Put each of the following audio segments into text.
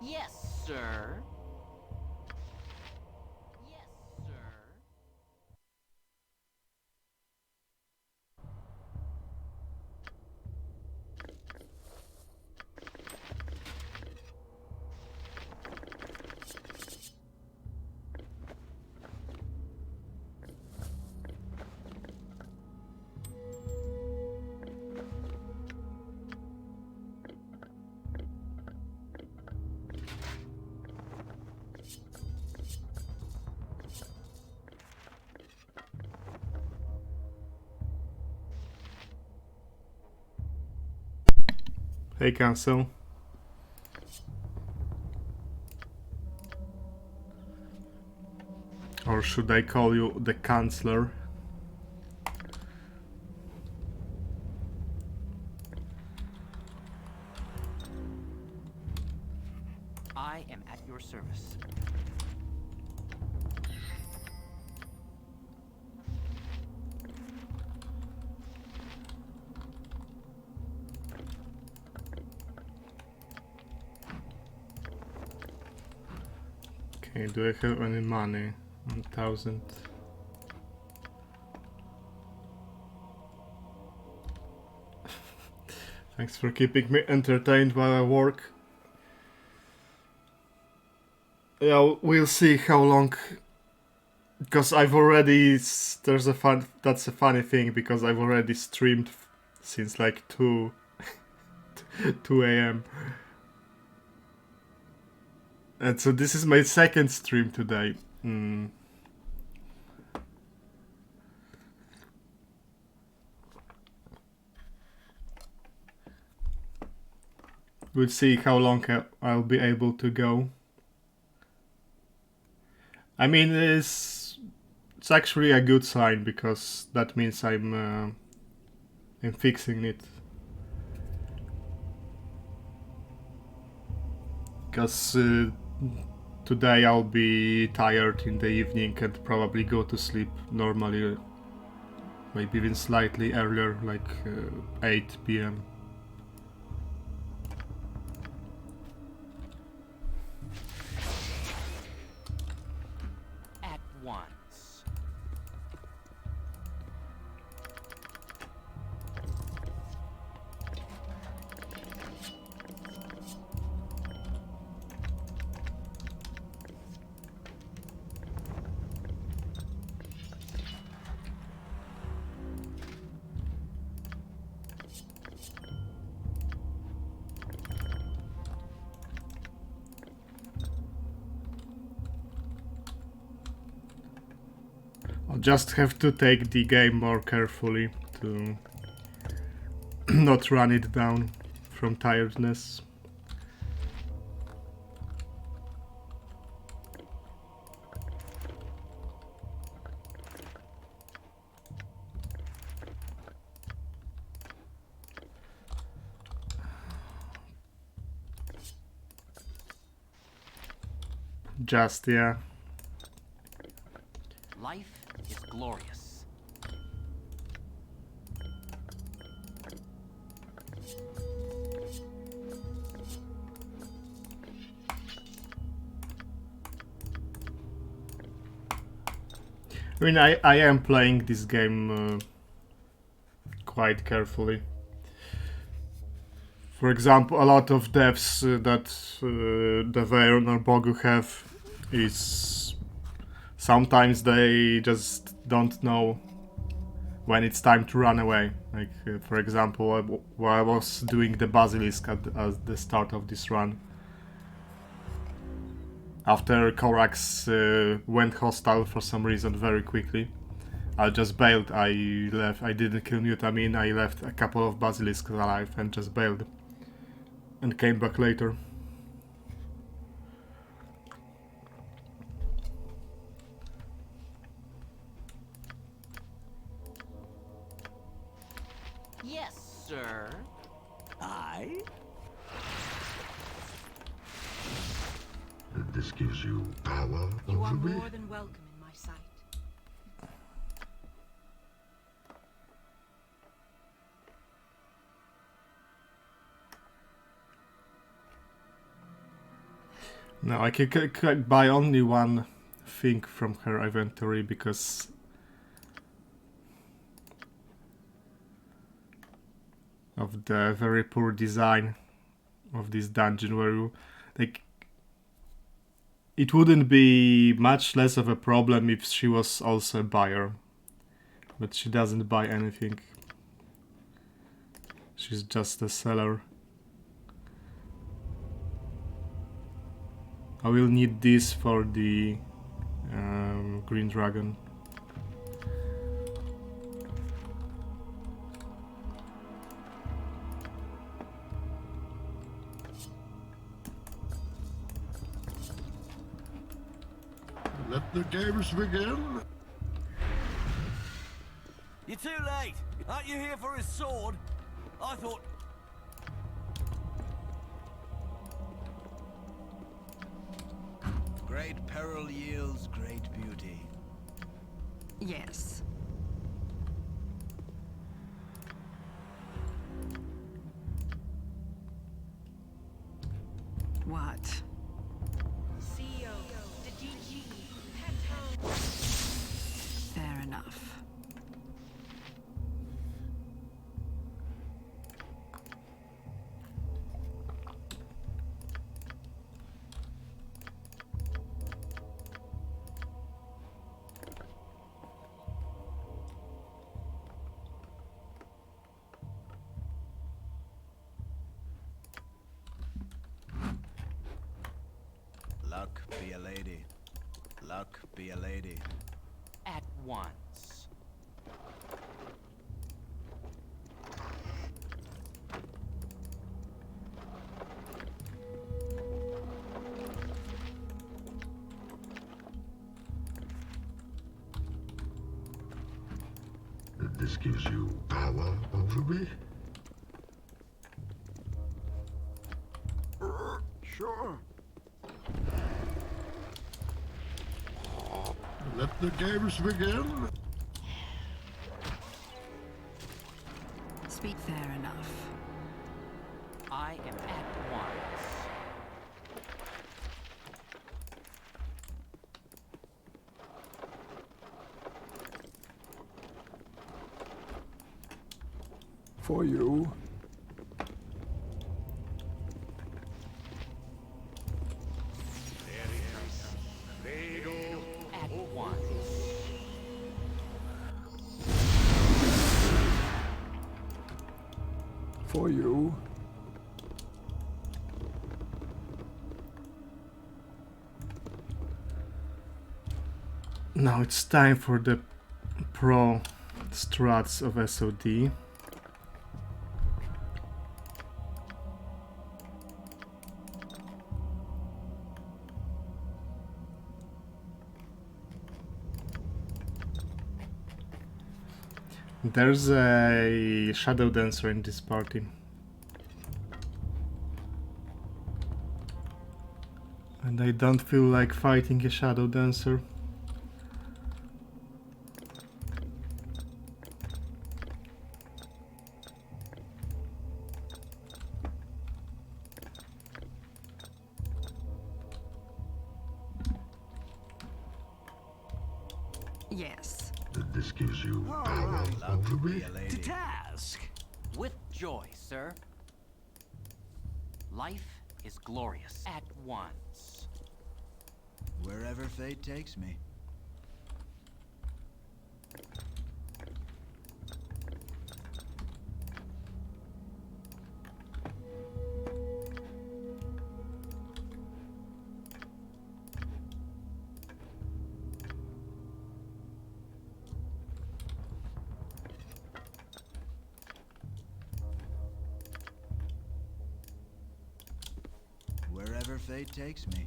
Yes, sir. Yes, sir. Hey, Council. Or should I call you the Chancellor? I am at your service. Okay, do I have any money? 1,000. Thanks for keeping me entertained while I work. Yeah, we'll see how long. Because I've already. There's a fun. That's a funny thing because I've already streamed since like 2 a.m. And so this is my second stream today. We'll see how long I'll be able to go. I mean, it's actually a good sign because that means I'm fixing it. Because today I'll be tired in the evening and probably go to sleep normally, maybe even slightly earlier, like 8 p.m. At once. I'll just have to take the game more carefully to not run it down from tiredness. Just, yeah. Life is glorious. I mean, I am playing this game quite carefully. For example, a lot of devs that Deveron or Bogu have is sometimes they just don't know when it's time to run away. Like, for example, while I was doing the Basilisk at the start of this run, after Korax went hostile for some reason very quickly, I just bailed. I left. I didn't kill Mutamin. I left a couple of Basilisks alive and just bailed. And came back later. Yes, sir. I? This gives you power You are over me? more than welcome in my sight. No, I can buy only one thing from her inventory because of the very poor design of this dungeon, where you, like, it wouldn't be much less of a problem if she was also a buyer, but she doesn't buy anything. She's just a seller. I will need this for the green dragon. Let the games begin. You're too late. Aren't you here for his sword? I thought... Great peril yields great beauty. Yes. What? CEO, the DG, Peto. Fair enough. Luck be a lady. Luck be a lady. At once. This gives you power over me? Sure. Let the games begin. Speak fair enough. I am at once. For you. At once. For you. Now it's time for the pro strats of SOD. There's a shadow dancer in this party. And I don't feel like fighting a shadow dancer. Yes. This gives you power over me? Be a lady. To task! With joy, sir. Life is glorious. At once. Wherever fate takes me. Wherever fate takes me.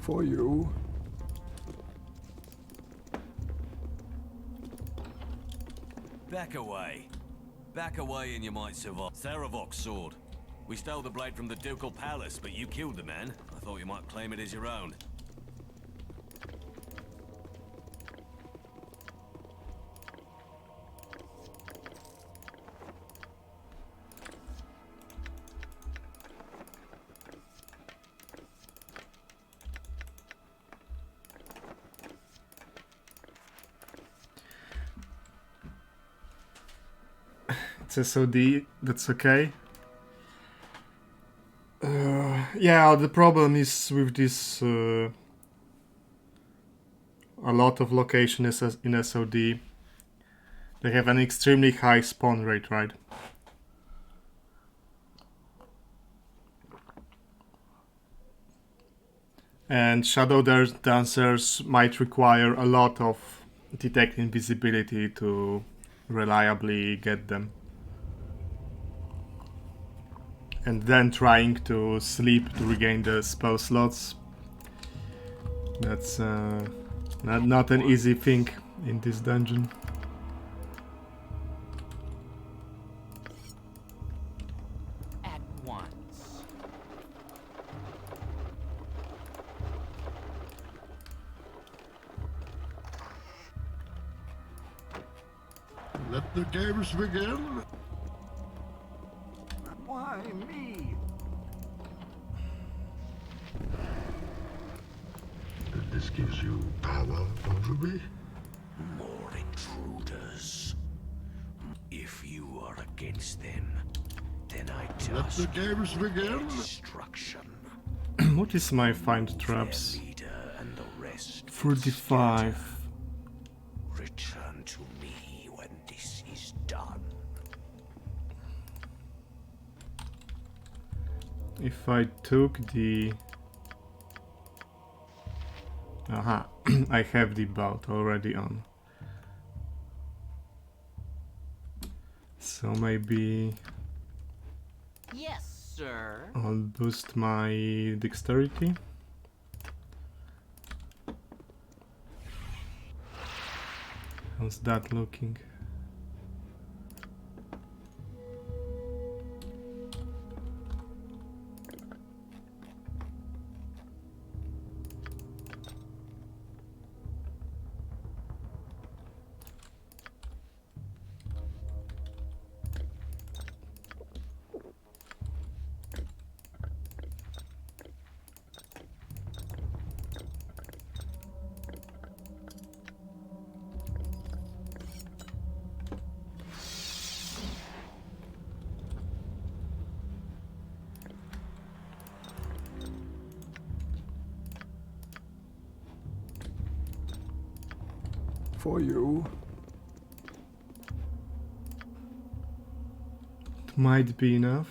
For you. Back away. Back away and you might survive. Theravok's sword. We stole the blade from the Ducal Palace, but you killed the man. I thought you might claim it as your own. It's SOD, that's okay. Yeah, the problem is with this a lot of locations in SOD. They have an extremely high spawn rate, right? And Shadow Dancers might require a lot of detect invisibility to reliably get them. And then trying to sleep to regain the spell slots. That's not an easy thing in this dungeon. At once. Let the games begin. Why me? This gives you power over me. More intruders. If you are against them, then I Let the task games begin. destruction. What is my find traps? Their leader and the rest 45. return to me when this is done. If I took the... Aha, I have the bout already on. So maybe Yes, sir. I'll boost my dexterity. How's that looking? For you. It might be enough.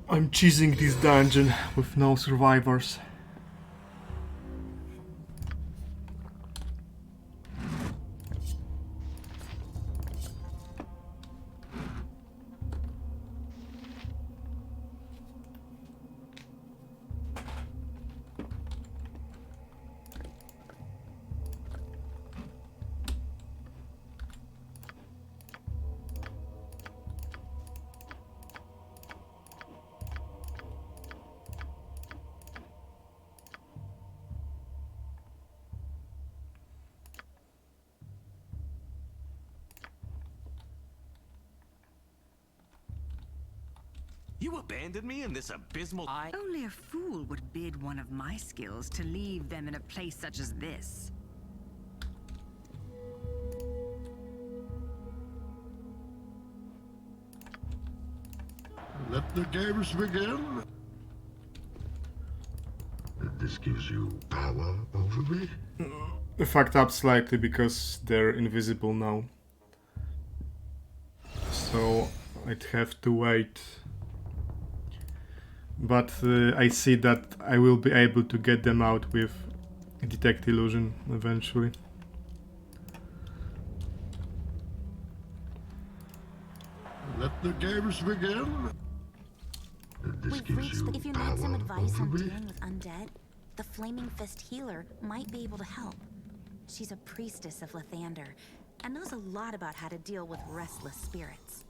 I'm cheesing this dungeon with no survivors. You abandoned me in this abysmal... Only a fool would bid one of my skills to leave them in a place such as this. Let the games begin. This gives you power over me? Fucked up slightly because they're invisible now. So I'd have to wait. But I see that I will be able to get them out with Detect Illusion eventually. Let the games begin. This We've gives reached you the, if you power need some advice over on me? dealing with undead, the Flaming Fist healer might be able to help. She's a priestess of Lathander and knows a lot about how to deal with restless spirits.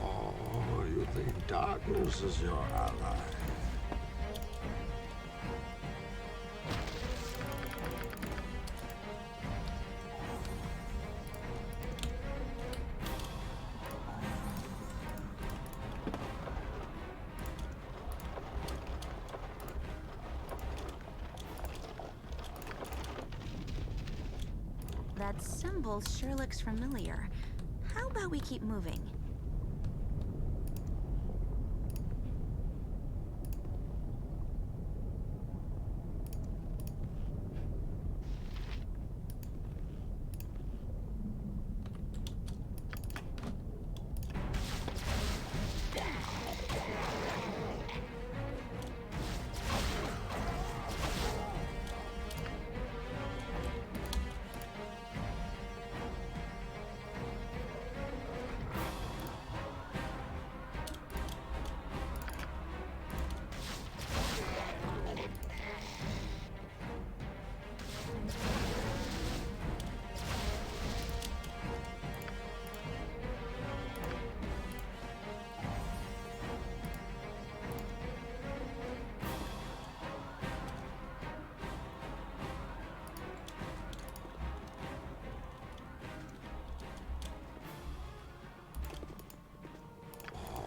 Oh, you think darkness is your ally? That symbol sure looks familiar. How about we keep moving?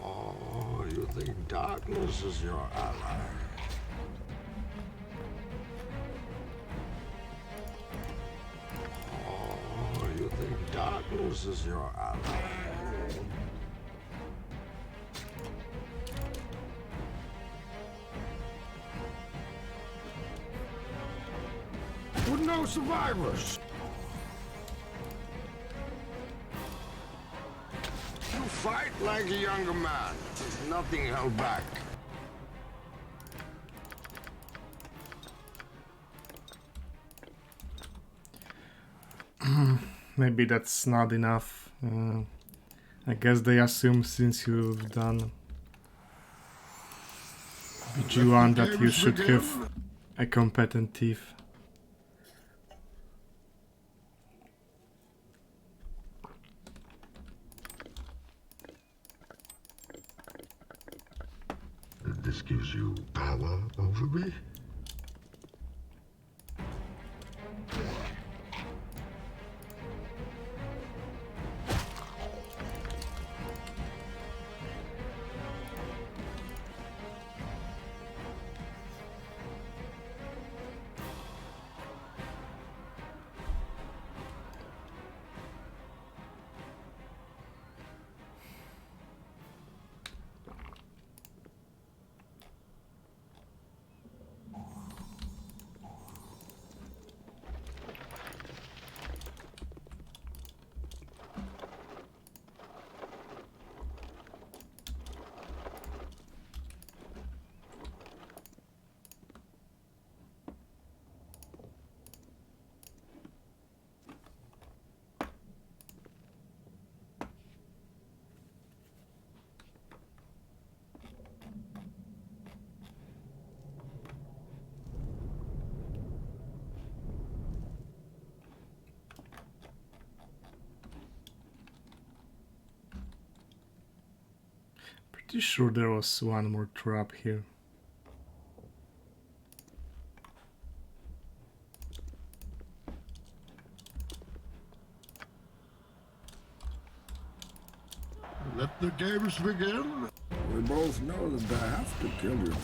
Oh, you think darkness is your ally? Oh, you think darkness is your ally? With no survivors. You fight like a younger man. Nothing held back. Maybe that's not enough. I guess they assume since you've done BG1 that you should have a competent thief. This gives you power over me? Pretty sure there was one more trap here. Let the games begin. We both know that I have to kill you now.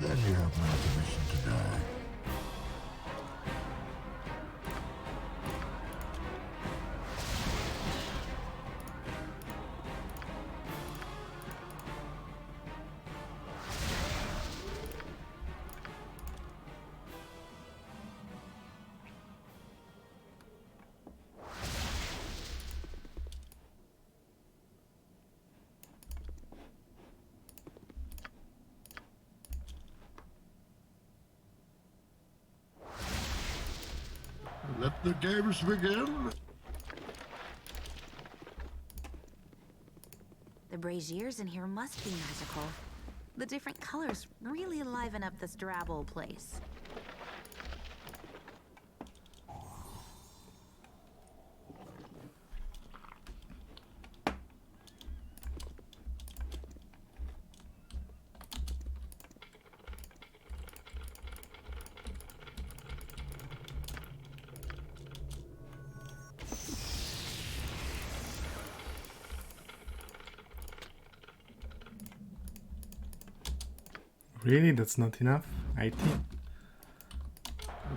Then you have my permission to die. Let the games begin. The braziers in here must be magical. The different colors really liven up this drab old place. Really? That's not enough? I think.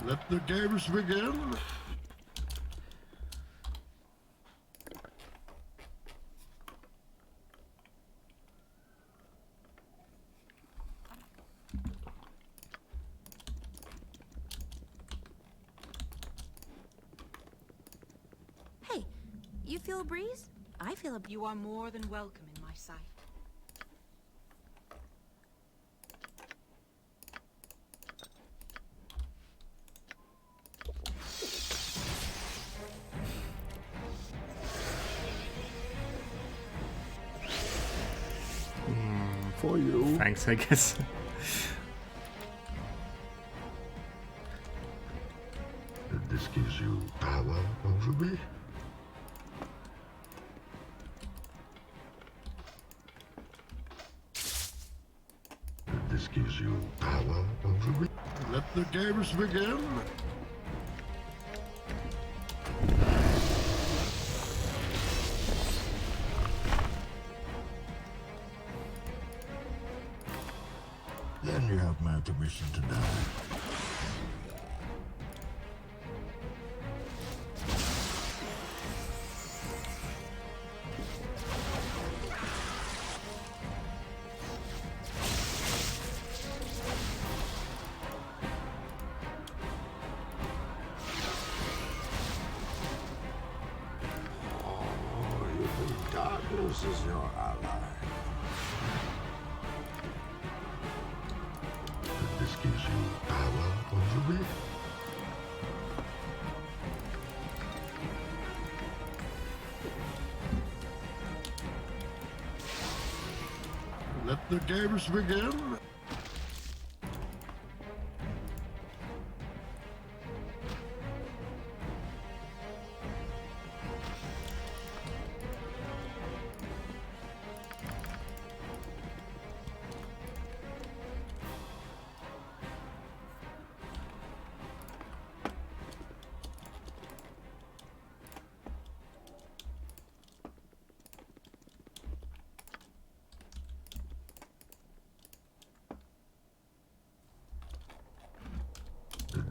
Let the games begin. Hey, you feel a breeze? I feel a breeze. You are more than welcome in my sight. For you. Thanks, I guess. This gives you power over me. This gives you power over me. Let the games begin. Then you have my permission to die. Oh, you think darkness is your ally? This gives you power over me. Let the games begin.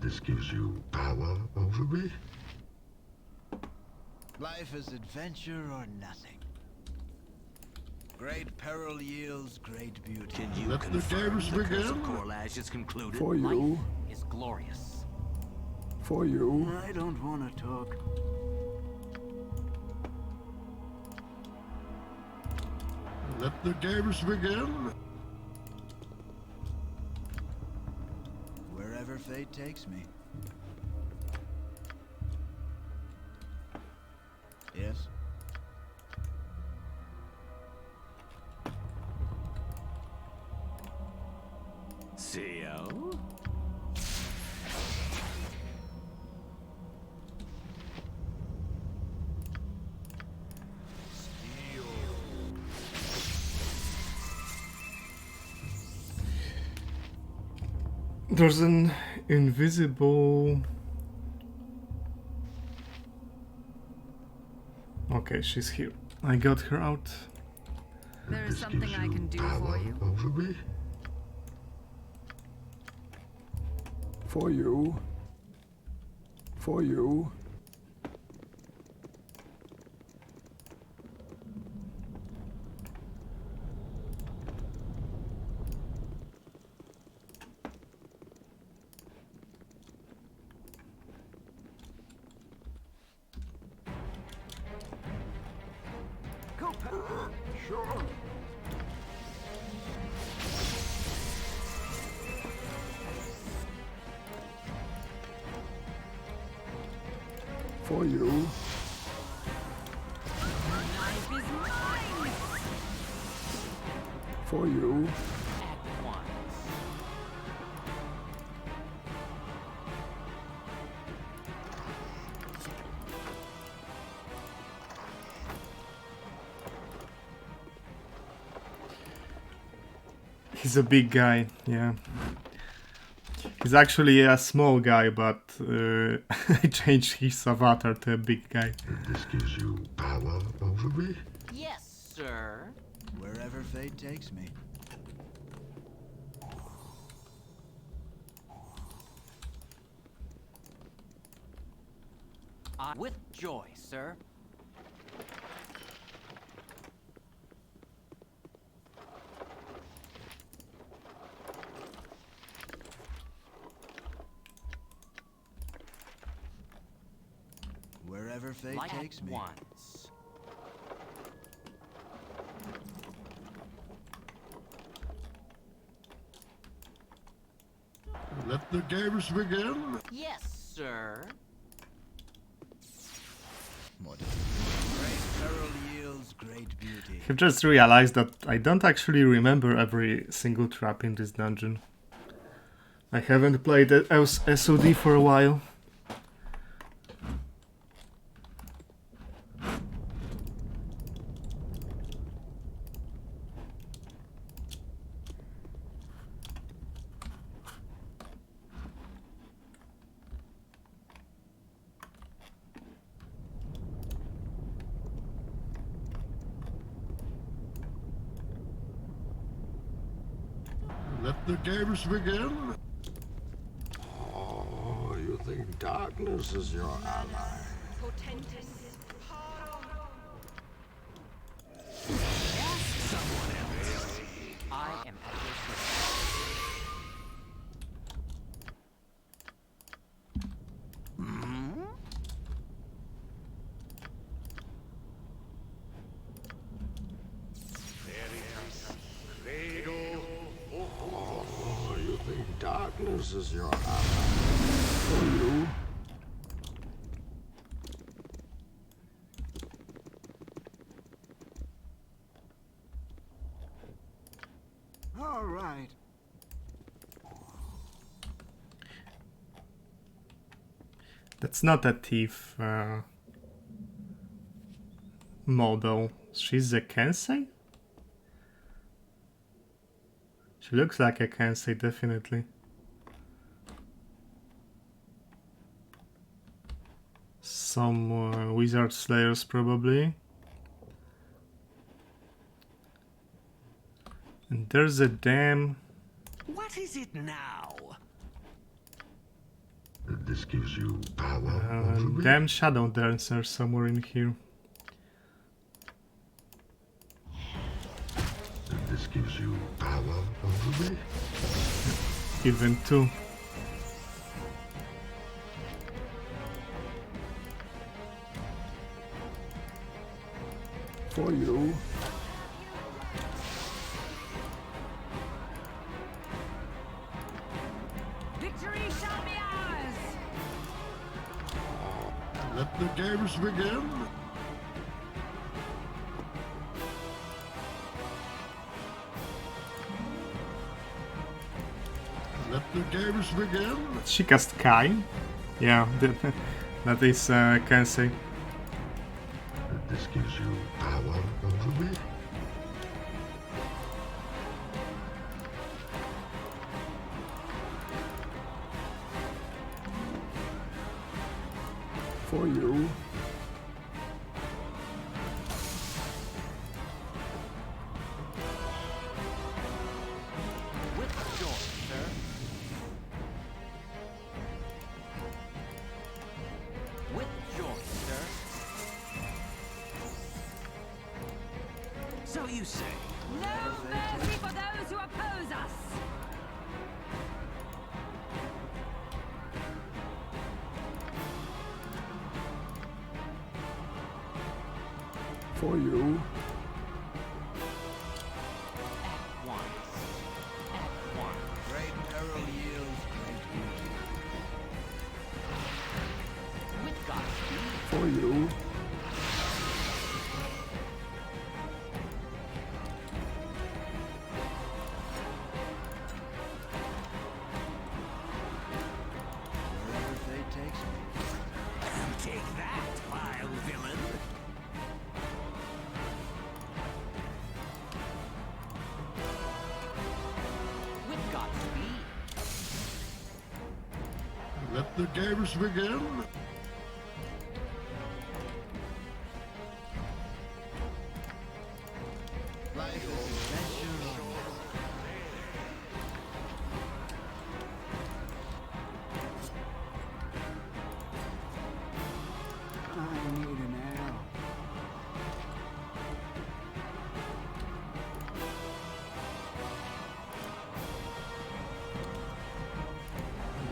This gives you power over me. Life is adventure or nothing. Great peril yields great beauty. Can you Let the confirm games the curse of begin. Corlash is concluded? For you. Is glorious. For you. I don't want to talk. Let the games begin. Wherever fate takes me. Yes? CO? There's an invisible... Okay, she's here. I got her out. There is something I can do for you. Over me? For you. For you. Sure. For you. Life is mine! For you. At once. He's a big guy, yeah. He's actually a small guy, but I changed his avatar to a big guy. This gives you power over me? Yes, sir. Wherever fate takes me. With joy, sir. Wherever fate Like takes at me. once. Let the games begin? Yes, sir. Great peril yields great beauty. I've just realized that I don't actually remember every single trap in this dungeon. I haven't played SOD for a while. Let the games begin? Oh, you think darkness is your ally? Potentis. I am at your service. Oh, you think darkness is your ally? For you. All right. That's not a thief model. She's a Kensei? She looks like a Kensei, definitely. Some wizard slayers, probably. And there's a damn... What is it now? This gives you power over me? damn shadow dancer somewhere in here. This gives you power over me? Even two. For you. Victory shall be ours! Let the games begin? Let the games begin? She cast Kai? Yeah, that is Kensei. This gives you power over me? For you. With joy, sir. With joy, sir. So you say. No mercy for those who oppose us! For you. At once. At once. Great peril yields great beauty. With Godspeed. For you. Wherever fate takes me. Take that, vile villain. With Godspeed. Let the games begin. Life is adventure. I need an arrow.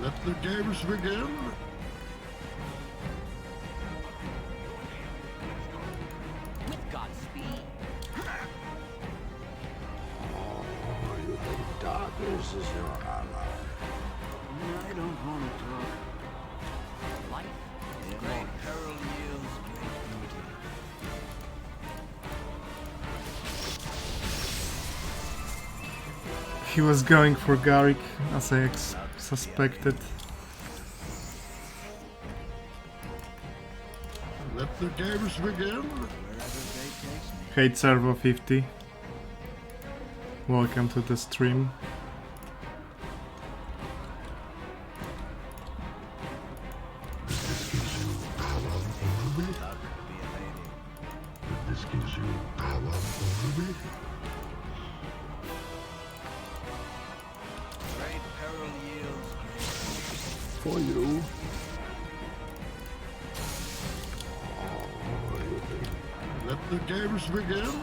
Let the games begin. With Godspeed. Oh, you think darkness is your ally? I don't want to talk. Life is Great great. peril yields great beauty. He was going for Garrick, as I suspected. Let the games begin. Wherever fate takes me. Hate Servo 50. Welcome to the stream. Talk to be a lady. This gives you power over me. Great peril yields great For you. Oh, you think. Let the games begin.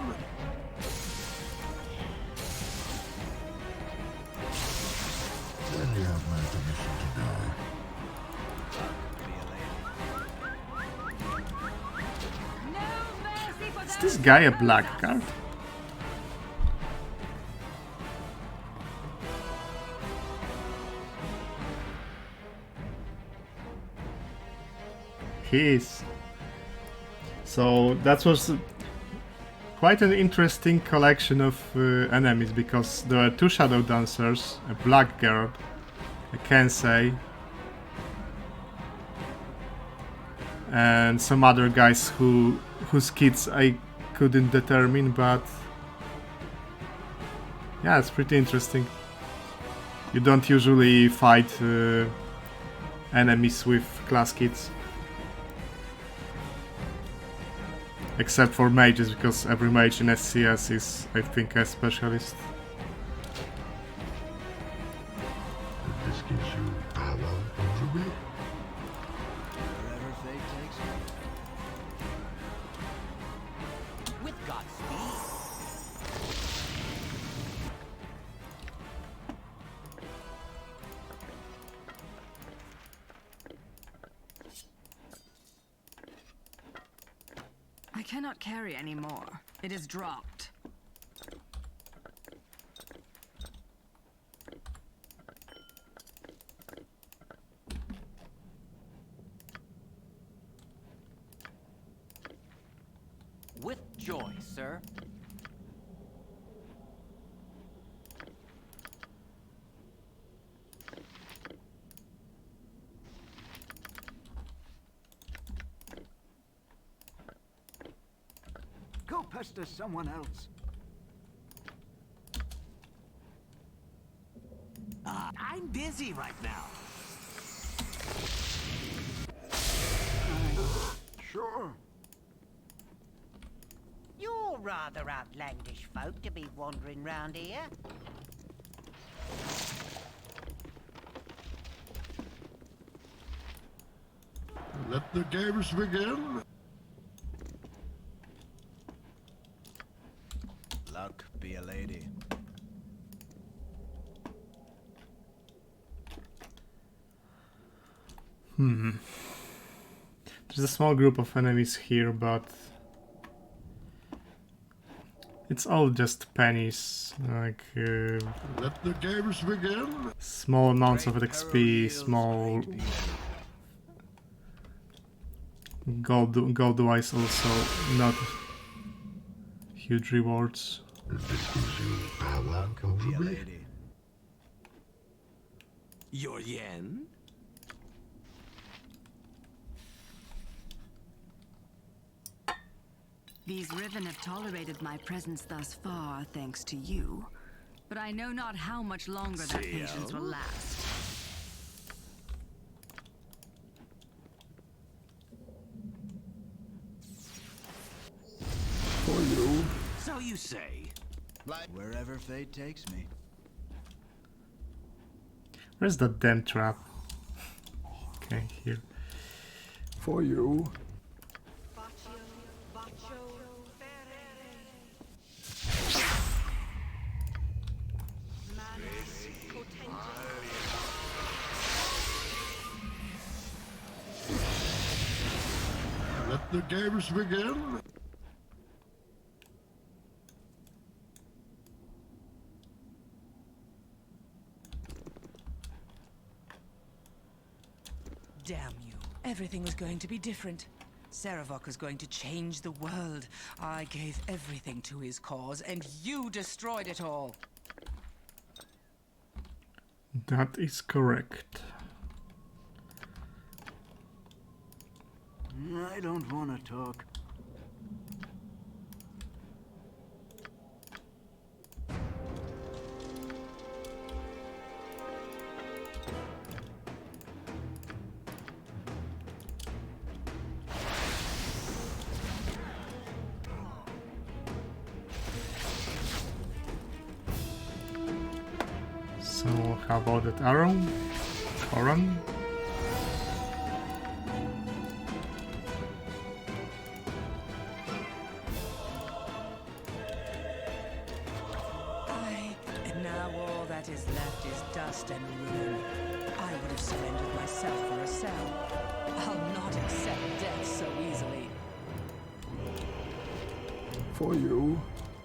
Then you have my permission to die. be a lady. No mercy for Is those this who guy a oppose black us! card? He is. So that was quite an interesting collection of enemies, because there are two Shadow Dancers, a Blackguard, a Kensei, and some other guys whose kits I couldn't determine, but yeah, it's pretty interesting. You don't usually fight enemies with class kits. Except for mages, because every mage in SCS is, I think, a specialist. This gives you power over me. Wherever fate takes me. With Godspeed. I cannot carry anymore. It is dropped. With joy, sir. Go pester someone else. I'm busy right now. I rather outlandish folk to be wandering round here. Let the games begin. Luck be a lady. There's a small group of enemies here, but it's all just pennies, like Let the games begin. small amounts of Great peril XP, yields small great beauty. gold-wise also not huge rewards. Luck be a lady. Your yen? These Riven have tolerated my presence thus far, thanks to you. But I know not how much longer that patience will last. For you. So you say. Like wherever fate takes me. Where's that damn trap? Okay, here. For you. Let the games begin. Damn you. Everything was going to be different. Sarevok was going to change the world. I gave everything to his cause, and you destroyed it all. That is correct. I don't want to talk. So how about that arrow? Oran? And now all that is left is dust and ruin. I would have surrendered myself for a cell. I'll not accept death so easily. For you.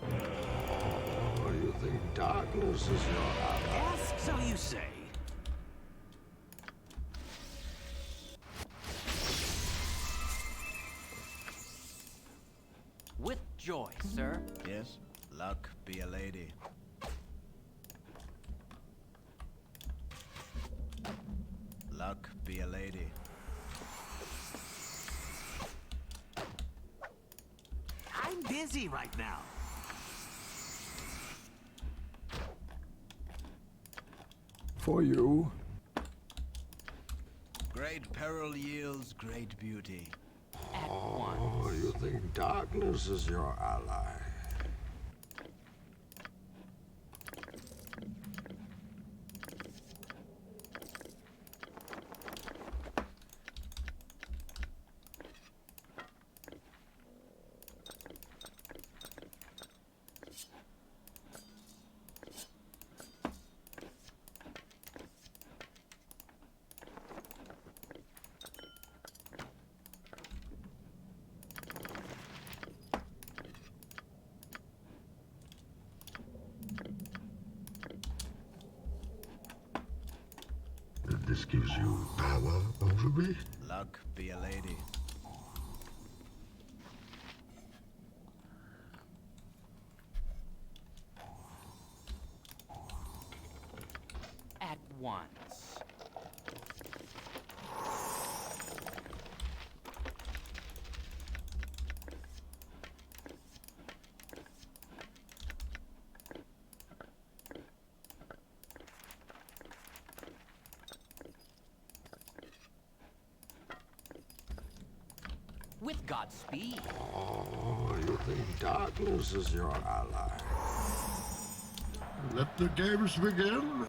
Oh, you think darkness is your ally? So you say. With joy, sir. Yes? Luck be a lady. Luck be a lady. I'm busy right now. For you. Great peril yields great beauty. Oh, you think darkness is your ally? This gives you power over me? Luck be a lady. At once. With Godspeed. Oh, you think darkness is your ally? Let the games begin.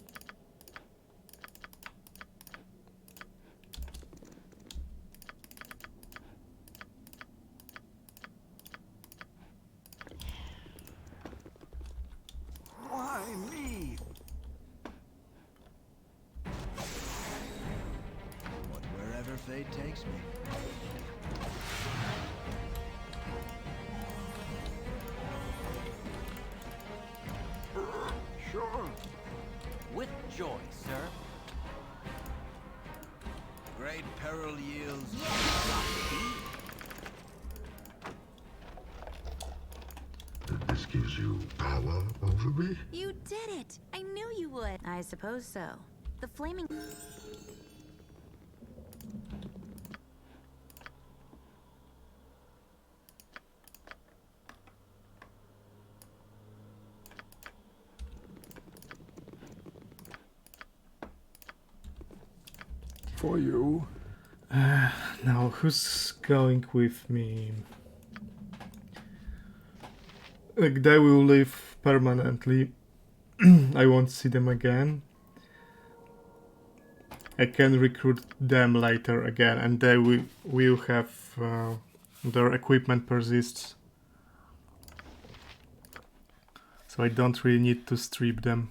Why me? But wherever fate takes me. Sure. With joy, sir. Great peril yields. This gives you power over me? You did it! I knew you would. I suppose so. The flaming... For you. Now, who's going with me? Like, they will live permanently. I won't see them again. I can recruit them later again, and they will have their equipment persists. So I don't really need to strip them.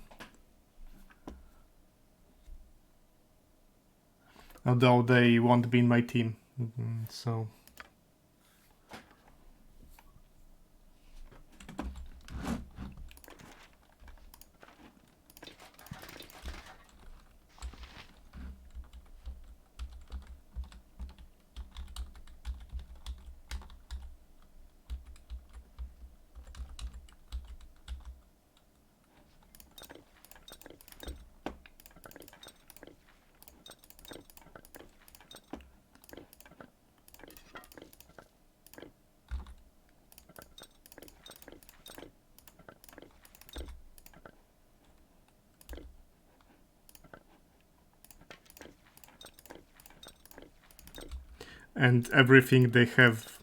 Although they won't be in my team, so... And everything they have,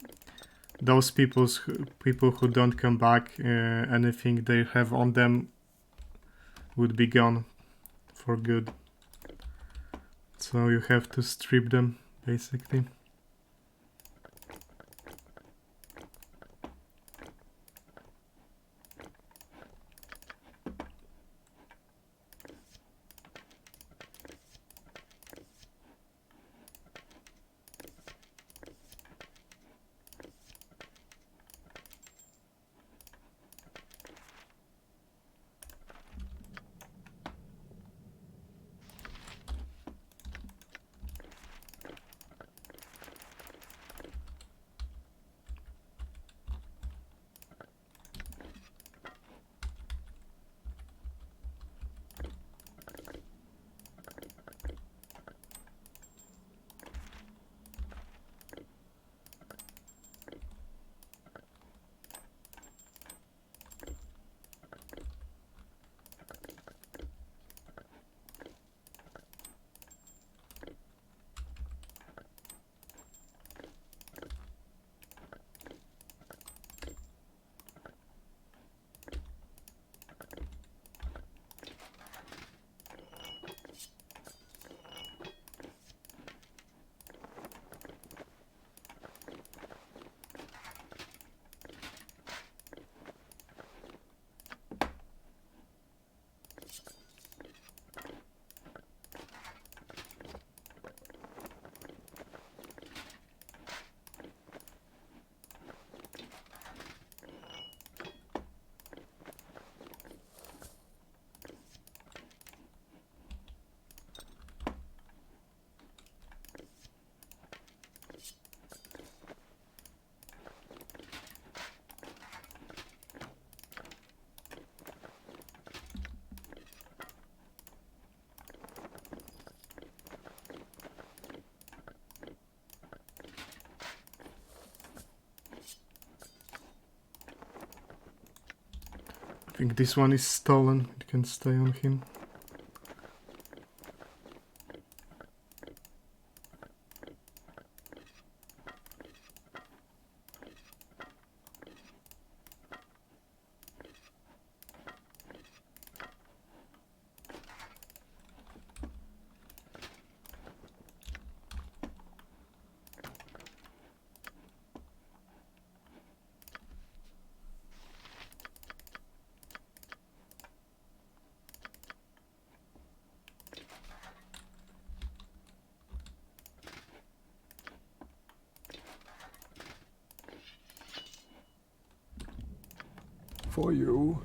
those people who don't come back, anything they have on them would be gone for good. So you have to strip them, basically. I think this one is stolen, it can stay on him. For you.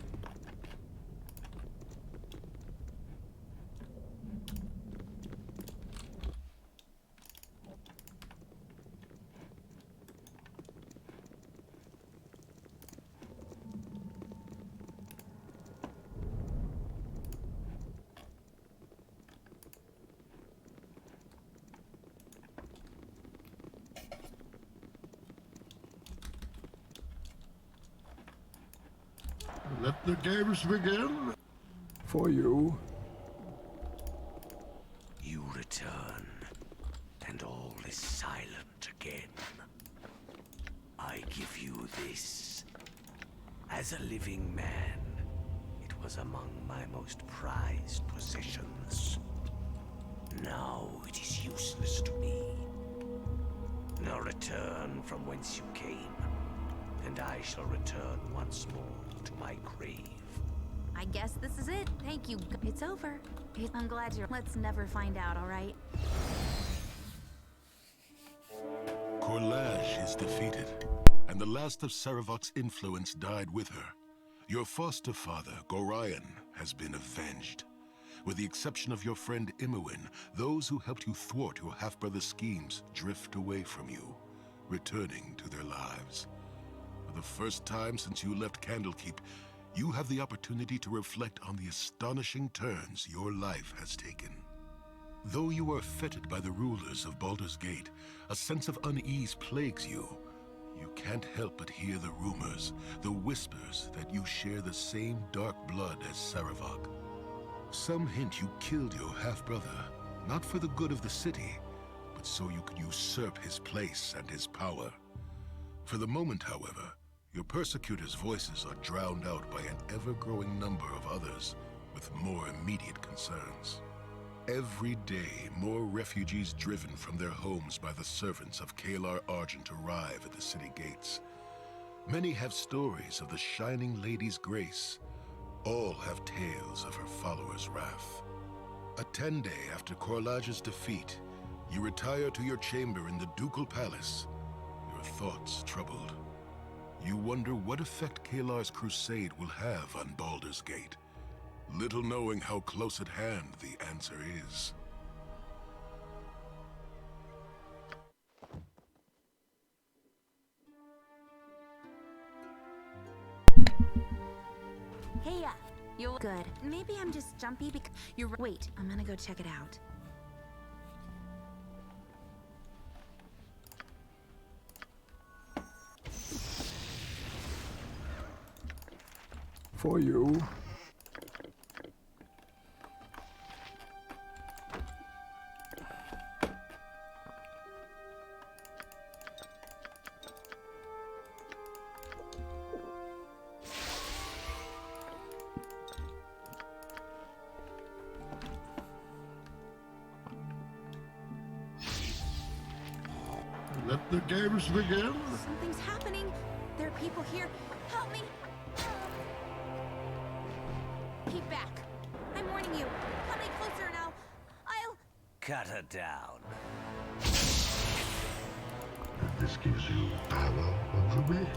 Let the games begin. For you. You return, and all is silent again. I give you this. As a living man, it was among my most prized possessions. Now it is useless to me. Now return from whence you came, and I shall return once more to my grave. I guess this is it. Thank you. It's over. I'm glad you're... Let's never find out, all right? Korlaj is defeated, and the last of Sarevok's influence died with her. Your foster father, Gorion, has been avenged. With the exception of your friend Imoen, those who helped you thwart your half-brother's schemes drift away from you, returning to their lives. For the first time since you left Candlekeep, you have the opportunity to reflect on the astonishing turns your life has taken. Though you are fettered by the rulers of Baldur's Gate, a sense of unease plagues you. You can't help but hear the rumors, the whispers that you share the same dark blood as Sarevok. Some hint you killed your half-brother, not for the good of the city, but so you could usurp his place and his power. For the moment, however, your persecutors' voices are drowned out by an ever-growing number of others with more immediate concerns. Every day, more refugees driven from their homes by the servants of Kalar Argent arrive at the city gates. Many have stories of the Shining Lady's grace. All have tales of her followers' wrath. A 10-day after Korlaj's defeat, you retire to your chamber in the Ducal Palace, your thoughts troubled. You wonder what effect Kalar's crusade will have on Baldur's Gate, little knowing how close at hand the answer is. Hey, you're good. Maybe I'm just jumpy because you're... Wait, I'm gonna go check it out. For you. Let the games begin. Something's happening. There are people here. Help me. Keep back. I'm warning you. Come any closer and I'll... Cut her down. This gives you power over me.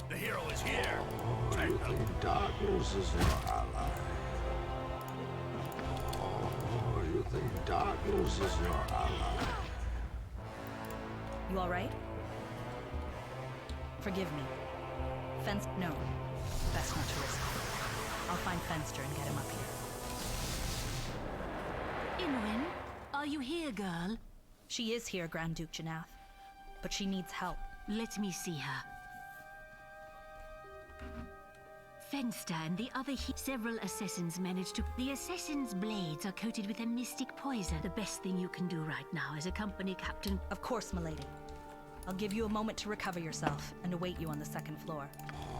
The hero is here. Oh, you think darkness is your ally? Oh, you think darkness is your ally? You all right? Forgive me. Fence... No. Best not to risk it. I'll find Fenster and get him up here. Imoen, are you here, girl? She is here, Grand Duke Janath. But she needs help. Let me see her. Fenster and the other several assassins managed to... The assassins' blades are coated with a mystic poison. The best thing you can do right now is accompany Captain... Of course, milady. I'll give you a moment to recover yourself and await you on the second floor.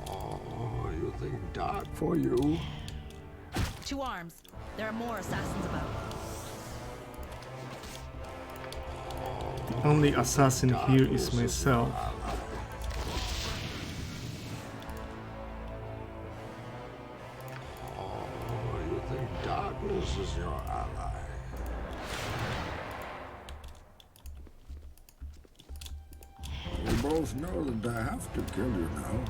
Oh, you think dark? For you. To arms. There are more assassins about. The only assassin here is myself. Oh, you think darkness is your ally? We both know that I have to kill you now.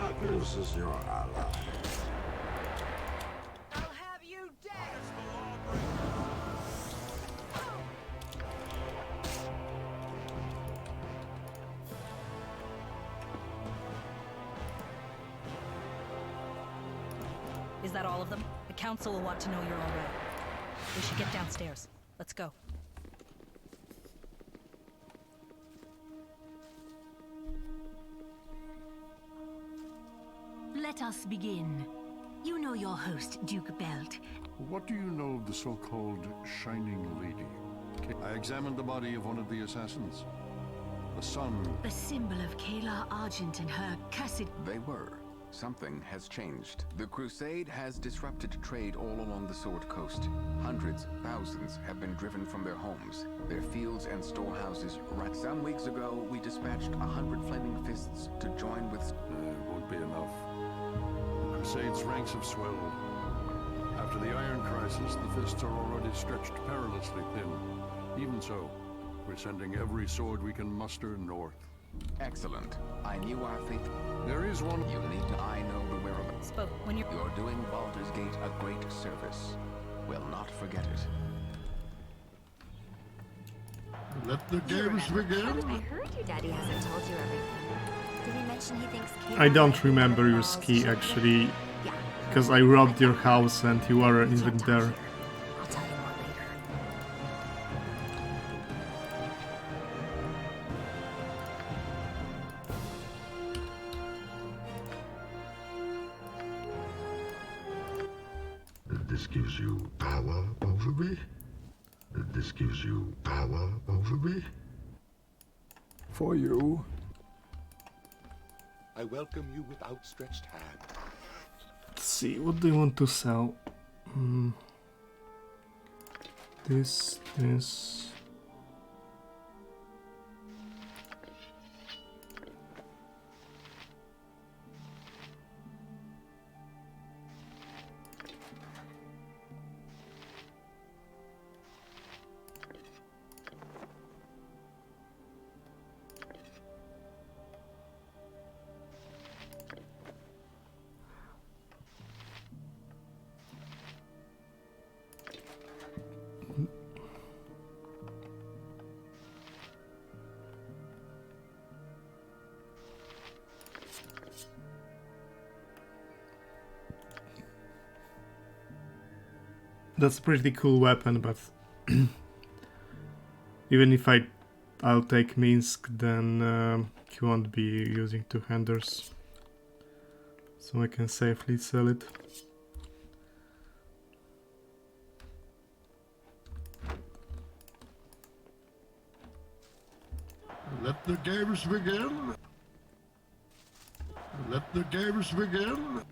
darkness is your ally? I'll have you dead! Is that all of them? The council will want to know you're all right. We should get downstairs. Let's go. Let us begin. You know your host, Duke Belt. What do you know of the so-called Shining Lady? I examined the body of one of the assassins. The sun. A symbol of Kayla Argent and her cursed... They were. Something has changed. The Crusade has disrupted trade all along the Sword Coast. Hundreds, thousands have been driven from their homes, their fields and storehouses. Some weeks ago, we dispatched 100 Flaming Fists to join with... It won't be enough. The Crusade's ranks have swelled. After the Iron Crisis, the Fists are already stretched perilously thin. Even so, we're sending every sword we can muster north. Excellent. I knew our fate. There is one. You need to. I know the whereabouts. Spoke when you're doing Baldur's Gate a great service. We'll not forget it. Let the games begin. I heard your daddy hasn't told you everything. Did he mention he thinks Kayla I don't might remember be your involved? ski actually, Yeah. because I robbed your house and you weren't even there. I'll tell you more later. This gives you power over me. This gives you power over me. For you. I welcome you with outstretched hand. Let's see, what do you want to sell? This. That's a pretty cool weapon, but even if I'll take Minsk, then he won't be using two-handers, so I can safely sell it. Let the games begin. Let the games begin.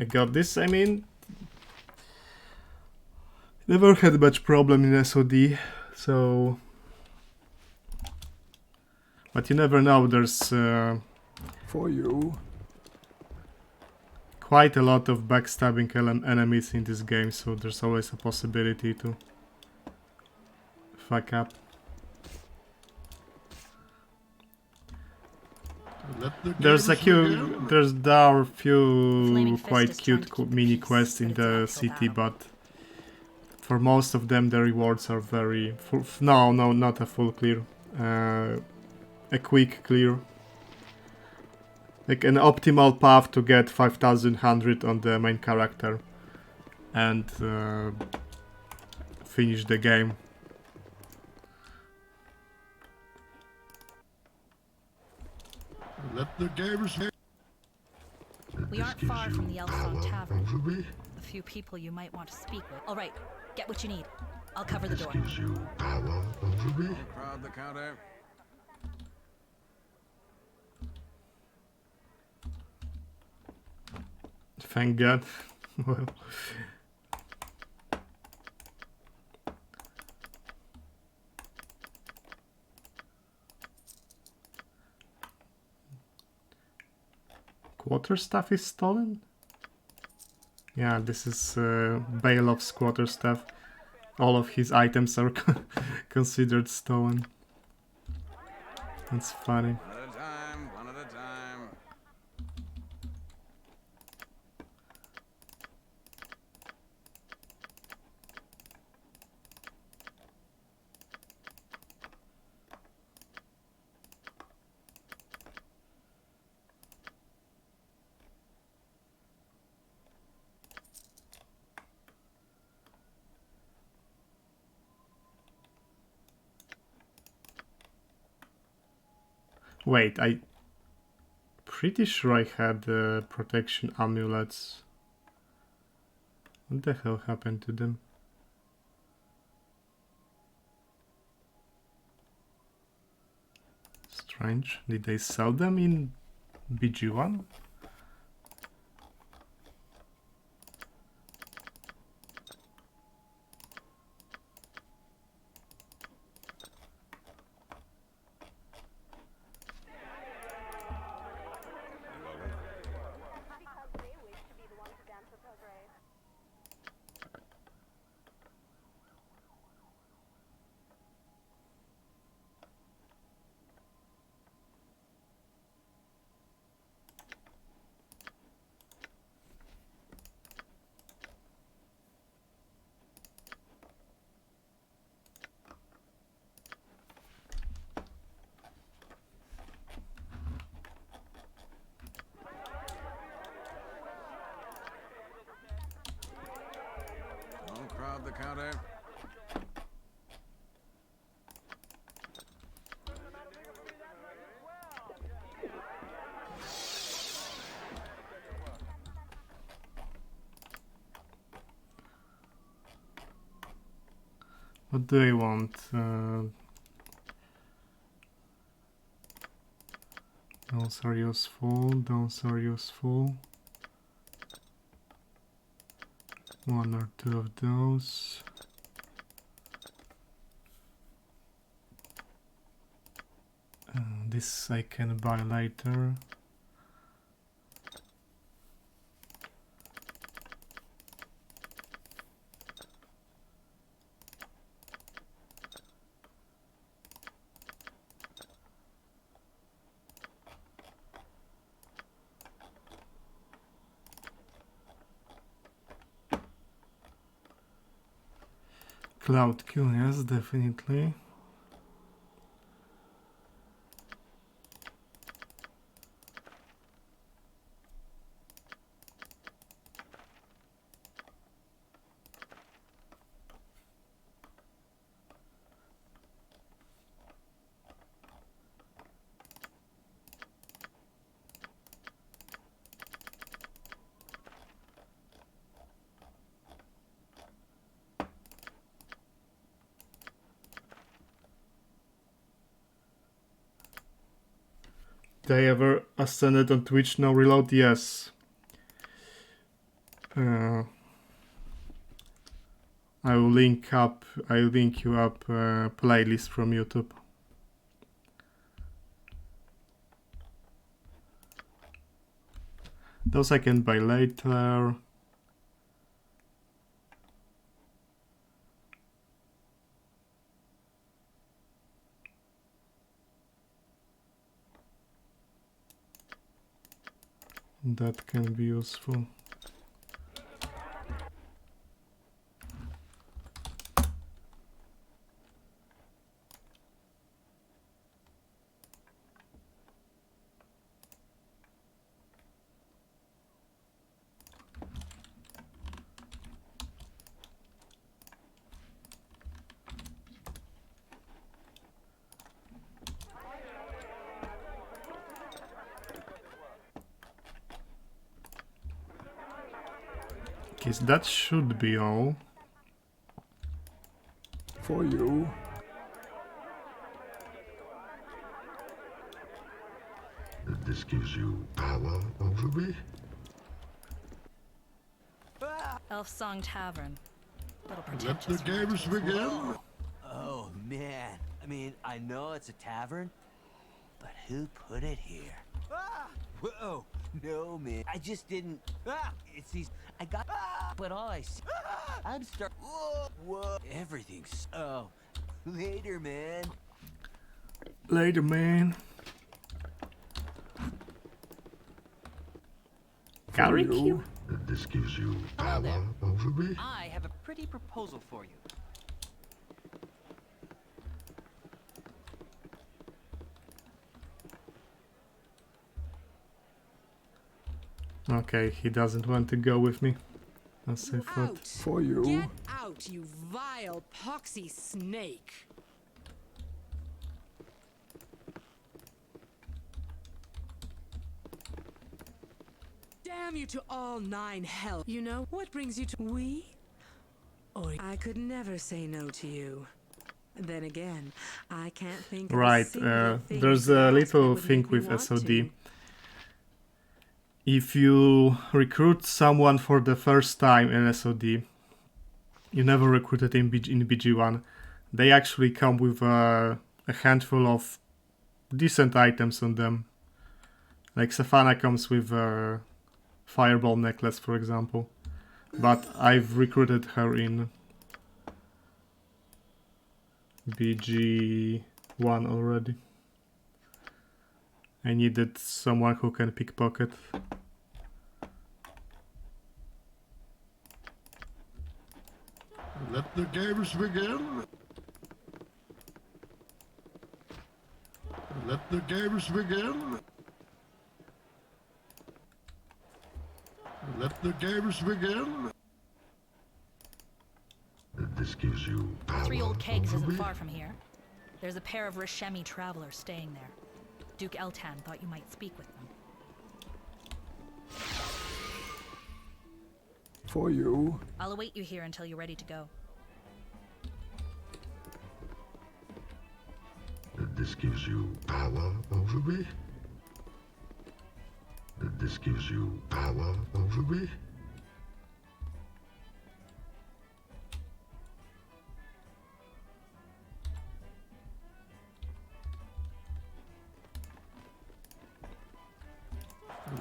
I got this. I mean, never had much problem in SOD, so... But you never know, there's For you. quite a lot of backstabbing enemies in this game, so there's always a possibility to fuck up. There are a few quite cute mini quests in the city, but for most of them the rewards are very no, not a full clear, a quick clear, like an optimal path to get 5100 on the main character and finish the game. Let the games begin. We aren't far from the Elfstone Tavern. A few people you might want to speak with. All right, get what you need. I'll cover the door. Gives you power over me. Crowd the counter. Thank God. Well. Quarterstaff is stolen? Yeah, this is Bailov's quarterstaff. all of his items are considered stolen. That's funny. One at a time, one at a time. Wait, I pretty sure I had protection amulets. What the hell happened to them? Strange. Did they sell them in BG1? Don't crowd the counter. What do I want? Those are useful, those are useful. One or two of those. This I can buy later. Cloud kill, yes, definitely. They ever ascended on Twitch no reload? Yes. I will link you up playlist from YouTube. Those I can buy later. That can be useful. Okay, so that should be all. For you. This gives you power over me? Elf Song Tavern. Little Let the pretentious. games begin. Oh, man. I mean, I know it's a tavern, but who put it here? Whoa! No, man. I just didn't. It's these. I got. But all I see. I'm start. Whoa. Everything's. Oh. Later, man. Later, man. Carry you? This gives you power over me. I have a pretty proposal for you. Okay, he doesn't want to go with me. As I thought. For you. Get out, you vile, poxy snake. Damn you to all 9 hell. You know, what brings you to we? Or I could never say no to you. Then again, I can't think right, of a single thing there's you a ask little that would thing make me with want SOD. to. If you recruit someone for the first time in SOD, you never recruited in BG1, they actually come with a handful of decent items on them. Like Savannah comes with a fireball necklace, for example. But I've recruited her in BG1 already. I needed someone who can pickpocket. Let the games begin. Let the games begin. Let the games begin. This gives you power. 3 Old Kegs over isn't me. far from here. There's a pair of Rishemi travelers staying there. Duke Eltan thought you might speak with them. For you. I'll await you here until you're ready to go. This gives you power over me. This gives you power over me.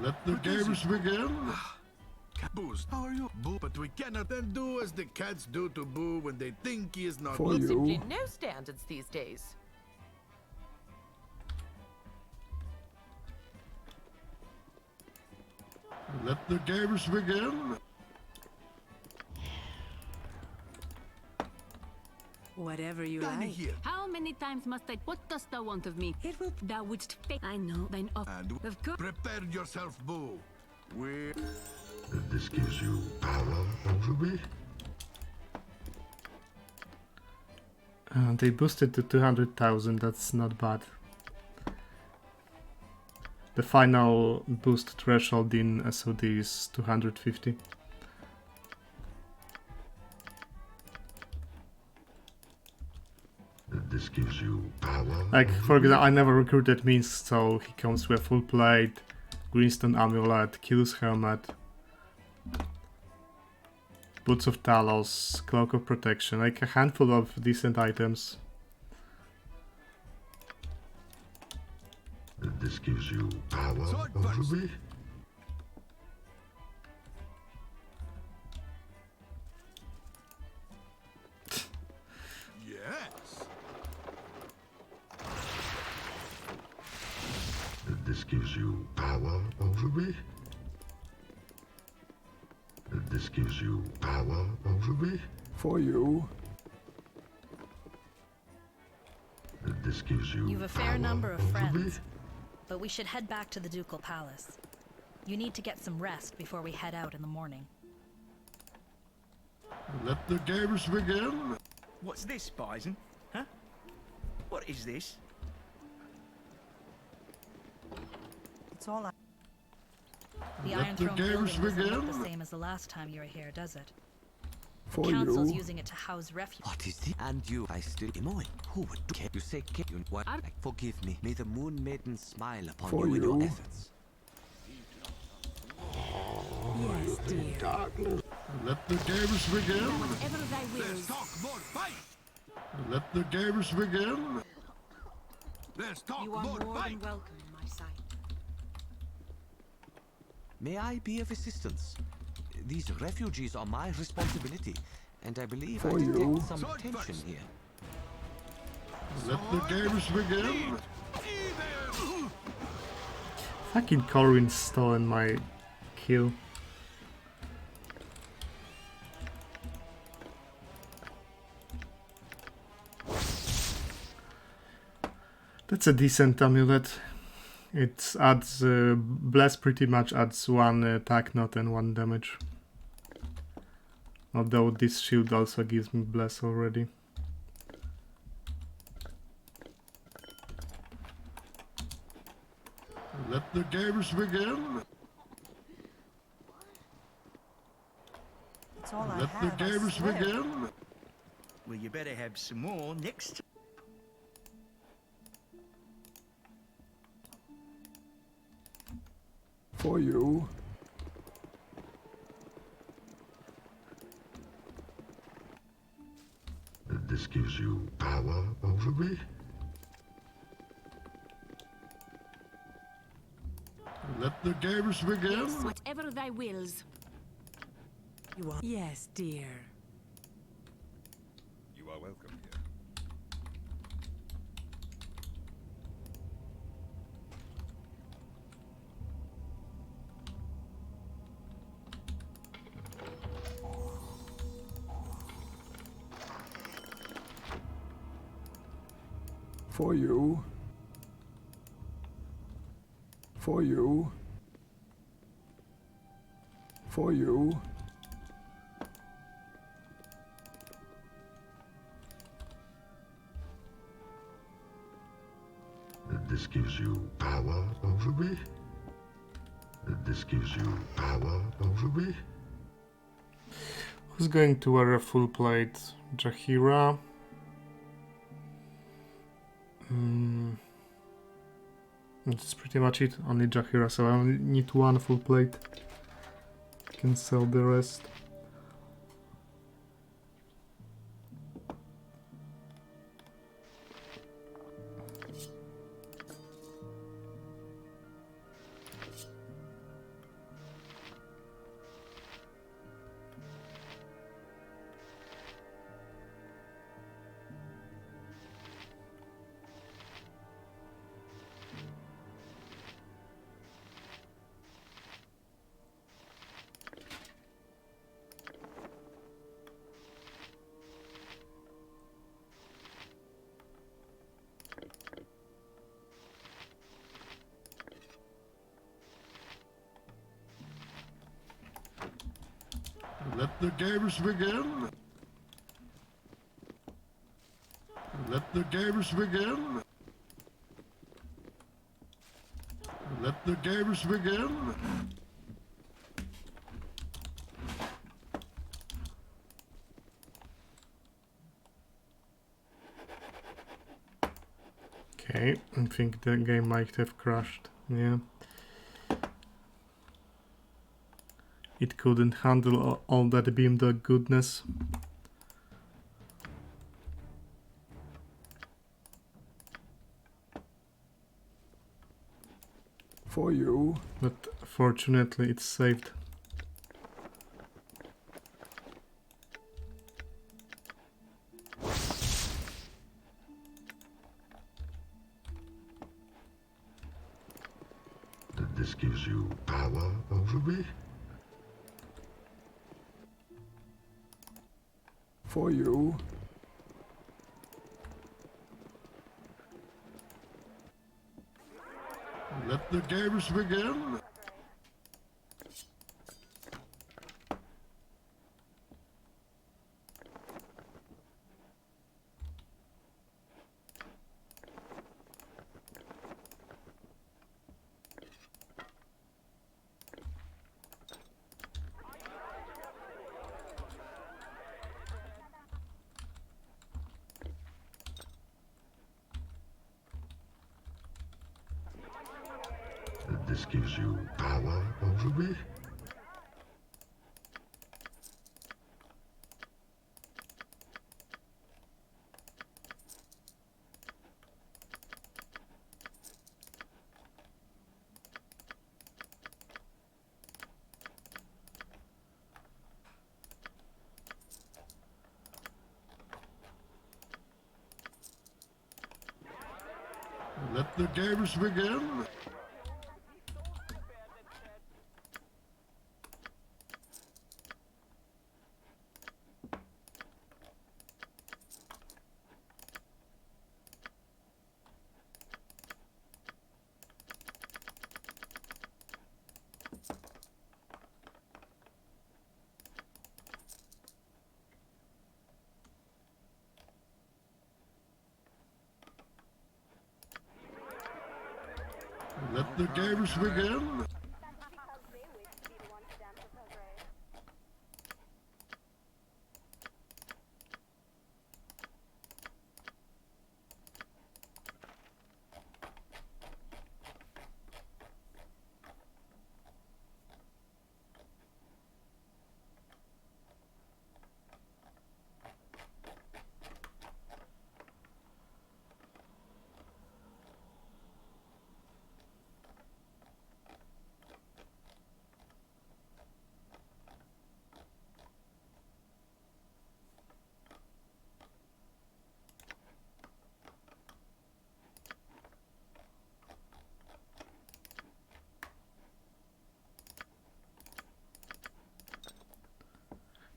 Let the games begin. Boo's, how are you? Boo, but we cannot then do as the cats do to Boo when they think he is not For good. you. Simply no standards these days. Let the games begin. Whatever you Danny like. here. How many times must I? What dost thou want of me? It will. Thou wouldst pay. I know thine of. And Of course. prepare yourself, Boo. We This gives you power over me. They boosted to 200,000, that's not bad. The final boost threshold in SOD is 250. This gives you power. Like, for example, I never recruited Means, so he comes with full plate, Greenstone Amulet, Kills Helmet, Boots of Talos, Cloak of Protection, like a handful of decent items. This gives you power over me. yes. This gives you power over me. This gives you power over me. For you. This gives you You've a fair power number of over me. friends, but we should head back to the Ducal Palace. You need to get some rest before we head out in the morning. Let the games begin. What's this, Bison? Huh? What is this? It's all I... The Let Iron the Throne games building doesn't look begin. the same as the last time you were here, does it? For The council's you. using it to house refuge. What is this? And you, I still Imoy. Who would do? You say, you what? Forgive me. May the Moon Maiden smile upon For you in your you. efforts. Yes, dear. Darkness. Let the games begin. Whatever thy Let's wills. talk more fight. Let the games begin. Let's talk You are more more fight. than welcome in my sight. May I be of assistance? These refugees are my responsibility, and I believe I For detect you. some tension here. Let the games begin. Fucking Corwin stolen my kill. That's a decent amulet. It adds bless pretty much adds 1 attack knot and 1 damage. Although this shield also gives me bless already. Let the games begin. It's all I Let the have, I games swear. begin. Well, you better have some more next. For you. This gives you power over me. Let the games begin. Yes, whatever thy wills. You are. Yes, dear. You are welcome here. For you. For you. For you. This gives you power over me. This gives you power over me. Who's going to wear a full plate? Jaheira. That's pretty much it. Only Jaheira, so I only need 1 full plate. Can sell the rest. Let the games begin. Let the games begin. Let the games begin. Okay, I think the game might have crashed. Yeah. It couldn't handle all that beamdog goodness. For you. But fortunately it's saved. This gives you power over me. For you. Let the games begin. This gives you power over me. Let the games begin. Let the games begin.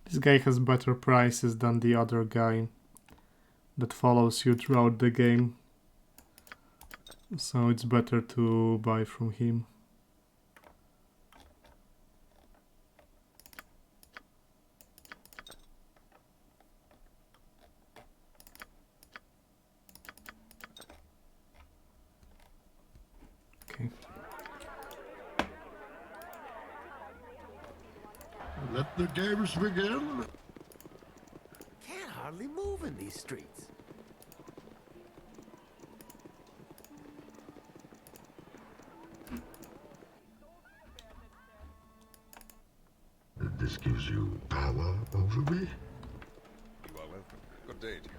This guy has better prices than the other guy that follows you throughout the game. So it's better to buy from him. Okay. Let the games begin. Can't hardly move in these streets. This gives you power over me. You are welcome. Good day to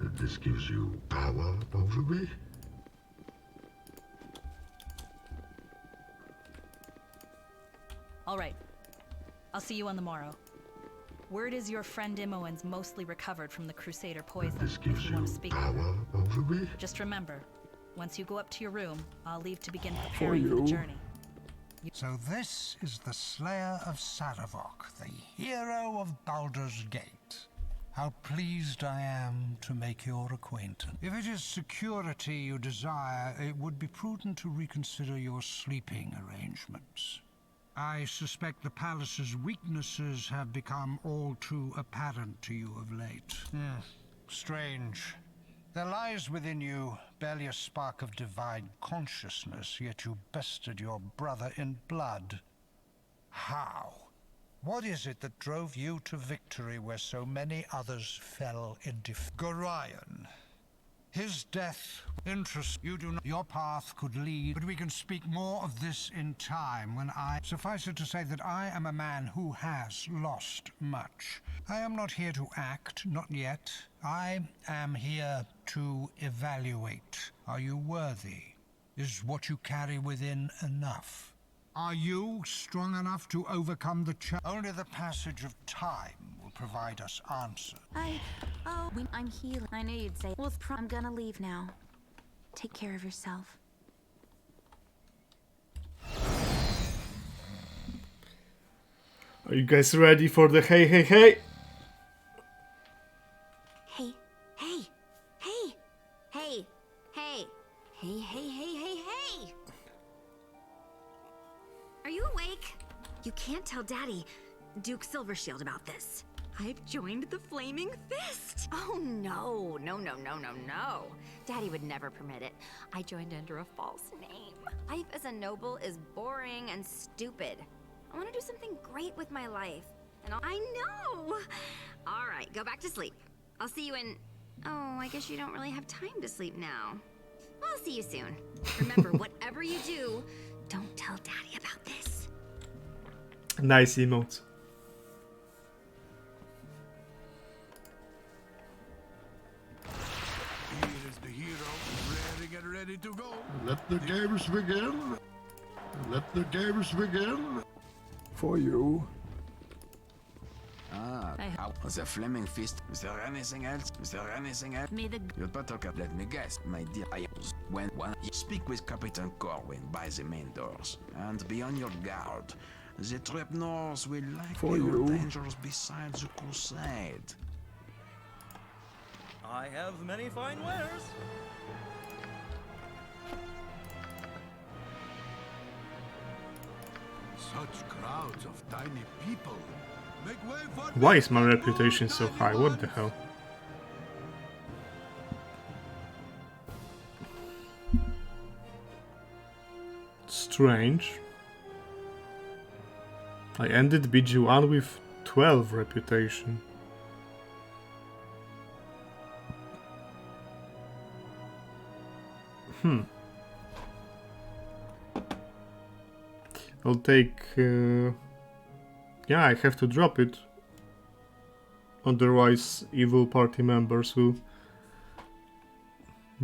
you. This gives you power over me. All right. I'll see you on the morrow. Word is your friend Imoen's mostly recovered from the Crusader poison, This if gives you you want to speak power with her. over me. Just remember, once you go up to your room, I'll leave to begin preparing for the journey. So this is the Slayer of Sarevok, the hero of Baldur's Gate. How pleased I am to make your acquaintance. If it is security you desire, it would be prudent to reconsider your sleeping arrangements. I suspect the palace's weaknesses have become all too apparent to you of late. Strange. There lies within you barely a spark of divine consciousness, yet you bested your brother in blood. How? What is it that drove you to victory where so many others fell in defeat? Gorion. His death interests you. Do not. Your path could lead, but we can speak more of this in time when Suffice it to say that I am a man who has lost much. I am not here to act, not yet. I am here to evaluate. Are you worthy? Is what you carry within enough? Are you strong enough to overcome the challenge? Only the passage of time will provide us answers. I'm healing. I knew you'd say, well, I'm gonna leave now. Take care of yourself. Are you guys ready for the hey, hey, hey? Hey, hey, hey, hey, hey, hey, hey, hey, hey, hey! Are you awake? You can't tell Daddy, Duke Silvershield, about this. I've joined the Flaming Fist! Oh no, no, no, no, no, no. Daddy would never permit it. I joined under a false name. Life as a noble is boring and stupid. I want to do something great with my life. And I know! Alright, go back to sleep. I'll see you in... Oh, I guess you don't really have time to sleep now. I'll see you soon. Remember, whatever you do, don't tell Daddy about this. Nice emote. Here is the hero, ready to go. Let the games begin. Let the games begin. For you. Ah, The Flaming Fist. Is there anything else? Is there anything else? May the You'd better let me guess, my dear. When you speak with Captain Corwin by the main doors, and be on your guard. The trapdoors will likely hold dangers besides the crusade. I have many fine wares. Such crowds of tiny people. Make way for Why is my reputation so high? What the hell? Strange. I ended BG1 with 12 reputation. I'll take... yeah, I have to drop it. Otherwise, evil party members will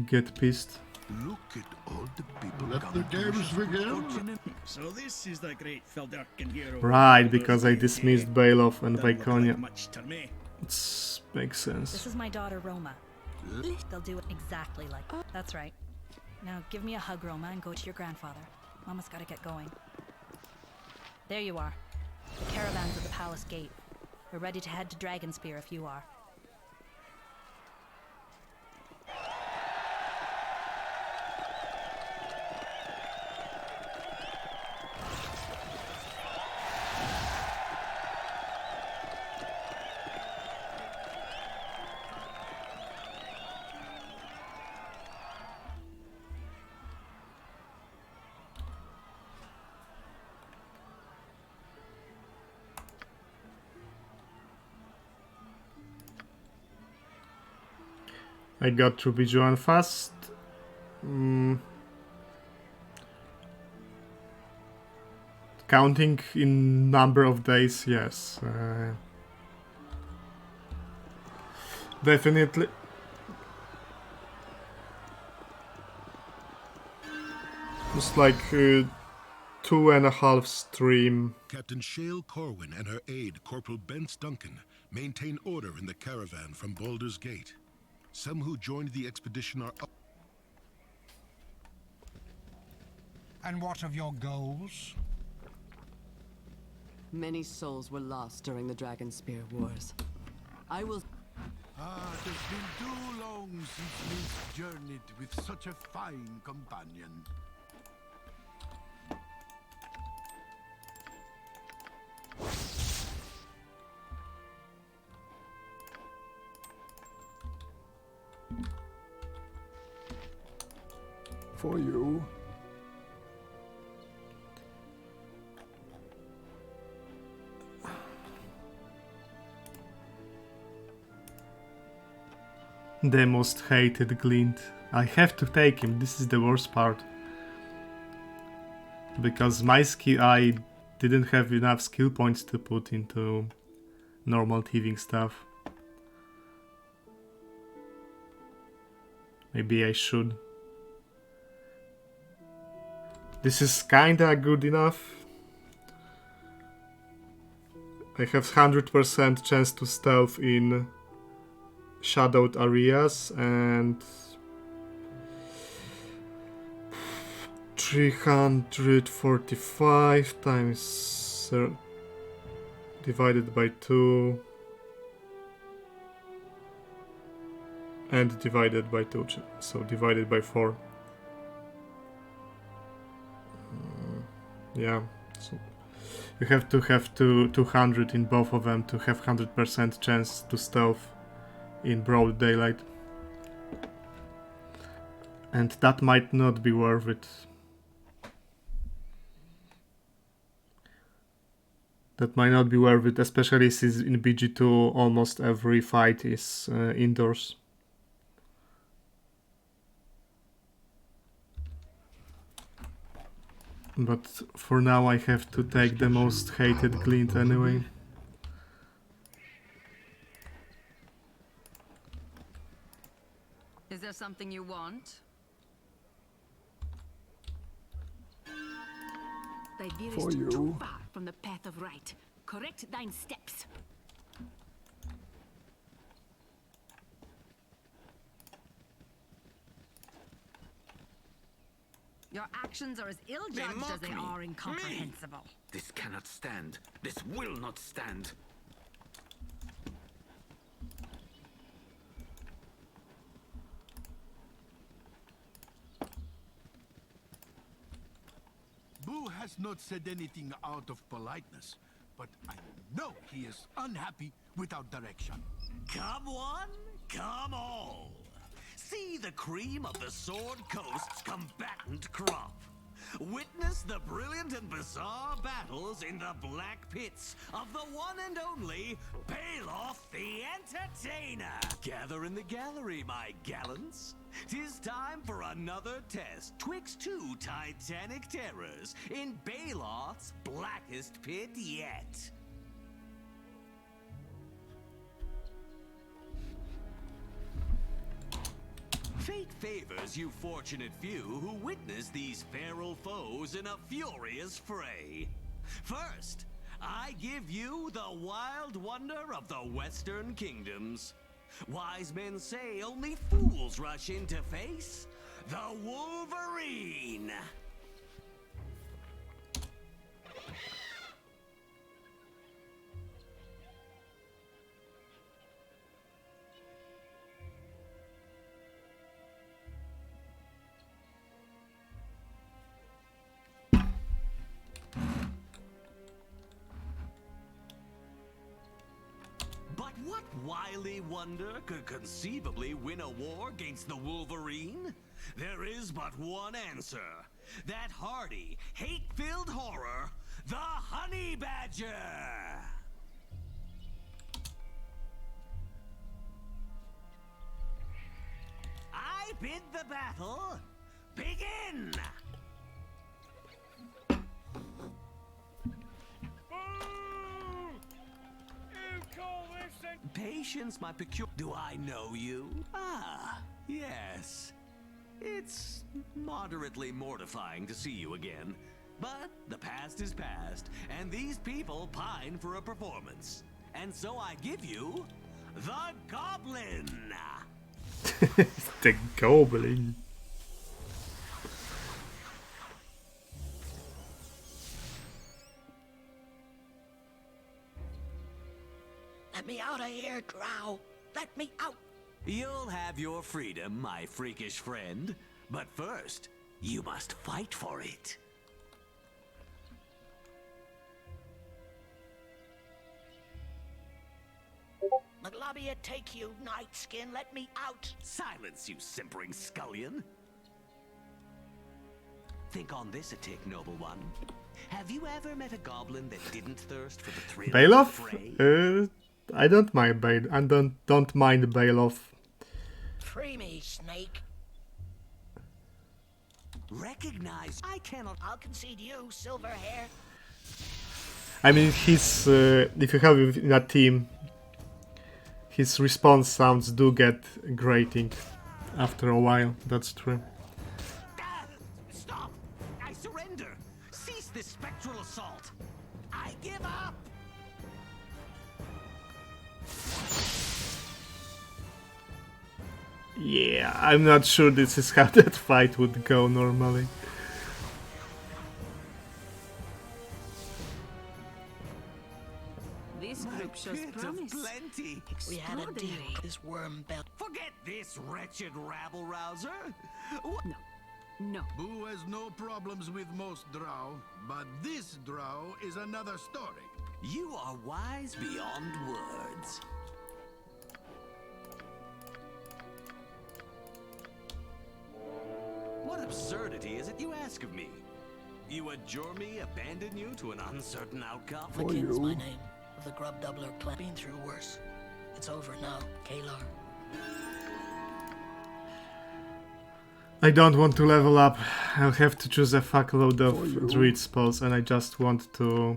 get pissed. Look at all the people. Let the games begin. So this is the great Feldurkin hero. Right, because I dismissed Bailoff and Viconia. Much to me. It makes sense. This is my daughter, Roma. They'll do it exactly like that. That's right. Now give me a hug, Roma, and go to your grandfather. Mama's gotta get going. There you are. The caravan's at the palace gate. We're ready to head to Dragonspear if you are. I got through BG1 fast. Counting in number of days, yes. Definitely. It's like 2.5 stream. Captain Shale Corwin and her aide, Corporal Bence Duncan, maintain order in the caravan from Baldur's Gate. Some who joined the expedition are up. And what of your goals? Many souls were lost during the Dragonspear Wars. I will... Ah, it has been too long since we've journeyed with such a fine companion. For you. The most hated Glint. I have to take him, this is the worst part. Because my skill, I didn't have enough skill points to put into normal thieving stuff. Maybe I should. This is kinda good enough. I have 100% chance to stealth in shadowed areas and 345 times divided by 2 and divided by 2, so divided by 4. Yeah, so you have to have 200 in both of them to have 100% chance to stealth in broad daylight. And that might not be worth it. That might not be worth it, especially since in BG2 almost every fight is indoors. But for now I have to take the most hated Glint anyway. Is there something you want? Thy veerest For you. too far from the path of right. Correct thine steps. Your actions are as ill-judged as they are incomprehensible. This cannot stand. This will not stand. Boo has not said anything out of politeness, but I know he is unhappy without direction. Come one, come all. See the cream of the Sword Coast's combatant crop. Witness the brilliant and bizarre battles in the black pits of the one and only Bailoff the Entertainer. Gather in the gallery, my gallants. 'Tis time for another test twixt two titanic terrors in Bailoff's blackest pit yet. Fate favors you fortunate few who witness these feral foes in a furious fray. First, I give you the wild wonder of the Western Kingdoms. Wise men say only fools rush in to face the Wolverine. But what wily wonder could conceivably win a war against the Wolverine? There is but one answer. That hardy, hate-filled horror, the Honey Badger! I bid the battle begin! Patience, my peculiar... Do I know you? Ah, yes. It's moderately mortifying to see you again. But the past is past, and these people pine for a performance. And so I give you... the Goblin! The Goblin. Let me out of here, Drow. Let me out. You'll have your freedom, my freakish friend. But first, you must fight for it. Maglabia, take you, Night Skin. Let me out. Silence, you simpering scullion. Think on this a tick, noble one. Have you ever met a goblin that didn't thirst for the thrill of the Bailoff? fray? I don't mind I don't mind Bailoff. Free me, Snake. Recognize I cannot. I'll concede you, silver hair. I mean, his if you have him in a team, his response sounds do get grating after a while. That's true. Stop! I surrender! Cease this spectral assault! I give up! Yeah, I'm not sure this is how that fight would go normally. This group shows promise. Plenty. We had a deal. This worm belt. Forget this wretched rabble-rouser. No. No. Boo has no problems with most drow, but this drow is another story. You are wise beyond words. What absurdity is it you ask of me? You adjure me abandon you to an uncertain outcome? Fakin's my name. Of the Grub Doubler clan. Been through worse. It's over now, Kalar. I don't want to level up. I'll have to choose a fuckload of druid spells, and I just want to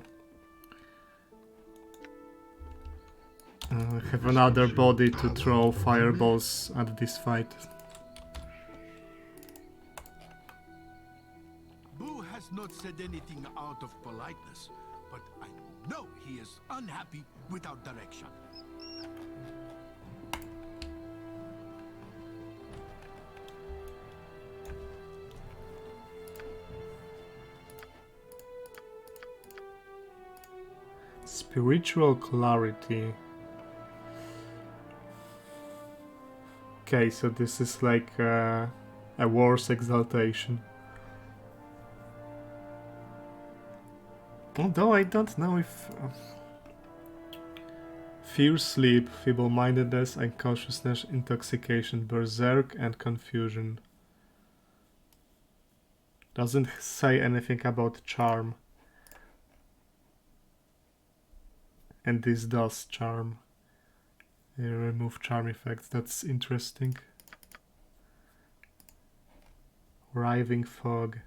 have another body to throw fireballs at this fight. Boo has not said anything out of politeness, but I know he is unhappy without direction. Spiritual clarity. Okay, so this is like a war's exaltation. Although I don't know if... fear, sleep, feeble-mindedness, unconsciousness, intoxication, berserk, and confusion. Doesn't say anything about charm. And this does charm. Remove charm effects, that's interesting. Writhing fog.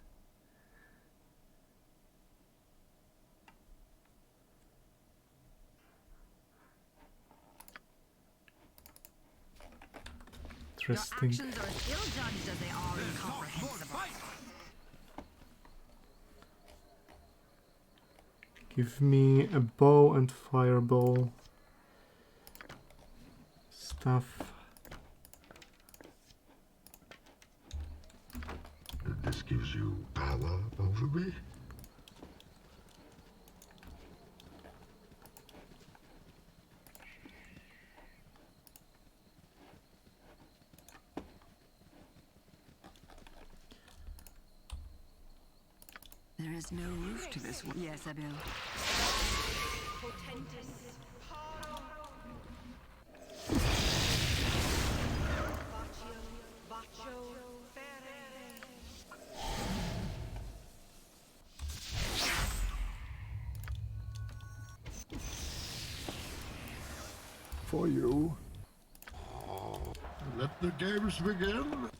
Interesting. Your actions are still judged as they are incomprehensible. Give me a bow and fireball. Stuff. This gives you power over me? There is no roof to this one. Yes, I will. For you. Let the games begin.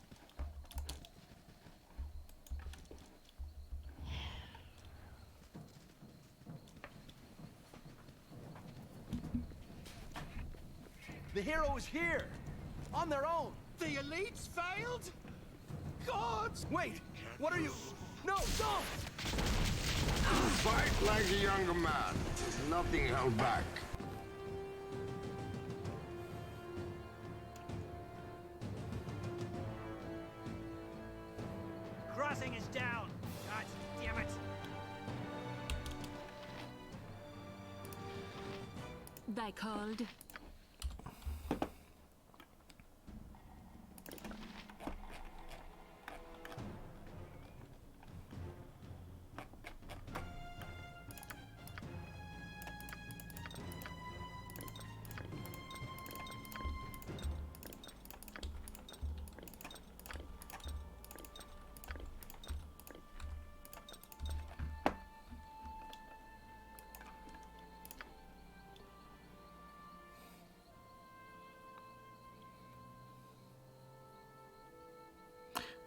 The hero is here! On their own! The elites failed? Gods! Wait! What are you... No, don't! Fight like a younger man. Nothing held back. Crossing is down! God damn it! They called.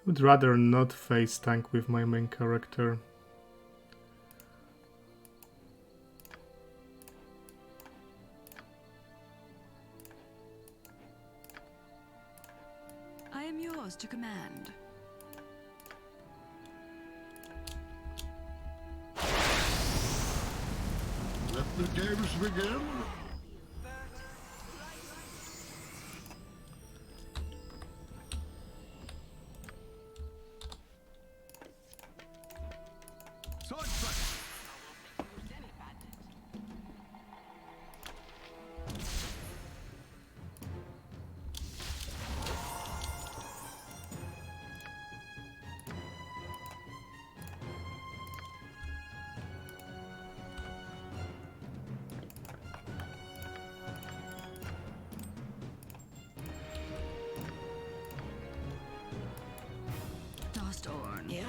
Would rather not face tank with my main character. I am yours to command. Let the games begin. Sword thrust. Dostorn. Yeah?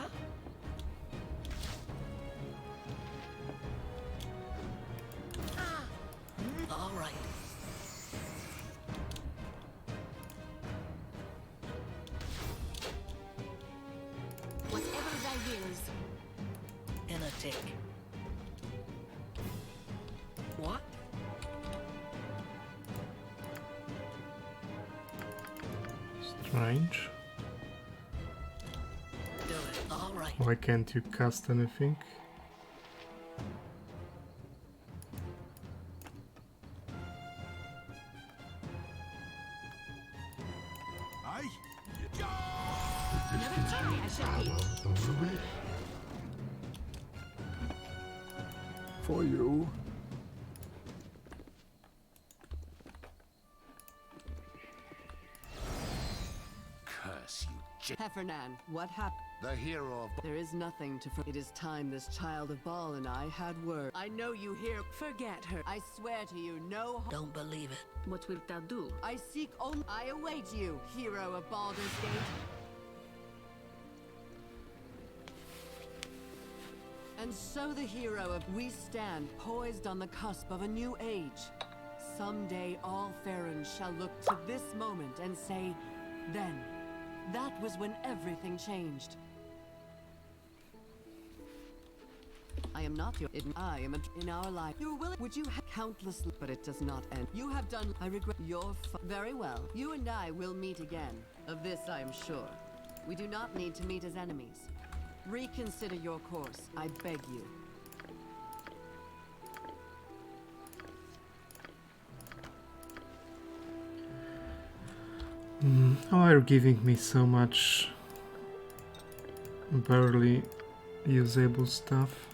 All right. Whatever thy wills. In a tick. What? Strange. Do it. All right. Why can't you cast anything? Aye. Never try, I shall hit. Over me. For you. Heffernan, what happened? The hero of... There is nothing to It is time this child of Baal and I had word. I know you hear. Forget her. I swear to you, no... Don't believe it. What wilt thou do? I seek only... I await you, hero of Baldur's Gate. And so the hero of... We stand poised on the cusp of a new age. Someday all Farron shall look to this moment and say, then, that was when everything changed. I am not your... I am in our life. You're willing... Would you have countless... But it does not end. You have done... I regret... Your... Very well. You and I will meet again. Of this I am sure. We do not need to meet as enemies. Reconsider your course, I beg you. Why are you giving me so much barely usable stuff?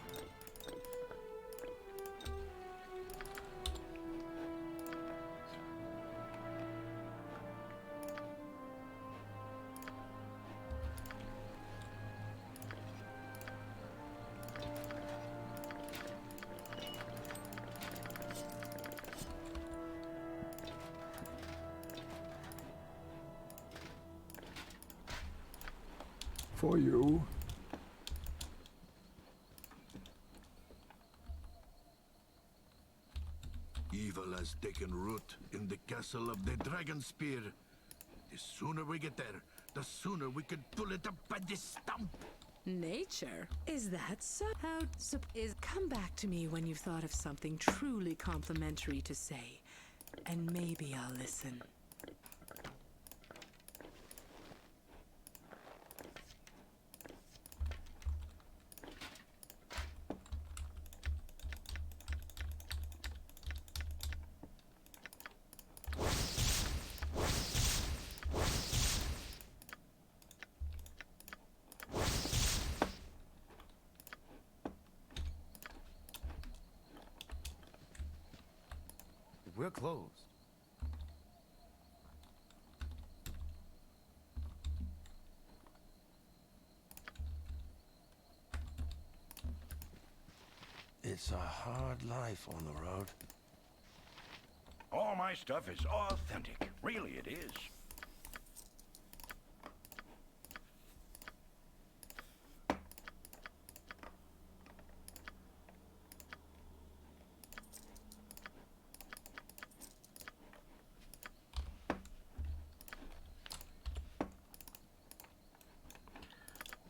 For you. Evil has taken root in the castle of the Dragon Spear. The sooner we get there, the sooner we can pull it up by the stump. Nature? Is that so? How is come back to me when you've thought of something truly complimentary to say, and maybe I'll listen. We're closed. It's a hard life on the road. All my stuff is authentic. Really, it is.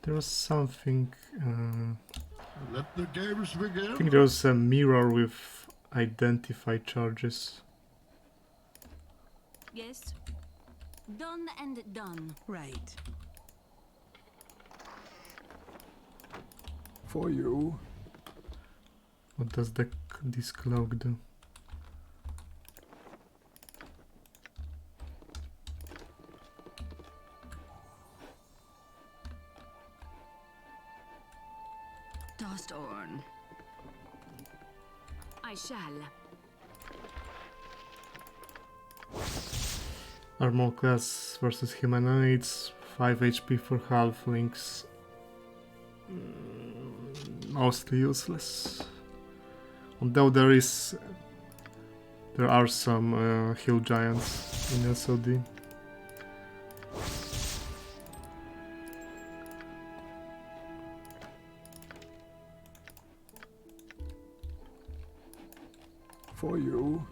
There was something... Let the games begin. I think there was a mirror with identify charges. Yes. Done and done. Right. For you. What does this cloak do? Dostorn. I shall. Armor class versus humanoids, 5 HP for halflings. Mostly useless. Although there are some hill giants in SOD. For you.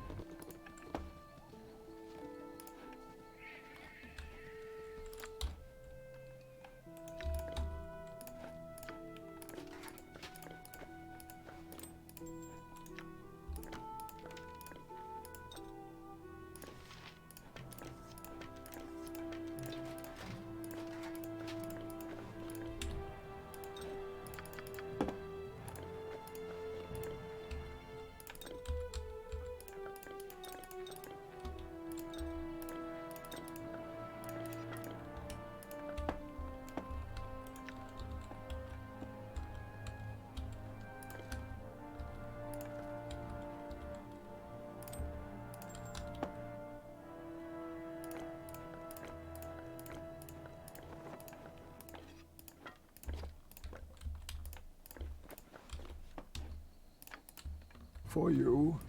For you.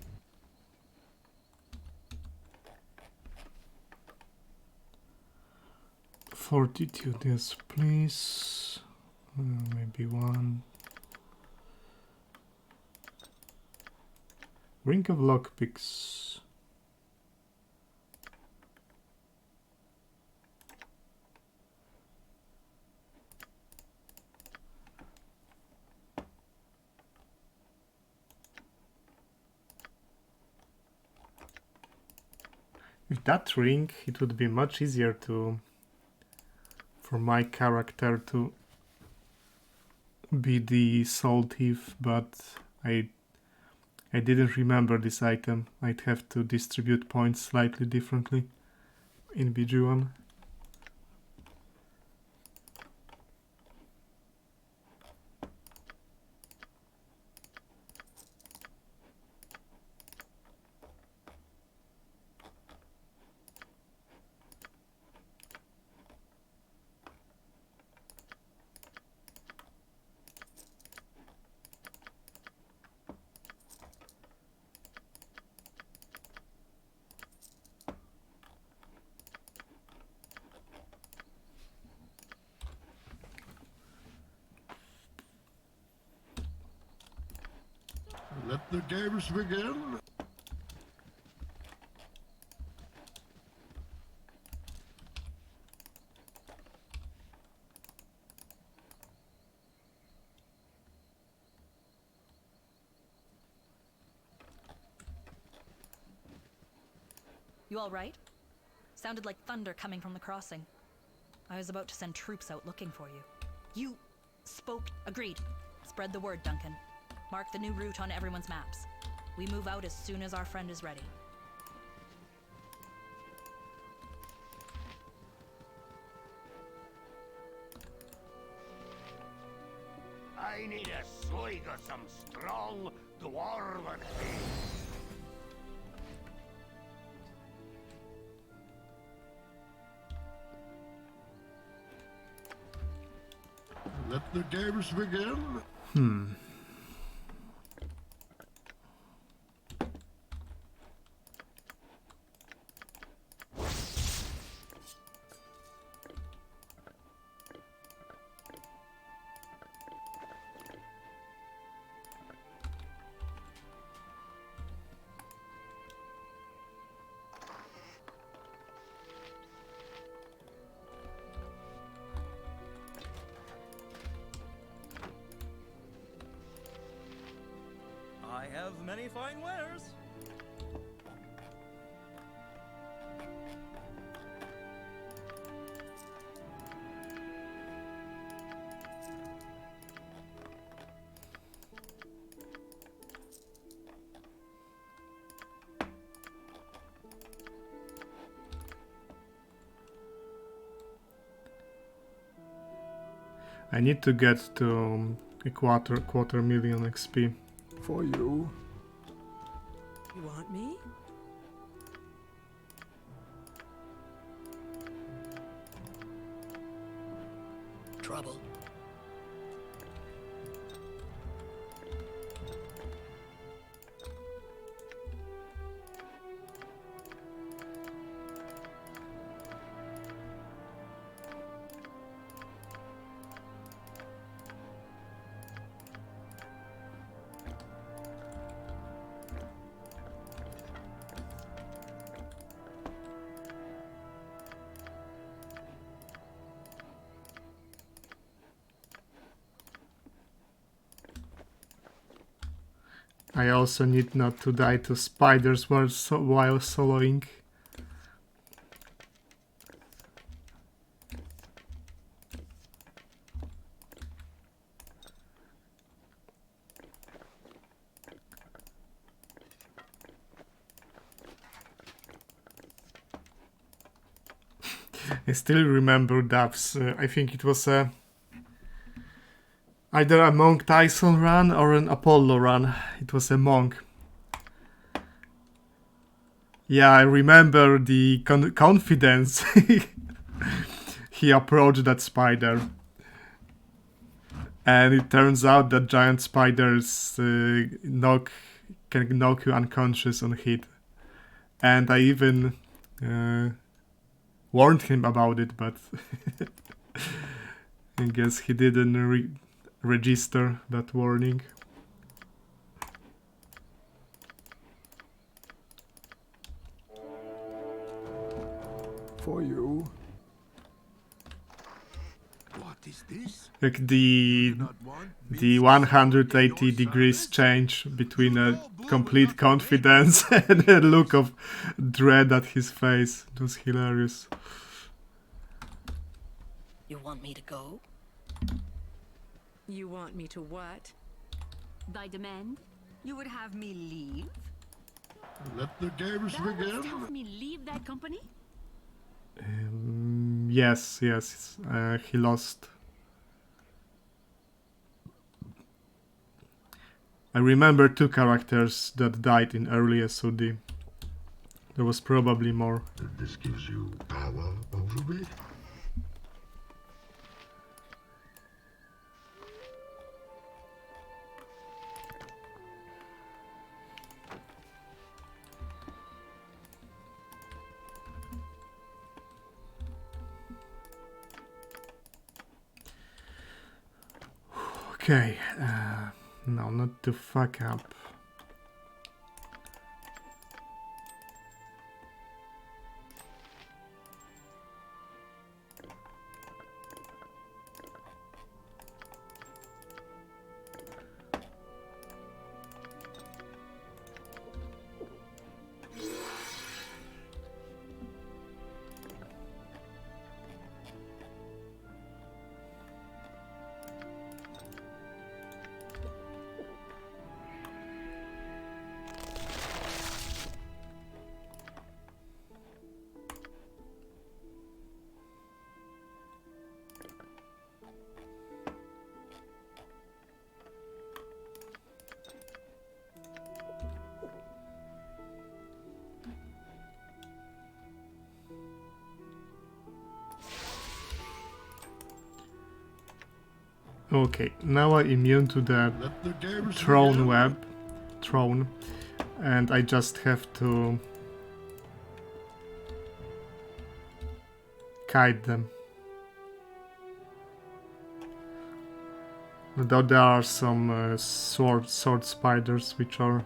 Fortitude, yes, please. Maybe one. Ring of lockpicks. With that ring, it would be much easier for my character to be the soul thief, but I didn't remember this item. I'd have to distribute points slightly differently in BG1. Let the games begin. You all right? Sounded like thunder coming from the crossing. I was about to send troops out looking for you. You spoke. Agreed. Spread the word, Duncan. Mark the new route on everyone's maps. We move out as soon as our friend is ready. I need a swig of some strong dwarven ale. Let the games begin. I have many fine wares. I need to get to a quarter million XP. For you. You want me? Trouble. I also need not to die to spiders while soloing. I still remember Dav's, I think it was either a Monk Tyson run or an Apollo run. It was a Monk. Yeah, I remember the confidence he approached that spider. And it turns out that giant spiders knock can knock you unconscious on hit. And I even warned him about it, but I guess he didn't register that warning. For you. What is this? Like the 180 degrees change between a complete confidence and a look of dread at his face. It was hilarious. You want me to go? You want me to what? By demand, you would have me leave? Let the games begin. Have me leave that company? Yes, he lost. I remember 2 characters that died in early SOD. There was probably more. This gives you power over me. Okay, no, not to fuck up. Okay, now I'm immune to the throne, and I just have to kite them. Though there are some sword spiders which are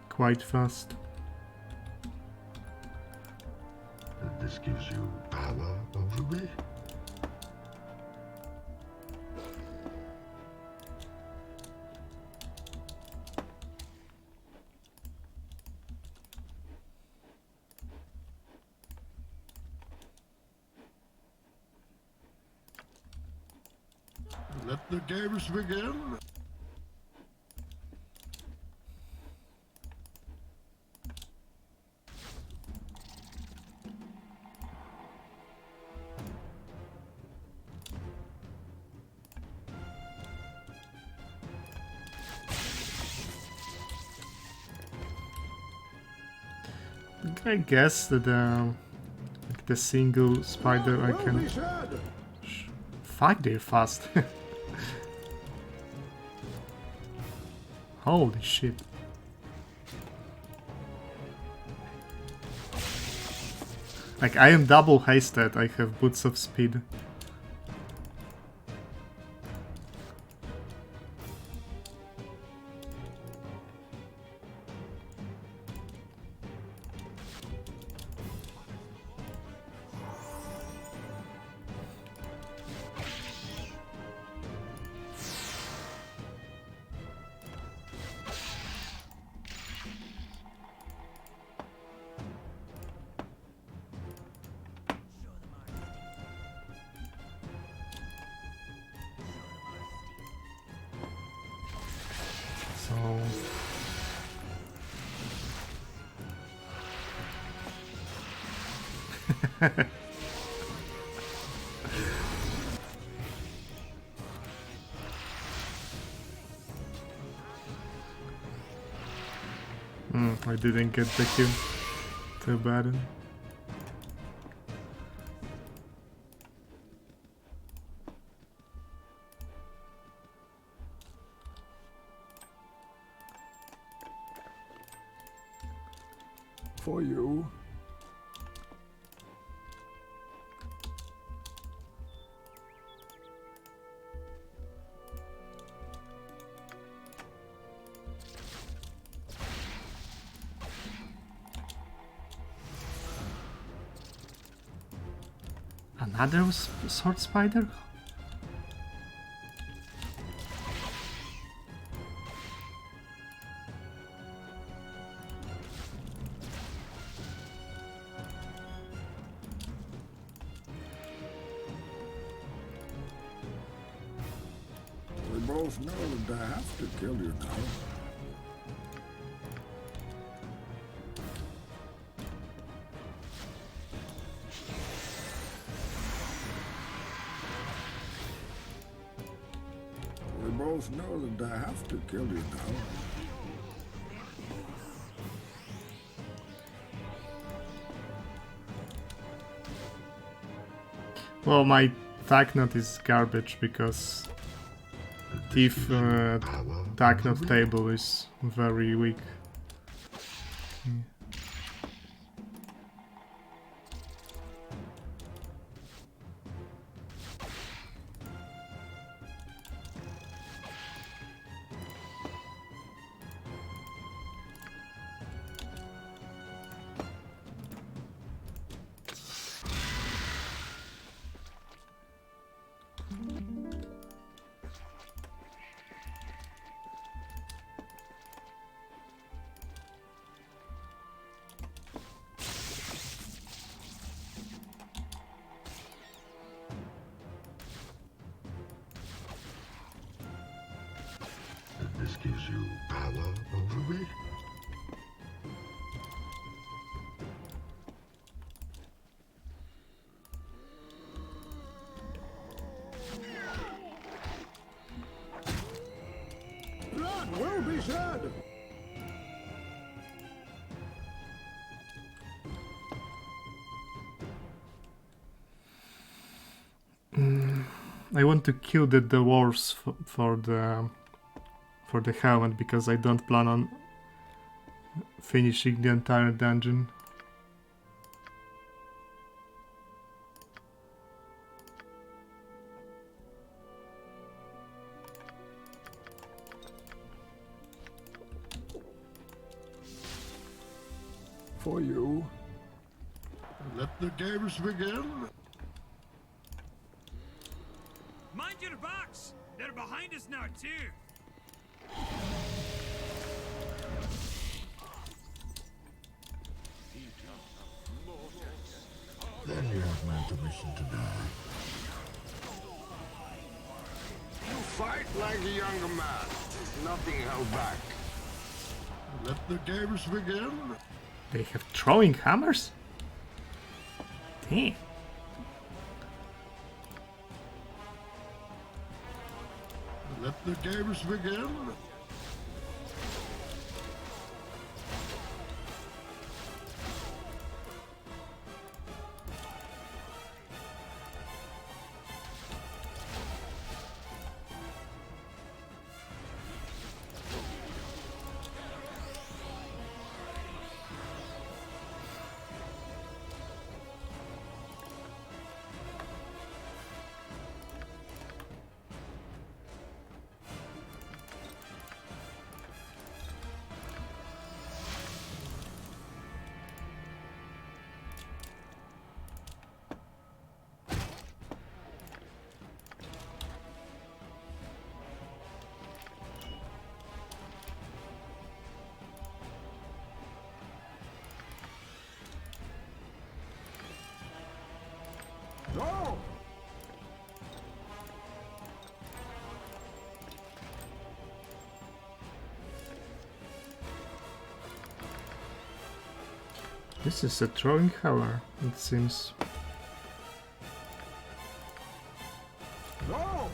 quite fast. This gives you power over me. Let the games begin. I guess that the single spider I can fuck, they're fast. Holy shit. Like, I am double hasted, I have boots of speed. I didn't get the kill. Too bad. For you. Another sword spider? We both know that I have to kill you now. We both know that I have to kill you now. Well, my attack note is garbage because Thief attack note table is very weak. This gives you power over me? Blood will be shed! I want to kill the dwarves for the helmet because I don't plan on finishing the entire dungeon. For you. Let the games begin. Mind your backs! They're behind us now, too! Then you have my permission to die. You fight like a younger man. Nothing held back. Let the games begin. They have throwing hammers? Damn. Let the games begin. Go! This is a throwing hammer, it seems. Go!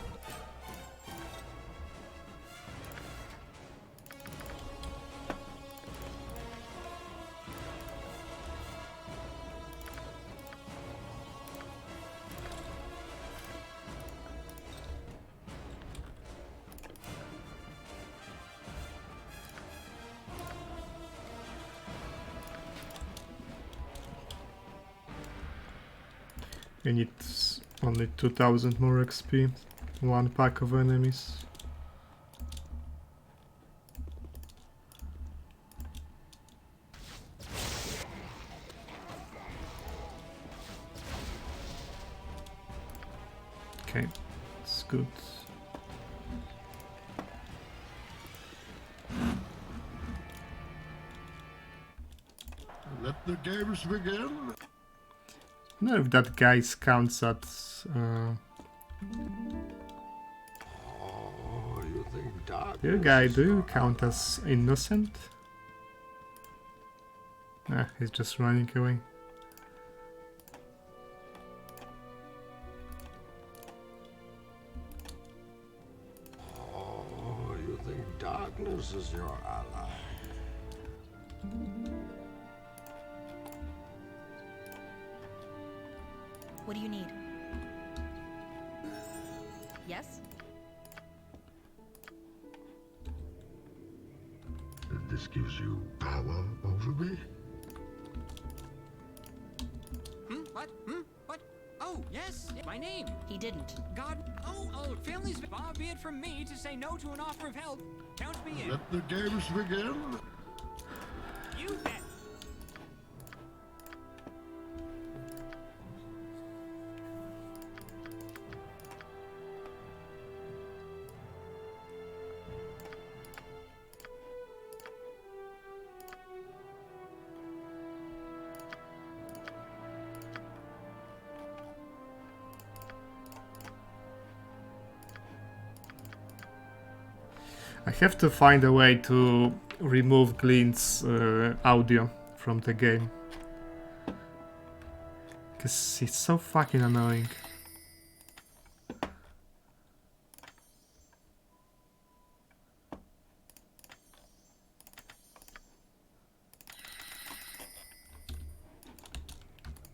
I need only 2000 more XP, one pack of enemies. Okay, it's good. Let the games begin. I don't know if that guy counts as. Oh, you think darkness You guy, is do you your count as innocent? Nah, he's just running away. Oh, you think darkness is your ally? What do you need? Yes? This gives you power over me? What? What? Oh, yes, my name. He didn't. God. Oh, family's. Far be it from me to say no to an offer of help. Count me in. Let the games begin. You bet. I have to find a way to remove Glint's audio from the game. Because it's so fucking annoying.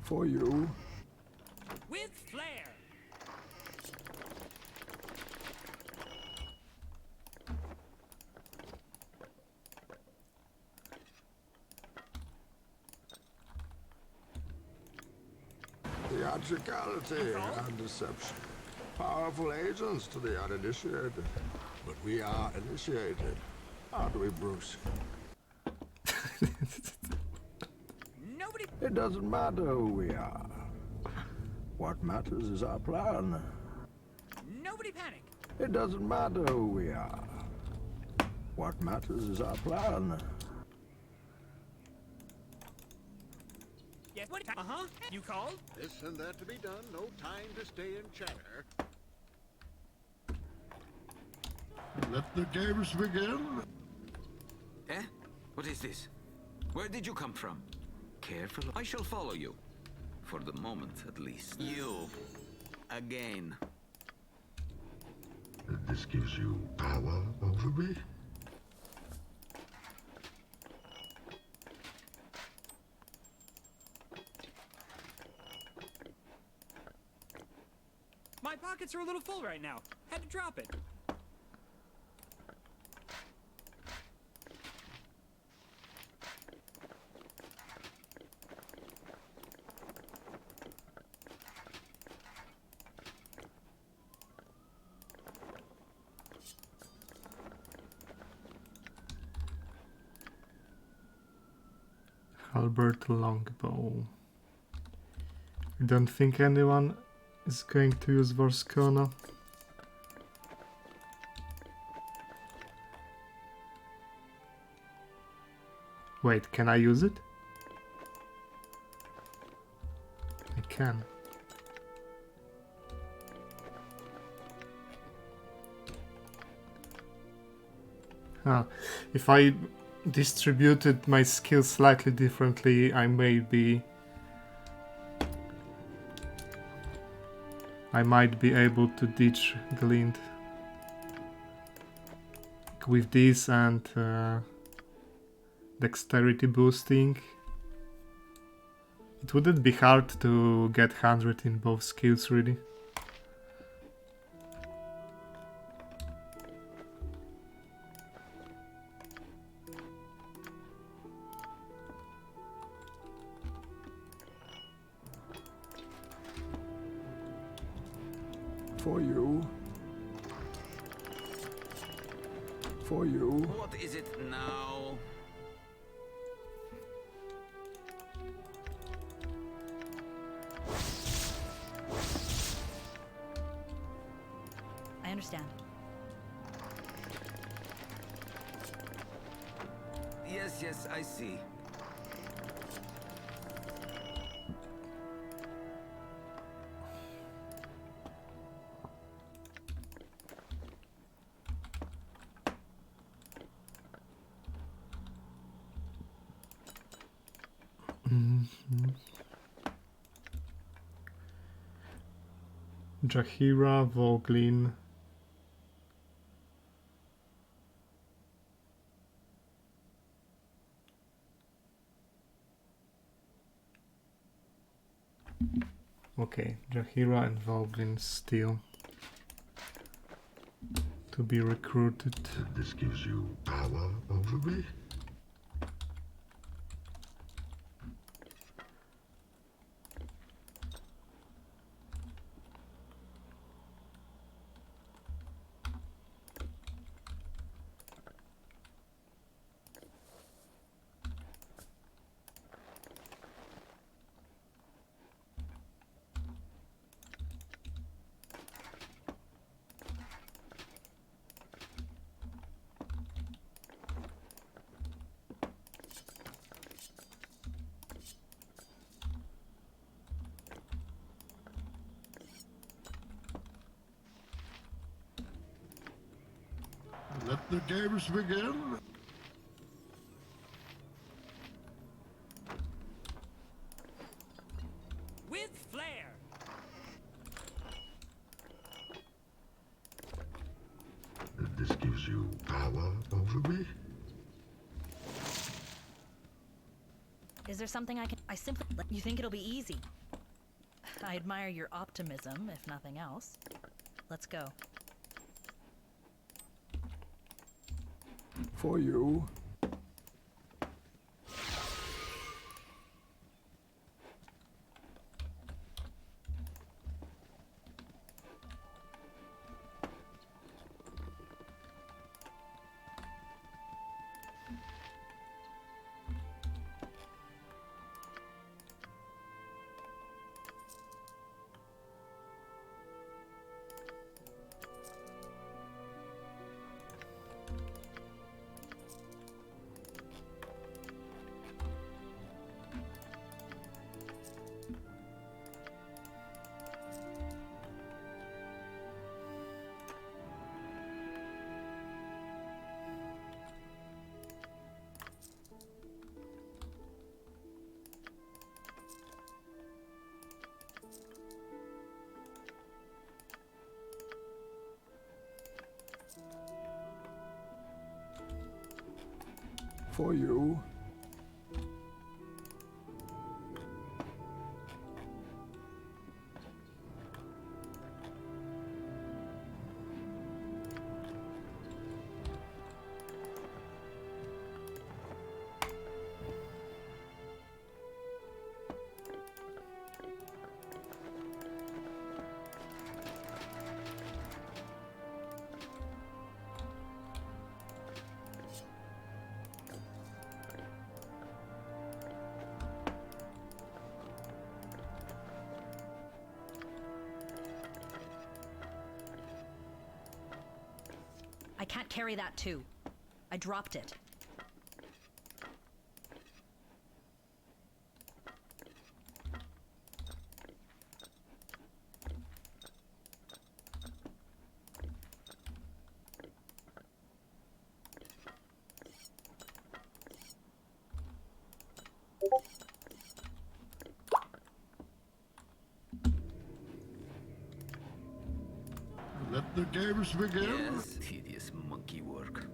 For you. With flair. Theatricality and deception. Powerful agents to the uninitiated. But we are initiated, aren't we, Bruce? Nobody. It doesn't matter who we are. What matters is our plan. Nobody panic. It doesn't matter who we are. What matters is our plan. Yes. What? Uh-huh. You called? This and that to be done. No time to stay and chatter. Let the games begin. Eh? What is this? Where did you come from? Careful. I shall follow you. For the moment, at least. You. Again. This gives you power over me? My pockets are a little full right now. Had to drop it. Albert Longbow. I don't think anyone is going to use Vorskona. Wait, can I use it? I can. Ah, if I distributed my skills slightly differently, I might be able to ditch Glint with this and dexterity boosting. It wouldn't be hard to get 100 in both skills, really. For you. For you. What is it now? I understand. Yes, I see. Jahira, Voglin. Okay, Jahira and Voglin still to be recruited. This gives you power over me? Let the games begin. With flair. This gives you power over me? Is there something I can... I simply... You think it'll be easy? I admire your optimism, if nothing else. Let's go. For you. For you. I can't carry that too. I dropped it. Let the games begin. Yes, tedious monkey work.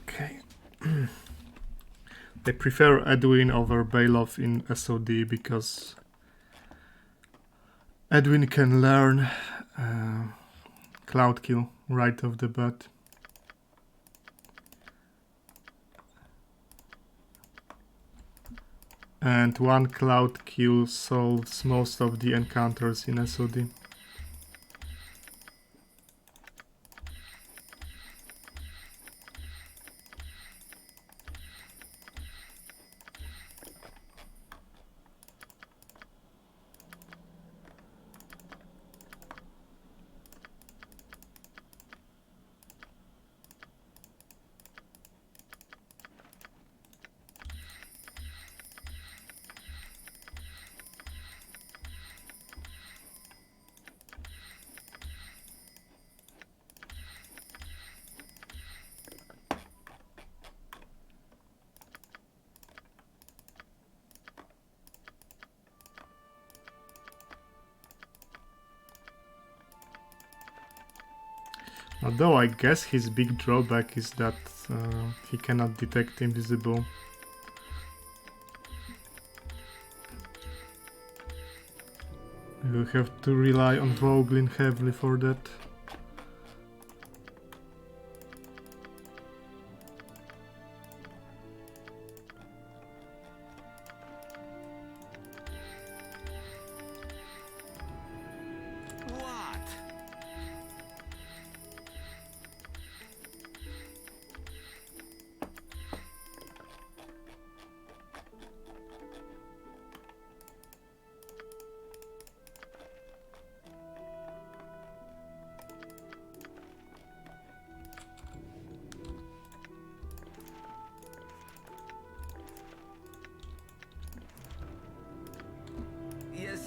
Okay. I prefer Edwin over Bailoff in SOD because Edwin can learn Cloud Kill right off the bat. And one Cloud Kill solves most of the encounters in SOD. Although I guess his big drawback is that he cannot detect invisible. You have to rely on Vogelin heavily for that.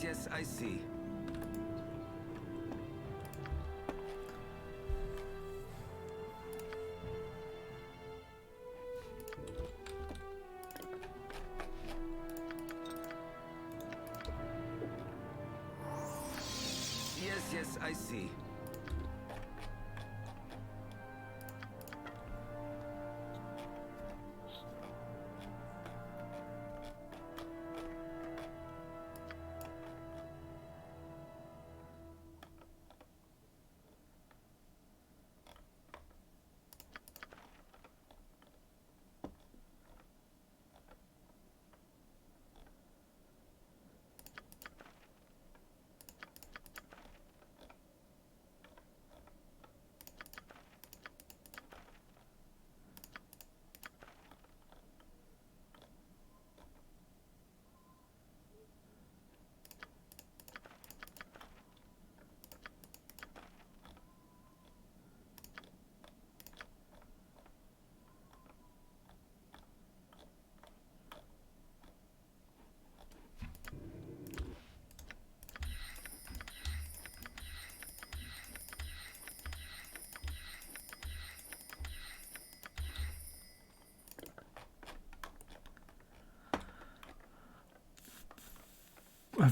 Yes, I see. Yes, I see.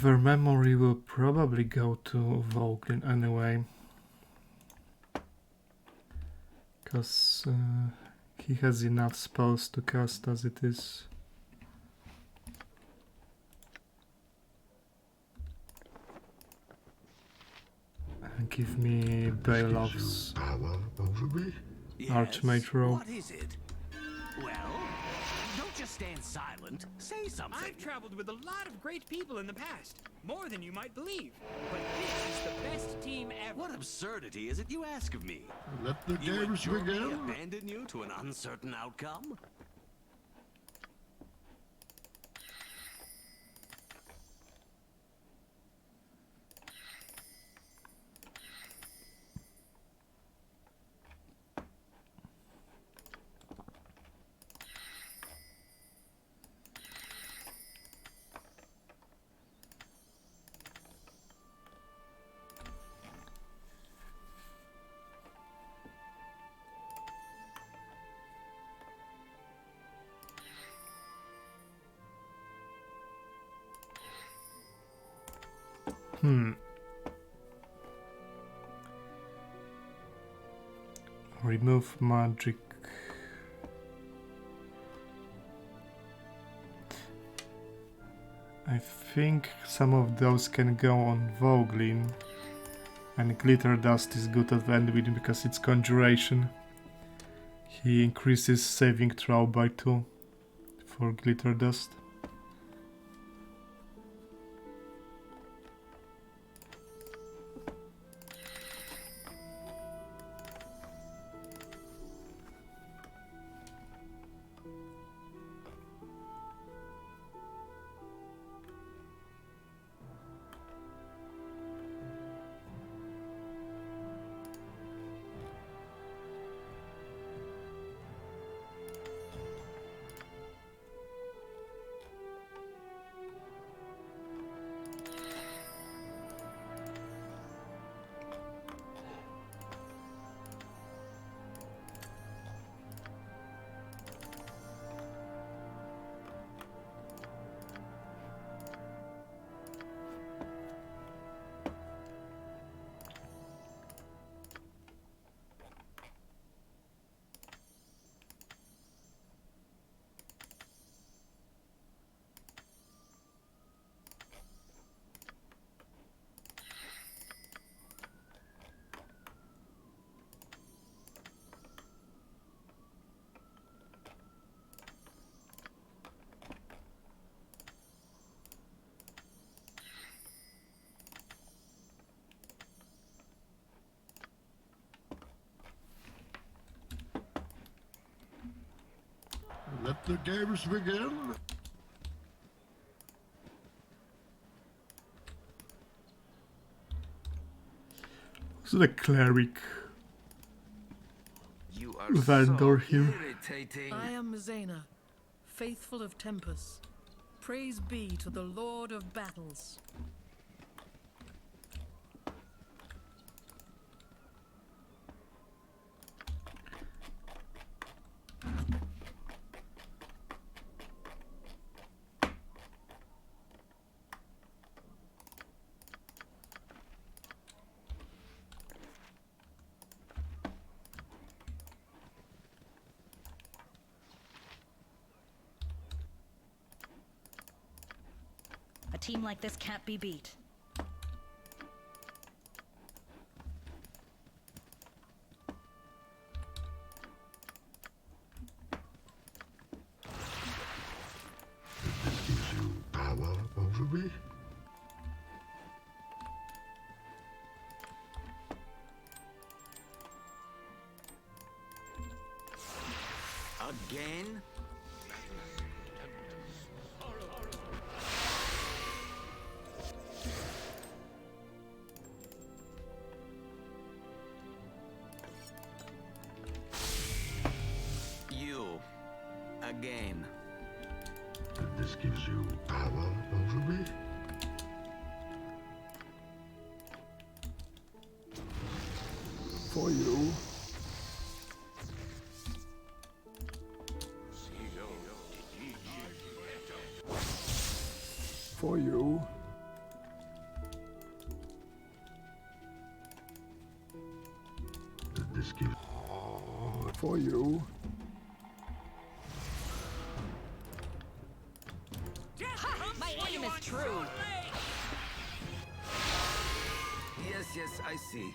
Our memory will probably go to Vogelin anyway, because he has enough spells to cast as it is. Give me Bailoff's Archmage robe. What is it? Well, don't just stand silent. Say something. I've traveled with a lot of great people in the past. More than you might believe. But this is the best team ever. What absurdity is it you ask of me? Let the You would games surely begin. abandon you to an uncertain outcome? Remove magic. I think some of those can go on Voglin. And Glitter Dust is good at Vanwin because it's Conjuration. He increases saving throw by 2 for Glitter Dust. Let the games begin. So the cleric You are vendor so here. irritating. I am Zena, faithful of Tempest. Praise be to the Lord of Battles. A team like this can't be beat. This gives you power over me. Again? You. Again. This gives you power over me. For you. For you. This gives for you. My aim is true. Yes, yes, I see.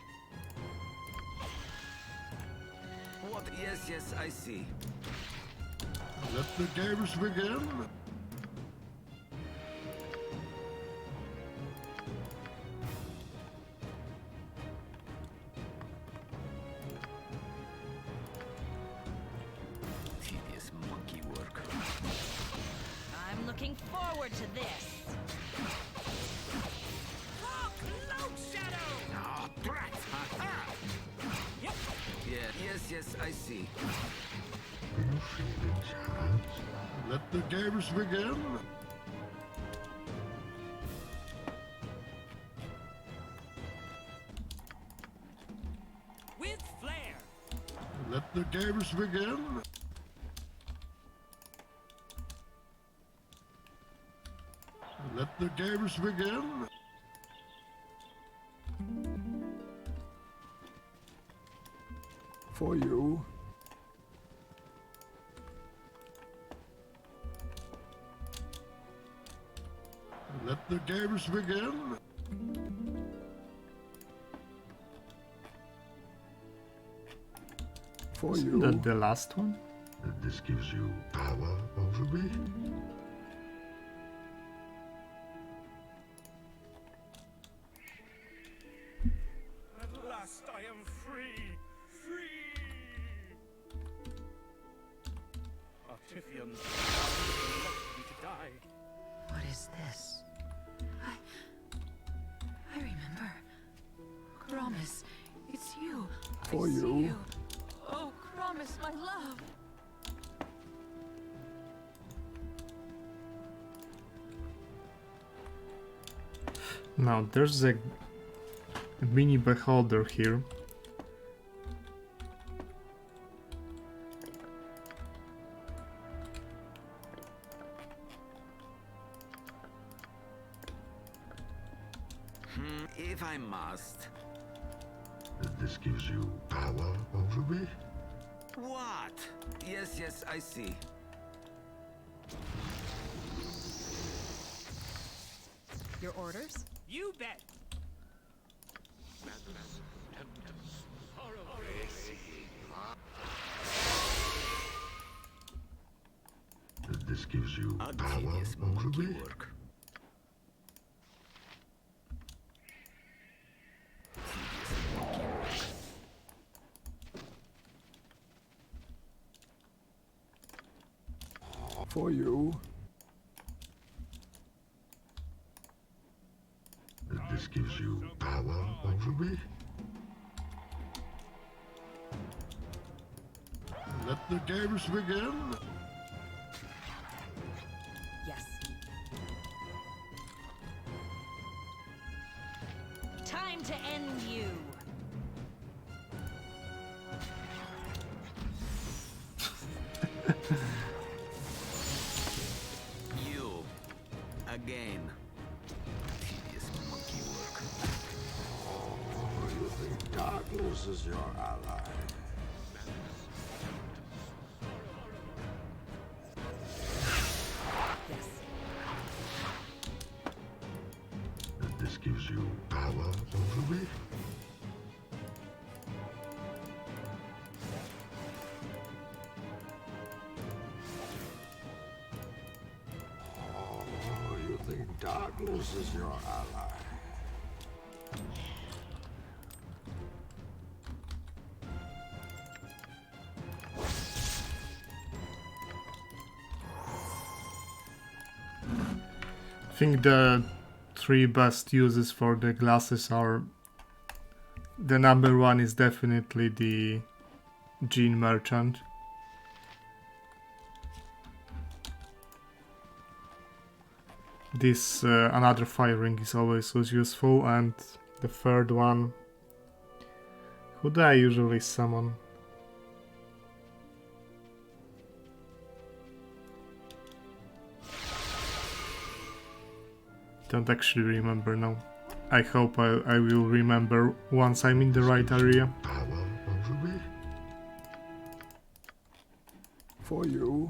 What? Yes, yes, I see. Let the games begin. Tedious monkey work. I'm looking forward to this. Oh, drat! Yep. Yeah, yes, yes, I see. Let the games begin. With flair. Let the games begin. Let the games begin. For you. Let the games begin. For Isn't you. that the last one? This gives you power over me. At last I am free! Free! Artifians left me to die. What is this? I remember. Promise, it's you. For I see you. you. Oh, promise, my love. Now there's a mini beholder here. If I must. This gives you power over me. What? Yes, yes, I see. Your orders? You bet! This gives you A power genius over monkey me. work. For you. This gives you power over me. Let the games begin. Yes. Time to end you. You. Again. Tedious monkey work. Oh, you think darkness is your ally? Yes. This gives you power over me. Oh, you think darkness is your ally? I think the three best uses for the glasses are, the number one is definitely the Gene Merchant. This another firing is always was useful, and the third one, who do I usually summon? Don't actually remember now. I hope I will remember once I'm in the right area. Power over me. For you.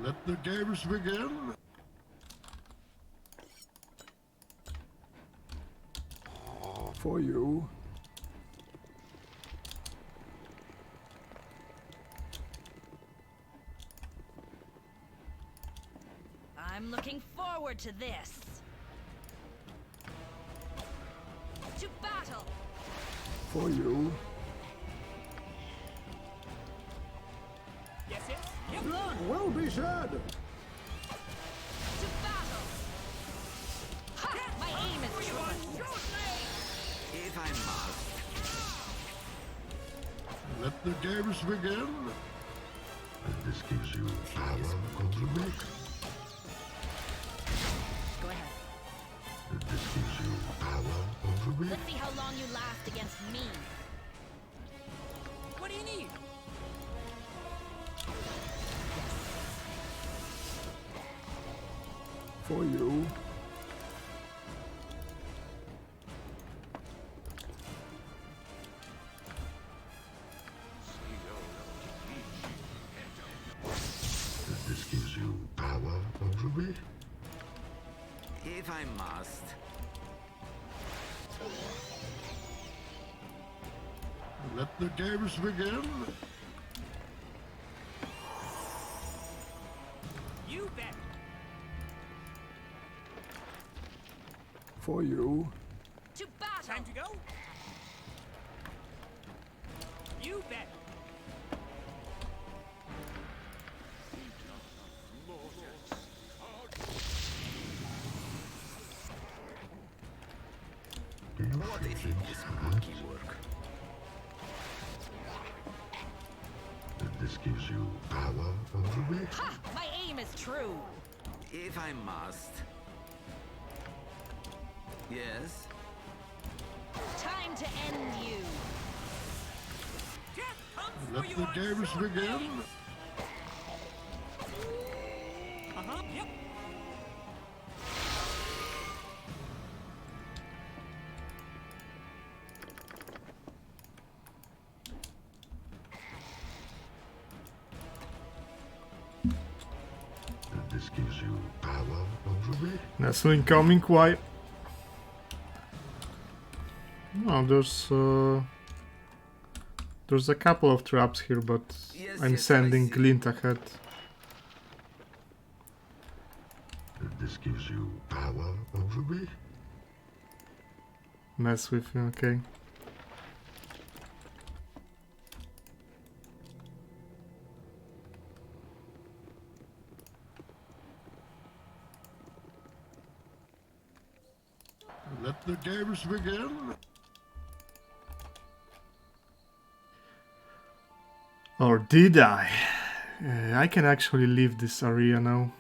Let the games begin. Oh, for you. I'm looking forward to this. To battle. For you. Yes, yes. Yep. Blood will be shed. To battle! Ha! My aim is true. If I must. Let the games begin. And this gives you power over me. Go ahead. And this gives you power over me. Let's see how long you last against me. What do you need? For you. And this gives you power over me. If I must. Let the games begin. You bet. For you. To battle! Time to go? You bet. What is this monkey work? And this gives you power over me. Ha! My aim is true. If I must. Yes? Time to end you. Death comes for Let you the on games short begin. legs. Uh-huh, yep. And this gives you power over me. Nestle incoming, why? No, there's a couple of traps here, but Yes, I'm yes, sending I see. Glint ahead. And this gives you power over me. Mess with you, okay. Let the games begin. Or did I? I can actually leave this area now.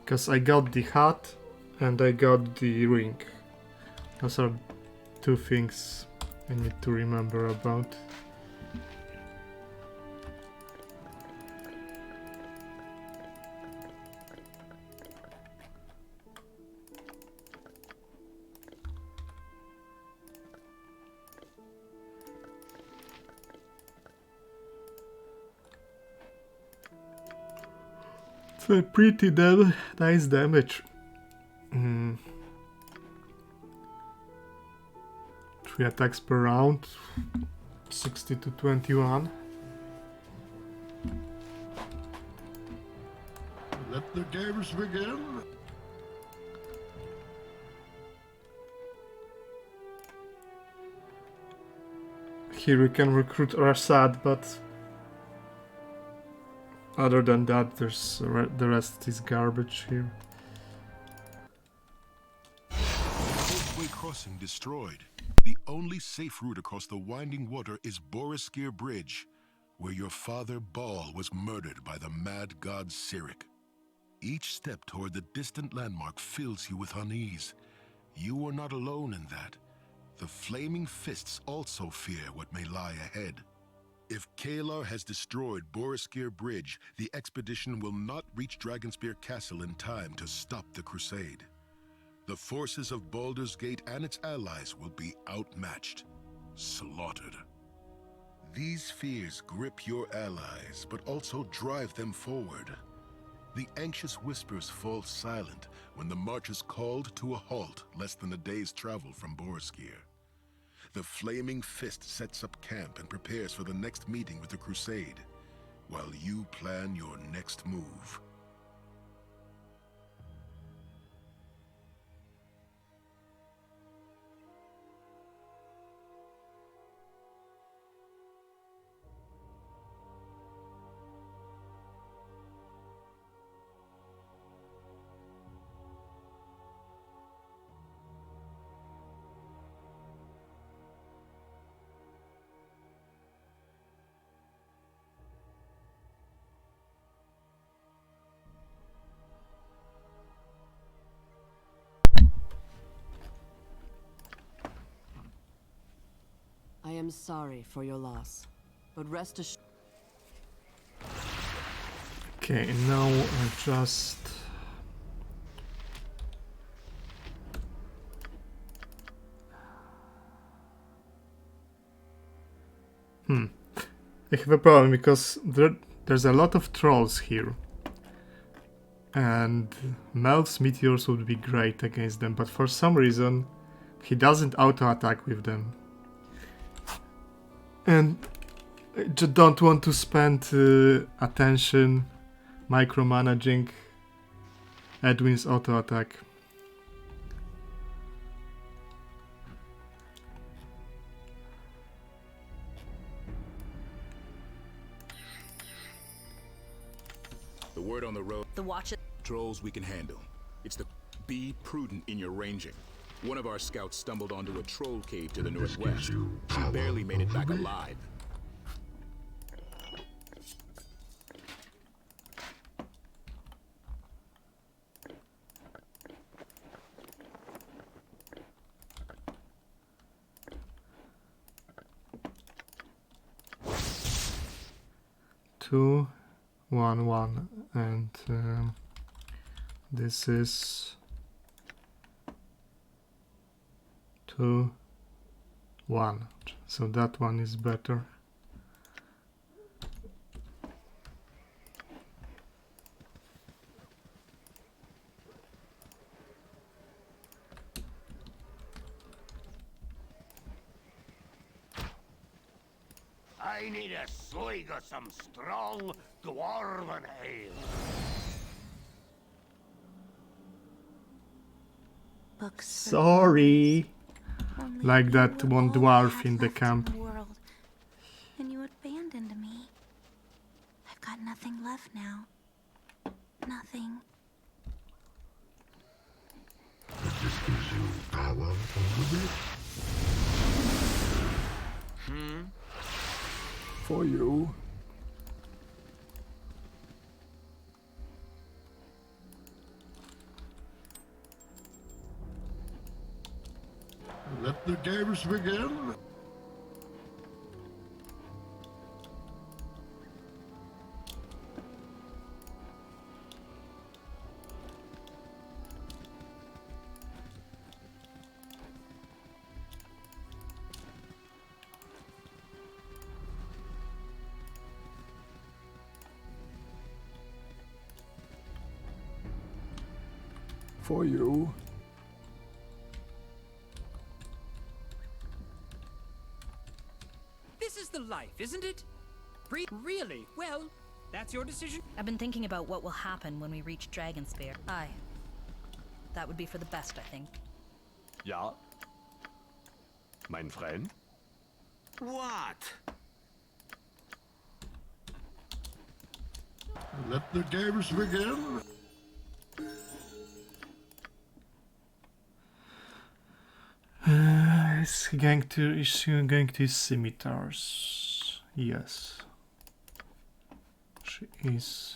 Because I got the hat and I got the ring. Those are two things I need to remember about. It's a pretty nice damage. 3 attacks per round, 60 to 21. Let the games begin. Here we can recruit Rasad, but other than that, there's the rest is garbage here. Coastway crossing destroyed. The only safe route across the winding water is Boriskir Bridge, where your father Baal was murdered by the mad god Cyric. Each step toward the distant landmark fills you with unease. You are not alone in that. The Flaming Fists also fear what may lie ahead. If Kalar has destroyed Boriskir Bridge, the expedition will not reach Dragonspear Castle in time to stop the crusade. The forces of Baldur's Gate and its allies will be outmatched, slaughtered. These fears grip your allies, but also drive them forward. The anxious whispers fall silent when the march is called to a halt less than a day's travel from Boriskir. The Flaming Fist sets up camp and prepares for the next meeting with the Crusade, while you plan your next move. am sorry for your loss, but rest assured. Okay, now I just... I have a problem because there's a lot of trolls here. And Melv's meteors would be great against them, but for some reason he doesn't auto-attack with them. And I just don't want to spend attention micromanaging Edwin's auto-attack. The word on the road. The watch. Trolls we can handle. It's the... Be prudent in your ranging. One of our scouts stumbled onto a troll cave to the northwest. She barely made it back alive. Two, 1, 1, and this is 2, 1. So that one is better. I need a swig of some strong dwarven ale. Sorry. Like that one dwarf in the camp. And you abandoned me. I've got nothing left now. Nothing. This gives you power over me. For you. Let the games begin. For you. This is the life, isn't it? Really? Well, that's your decision. I've been thinking about what will happen when we reach Dragonspear. Aye. That would be for the best, I think. Ja. Mein Freund? What? Let the games begin. Is he going to scimitars? Yes. She is.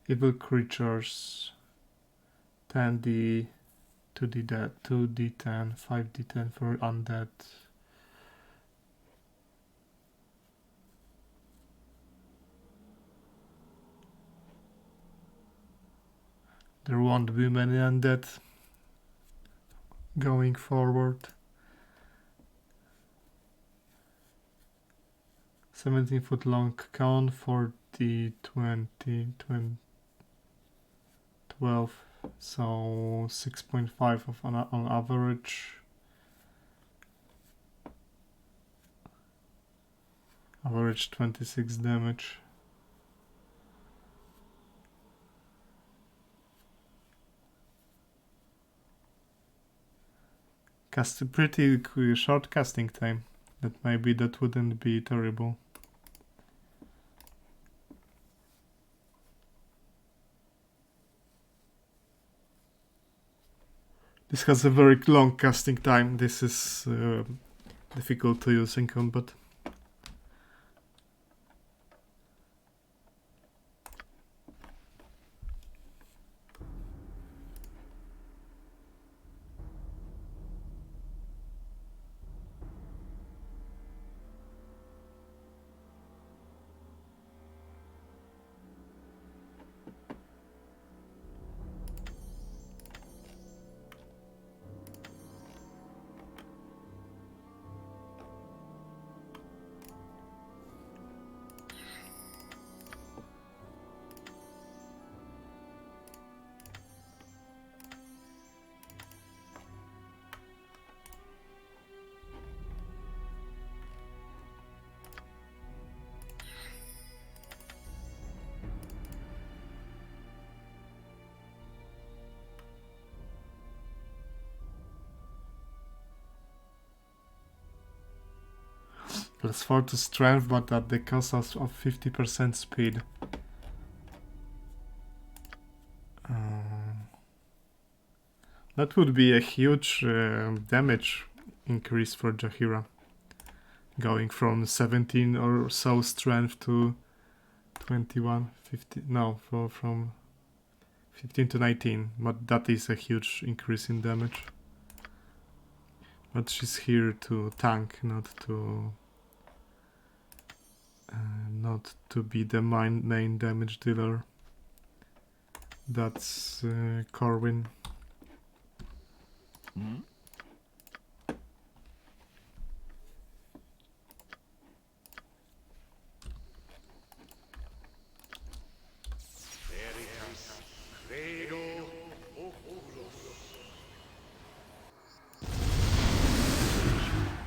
Evil creatures 10d, 2d dead, 2d10, 5d10 for undead. There won't be many undead going forward. 17-foot long cone, 40, 20, 12, so 6.5 of on average. Average 26 damage. Pretty short casting time. That wouldn't be terrible. This has a very long casting time. This is difficult to use in combat. +4 to strength, but at the cost of 50% speed. That would be a huge damage increase for Jaheira. Going from 17 or so strength to 21, 15, no, from 15 to 19. But that is a huge increase in damage. But she's here to tank, not to be the main damage dealer. That's Corwin.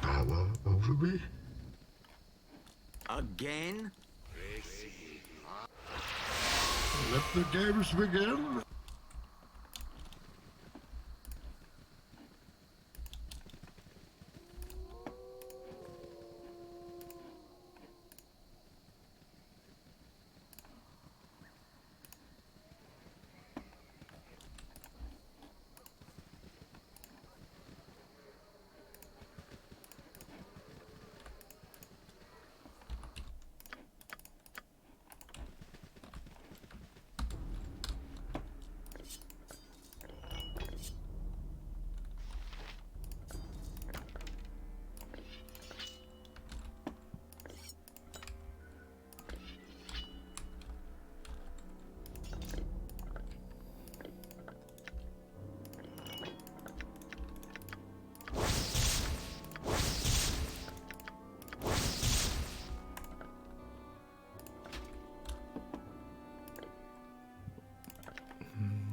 Power over me? Again? Let the games begin.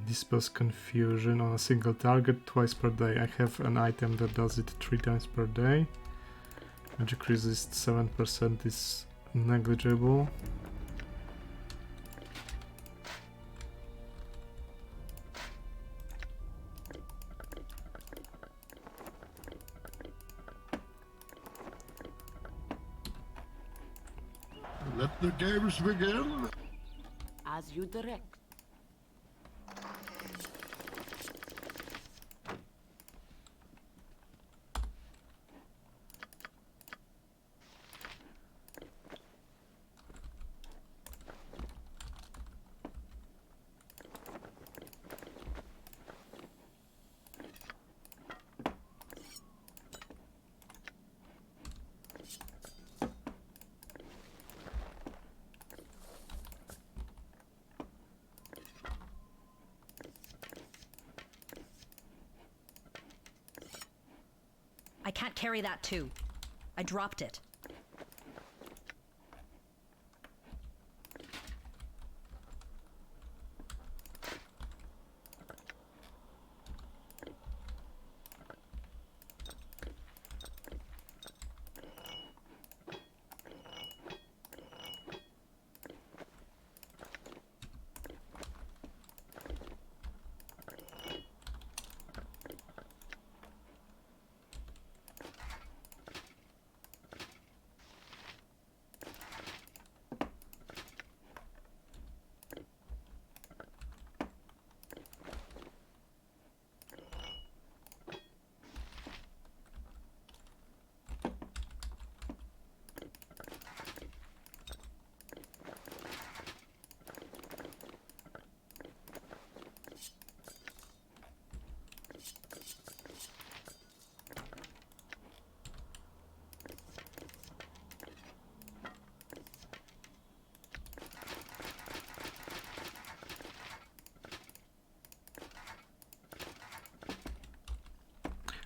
Dispels confusion on a single target twice per day. I have an item that does it 3 times per day. Magic resist 7% is negligible. Let the games begin. As you direct. I can't carry that too. I dropped it.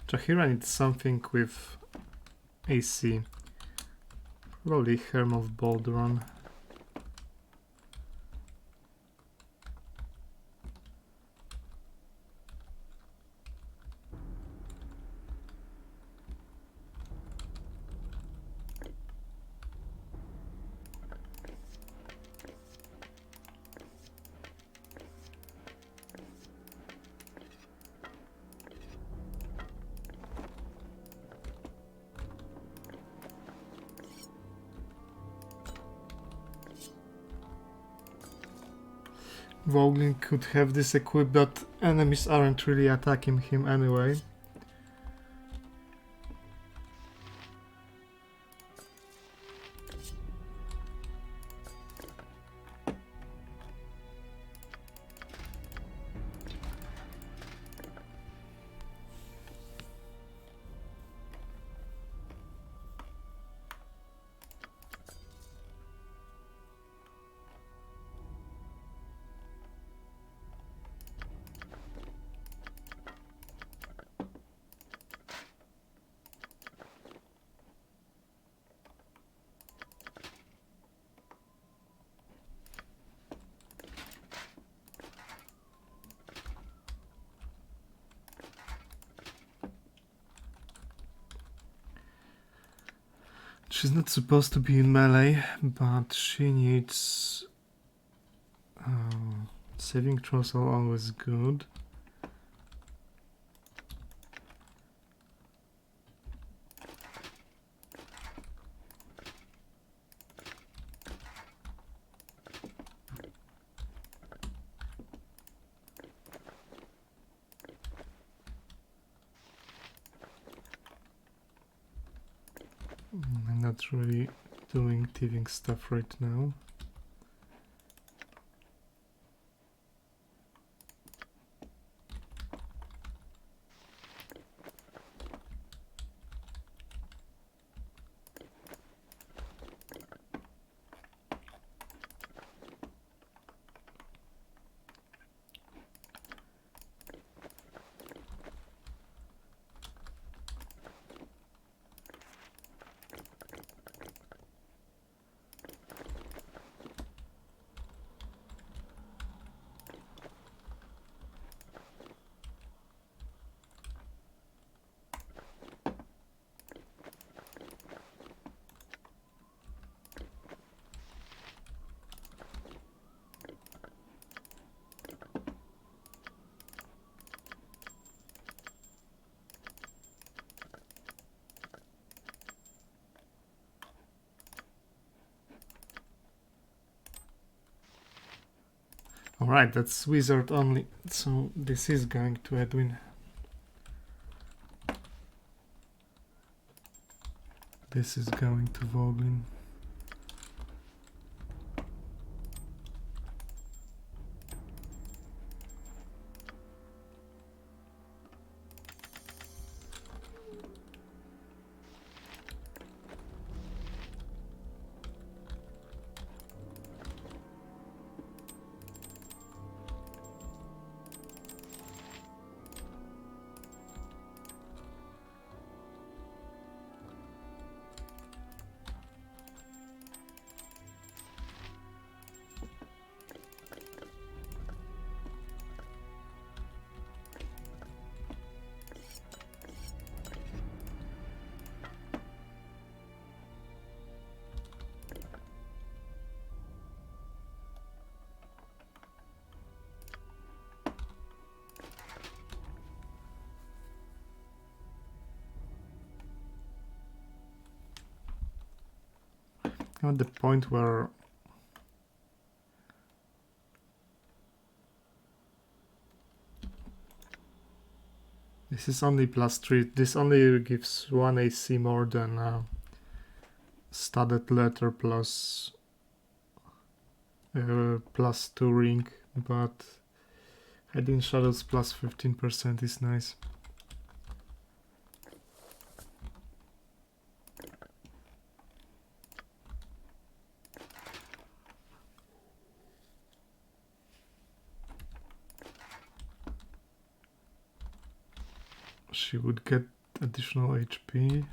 Jahira needs something with AC. Probably Helm of Baldron. Voglin could have this equipped that enemies aren't really attacking him anyway. She's not supposed to be in melee, but she needs... saving throws are always good. I'm not really doing thieving stuff right now. Alright, that's wizard only, so this is going to Edwin. This is going to Voglin. I'm at the point where this is only +3. This only gives 1 AC more than studded letter plus +2 ring, but hiding shadows +15% is nice. She would get additional HP.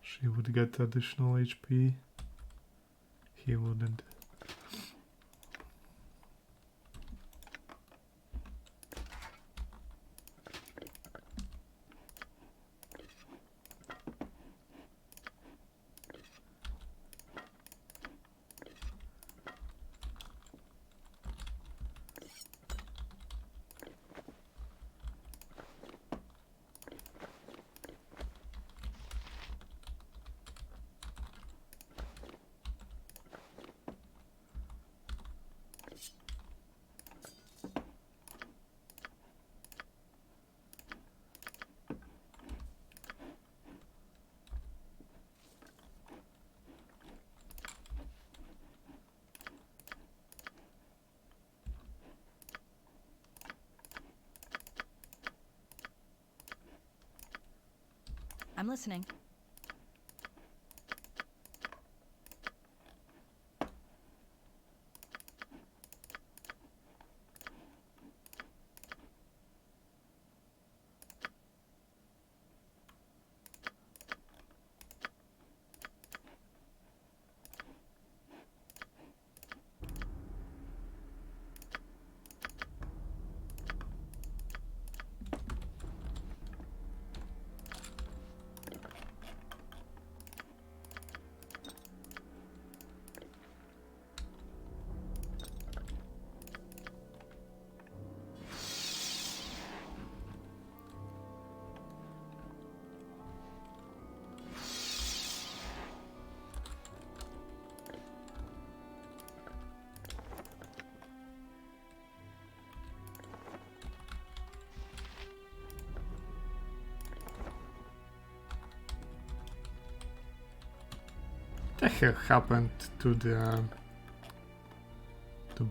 She would get additional HP. He wouldn't. I'm listening. What the heck happened to the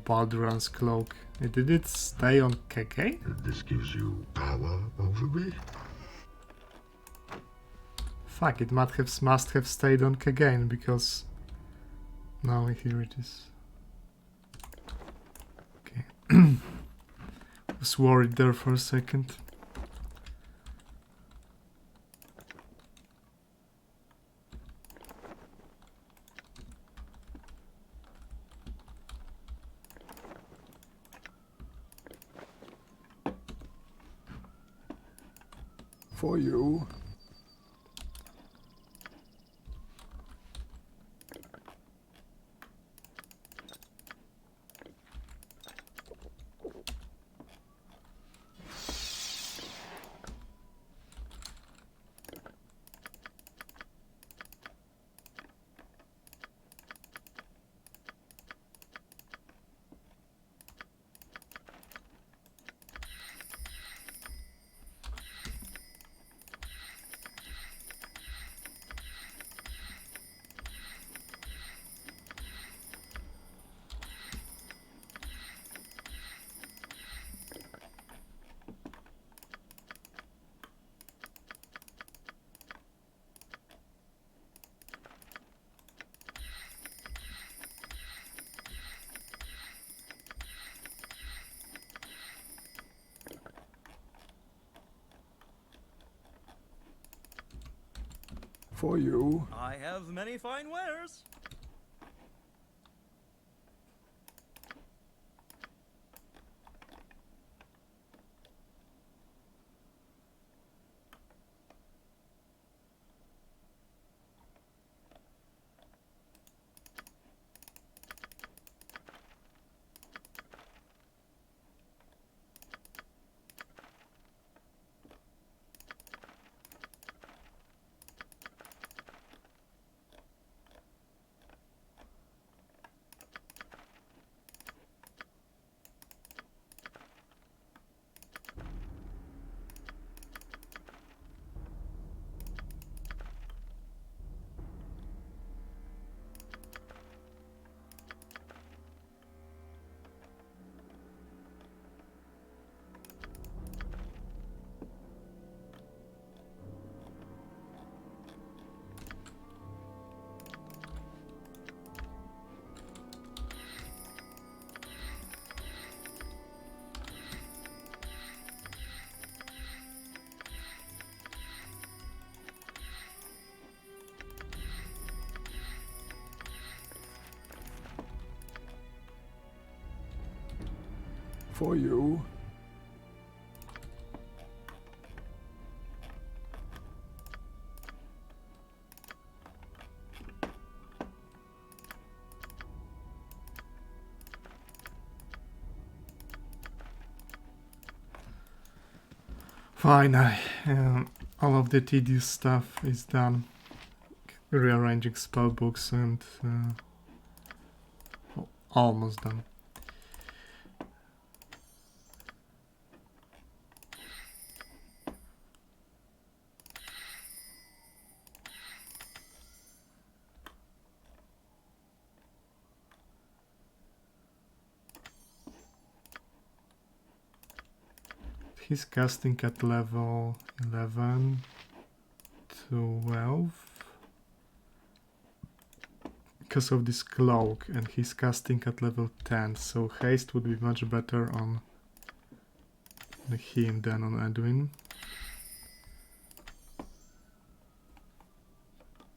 Baldur's cloak? Did it stay on KK? This gives you power over me? Fuck, it must have stayed on Kagain because now here it is. Okay. Was worried there for a second. For you. For you. I have many fine wares. For you. Finally, all of the tedious stuff is done. Rearranging spellbooks and almost done. He's casting at level 11, 12 because of this cloak, and he's casting at level 10, so haste would be much better on him than on Edwin.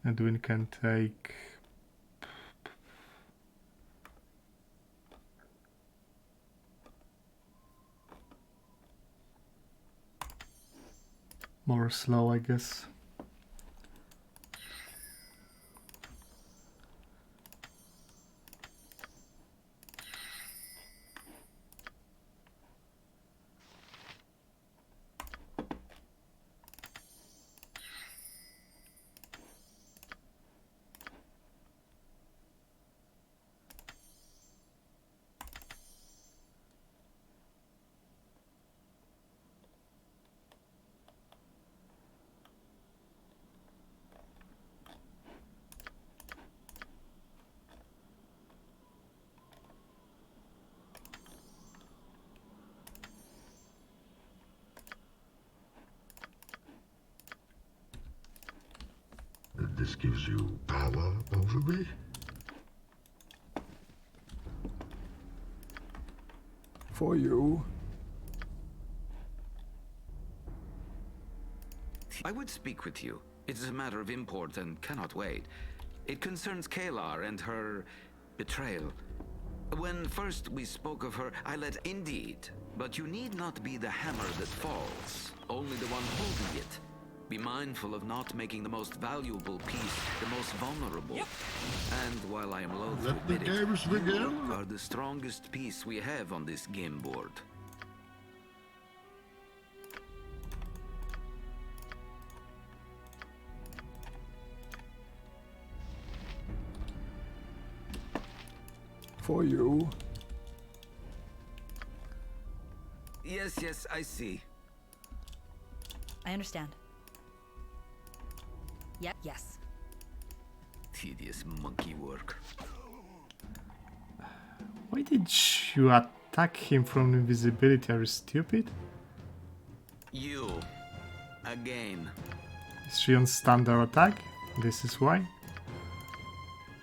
Edwin can take more slow, I guess. This gives you power over me? For you. I would speak with you. It is a matter of import and cannot wait. It concerns Kalar and her betrayal. When first we spoke of her, I let indeed. But you need not be the hammer that falls, only the one holding it. Be mindful of not making the most valuable piece the most vulnerable. Yep. And while I am loath to admit it, you are the strongest piece we have on this game board. For you. Yes, yes, I see. I understand. Yep, yes. Tedious monkey work. Why did you attack him from invisibility? Are you stupid? You. Again. Is she on standard attack? This is why?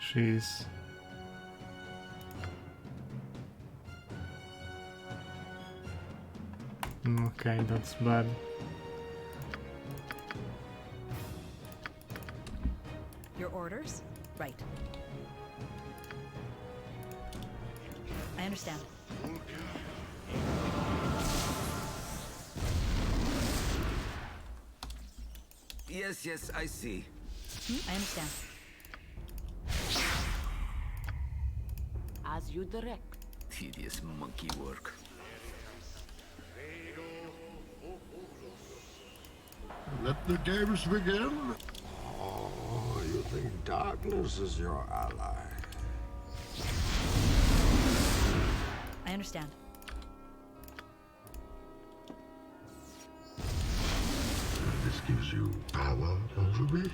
She's... Okay, that's bad. Your orders? Right. I understand. Yes, yes, I see. I understand. As you direct. Tedious monkey work. Let the games begin. Oh, you think darkness is your ally? I understand. This gives you power over me?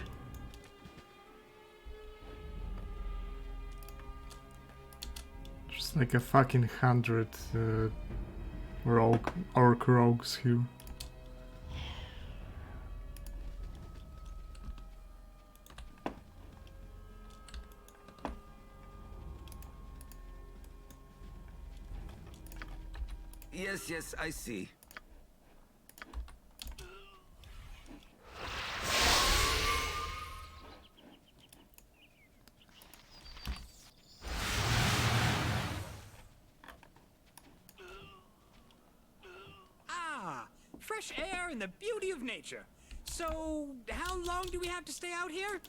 Just like a fucking 100 orc rogues here. Yes, yes, I see. fresh air and the beauty of nature. So, how long do we have to stay out here?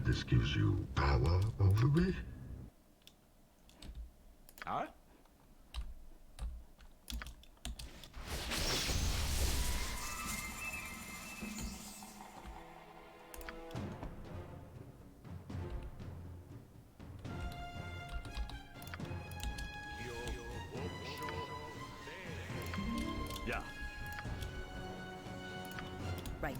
This gives you power over me? Huh? Yeah. Right.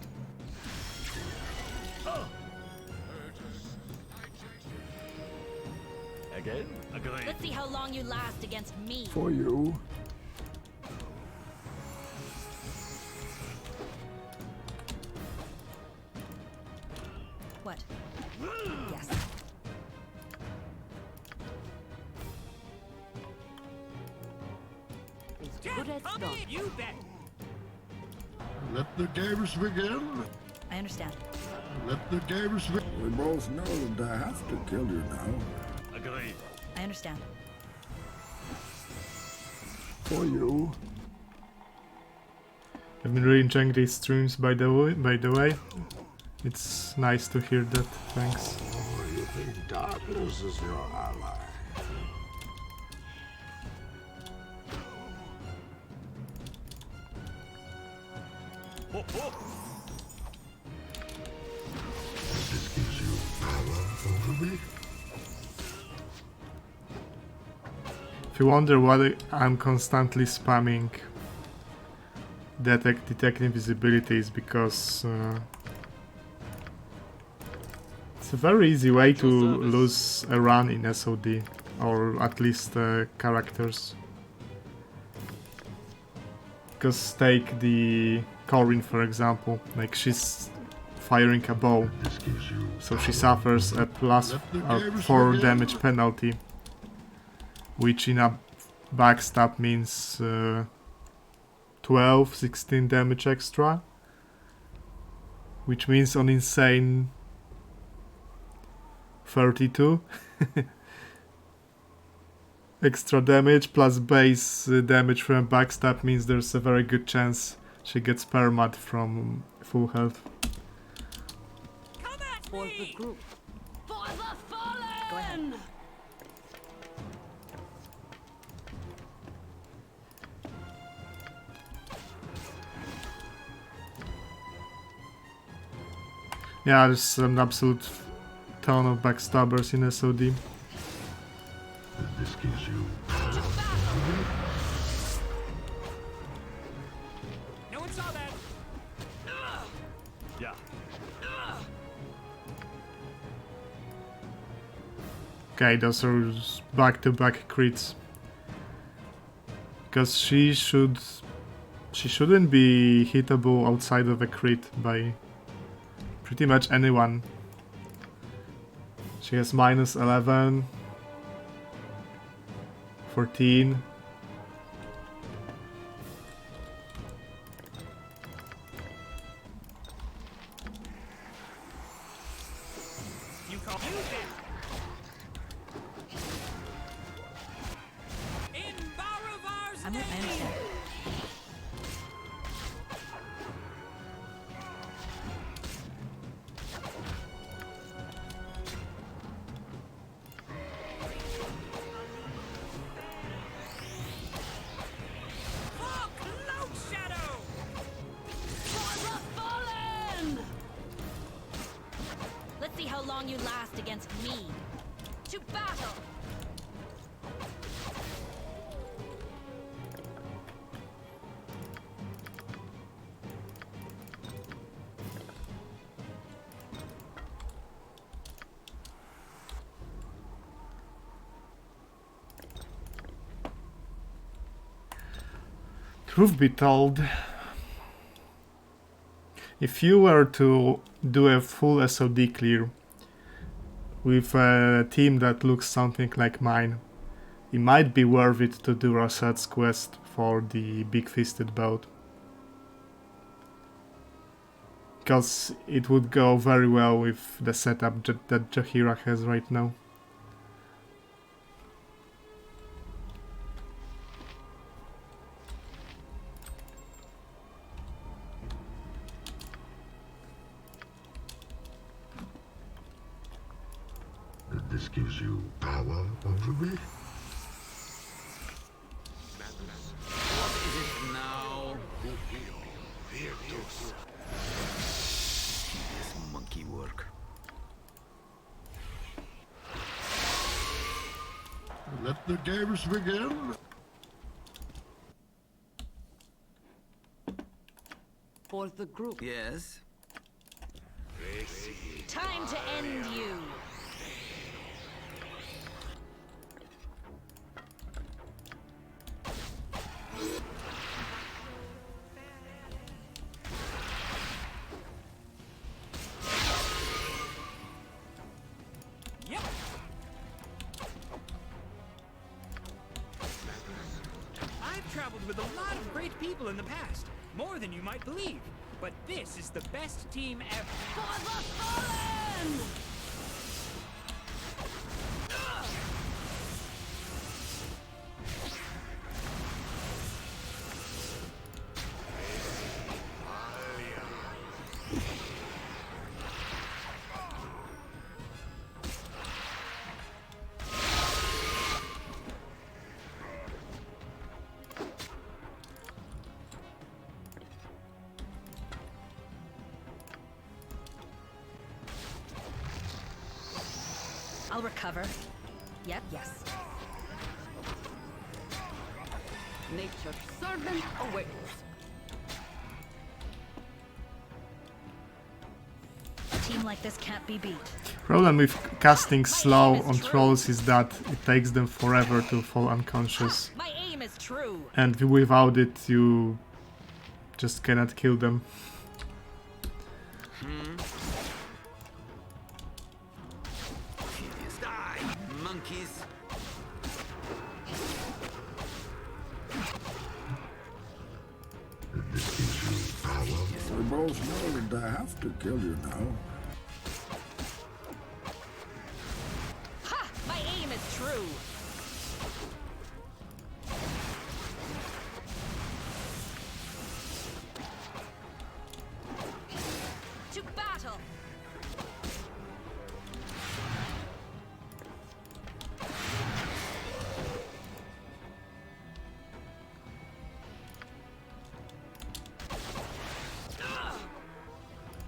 Again? Agreed. Let's see how long you last against me. For you. What? Yes. Good as done. You bet. Let the games begin. I understand. Let the games begin. We both know that I have to kill you now. Agreed. I understand. For you. I've been really enjoying these streams, by the way. It's nice to hear that. Thanks. Oh, you think darkness is your ally? Ho, ho. This gives you power over me? If you wonder why I'm constantly spamming detect invisibility, is because it's a very easy way to lose a run in SOD, or at least characters. Because take the Corinne for example, like she's firing a bow, so she suffers a plus 4 damage penalty, which in a backstab means 16 damage extra, which means on insane 32 extra damage plus base damage from backstab means there's a very good chance she gets permad from full health. For the group. For the fallen! Go ahead. Yeah, there's an absolute ton of backstabbers in SOD. This gives you No one saw that. Yeah. Okay, those are back-to-back crits. Because she shouldn't be hittable outside of a crit by pretty much anyone. She has minus 11, 14. You call you bet. In Baravar's I understand. Let's see how long you last against me. To battle. Truth be told, if you were to do a full SOD clear with a team that looks something like mine, it might be worth it to do Rasad's quest for the Big Fisted Boat. Because it would go very well with the setup that Jaheira has right now. gives you power over me. What is it now? This monkey work. Let the games begin. For the group. Yes? Time to end you. Yep. I've traveled with a lot of great people in the past, more than you might believe. But this is the best team ever. For the fallen! I'll recover. Yep, yes. Nature's servant awaits. A team like this can't be beat. Problem with casting slow on trolls is that it takes them forever to fall unconscious. My aim is true. And without it, you just cannot kill them. Die, monkeys. We both know that I have to kill you now. Ha! My aim is true. To battle.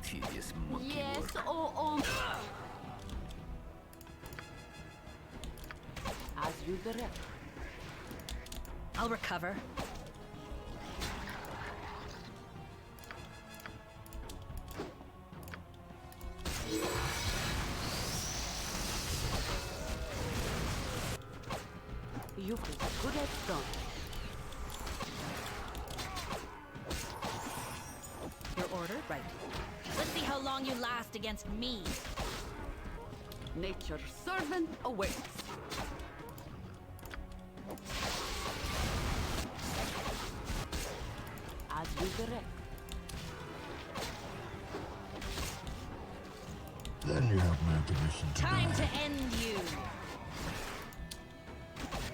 Tedious monkey Yes, work. oh. As you direct. I'll recover. You feel good at done. Your order? Right. Let's see how long you last against me. Nature's servant awaits. As you direct. Then you have my permission to Time die. to end you.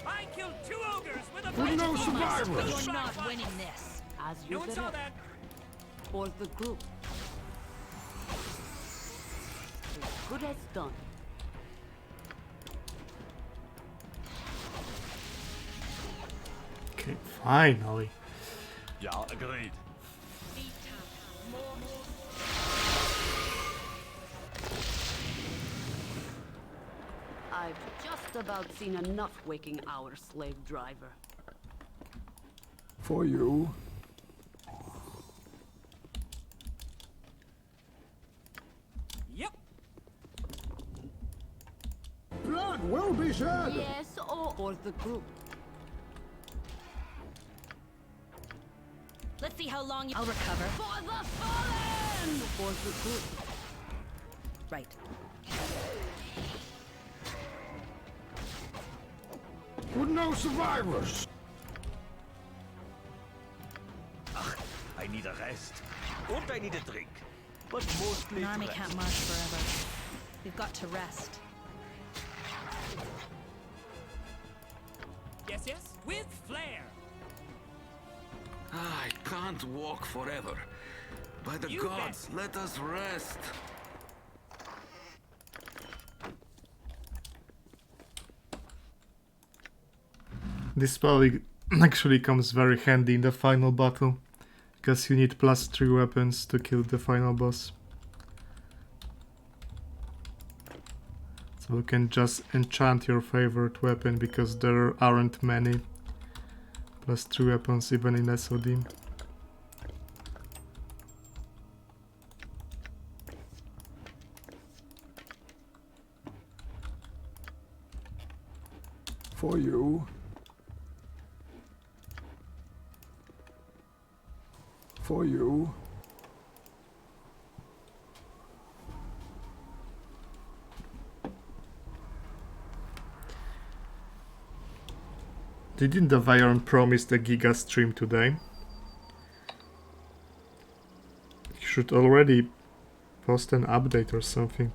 I killed 2 ogres with a With no bunch of survivors. But bullets. you're not winning this. As No you one saw direct. that. For the group. As good as done. Okay, finally. Yeah, agreed. I've just about seen enough waking hour, slave driver. For you. Yep. Blood will be shed. Yes, or for the group. Let's see how long you... I'll recover. For the fallen! For the group. Right. With no survivors. I need a rest. And I need a drink. But mostly An army rest. can't march forever. We've got to rest. Yes, yes. With flair. I can't walk forever. By the You gods, let us rest. This spell actually comes very handy in the final battle, because you need +3 weapons to kill the final boss. So you can just enchant your favorite weapon, because there aren't many +3 weapons even in SOD. For you. For you. Didn't the Viron promise the Giga stream today? You should already post an update or something.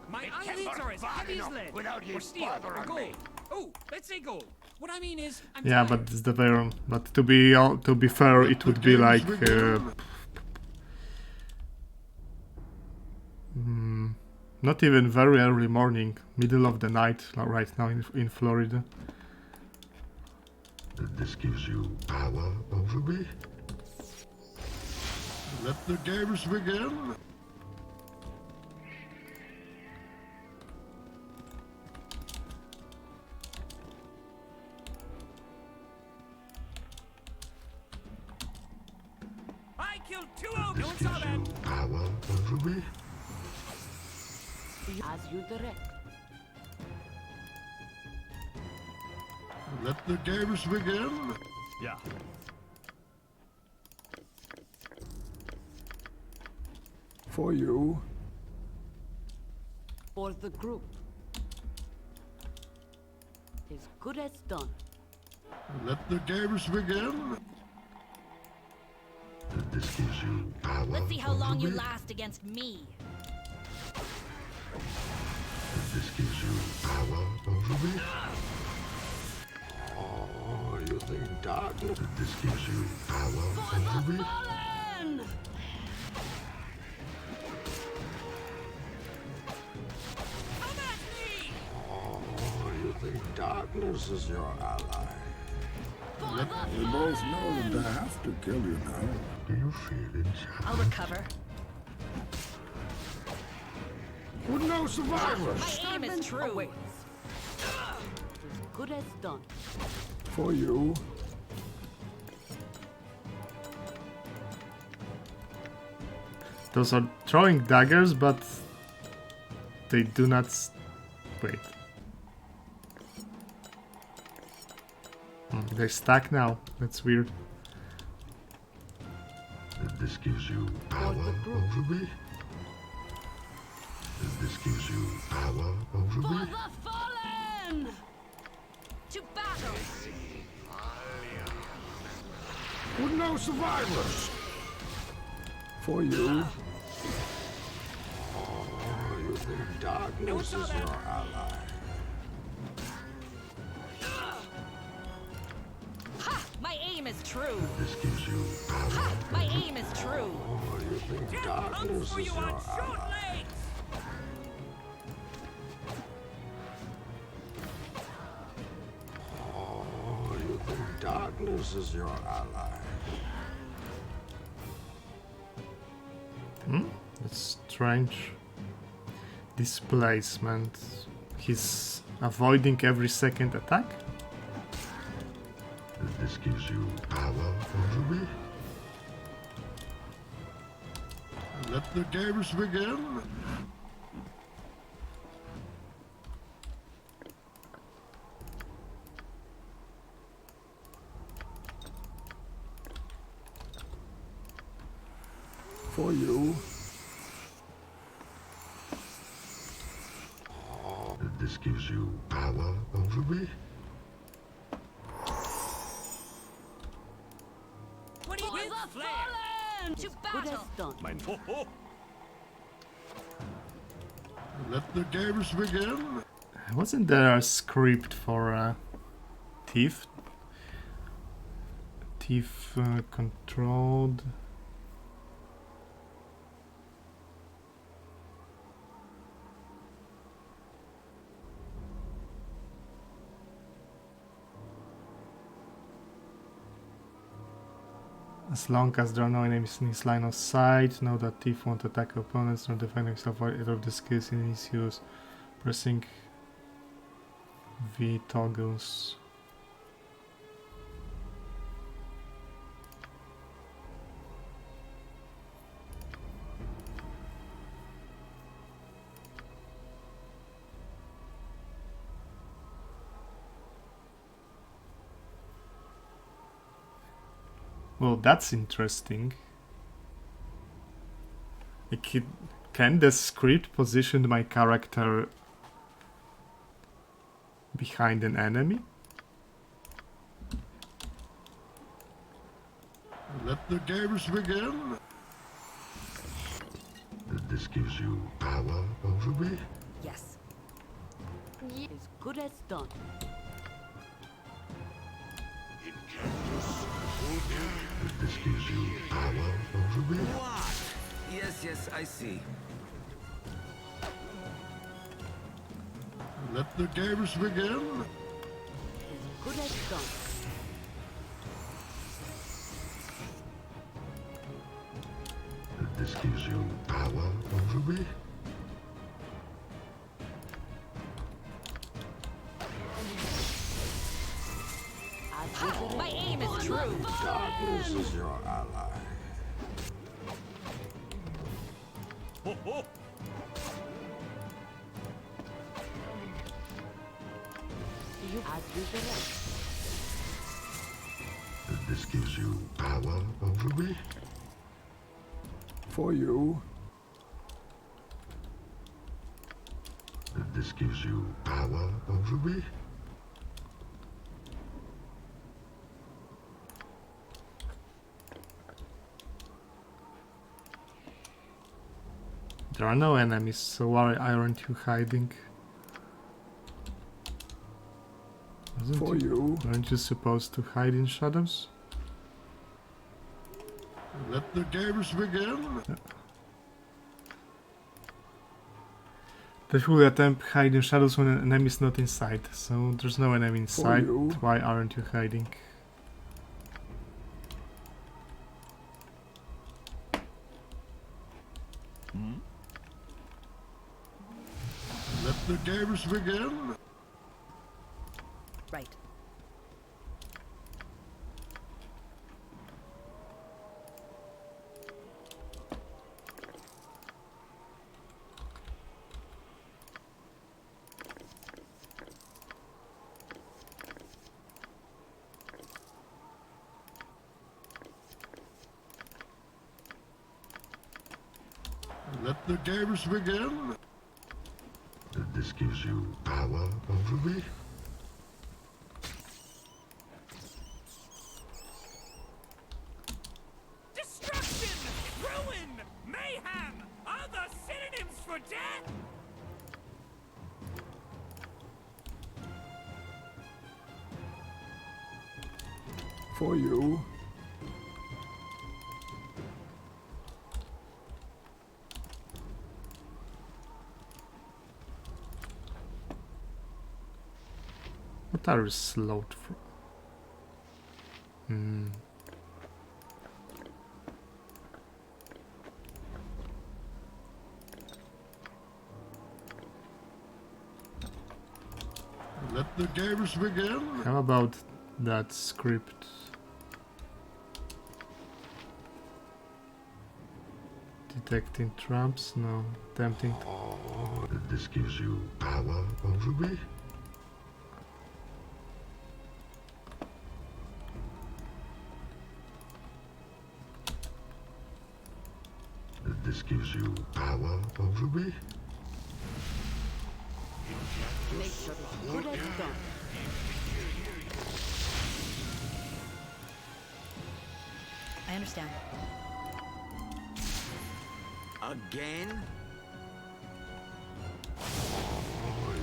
My eyelids are as heavy as lead, or steel, or gold. Oh, let's say gold. What I mean is, I'm Yeah, but it's the Viron. But to be fair, it would be like not even very early morning, middle of the night right now in Florida. This gives you power over me. Let the games begin. I killed 2 ogres. No one saw that. Power over me. As you direct. Let the games begin. Yeah. For you. For the group. As good as done. Let the games begin. This gives you power. Let's see how long you over me. last against me. This gives you power over me. Oh, you think darkness? This gives you power over me. Oh, you think darkness is your ally? We both know that I have to kill you now. Do you feel inside? I'll recover. With no survivors. My aim is true. As good as done. For you. Those are throwing daggers, but they do not... Wait. They stack now. That's weird. This gives you power over me. This gives you power over me. The fallen! To battle! With no survivors. For you. Oh, you think darkness is your ally? Ha! My aim is true. This gives you power. Ha! My aim is true. Oh, you think darkness is your ally? Oh, you think darkness is your ally? That's strange. Displacement. He's avoiding every second attack? This gives you power over me. Let the games begin. For you. Oh, this gives you power over me. What do you with flair? To battle! Mein Ho-Ho! Let the games begin. Wasn't there a script for Thief? Thief controlled... As long as there are no enemies in his line of sight, know that Thief won't attack opponents nor defend himself while either of the skills in his use. Pressing V toggles. Well, that's interesting. Can the script position my character behind an enemy? Let the games begin. This gives you power over me? Yes. As good as done. This gives you power over me? What? Yes, yes, I see. Let the games begin. As good as done. This gives you power over me? My aim is true. Darkness is your ally. Ho, ho. You as you direct. This gives you power over me? For you. This gives you power over me? There are no enemies, so why aren't you hiding? Aren't you supposed to hide in shadows? Let the games begin. Yeah. They will attempt hide in shadows when an enemy is not inside, so there's no enemy inside. Why aren't you hiding? Let the games begin. Right. Let the games begin. This gives you power over me? Destruction! Ruin! Mayhem! Other synonyms for death! For you. What are you slowed for? Let the games begin. How about that script? Detecting traps? No. Tempting. This gives you power over me? This gives you power over me? Make sure it's good as done. I understand. Again?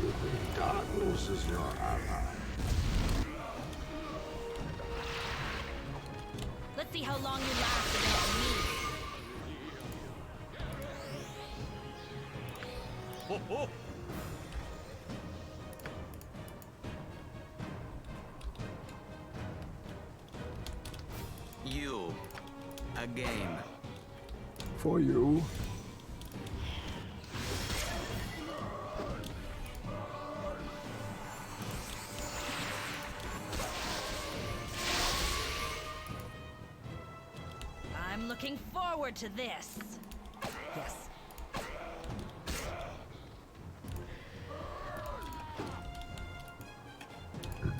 You think darkness is your ally? Let's see how long you last against me. Ho, ho. You. game. For you. I'm looking forward to this. Yes.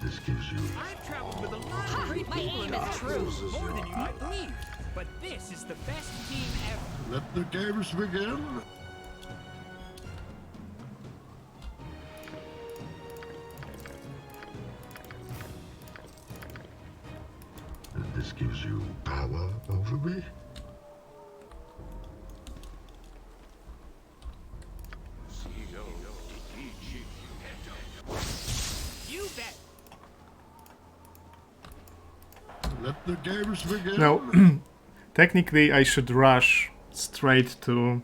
This gives you. I've traveled with a lot of great people in the past. More than you might believe. But this is the best team ever. Let the games begin. This gives you power over me. You bet. Let the games begin. No, technically I should rush straight to...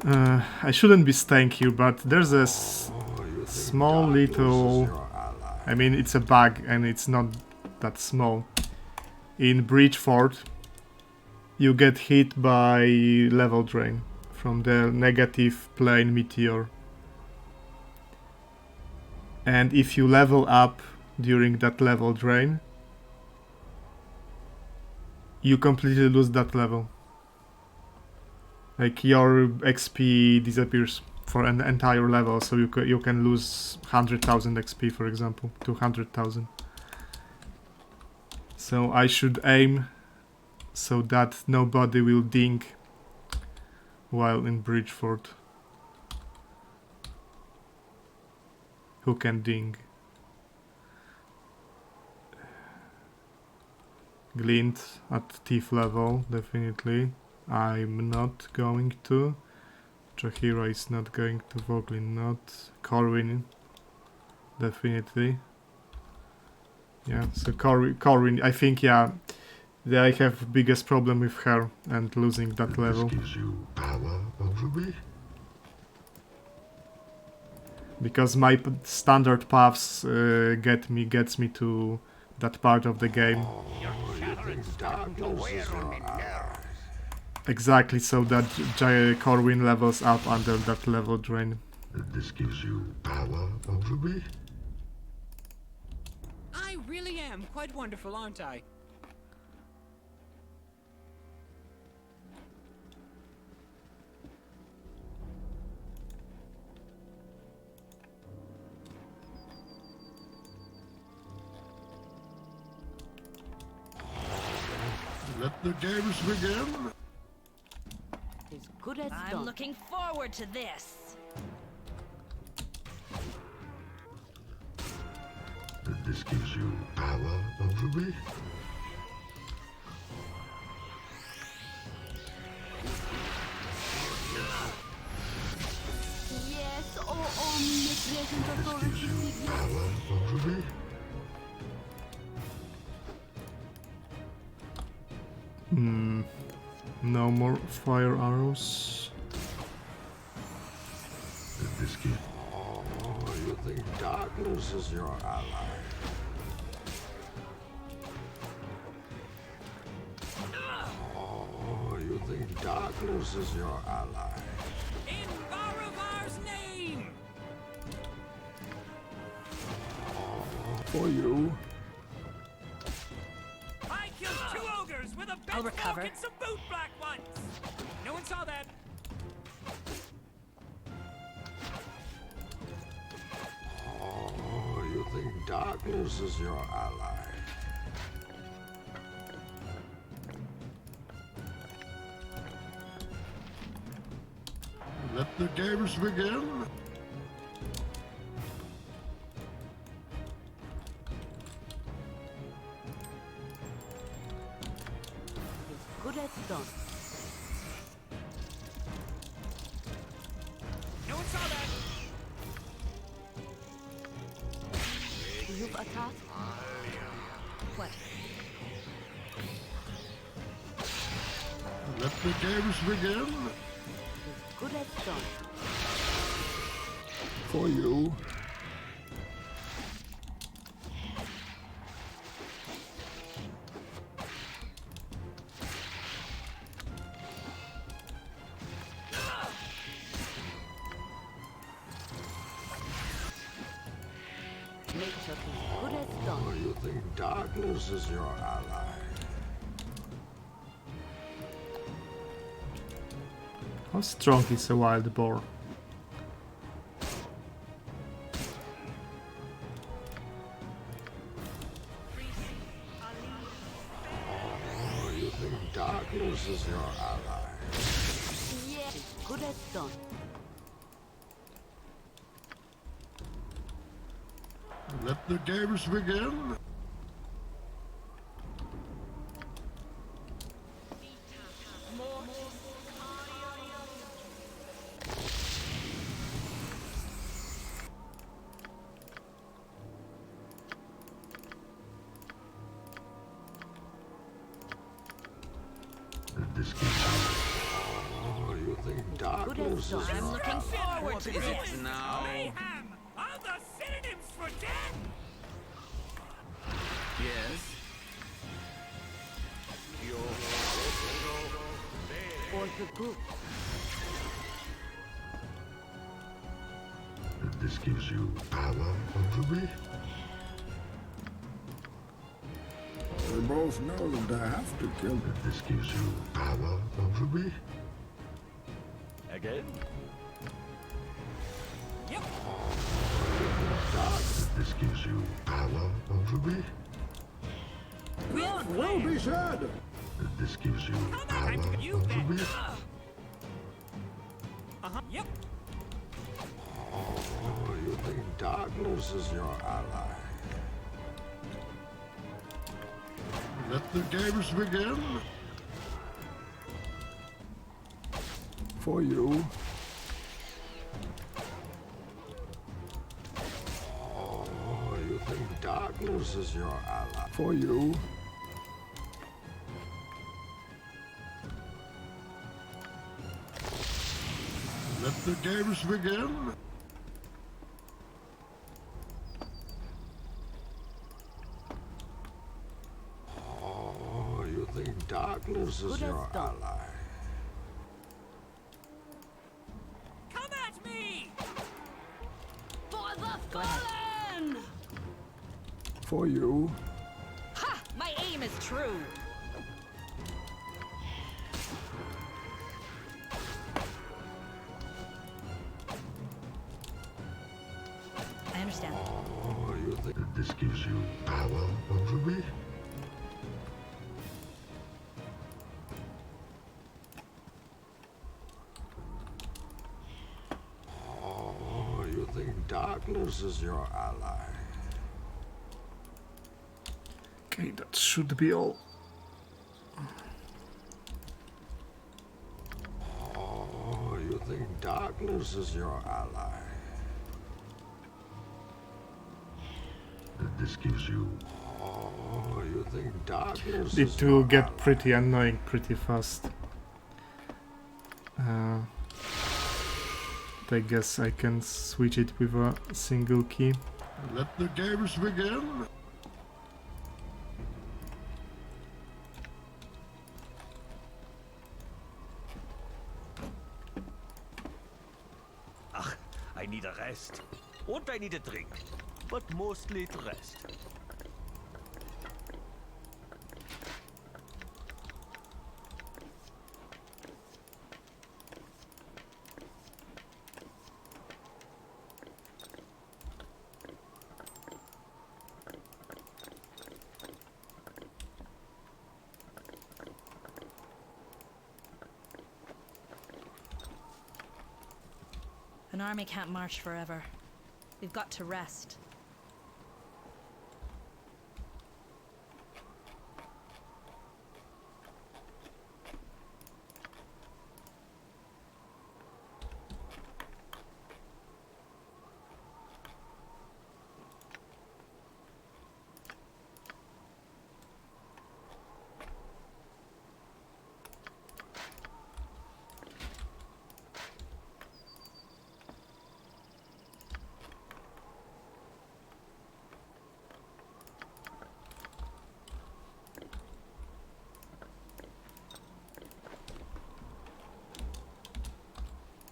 I shouldn't be staying here, but there's a small little... I mean, it's a bug and it's not that small. In Bridgeford, you get hit by level drain from the negative plane meteor. And if you level up during that level drain, you completely lose that level. Like, your XP disappears for an entire level, so you can lose 100,000 XP, for example, 200,000. So I should aim so that nobody will ding while in Bridgeford. Who can ding? Glint at thief level, definitely. I'm not going to. Jahira is not going to. Voglin not. Corwin, definitely. Yeah, so Corwin, I think, yeah, I have biggest problem with her and losing that level. This gives you power over me. Because my standard paths gets me to that part of the game. Exactly, so that Corwin levels up under that level drain. This gives you power over me. I really am quite wonderful, aren't I? Let the games begin. As good as I'm done. looking forward to this. This gives you power over me. Yes, oh, omnipresent authority. Power over me. No more fire arrows. This gives. Oh, you think darkness is your ally? Oh, you think darkness is your ally? In Baravar's name! For you. I killed 2 ogres with a I'll bed recover. and some boot black ones! No one saw that. Oh, you think darkness is your ally? Let the games begin. As good as done. No one saw that. You've attacked? What? Let the games begin. As good as done. For you. think darkness is your ally? How strong is a wild boar? Oh, you think darkness is your ally? Yeah, as good as done. Let the games begin. This gives oh, you think darkness is your I'm looking forward What to is this. it now? Mayhem! Other synonyms for death! Yes? For the group. This gives you power over me? We both know that I have to kill them. This gives you power over me? Again? Yep. This gives you power over me? Well be said. This gives you power You over bet. me? Yep. Oh, you think darkness is your ally? Let the games begin. For you. Oh, you think darkness is your ally? For you. Let the games begin. Oh, you think darkness is Good your as done. ally? Come at me! For the fallen! For you. Ha! My aim is true. I understand. Oh, you think this gives you power over me? Oh, you think darkness is your ally? Okay, that should be all. Oh, you think darkness is your ally? This gives you. Oh, you think darkness It is will your get ally? pretty annoying pretty fast. I guess I can switch it with a single key. Let the games begin. Ach, I need a rest. And I need a drink. But mostly to rest. An army can't march forever. We've got to rest.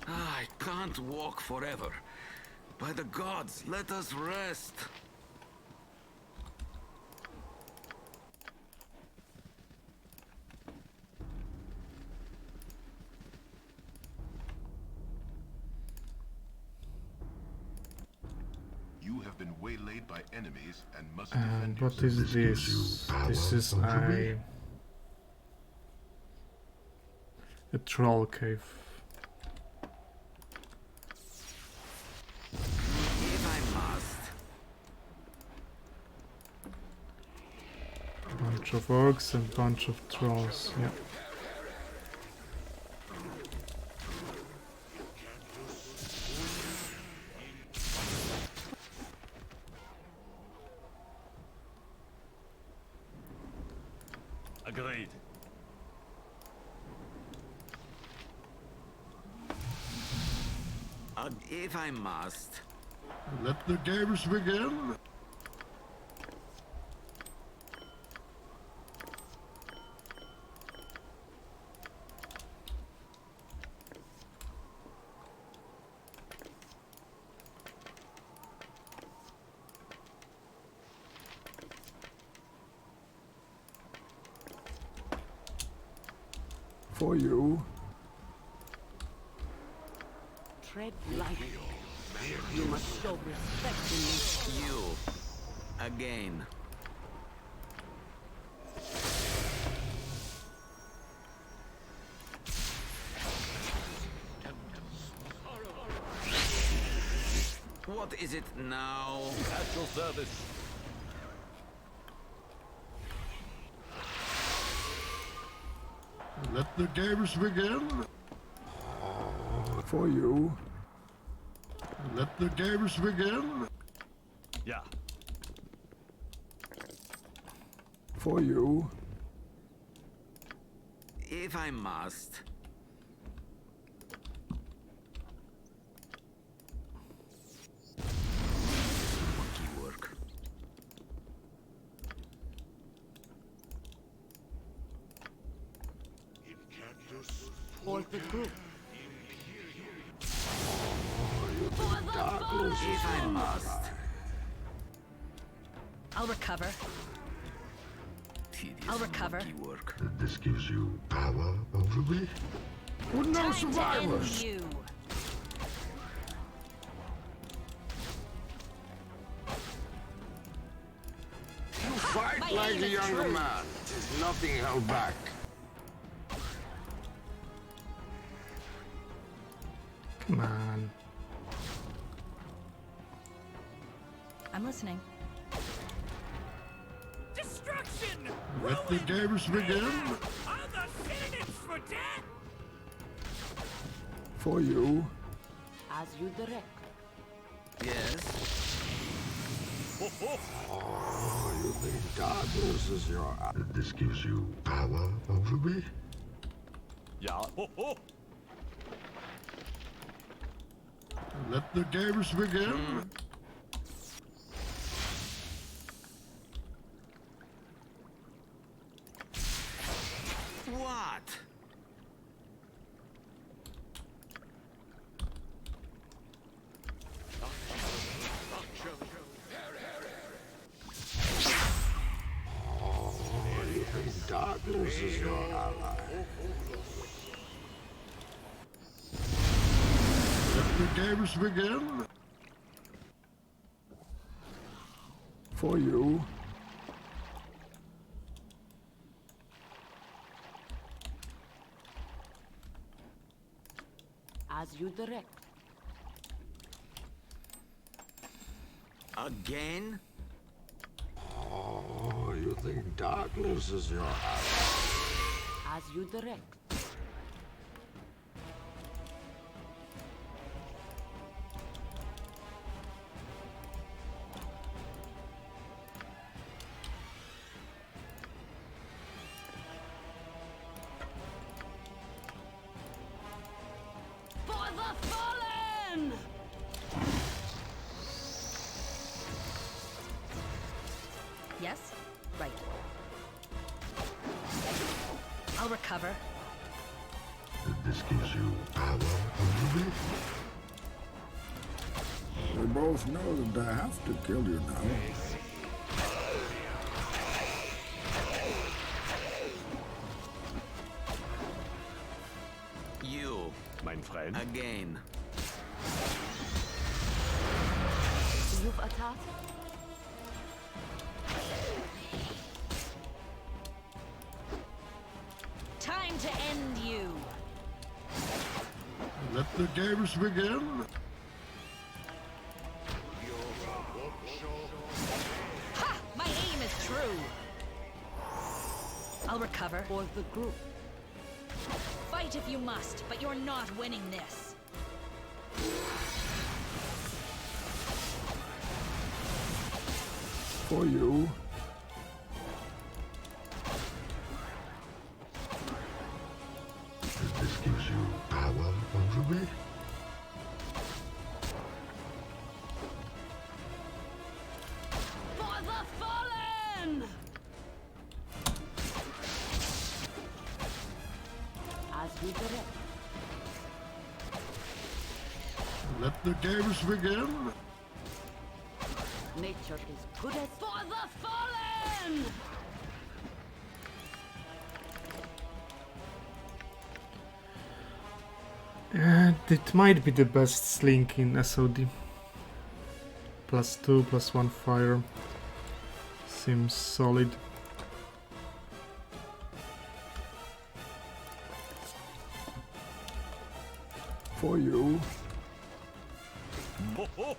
I can't walk forever. By the gods, let us rest. waylaid by enemies and must And defend what yourself. is this? This is a troll cave. If I must. Bunch of orcs and bunch of trolls. Yeah. Agreed. If I must. Let the games begin. For you. Tread lightly. You must show respect in this. You. Again. What is it now? At your service. Let the games begin. For you. Let the games begin. Yeah. For you. If I must. Monkey work. Hold the group. If I must. I'll recover. Tedious I'll recover. monkey work. This gives you power over me. With no Time to survivors. end you. You fight My like aim a is younger true. man. There's nothing held back. Come on. I'm listening. Destruction! Let the games begin. Are the synonyms for death? For you. As you direct. Yes. Oh, you think darkness is your... This gives you power over me. Yeah. Let the games begin. What? Oh, you think darkness is your ally. Let the games begin. For you. As you direct. Again? Oh, you think darkness is your ally. As you direct. For the fallen! Yes? Right. I'll recover. This gives you power over me. We both know that I have to kill you now. You. Mein Freund. Again. You've attacked? going to end you. Let the games begin. Ha! My aim is true. I'll recover. For the group. Fight if you must, but you're not winning this. For you. This gives you power over me. For the fallen! As we direct. Let the games begin. Nature is good as For the fallen! And it might be the best sling in SOD. +2, +1 fire. Seems solid. For you. Oh,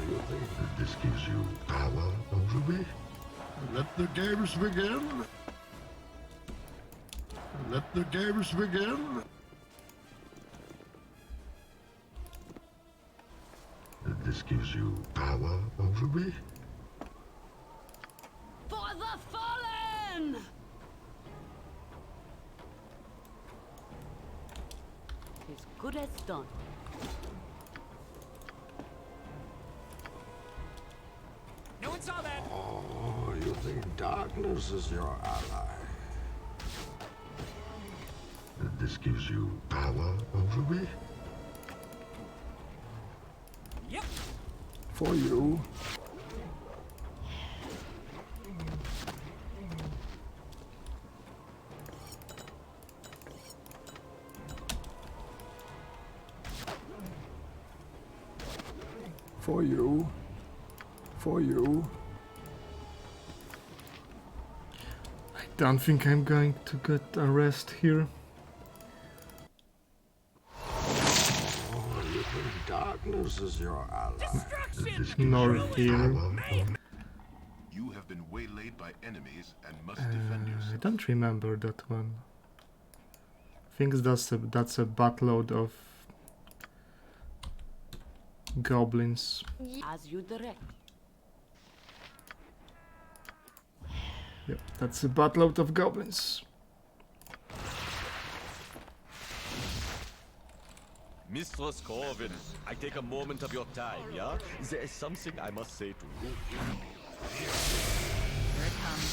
You think that this gives you power over me? Let the games begin. Let the games begin. This gives you power over me. For the fallen! as good as done. No one saw that. Oh, you think darkness is your ally? This gives you power over me? Yep. For you. For you. For you. I don't think I'm going to get a rest here. Oh, you think darkness is your ally? Nor here. You have been waylaid by enemies and must defend yourself. I don't remember that one. I think that's a buttload of goblins. As you direct. Yep, that's a buttload of goblins. Mistress Corvin, I take a moment of your time, yeah? There is something I must say to you. Here it comes.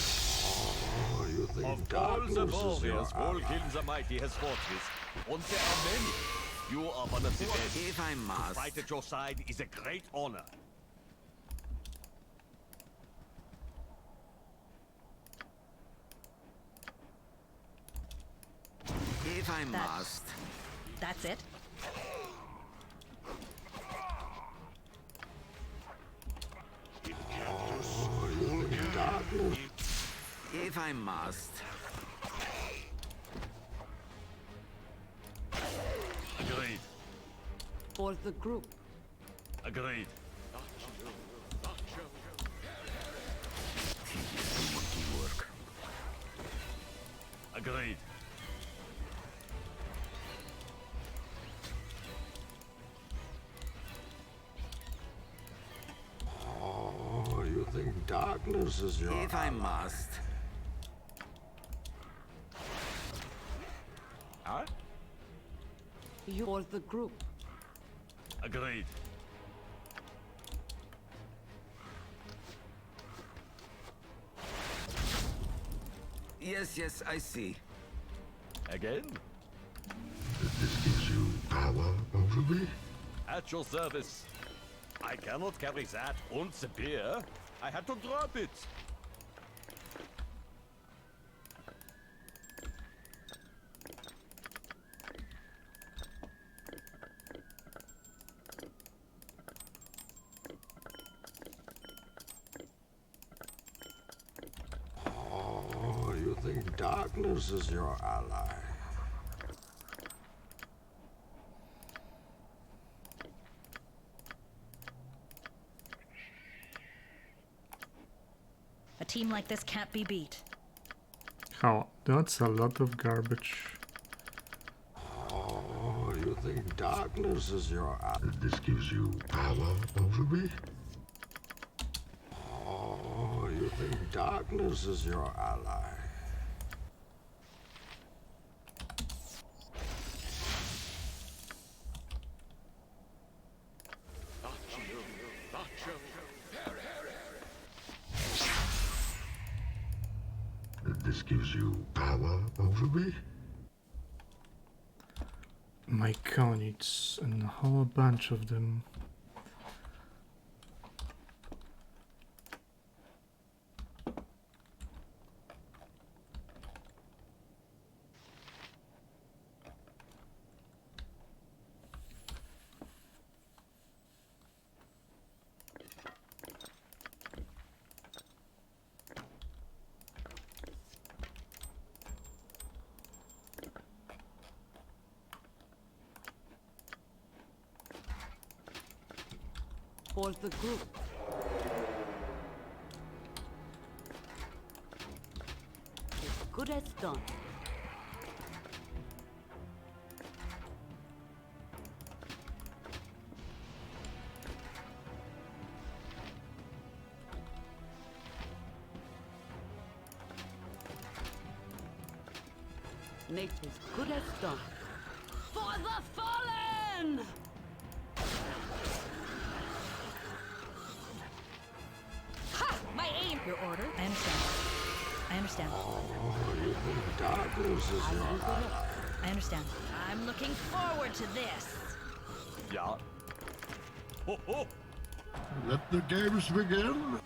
Oh, you think Of all the darkness is your warriors ally? Volkiln the Mighty has fought with, and there are many, you are one of the best. If I must. To fight at your side is a great honor. If I must. That's it. Oh, you think darkness? If I must. Agreed. For the group. Agreed. Work. Agreed. Oh, you think darkness is your If I ally? must. Huh? You for the group. Agreed. Yes, yes, I see. Again? This gives you power over me? At your service. I cannot carry that and the beer. I had to drop it. darkness is your ally. A team like this can't be beat. How? That's a lot of garbage. Oh, you think darkness is your ally? This gives you power over me? Oh, you think darkness is your ally? This gives you power over me? My god, it's a whole bunch of them. For the group. As good as done. Make as good as done. For the fallen! My aim! Your order? I understand. I understand. Oh, you think darkness is your ally? I understand. I'm looking forward to this. Yeah. Ho ho! Let the games begin.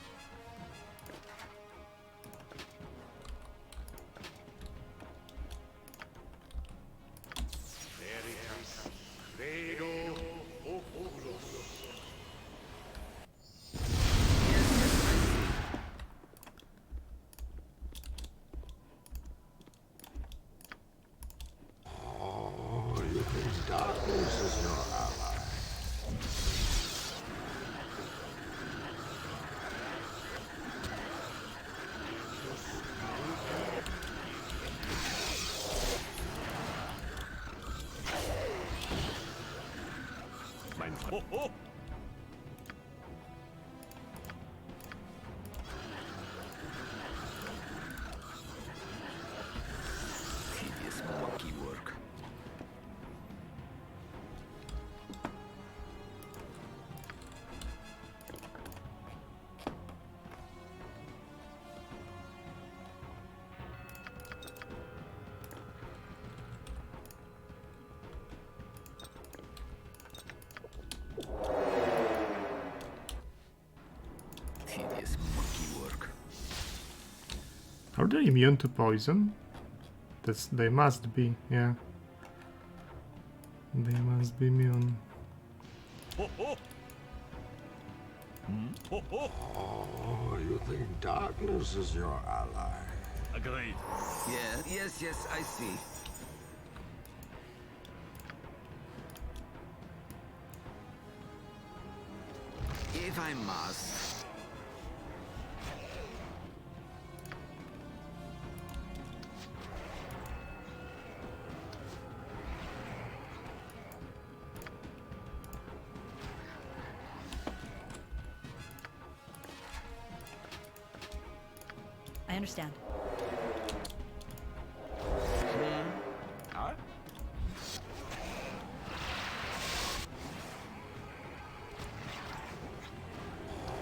Darkness is your ally. Mein Ho ho! Tedious monkey work. Tedious monkey work. Are they immune to poison? They must be, yeah. They must be immune. Ho ho! Ho ho! Oh, you think darkness is your ally? Agreed. Yes, I see. If I must. I understand. Huh?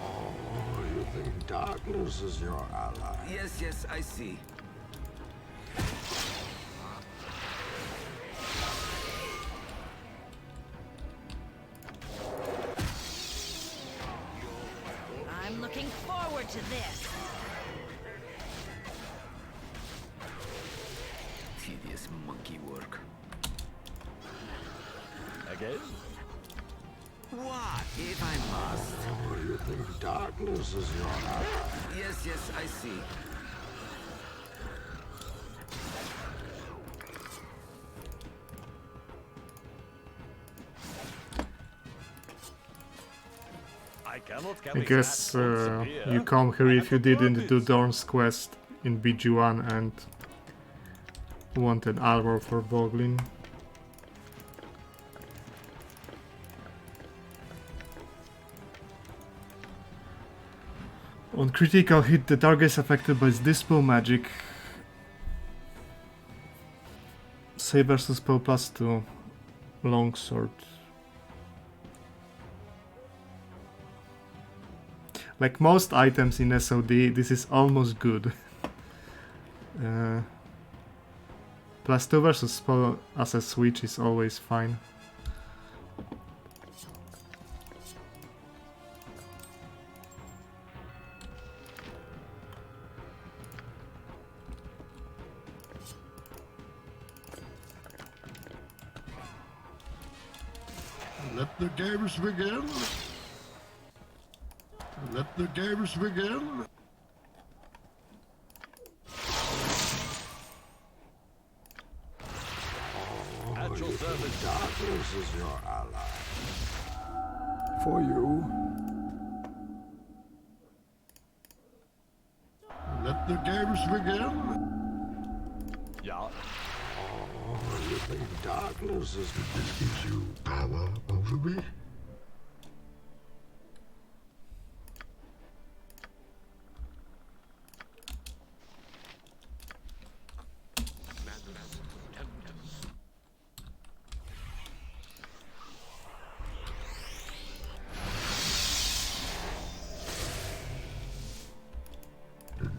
Oh, you think darkness is your ally? Yes, I see. I'm looking forward to this. Tedious monkey work. Again? What? If I must. Oh, you think darkness is your ally? Yes, I see. I guess you come here if you didn't do Dorn's quest in BG1 and wanted armor for Boglin. On critical hit, the target is affected by its dispel magic. Save versus spell +2. Longsword. Like most items in SOD, this is almost good. +2 versus spell as a switch is always fine. Let the games begin. Let the games begin. At your service. Darkness is your ally. For you. Let the games begin. Yeah. Oh, you think darkness is... This gives you power over me?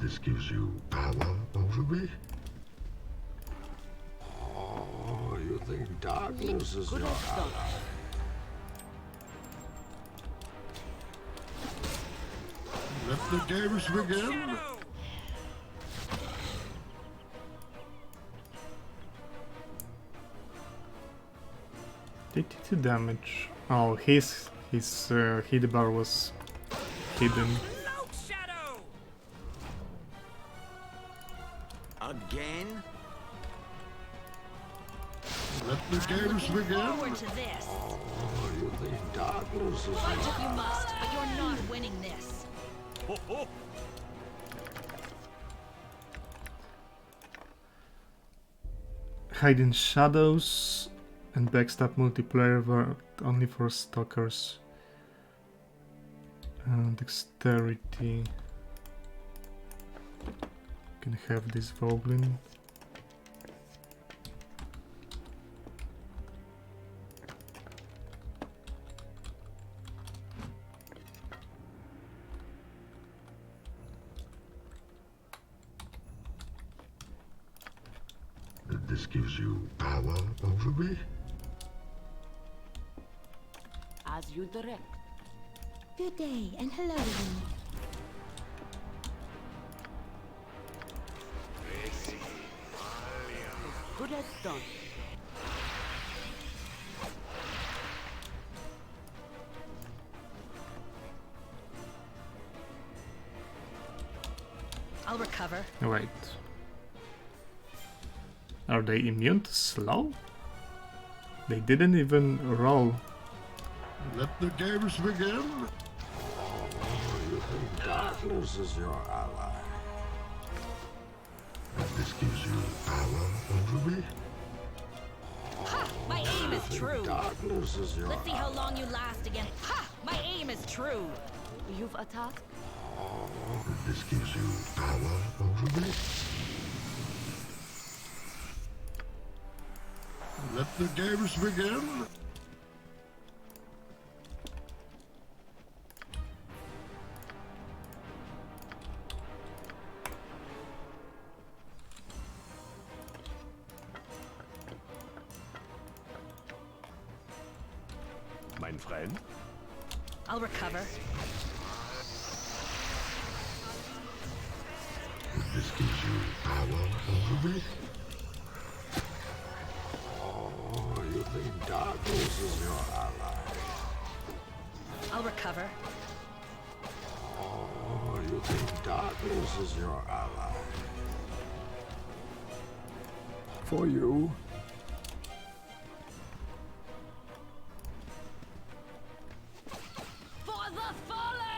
This gives you power over me? Oh, you think darkness is your ally? Let the games begin. 82 damage. Oh, his hit bar was hidden. Again? Let the games begin. Forward to this. Oh, you think darkness is Fight your if you ally? must, but you're not winning this. Hide in shadows and backstab multiplayer were only for stalkers. Dexterity. Can have this Voglin. This gives you power over me? As you direct. Good day, and hello to you. Good as done. I'll recover. Wait. Are they immune to slow? They didn't even roll. Let the games begin. Oh, you think darkness is your ally? This gives you power over me? Ha! My aim is true. Darkness is your Let's see how long you last again. Ha! My aim is true. You've a task? Oh, this gives you power over me? Let the games begin. Mein Freund? I'll recover. This gives you power over me? Oh, you think darkness is your ally? I'll recover. Oh, you think darkness is your ally? For you. For the fallen!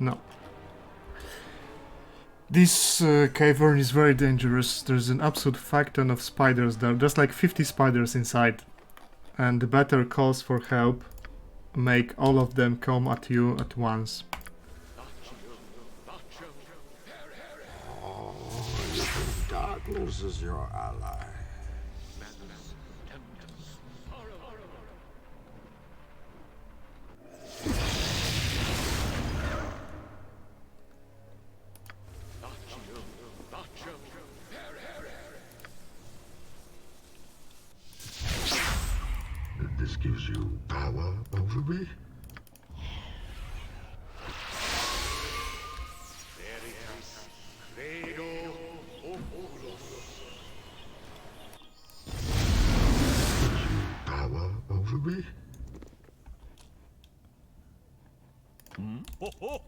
No. This cavern is very dangerous. There's an absolute fuck ton of spiders there. There's like 50 spiders inside. And the better calls for help make all of them come at you at once. Oh, you think darkness is your ally? This gives you power over me? Power over me? Ho, ho.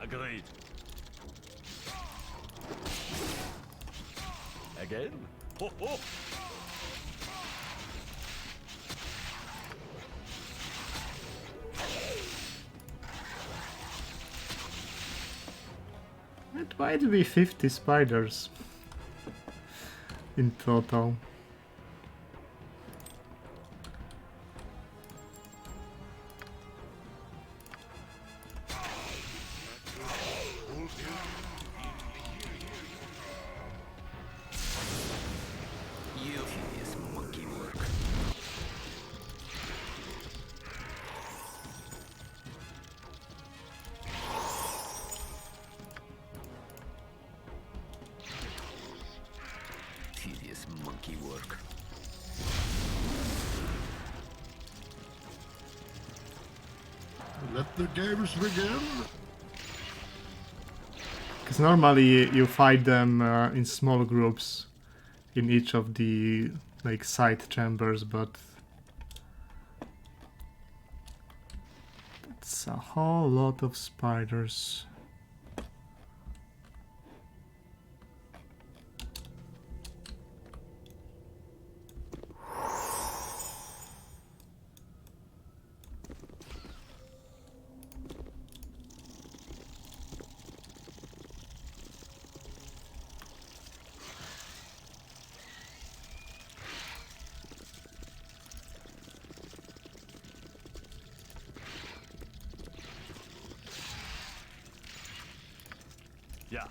Agreed. Again? Ho, ho. It might be 50 spiders in total. Tedious monkey work. Tedious monkey work. Let the games begin. Because normally you fight them in small groups in each of the like side chambers, but it's a whole lot of spiders. Yeah.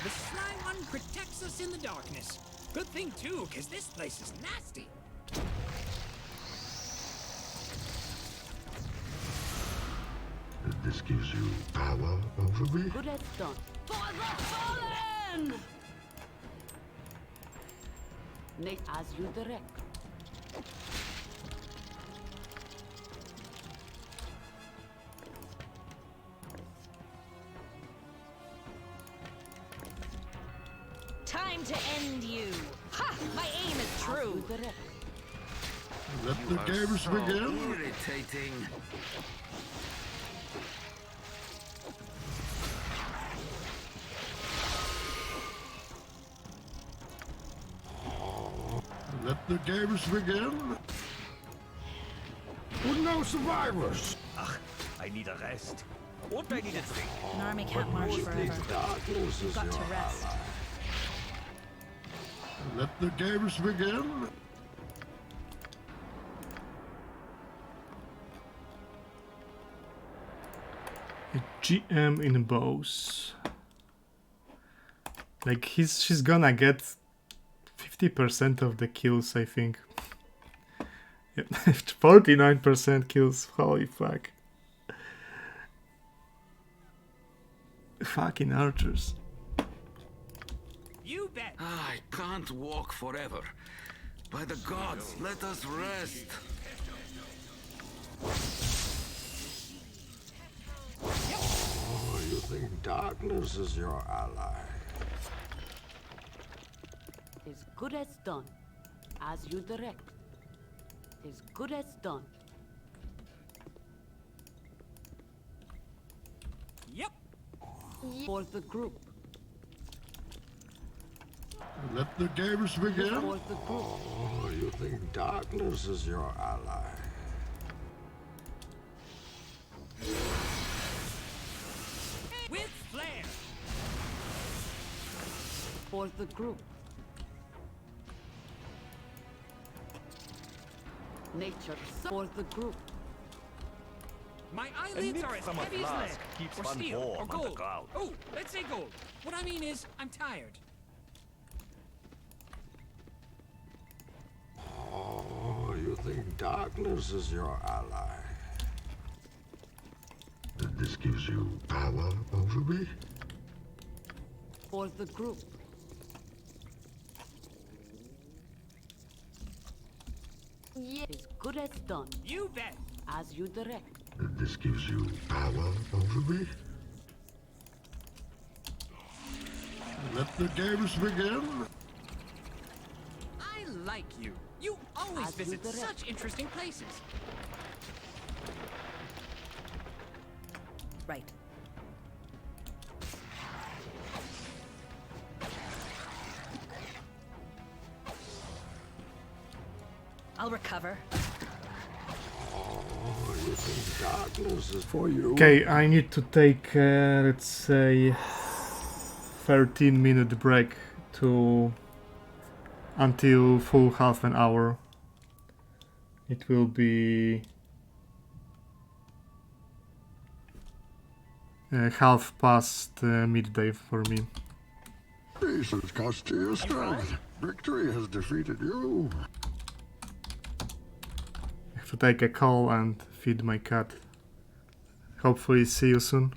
The slime one protects us in the darkness. Good thing too, because this place is nasty. This gives you power over me? Good as done. For the fallen! Nate, as you direct. Time to end you. Ha! My aim is true. Let the games So begin. irritating. Let the games begin. With no survivors. Ach, I need a rest. Und I need a drink. An army can't march forever. You've got to rest. Let the games begin. A GM in bows. Like she's gonna get 50% of the kills, I think. Yeah, 49% kills. Holy fuck. Fucking archers. bet. I can't walk forever. By the gods, let us rest. Oh, you think darkness is your ally? As good as done. As you direct. As good as done. Yep. For the group. Let the games begin. For the group. Oh, you think darkness is your ally? With flair. For the group. Nature for the group. My eyelids are as from a heavy as lead, flask keeps or one steel, warm or gold. underground. Oh, let's say gold. What I mean is, I'm tired. Oh, you think darkness is your ally? And this gives you power over me? For the group. Yes, as good as done. You bet. As you direct. And this gives you power over me? Let the games begin. I like you. You always As you visit direct. such interesting places. Right. I'll recover. Oh, you think darkness is for you? Okay, I need to take, let's say, 13-minute break to until full half an hour. It will be half past midday for me. Peace has cost you your strength. Victory has defeated you. I have to take a call and feed my cat. Hopefully see you soon.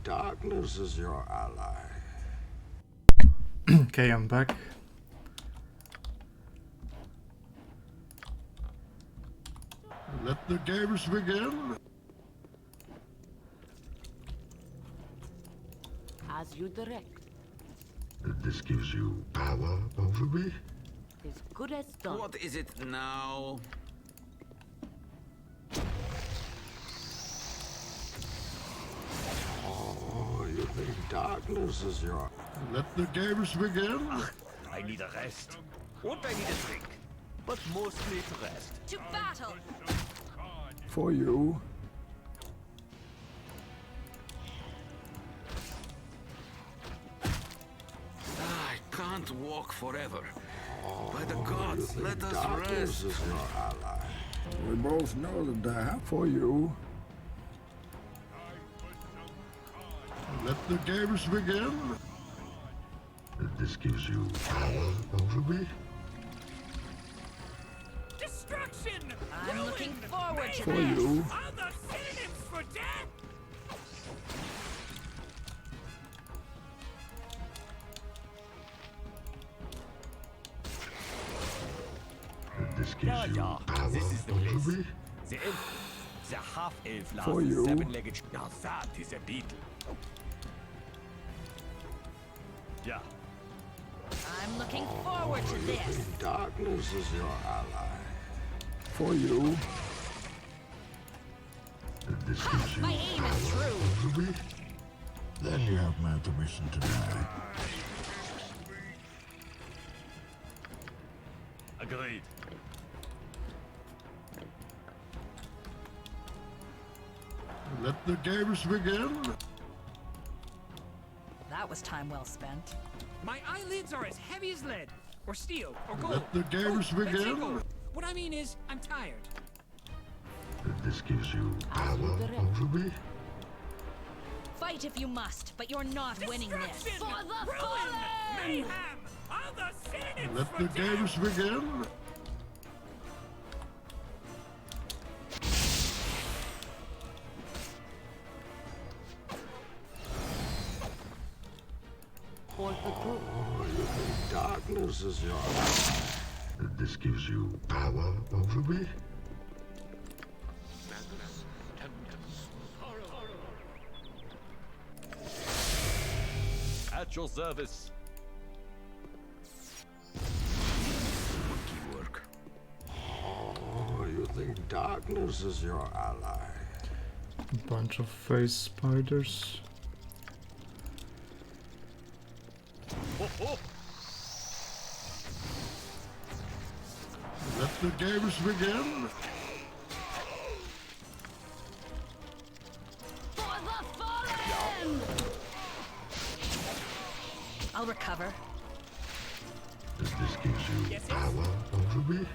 darkness is your ally? Okay, I'm back. Let the games begin. As you direct. This gives you power over me? As good as done. What is it now? Oh, you think darkness is your... Let the games begin. I need a rest. And I need a drink. But mostly to rest. To battle! For you. I can't walk forever. By the gods, let us Darkness rest. is your ally. We both know that they have for you. Let the games begin. This gives you power over me? Destruction! I'm looking forward to For this. you. Other synonyms for death! This gives Ja, you ja. power This is the over place. me? The elf. The half-elf For last you. seven-legged... Now that is a beetle. Yeah. I'm looking forward to this. Darkness is your ally. For you. This gives you My aim is true. over me? Then you have my permission to die. Agreed. Let the games begin. That was time well spent. My eyelids are as heavy as lead, or steel, or gold. Let the games Let's say begin. gold. What I mean is, I'm tired. This gives you power over me? Fight if you must, but you're not winning this. Destruction! Ruin! Mayhem! Other synonyms Let for the games begin. For the group. Oh, you think darkness is your ally? This gives you power over me? At your service. Monkey work. Oh, you think darkness is your ally? Bunch of face spiders. Oh, oh. Let the games begin. For the fallen! I'll recover. This gives you power over me?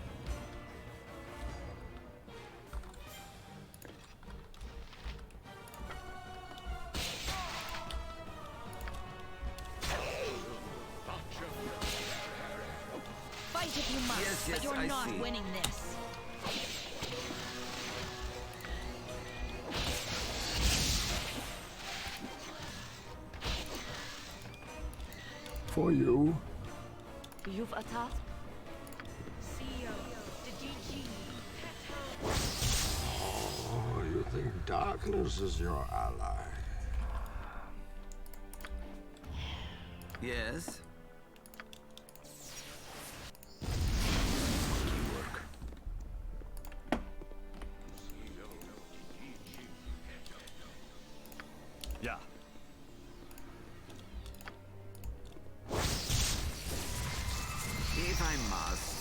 Fight if you must, Yes, but yes, you're I not see. winning this. For you. You've attacked? Oh, you think darkness is your ally? Yes. Monkey work. Yeah. If I must.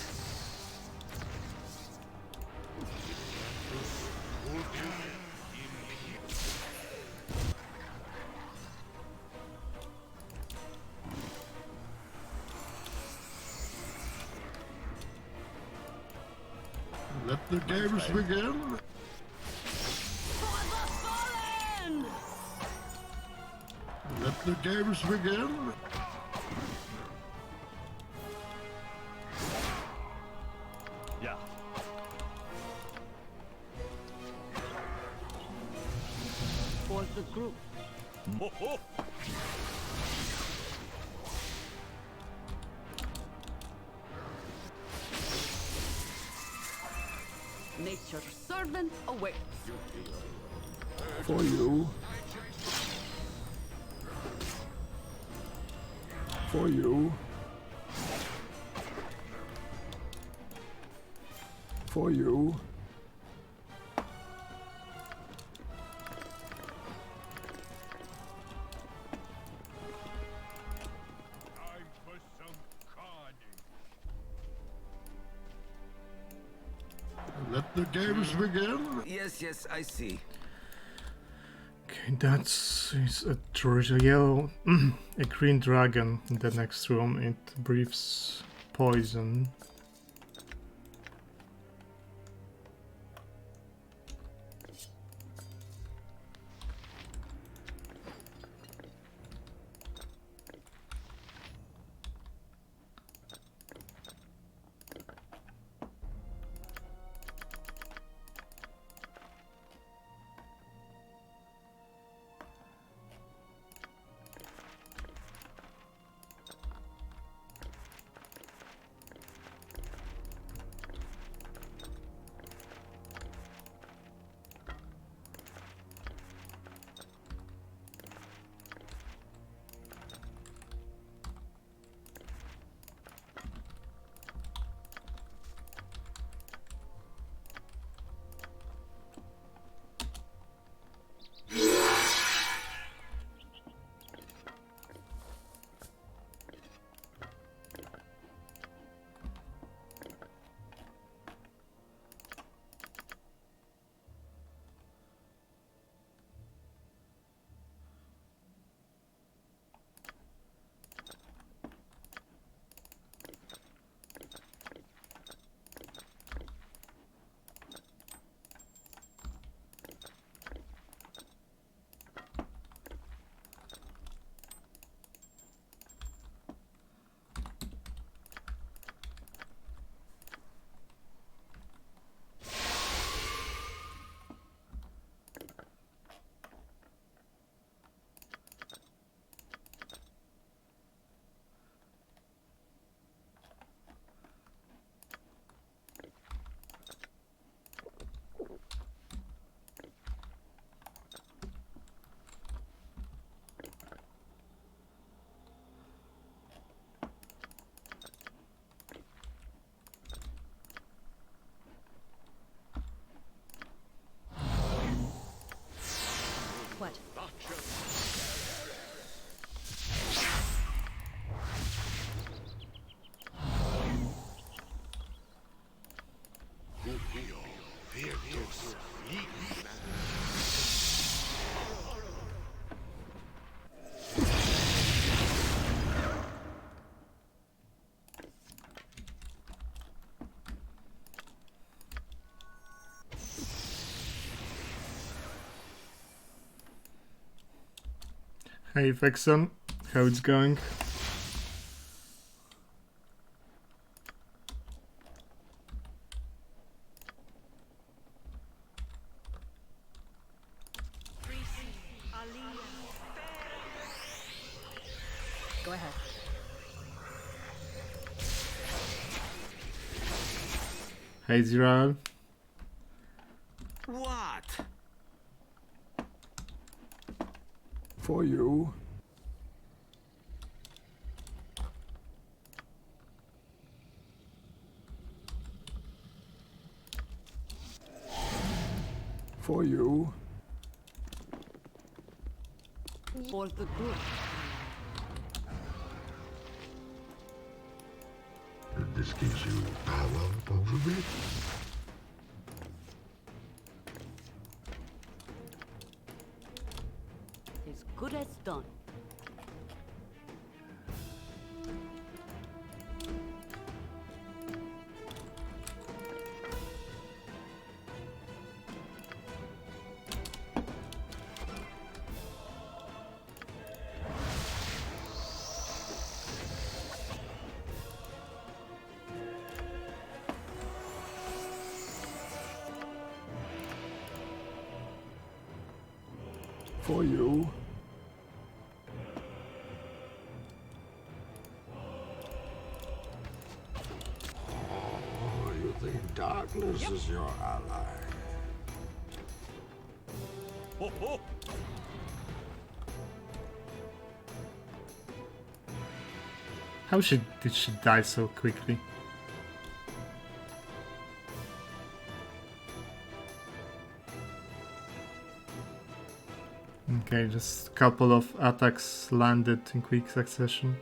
Let the games begin. For the fallen! Let the games begin. Yeah. For the group. Nature's servant awaits. For you. For you. For you. Let the games begin. Yes, yes, I see. Okay, that's a yellow, a green dragon in the next room. It breathes poison. What? Hey Vexen, how it's going? Go ahead. Hey Ziral. What? For you. For you. For the good. This gives you power over me. As good as done. For you. darkness is your ally. Ho, ho. How did she die so quickly? Okay, just a couple of attacks landed in quick succession.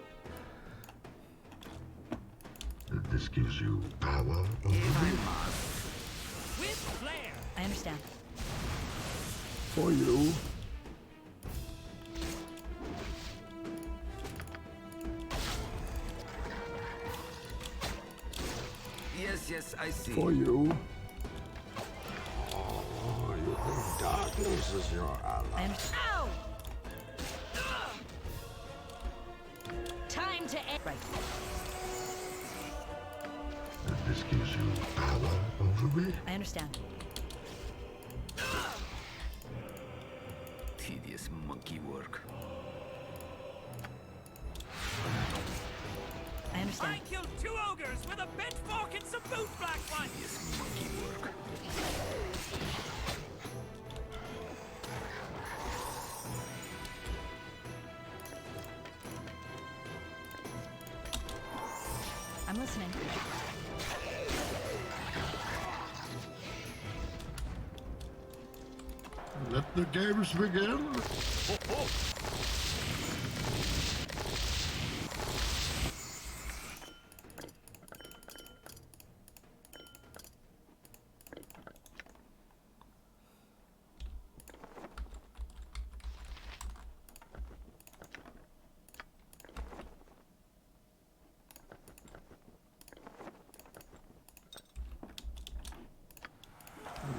This gives you power over me. With flair. I understand. For you. Yes, I see. For you. Oh, you think darkness is your ally. Ow! Time to end. Right. This gives you power over me. I understand. Tedious monkey work. I understand. I killed 2 ogres with a bent fork and some boot black ones. Tedious monkey work. I'm listening. Let the games begin. Ho, ho.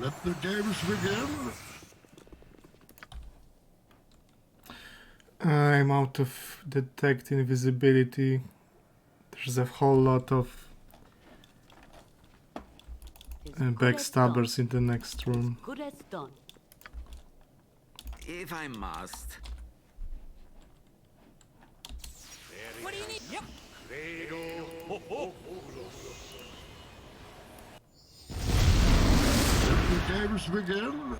Let the games begin. I'm out of detect invisibility. There's a whole lot of backstabbers in the next room. Good as done. If I must. What do you need? Yep. Ho, ho. Let the games begin.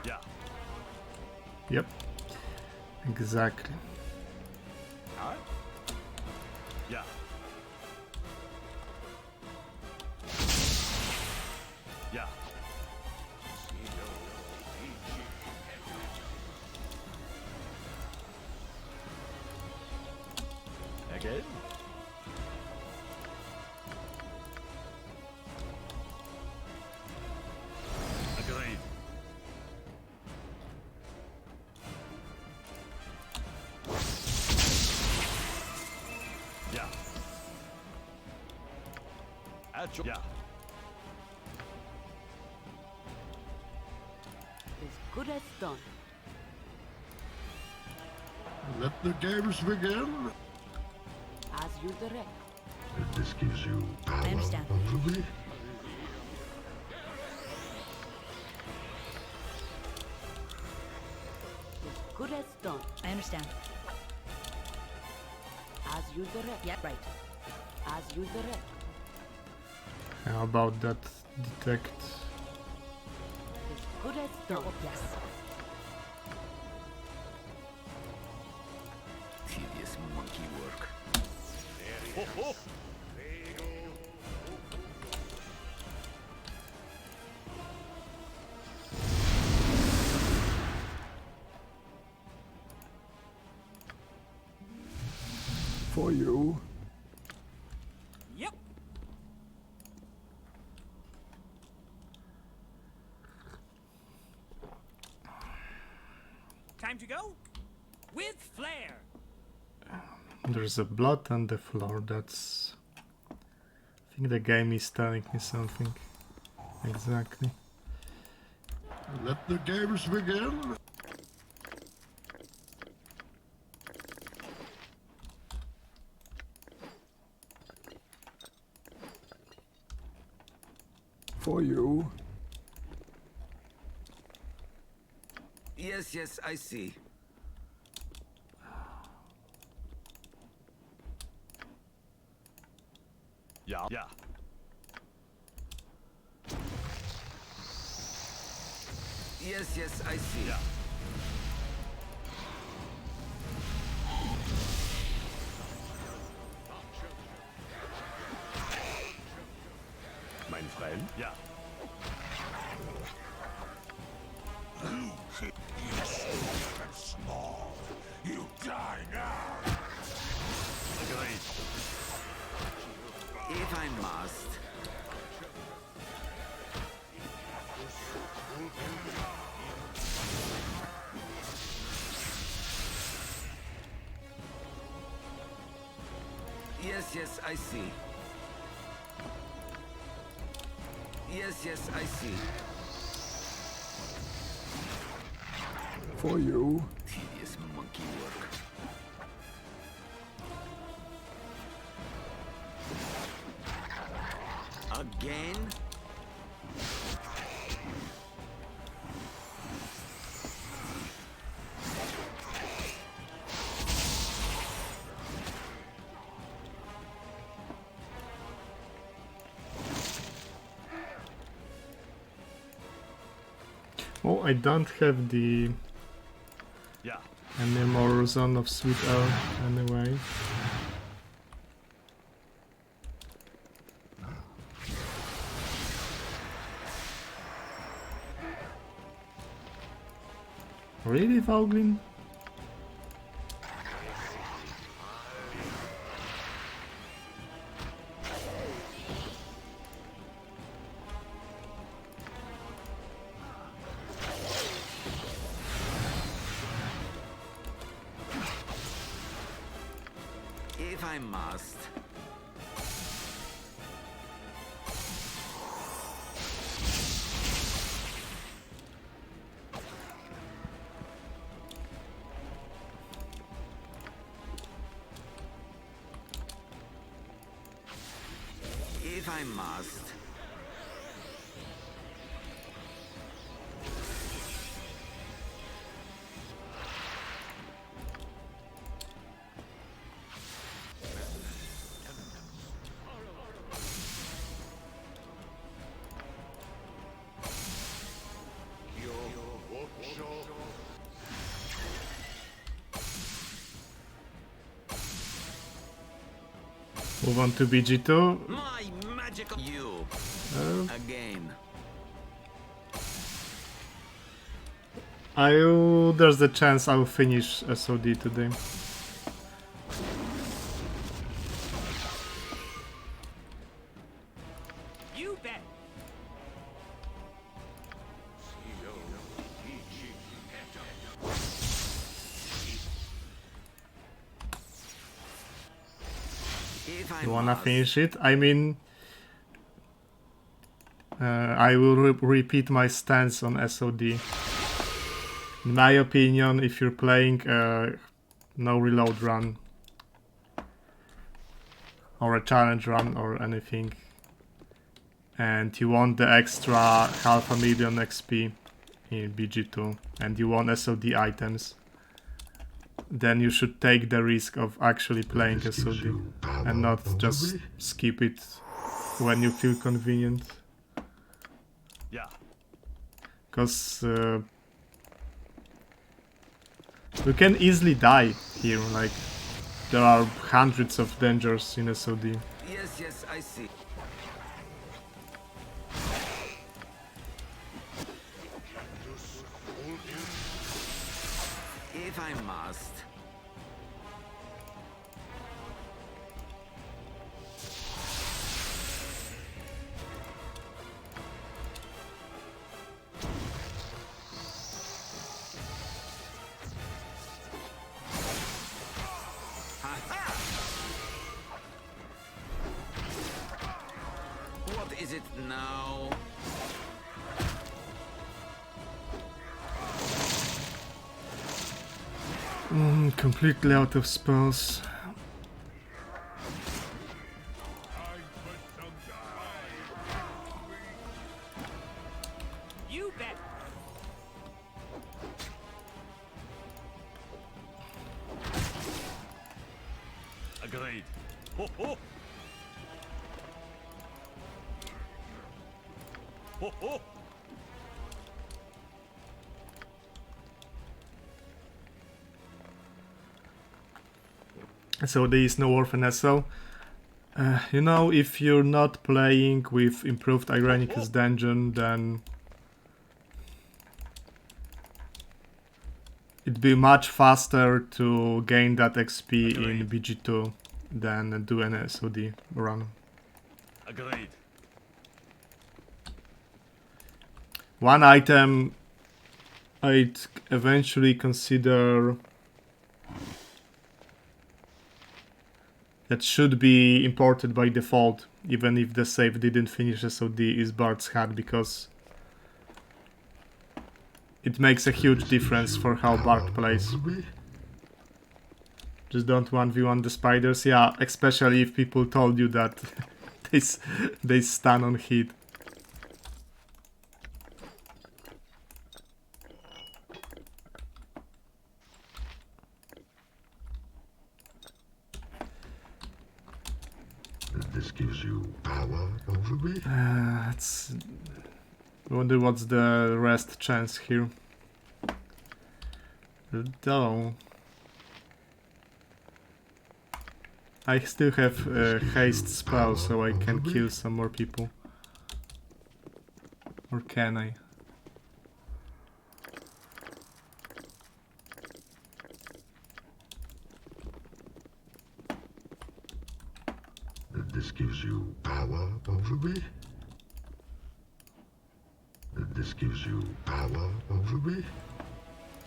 Yeah. Yep, exactly. Huh? Yeah. Yeah. Again? Agreed. Yeah. Yeah. As good as done. Let the games begin. As you direct. This gives you power I understand. over me. As good as done. I understand. As you direct. Yeah, right. As you direct. How about that detect? As good as done. Yes. Tedious monkey work. Ho, ho. For you. Yep. Time to go? With flair. There's a blood on the floor. That's... I think the game is telling me something. Exactly. Let the games begin. For you. Yes, yes, I see. Yeah. Yeah. Yes, yes, I see. Yeah. Mein Freund? Ja. You think you're stupid and small. You die now. Agreed. If I must. Yes, yes, I see. Yes, yes, I see. For you. Tedious monkey work. Again? Oh, I don't have the any more Zone of Sweet Air anyway. Really, Valglin? If I must. If I must. Move on to BG2. My magical you. Again. There's a chance I'll finish SOD today. You bet. You wanna finish it? I mean, I will repeat my stance on SOD. In my opinion, if you're playing no reload run or a challenge run or anything, and you want the extra 500,000 XP in BG2 and you want SOD items, then you should take the risk of actually playing SOD and not just skip it when you feel convenient. Yeah. Because you can easily die here, like there are hundreds of dangers in SOD. Yes, yes, I see. If I must. What is it now? Completely out of spells. You bet. Agreed. Ho ho. Ho ho. So there is no Orphan SL. You know, if you're not playing with improved Irenicus dungeon, then it'd be much faster to gain that XP in BG2 than do an SOD run. Agreed. One item I'd eventually consider that should be imported by default, even if the save didn't finish SOD, is Bard's Hat, because it makes a huge difference for how Bard plays. Just don't 1v1 the spiders, yeah, especially if people told you that they stun on hit. This gives you power over me. I wonder what's the rest chance here. Though I still have a haste spell, so I can kill some more people. Or can I? This gives you power over me. This gives you power over me.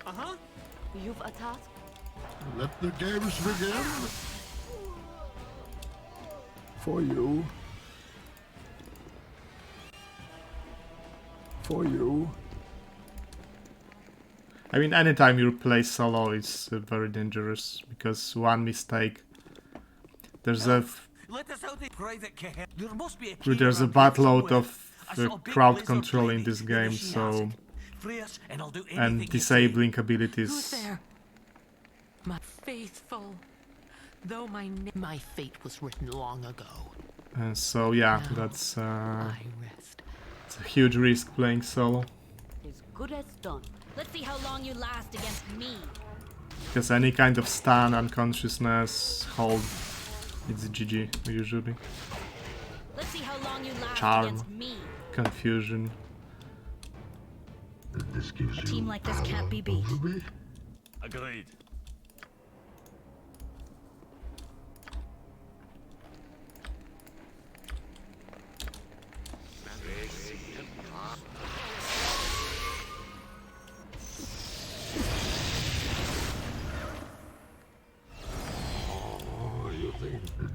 Uh-huh. You've a task? Let the games begin. For you. For you. I mean, anytime you play solo, it's very dangerous, because one mistake. There's a buttload of crowd control in this game, so and disabling abilities. My faithful, though my fate was written long ago. So yeah, that's it's a huge risk playing solo. As good as done. Let's see how long you last against me. Because any kind of stun, unconsciousness, hold, it's GG usually. Let's see how long you last Charm, against me. confusion. A team like this can't be beat. Agreed.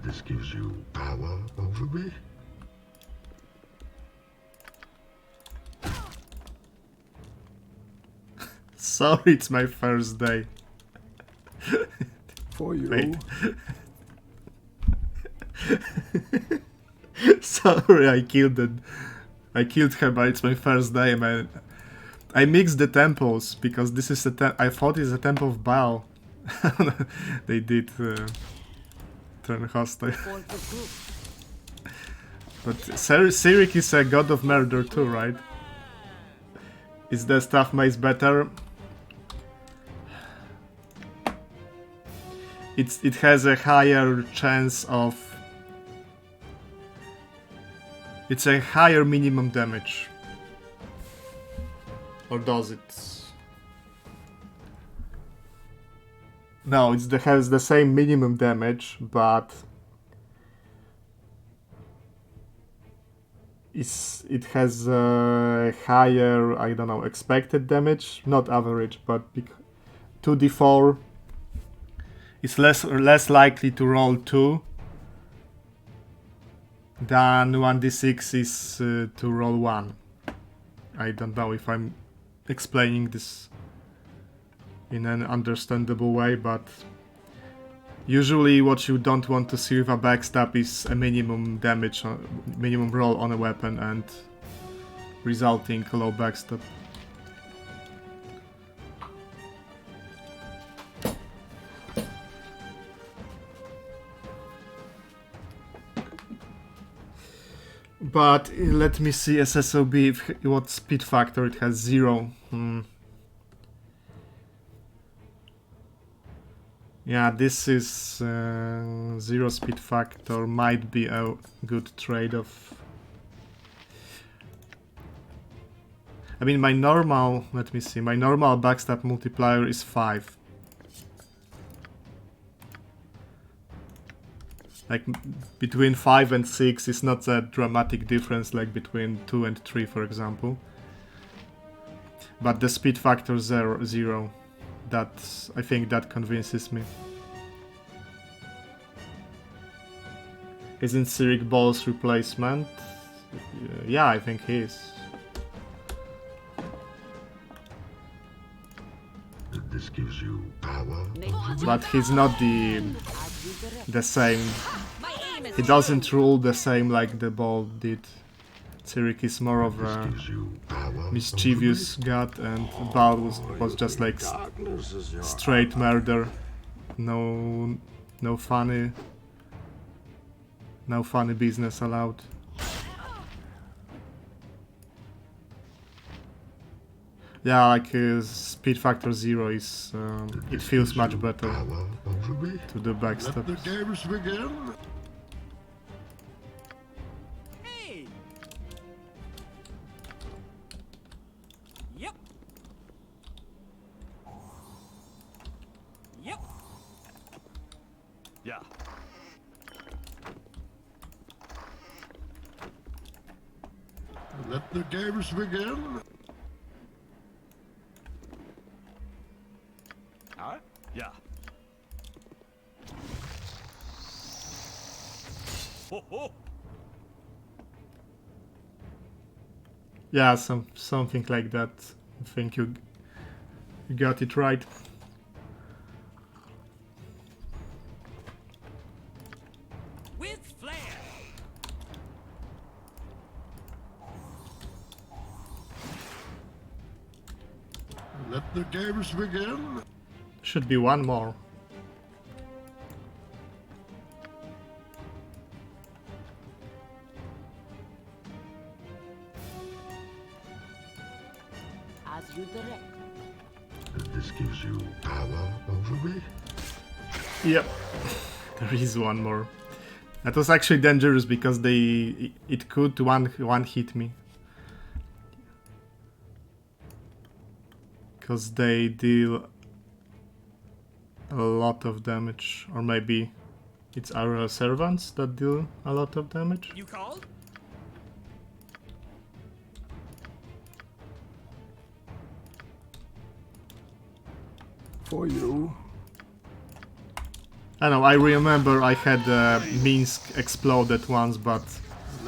This gives you power over me. Sorry, it's my first day. For you. Wait. Sorry, I killed her, but it's my first day, man. I mixed the temples because this is I thought it's a temple of Baal. They did turn hostile. But Sirik is a god of murder too, right? Is the staff mace better? It has a higher chance of... It's a higher minimum damage. Or does it? No, it has the same minimum damage, but it has a higher, I don't know, expected damage, not average, but 2d4. It's less likely to roll 2 than 1d6 is to roll 1. I don't know if I'm explaining this in an understandable way, but usually what you don't want to see with a backstab is a minimum damage, minimum roll on a weapon and resulting low backstab. But let me see SSOB, what speed factor it has, 0. Yeah, this is 0 speed factor, might be a good trade-off. I mean, my normal, let me see, my normal backstab multiplier is 5. Like, between 5 and 6 is not a dramatic difference like between 2 and 3, for example. But the speed factor 0, I think that convinces me. Isn't Cyric Ball's replacement? Yeah, I think he is. This gives you power. But he's not the same. He doesn't rule the same like the Ball did. Cyric is more of a mischievous god, and Ball was just like straight murder. No funny business allowed. Yeah, like speed factor 0 is it feels much better to do backstab. Let the games begin. Hey. Yep. Yep. Yeah. Let the games begin. Yeah. Ho ho. Yeah, something like that. I think you got it right. With flair. Let the games begin. Should be one more. As you direct. This gives you power over me. Yep, there is one more. That was actually dangerous because it could one hit me. Because they deal a lot of damage, or maybe it's our servants that deal a lot of damage. You called? For you. I know, I remember I had Minsk exploded once, but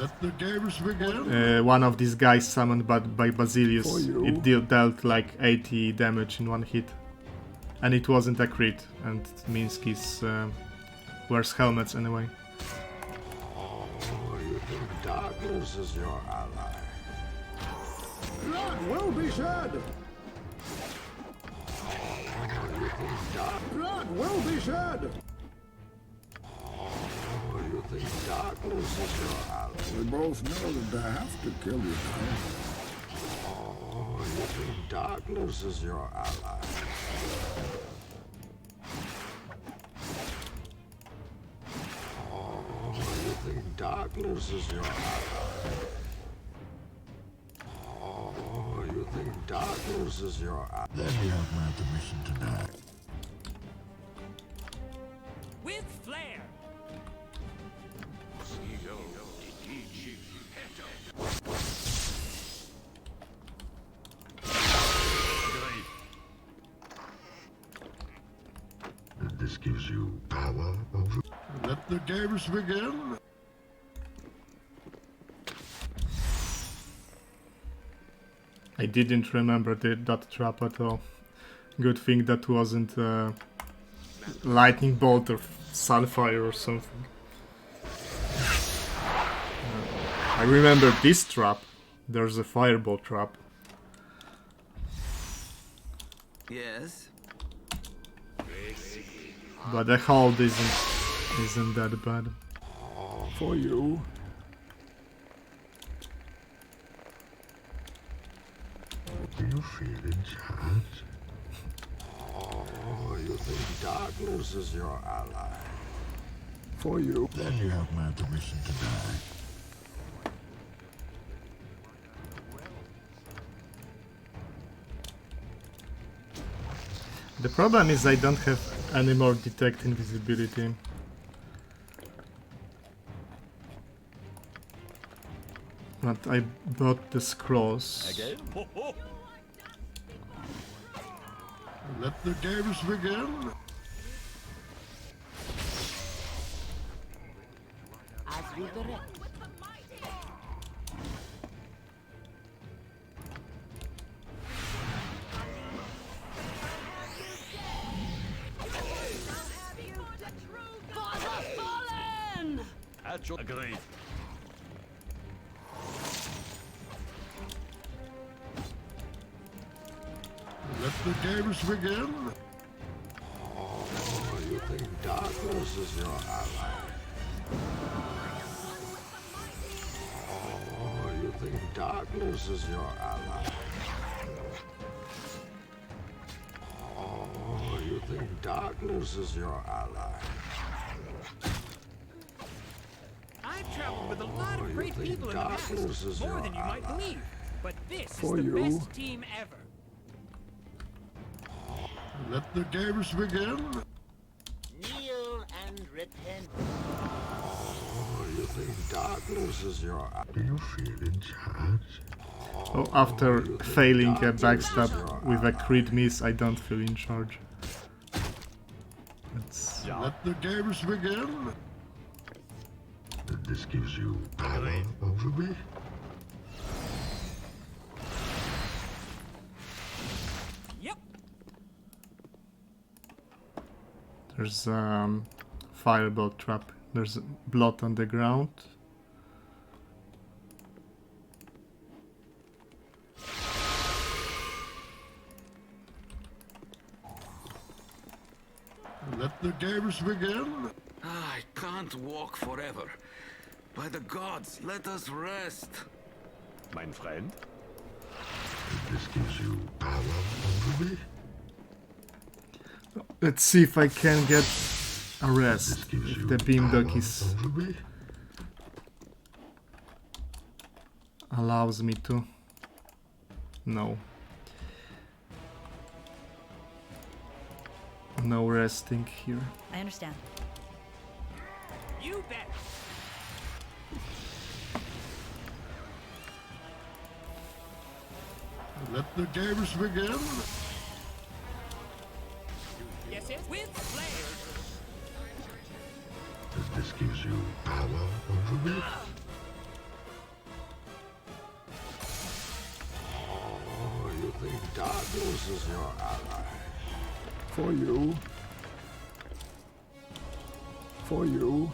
Let the games begin. one of these guys summoned by Basilius, it dealt like 80 damage in one hit. And it wasn't a crit, and Minsk is wears helmets anyway. Oh, you think darkness is your ally? Blood will be shed. Oh, you think blood will be shed. Oh, you think darkness is your ally? We both know that they have to kill you now. Oh, you think darkness is your ally? Oh, you think darkness is your ally? Oh, you think darkness is your ally? Then you have my permission to die. With flair. This gives you power over. Let the games begin. I didn't remember that trap at all. Good thing that wasn't lightning bolt or sunfire or something. I remember this trap. There's a fireball trap. Yes. But the hold isn't that bad. For you. Do you feel in charge? Oh, you think darkness is your ally? For you. Then you have my permission to die. The problem is I don't have any more detect invisibility. But I bought the scrolls. Again? Let the games begin. As you direct. Agreed. Let the games begin. Oh, you think darkness is your ally? Oh, you think darkness is your ally? Oh, you think darkness is your ally? I've traveled with a lot of great people in the past, more than you might believe. But this For is the you. best team ever. Let the games begin. Kneel and repent. Oh, you think darkness is your ally? Do you feel in charge? Oh, after failing a backstab with a crit miss, I don't feel in charge. That's... Let the games begin. This gives you power over me. Yep. There's fireball trap. There's blood on the ground. Let the games begin. I can't walk forever. By the gods, let us rest. Mein Freund? This gives you power over me. Let's see if I can get a rest. If the beamdog is allows me to. No. No resting here. I understand. You bet. Let the games begin. Yes, yes. With flair. This gives you power over me. Oh, you think darkness is your ally? For you. For you.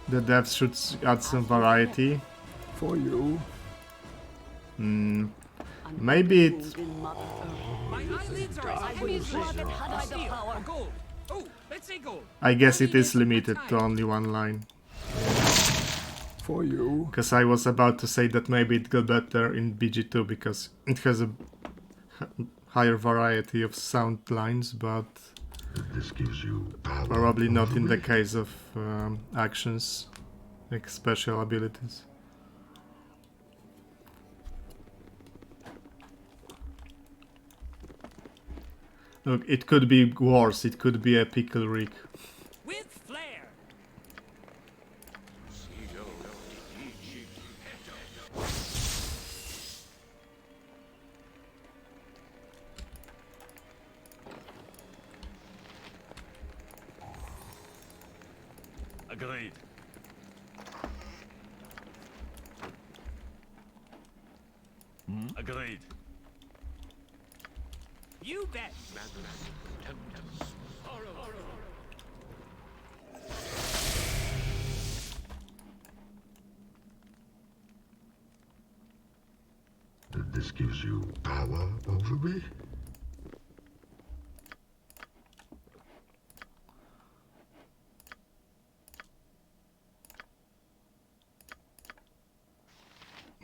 The devs should add some variety. For you. Maybe it... My eyelids are as heavy as lead. Steel or gold. Oh, let's say gold. I guess it is limited to only one line. For you. Because I was about to say that maybe it got better in BG2 because it has a higher variety of sound lines, but this gives you probably not in the case of actions, like special abilities. Look, it could be worse, it could be a pickle rig. With flair. Agreed. Agreed. You bet. This gives you power over me?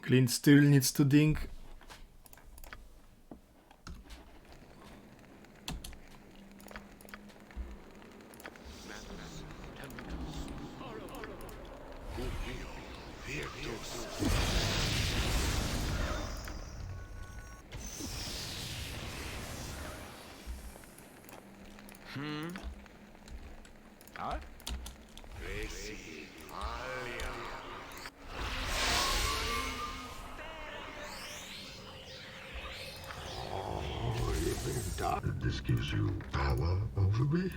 Clint still needs to think. Huh? Oh, you've been dark. This gives you power over me?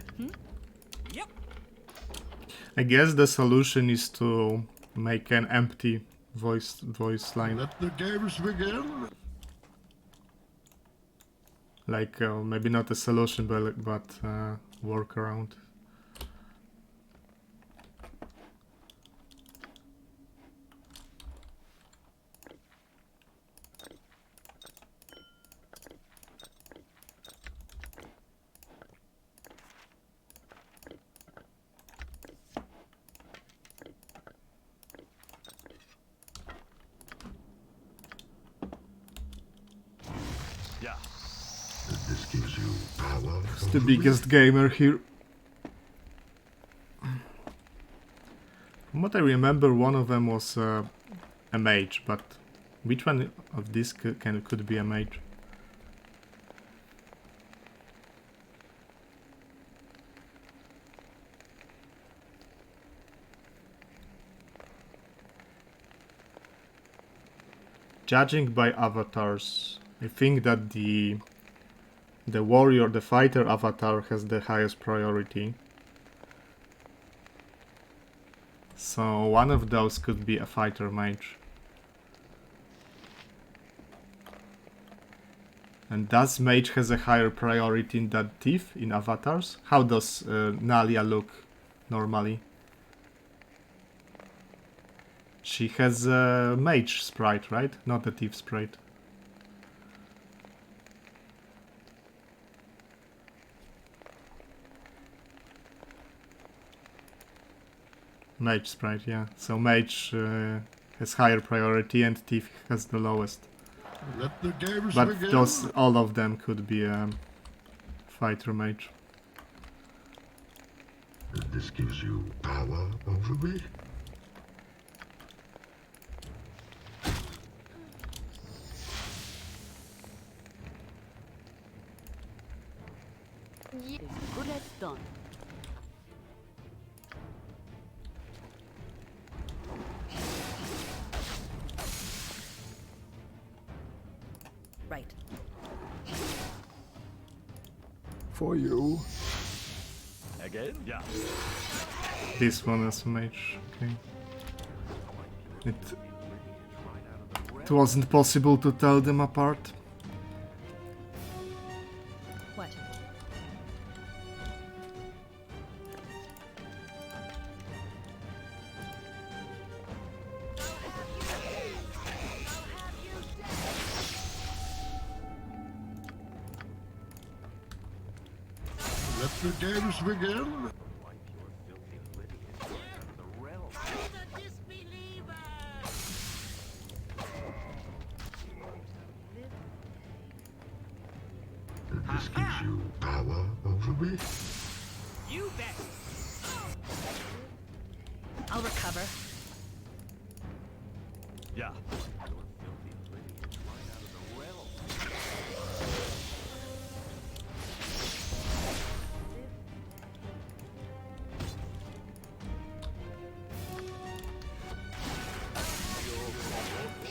Yep. I guess the solution is to make an empty voice line. Let the games begin. Like maybe not a solution, but workaround. Yeah. This gives you power. It's the biggest gamer here. From what I remember, one of them was a mage, but which one of these could be a mage? Judging by avatars, I think that the warrior, the fighter avatar has the highest priority. So one of those could be a fighter mage. And does mage has a higher priority than thief in avatars? How does Nalia look normally? She has a mage sprite, right? Not a thief sprite. Mage sprite, yeah. So mage has higher priority and thief has the lowest. Let the games But begin. all of them could be fighter mage. This gives you power over me? Yes, good as done. Right. For you. Again? Yeah. This one is mage, okay. It wasn't possible to tell them apart. What? Let the games begin. This gives you power over me? You bet. I'll recover. Yeah.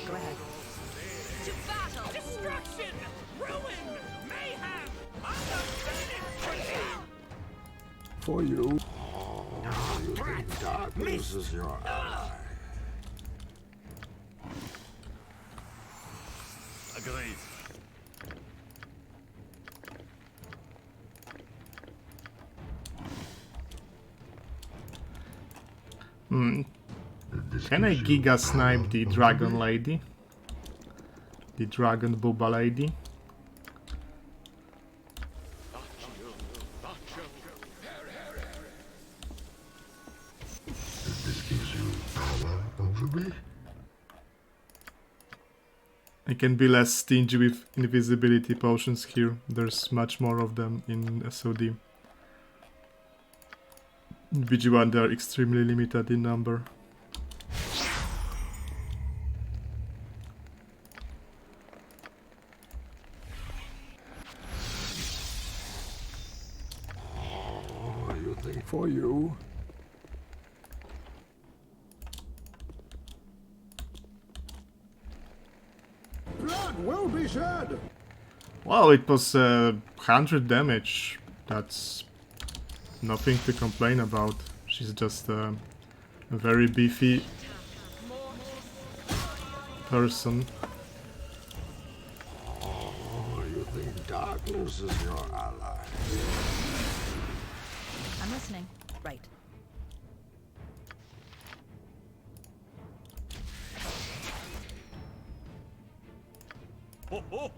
Go ahead. To battle! Destruction! Ruin! Mayhem! I'm not finished! For you. Oh, you think darkness is your ally. Agreed. Can I Giga Snipe the Dragon Lady? The Dragon Booba Lady? This gives you power over me. I can be less stingy with invisibility potions here. There's much more of them in SOD. In BG1 they are extremely limited in number. Oh, you think for you? Blood will be shed. Well, it was 100 damage. That's nothing to complain about. She's just a very beefy person. Oh, you think darkness is your ally? I'm listening. Right. Ho, ho.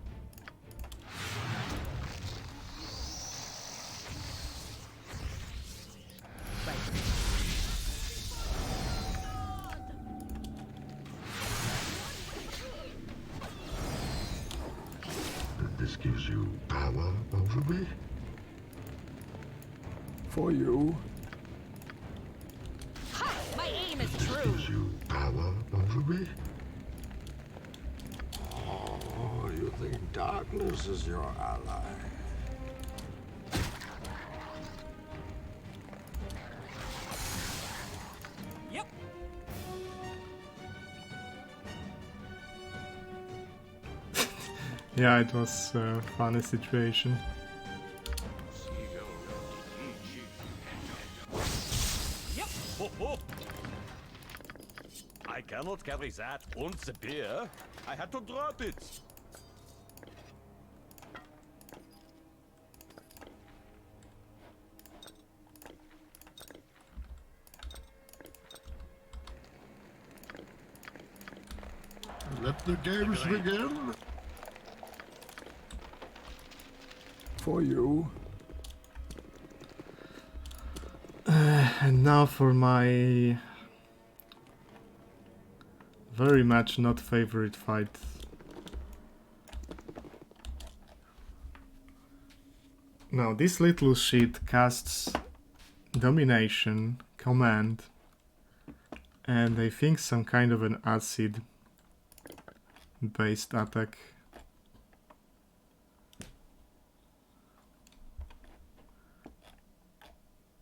This gives you power over me. For you. Ha! My aim is This true. gives you power over me. Oh, you think darkness is your ally? Yep. Yeah, it was a funny situation. Yep. Ho, ho. I cannot carry that and the beer. I had to drop it. Let the games begin. For you. And now for my very much not favorite fight. Now this little shit casts domination, command, and I think some kind of an acid based attack.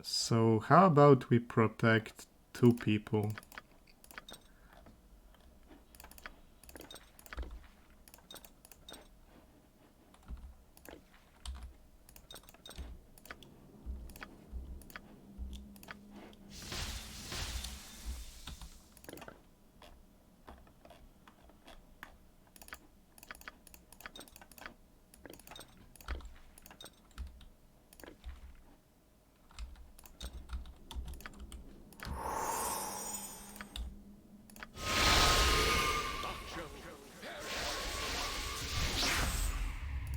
So how about we protect 2 people?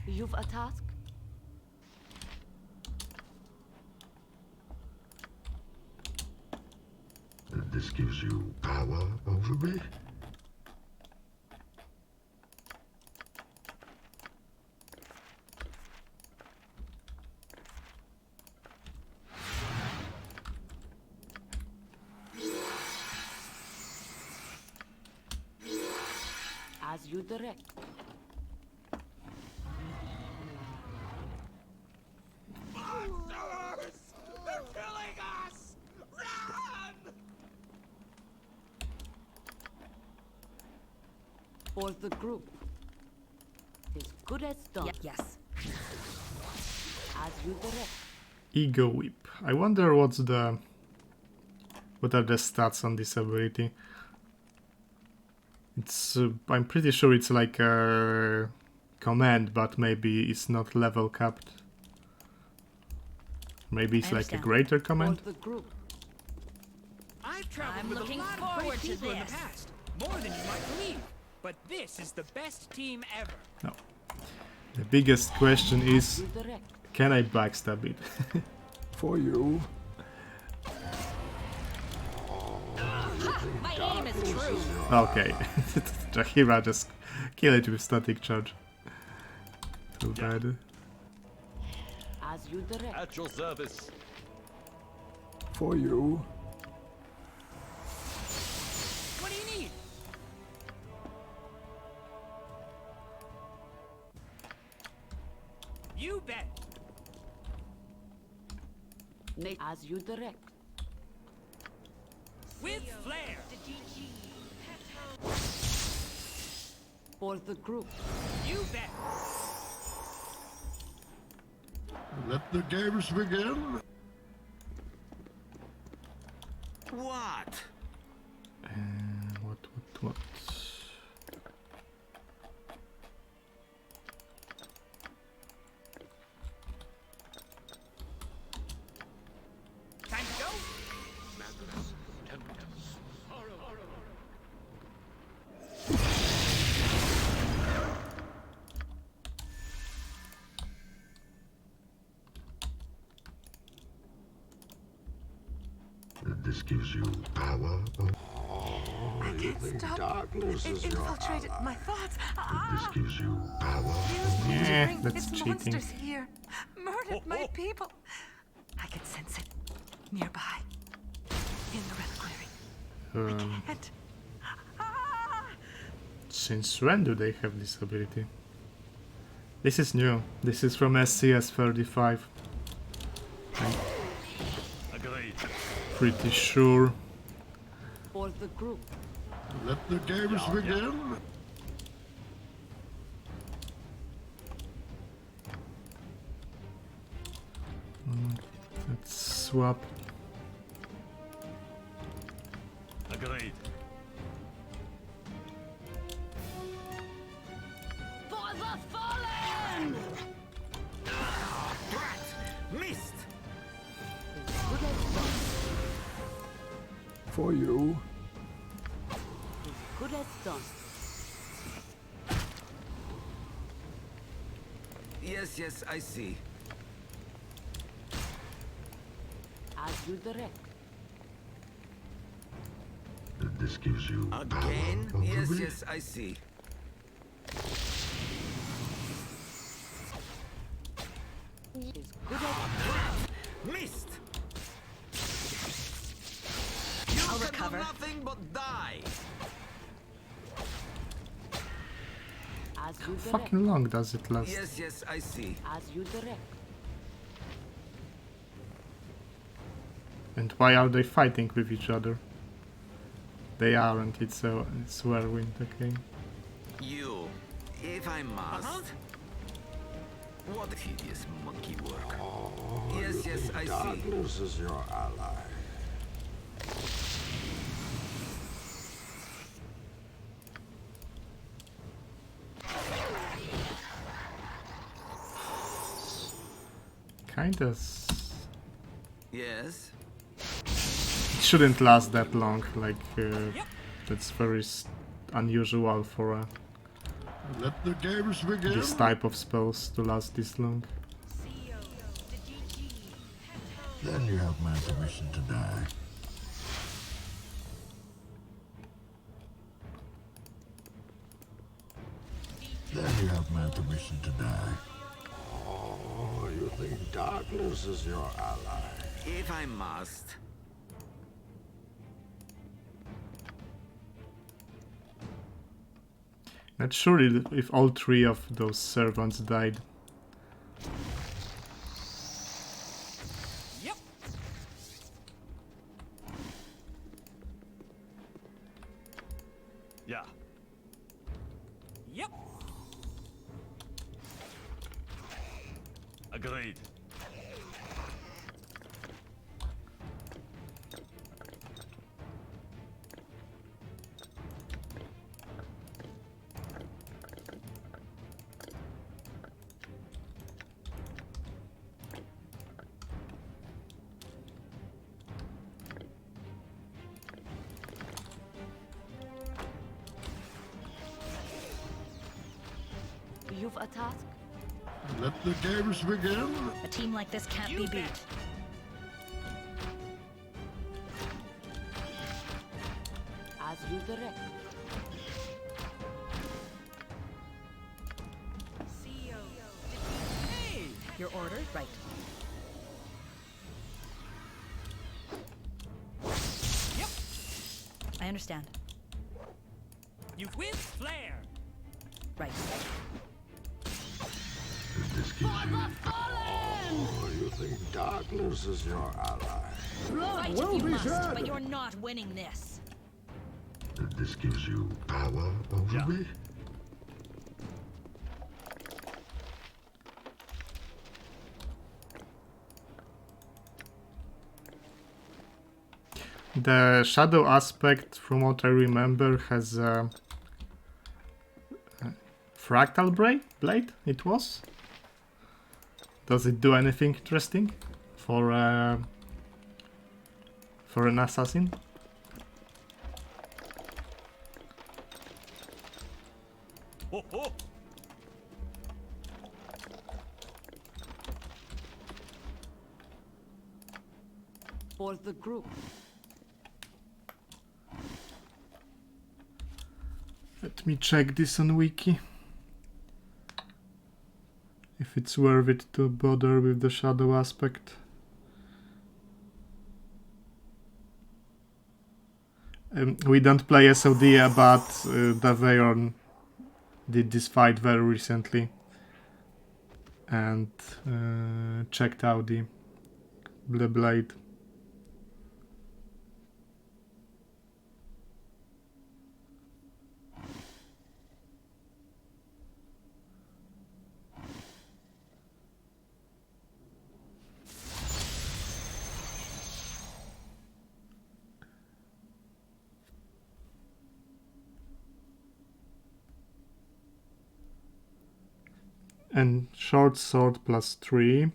You've a task? This gives you power over me. As you direct. Monsters! They're killing us! Run! For the group. As good as done. Yes. As you direct. Ego Whip. I wonder what are the stats on this ability. It's I'm pretty sure it's like a command, but maybe it's not level capped. Maybe it's like a greater command. For the group. I've traveled I'm with looking a lot of forward great to people in the this. past, more than you might believe. But this is the best team ever. No. The biggest question is, can I backstab it? For you. My aim is true. Okay. Jahira just kill it with static charge. Too bad. As you direct. At your service. For you. What do you need? You bet. As you direct. With flair. For the group. You bet. Let the games begin. What? What? Time to go. This gives you power. You think darkness is your infiltrated ally. my thoughts. This gives you power. Yeah, that's Its cheating. monsters here murdered my people. I can sense it nearby in the red clearing. And Since when do they have this ability? This is new. This is from SCS 35. Agreed. Pretty sure. For the group. Let the games begin. Let's swap. Agreed. For the fallen! Missed! For you. Good as done. Yes, I see. As you direct. This gives you Again? power. Yes, I see. Is good as Missed! I'll You can recover. do nothing but die! As you direct. Fucking long does it last? Yes, I see. As you direct. And why are they fighting with each other? They aren't, it's whirlwind, okay. You, if I must. What hideous monkey work. Yes, I see. Darkness is your ally. Kinda. Yes? It shouldn't last that long, like, that's very unusual for Let the games begin. this type of spells to last this long. Then you have my permission to die. Then you have my permission to die. Oh, you think darkness is your ally? If I must. Not sure if all three of those servants died. Yep. Yeah. Yep. Agreed. You've a task? Let the games begin. A team like this can't be beat. As you direct. Hey! Your order? Right. Yep. I understand. You with flair. Right. This gives you... Oh, you think darkness is your ally? Fight if you must, but you're not winning this. This gives you power over me? The shadow aspect, from what I remember, has a fractal blade, it was? Does it do anything interesting for an assassin? Ho, ho. For the group. Let me check this on wiki. If it's worth it to bother with the shadow aspect. We don't play SOD, but Daveon did this fight very recently and checked out the blade. And short sword +3.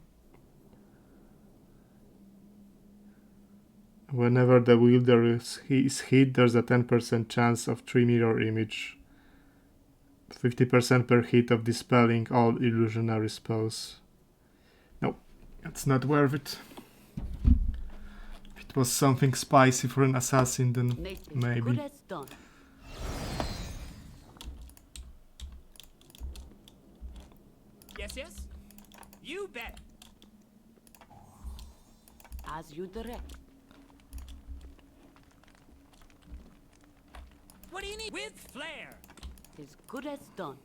Whenever the wielder is hit, there's a 10% chance of 3 mirror image. 50% per hit of dispelling all illusionary spells. No, it's not worth it. If it was something spicy for an assassin, then maybe. Good as done. Yes, yes? You bet. As you direct. What do you need? With flair. As good as done.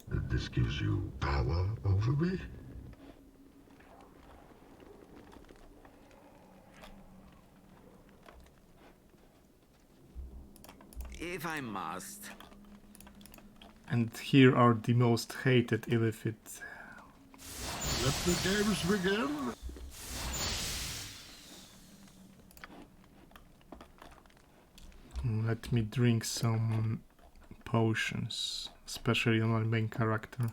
This gives you power over me? If I must. And here are the most hated Illithid. Let the games begin. Let me drink some potions, especially on my main character.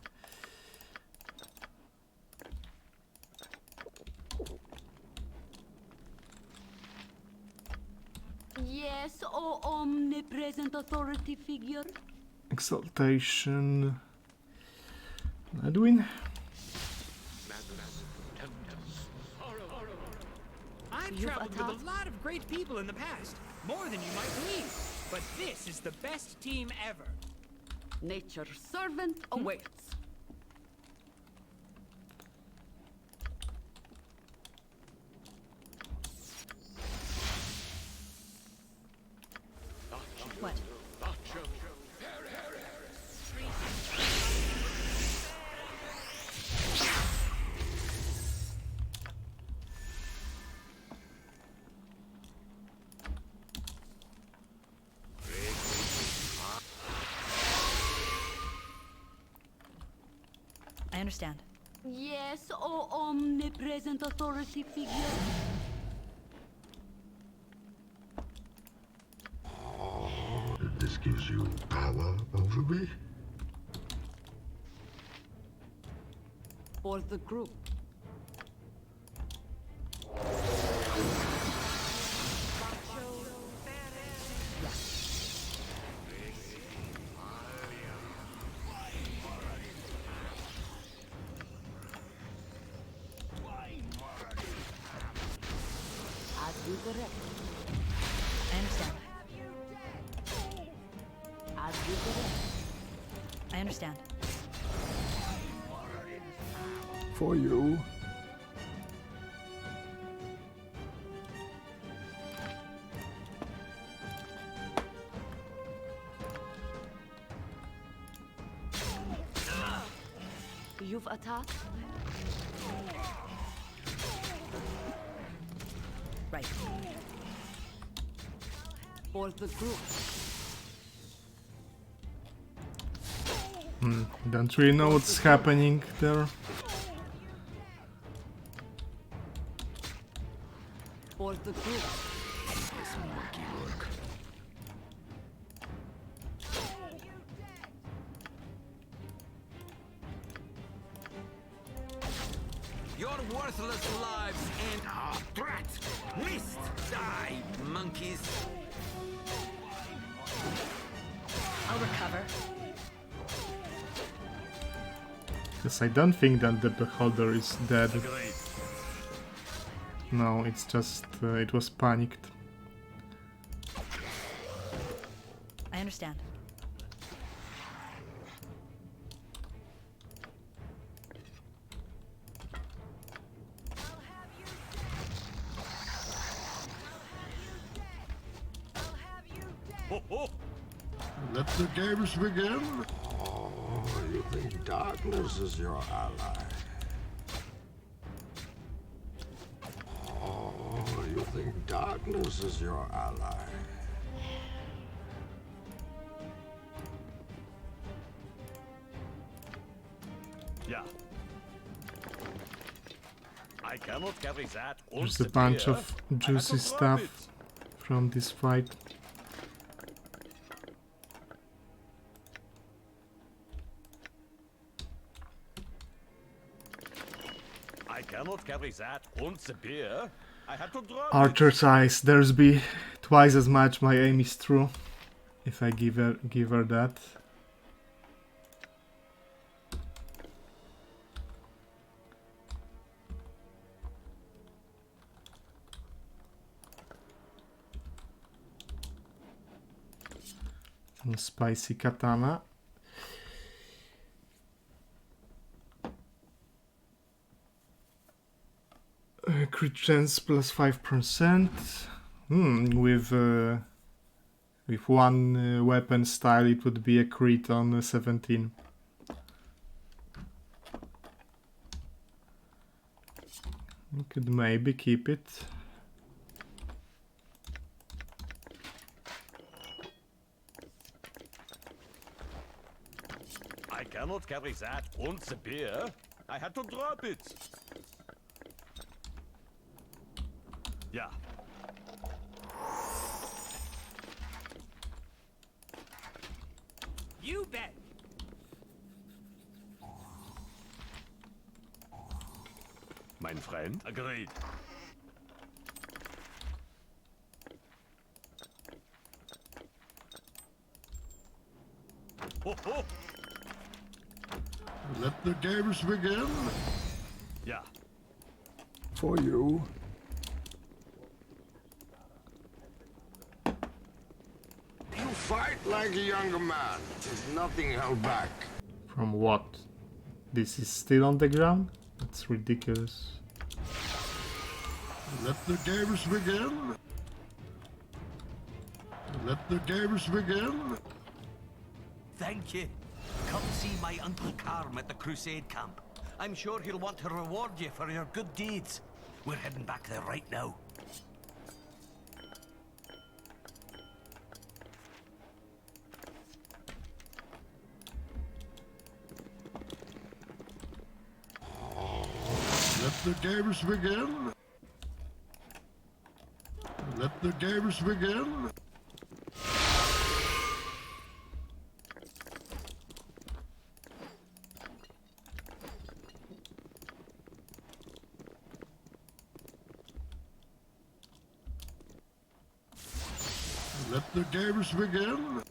Yes, oh omnipresent authority figure. Exaltation. Edwin. I've traveled with a lot of great people in the past, more than you might believe. But this is the best team ever. Nature's servant awaits. What? I understand. Yes, oh omnipresent authority figure. This gives you power over me? For the group. you correct. I understand. As you correct. I understand. For you. You've attacked? Right. For the group. Don't really know what's happening there. For the group. Your worthless lives and our threat. Missed. Die, monkeys. I'll recover. Because I don't think that the beholder is dead. No, it's just it was panicked. I understand. Let the games begin. Oh, you think darkness is your ally? Oh, you think darkness is your ally? Yeah. I cannot carry that. There's a bunch of juicy stuff from this fight. I cannot carry that. Und the beer. I had to drop Archer's eyes. There's be twice as much. My aim is true. If I give her that. Some spicy katana. Crit chance plus 5%. With one weapon style, it would be a crit on 17. We could maybe keep it. I cannot carry that. Und the beer. I had to drop it. Yeah. You bet. Mein Freund? Agreed. Ho, ho. Let the games begin. Yeah. For you. You fight like a younger man. There's nothing held back. From what? This is still on the ground? That's ridiculous. Let the games begin. Let the games begin. Thank you. Come see my Uncle Carm at the Crusade camp. I'm sure he'll want to reward you for your good deeds. We're heading back there right now. Let the games begin. Let the games begin. Let the games begin.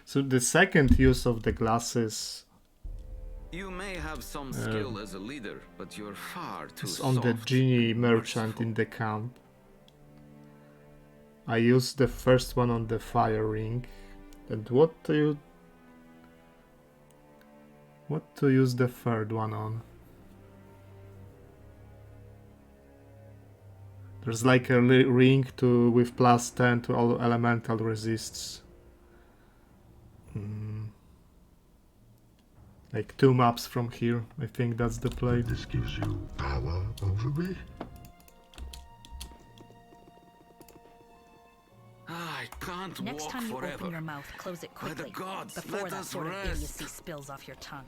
So the second use of the glasses. You may have have some skill as a leader, but you're far too It's soft. on the genie merchant in the camp. I used the first one on the fire ring. And what to use the third one on? There's like a ring with +10 to all elemental resists. Like 2 maps from here. I think that's the play. This gives you power over me. I can't Next walk time you forever. open your mouth, close it By the quickly gods, before let that us sort of rest. idiocy spills off your tongue.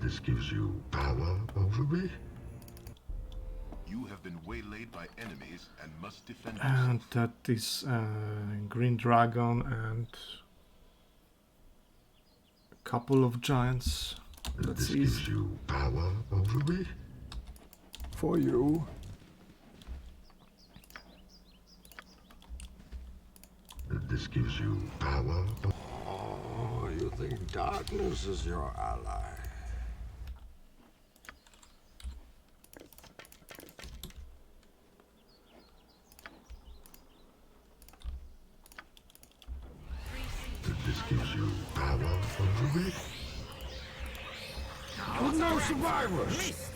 This gives you power over me. You have been waylaid by enemies and must defend And yourself. that is green dragon and a couple of giants. That's This easy. gives you power over me. For you. This gives you power. Oh, you think darkness is your ally? This gives you power over me. No survivors.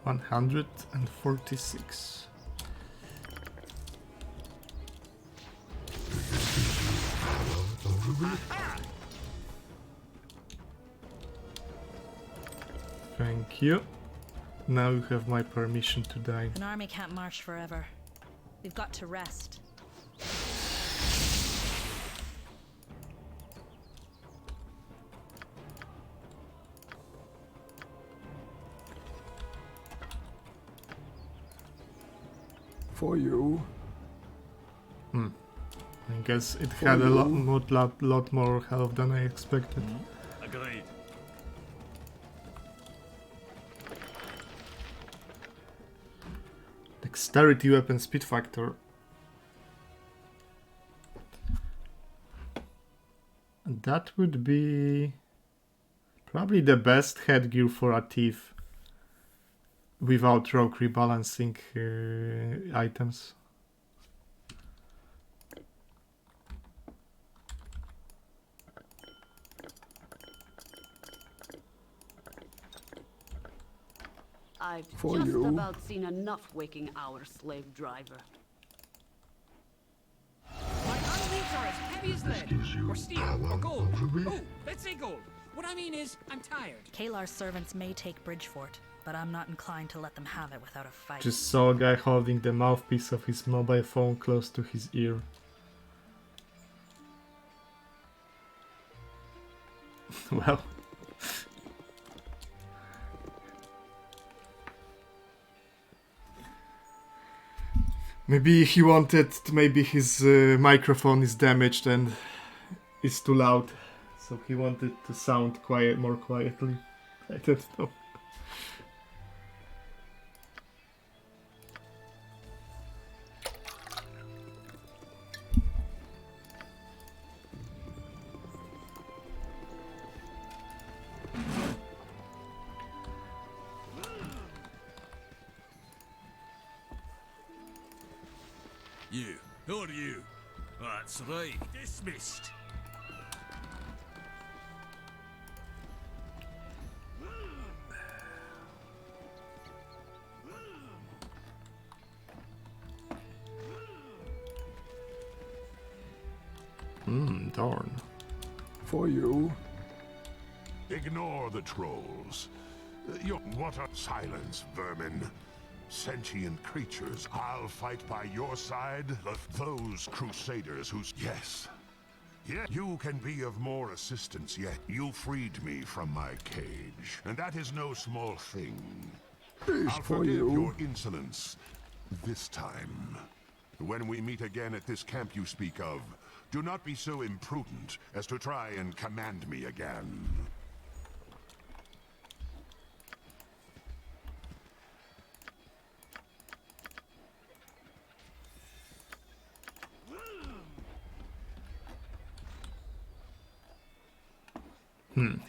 146. Over me. Thank you. Now you have my permission to die. An army can't march forever. We've got to rest. For you. I guess it had a lot more health than I expected. Agreed. Dexterity weapon speed factor. And that would be probably the best headgear for a thief without rogue rebalancing items. I've For just you. about seen enough waking hour slave driver. My armlets are as heavy as lead, or steel, or gold. Oh, let's say gold. What I mean is, I'm tired. Kalar's servants may take Bridgefort, but I'm not inclined to let them have it without a fight. Just saw a guy holding the mouthpiece of his mobile phone close to his ear. Well. Maybe he wanted, maybe his microphone is damaged and is too loud. So he wanted to sound more quietly. I don't know. You. Who are you? That's right. Dismissed. Darn. For you. Ignore the trolls. What are silence, vermin? Sentient creatures. I'll fight by your side. Those crusaders who's... Yes. Yeah, you can be of more assistance yet. You freed me from my cage, and that is no small thing. I'll forgive your insolence this time. When we meet again at this camp you speak of, do not be so imprudent as to try and command me again.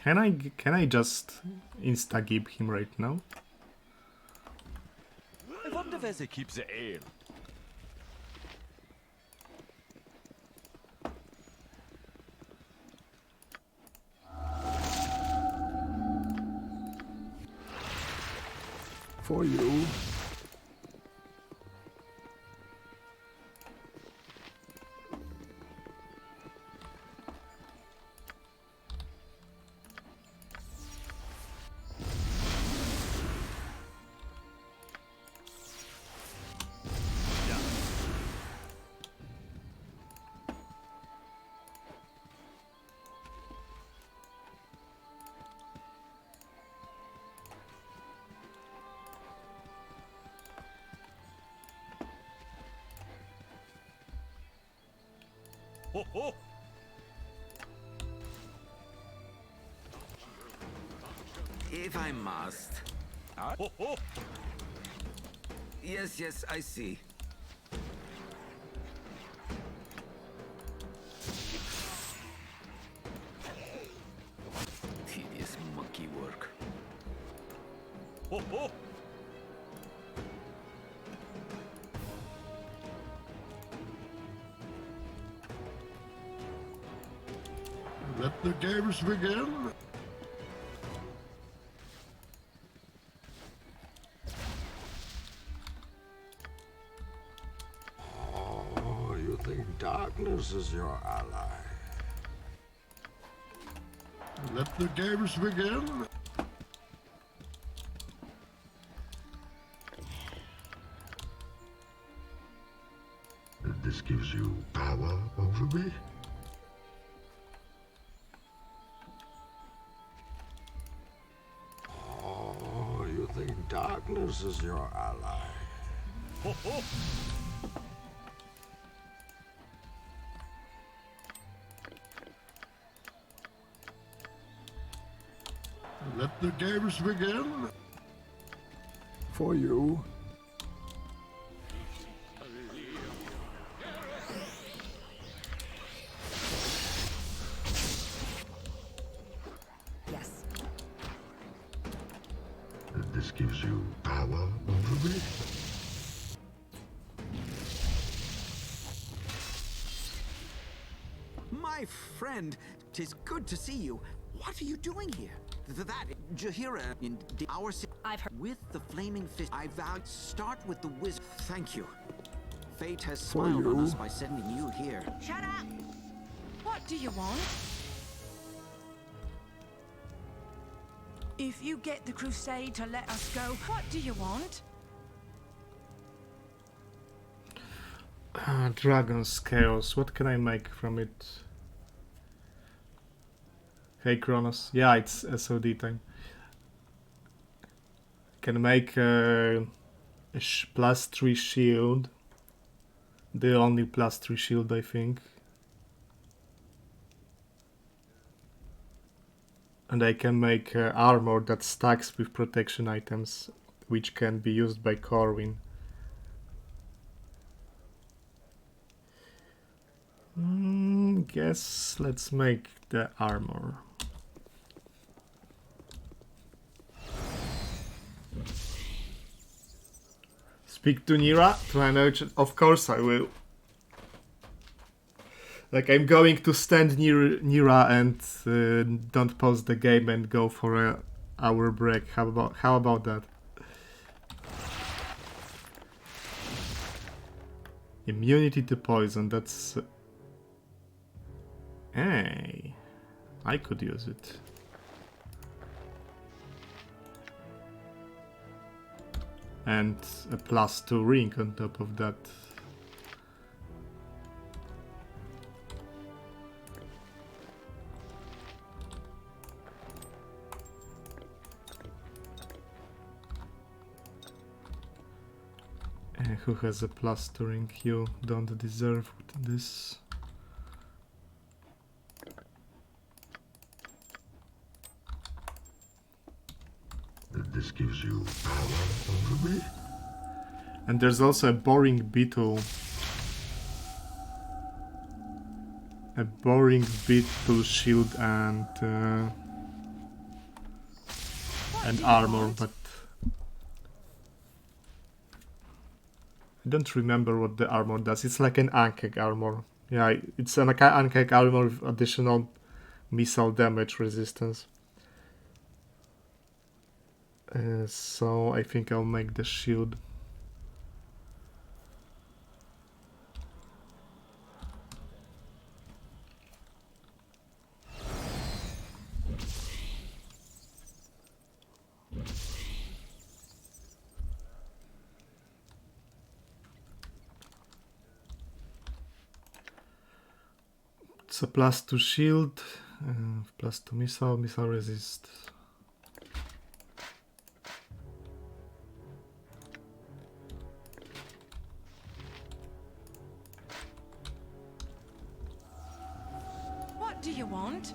Can I just insta-gib him right now? I wonder where they keep the ale. For you. Ho ho! If I must. Ho ho! Yes, yes, I see. Tedious monkey work. Ho ho! Let the games begin. Oh, you think darkness is your ally? Let the games begin. This gives you power over me? Oh, you think darkness is your ally? Ho ho! Let the games begin. For you. Yes. This gives you power over me? My friend, 'tis good to see you. What are you doing here? That Jahira in our city. I've heard With the flaming fist. I vow start with the wizard. Thank you. Fate has For smiled on you. us by sending you here. Shut up! What do you want? If you get the crusade to let us go, what do you want? Dragon's Chaos. What can I make from it? Hey Kronos. Yeah, it's SOD time. Can make a +3 shield. The only +3 shield, I think. And I can make armor that stacks with protection items, which can be used by Corwin. Guess let's make the armor. Speak to Nira to an urgent. Of course I will. Like, I'm going to stand near Nira and don't pause the game and go for a hour break. How about that? Immunity to poison. That's. Hey, I could use it. And a +2 ring on top of that. Who has a +2 ring? You don't deserve this. This gives you power over me? And there's also a boring beetle. A boring beetle shield and and armor, but I don't remember what the armor does. It's like an Ankeg armor. Yeah, it's an Ankeg armor with additional missile damage resistance. So I think I'll make the shield. It's a +2 shield, +2 missile resist. What do you want?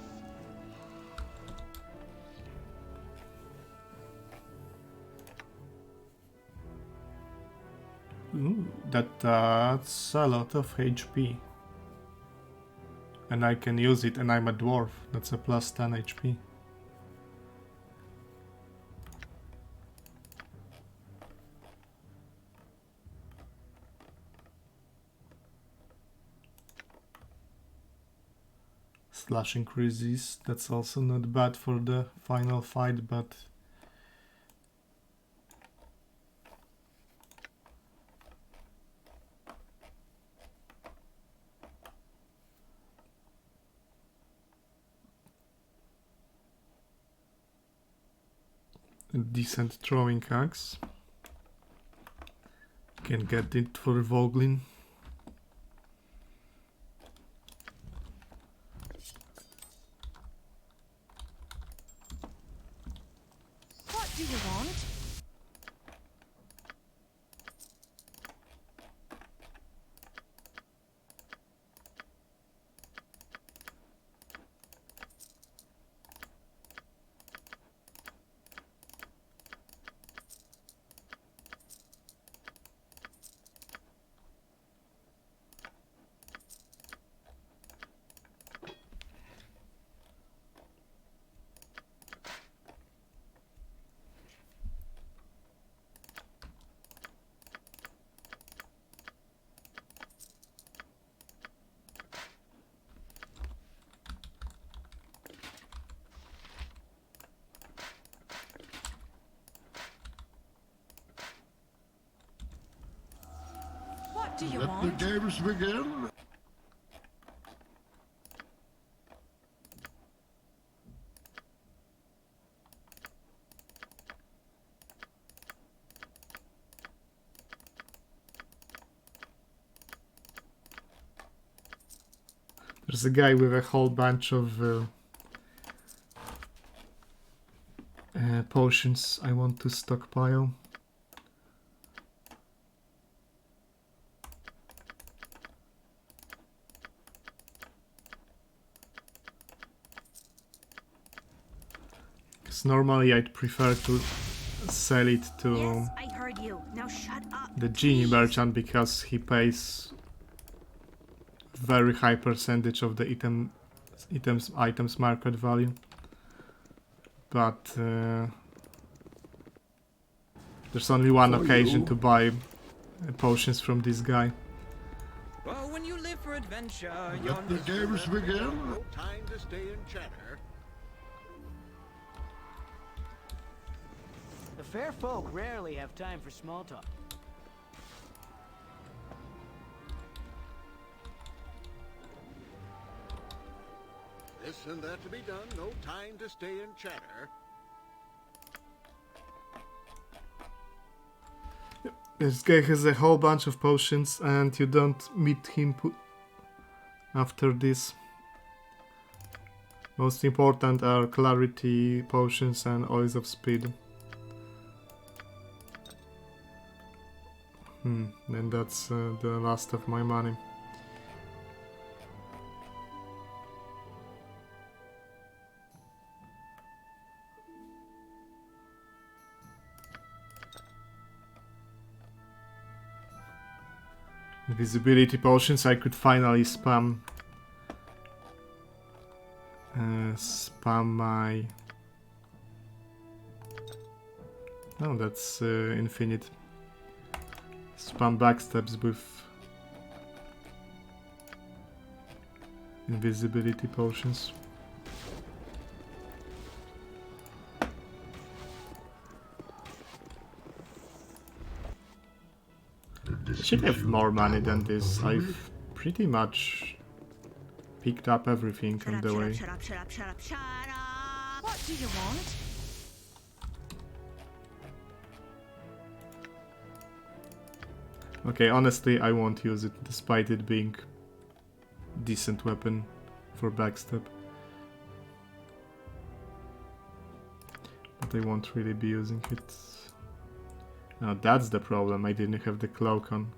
Ooh, that's a lot of HP. And I can use it, and I'm a dwarf. That's a +10 HP. Slashing resist, that's also not bad for the final fight, but a decent throwing axe. Can get it for Voglin. What do you want? What do you Let want? the games begin. There's a guy with a whole bunch of potions I want to stockpile. Because normally I'd prefer to sell it to Yes, I heard you. Now shut up. the genie merchant because he pays very high percentage of the items market value. But there's only one For occasion you. to buy potions from this guy. Well, when you live for adventure, Let the games begin. No time to stay and chatter. The fair folk rarely have time for small talk. This and that to be done. No time to stay and chatter. This guy has a whole bunch of potions and you don't meet him after this. Most important are clarity potions and oils of speed. And that's the last of my money. Visibility potions, I could finally spam my No, that's infinite. Spam backstabs with invisibility potions. I should have more money than this. I've pretty much picked up everything on the way. Shut up, shut up, shut up, shut up! What do you want? Okay, honestly, I won't use it, despite it being decent weapon for backstab. But I won't really be using it. Now that's the problem, I didn't have the cloak on.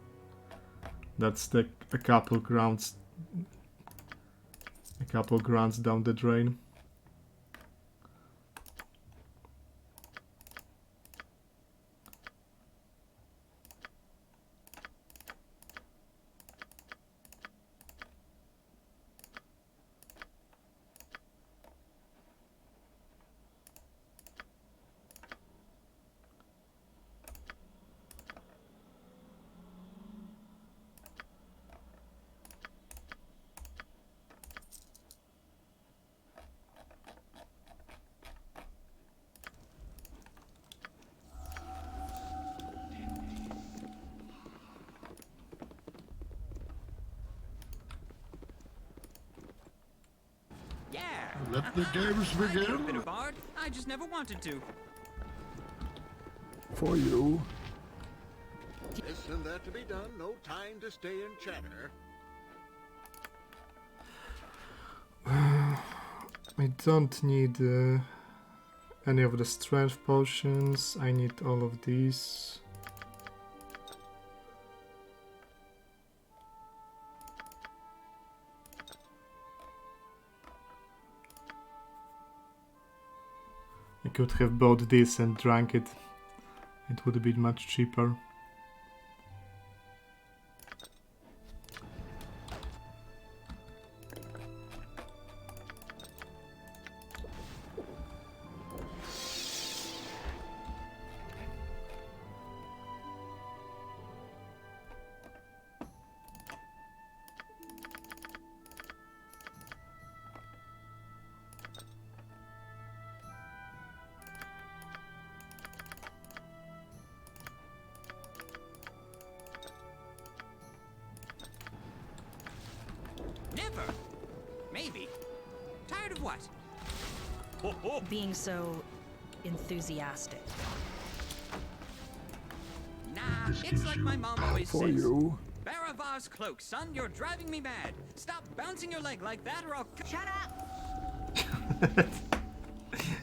That's a couple grounds down the drain. Let the games begin. Bit of bard. I just never wanted to. For you. This and that to be done. No time to stay and chatter. I don't need any of the strength potions. I need all of these. I could have bought this and drank it. It would have been much cheaper. Never. Maybe. Tired of what? Being so enthusiastic. Nah, it's like my mom always For says. you. Baravar's cloak, son, you're driving me mad. Stop bouncing your leg like that or I'll... Shut up!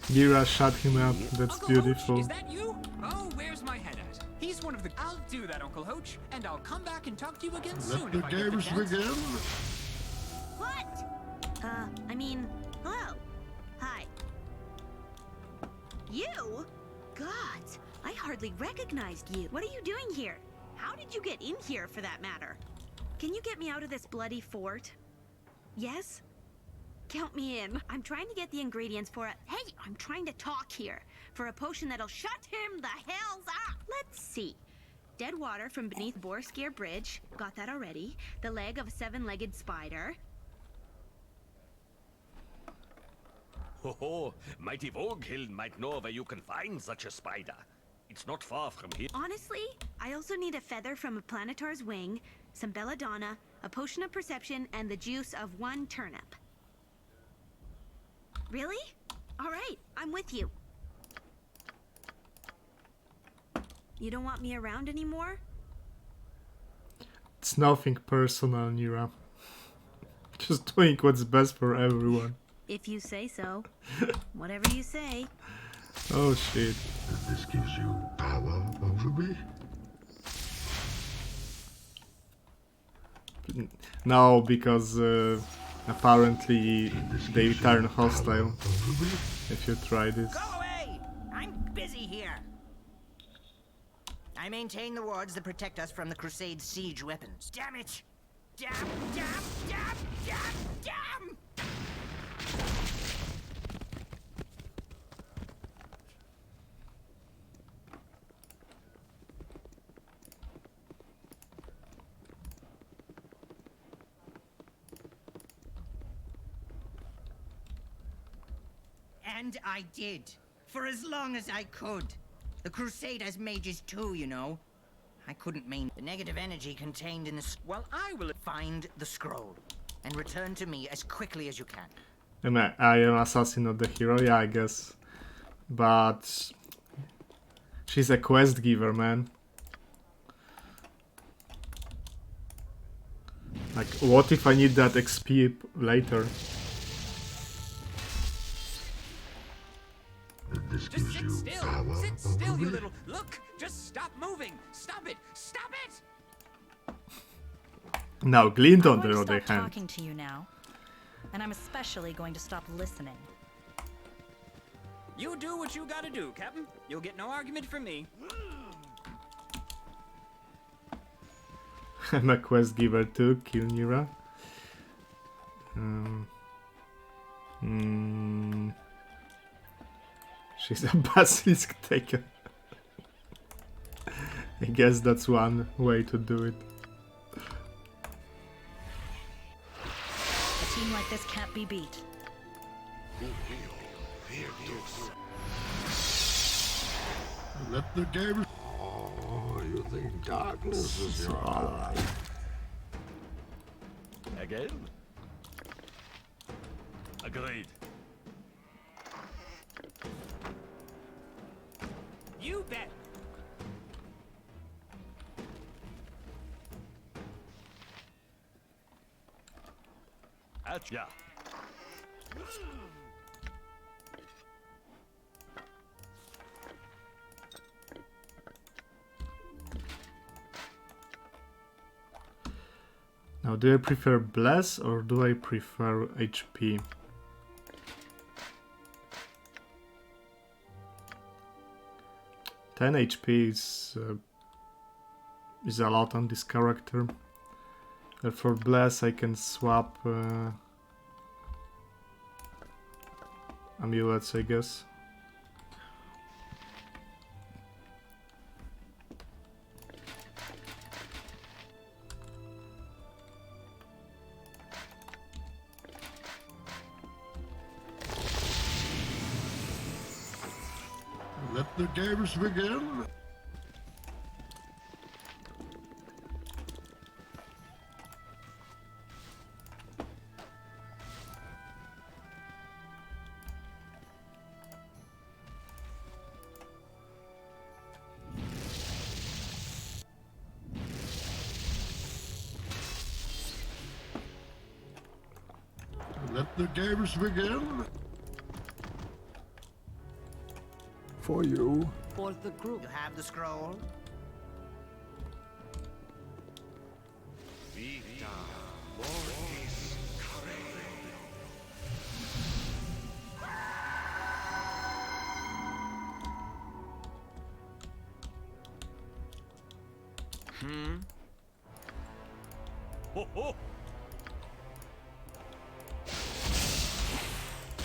Gira shut him up, that's Uncle beautiful. Hoach, is that you? Oh, where's my head at? He's one of the... I'll do that, Uncle Hoach, and I'll come back and talk to you again soon. Let the if I get the games chance. begin. What? I mean, hello. Hi. You? God, I hardly recognized you. What are you doing here? How did you get in here, for that matter? Can you get me out of this bloody fort? Yes? Count me in. I'm trying to get the ingredients for a... Hey, I'm trying to talk here. For a potion that'll shut him the hells up. Let's see. Dead water from beneath Borskier Bridge. Got that already. The leg of a 7-legged spider. Ho ho, mighty Voghild might know where you can find such a spider. It's not far from here. Honestly, I also need a feather from a planetar's wing, some belladonna, a potion of perception, and the juice of 1 turnip. Really? All right, I'm with you. You don't want me around anymore? It's nothing personal, Nira. Just doing what's best for everyone. If you say so. Whatever you say. Oh shit. This gives you power over me? No, because apparently they turn hostile if you try this. Go away! I'm busy here. I maintain the wards that protect us from the Crusade's siege weapons. Damn it! Damn, damn, damn, damn, damn! And I did. For as long as I could. The Crusade has mages too, you know. I couldn't mean the negative energy contained in the... Well, I will find the scroll. And return to me as quickly as you can. I am assassin, not the hero, yeah, I guess. But... she's a quest giver, man. Like, what if I need that XP later? Just sit still. Sit still, you little... Look! Just stop moving! Stop it! Stop it! Now, Glint on I'm the going to other stop hand. talking to you now. And I'm especially going to stop listening. You do what you gotta do, Captain. You'll get no argument from me. I'm a quest giver too, kill Nira. She's a basilisk taker. I guess that's one way to do it. A team like this can't be beat. Let the game... Oh, you think darkness is your ally? Again? Agreed. You bet. Yeah. Now, do I prefer Bless or do I prefer HP? Ten HP is a lot on this character. For Bless, I can swap amulets, I guess. Let the games begin. Let the games begin. For you. For the group. You have the scroll? Ho ho!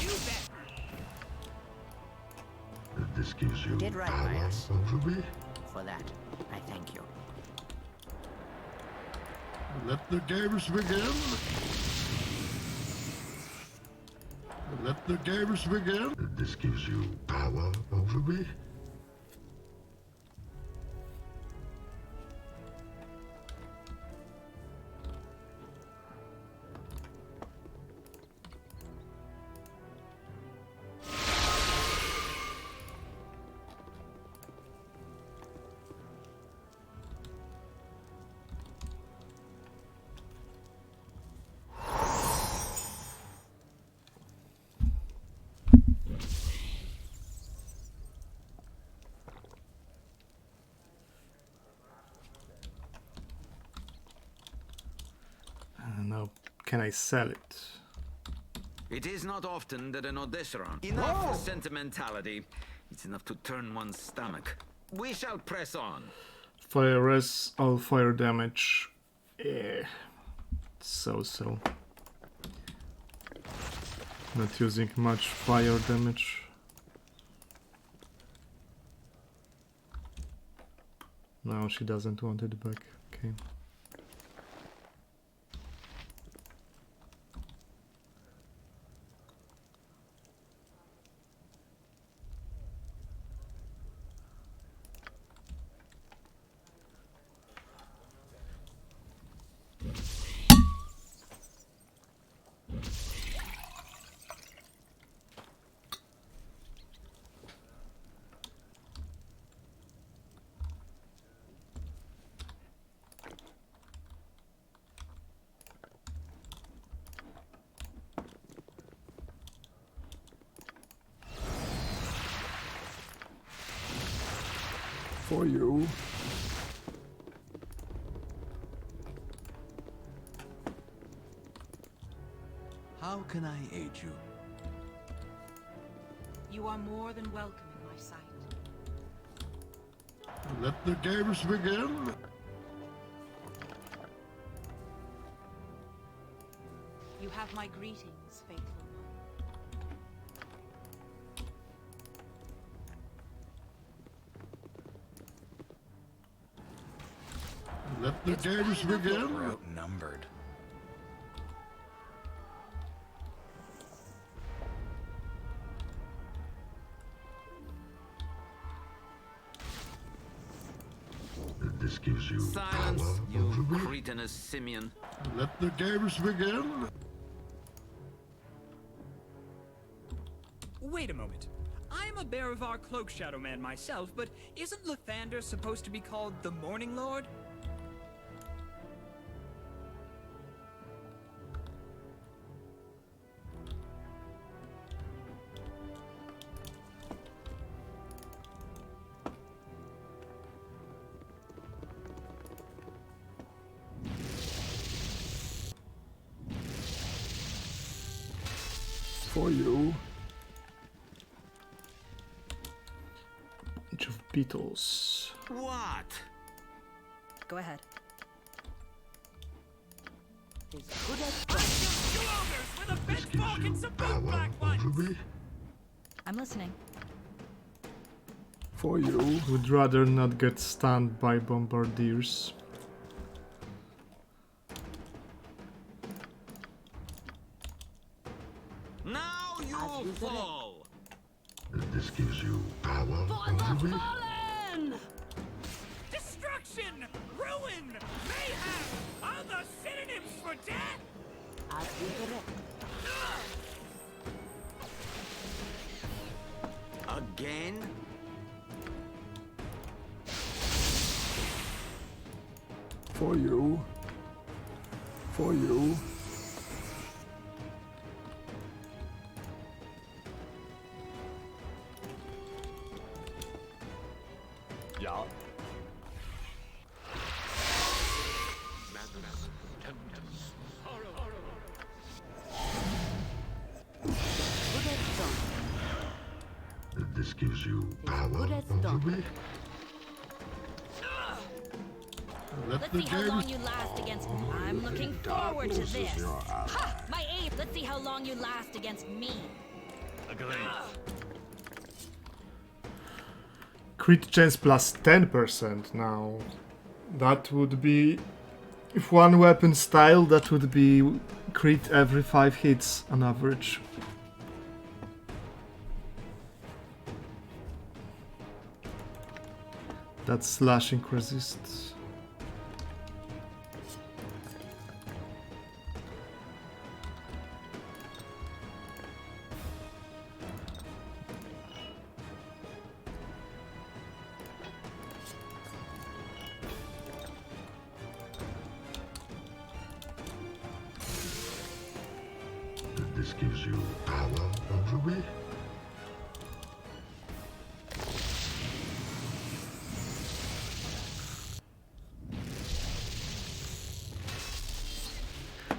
You bet. This gives you Did right power by us. over me. For that, I thank you. Let the games begin. Let the games begin. This gives you power over me. Now, can I sell it? It is not often that an Odesseron... Enough for sentimentality. It's enough to turn one's stomach. We shall press on. Fire res, all fire damage. So. Not using much fire damage. No, she doesn't want it back. Okay. For you. How can I aid you? You are more than welcome in my sight. Let the games begin. You have my greetings, faithful one. Let the games begin. We're outnumbered. This gives you Silence, power you over me. cretinous simian. Let the games begin. Wait a moment. I'm a bearer of our cloak, Shadow Man, myself, but isn't Lathander supposed to be called the Morning Lord? For you. Bunch of beetles. What? Go ahead. Two ogres with a pitchfork and some big black ones! I'm listening. For you. Would rather not get stunned by bombardiers. Now you fall! This gives you power over me. Destruction! Ruin! Mayhem! Are the synonyms for death? Again? For you. For you. Ja. This gives you power over me. Let Let's the see how long games. you last against me. I'm looking forward to this. Ha! My aim! Let's see how long you last against me. Agreed. Crit chance plus 10% now. That would be... If one weapon style, that would be crit every 5 hits on average. That's slashing resist. This gives you power over me.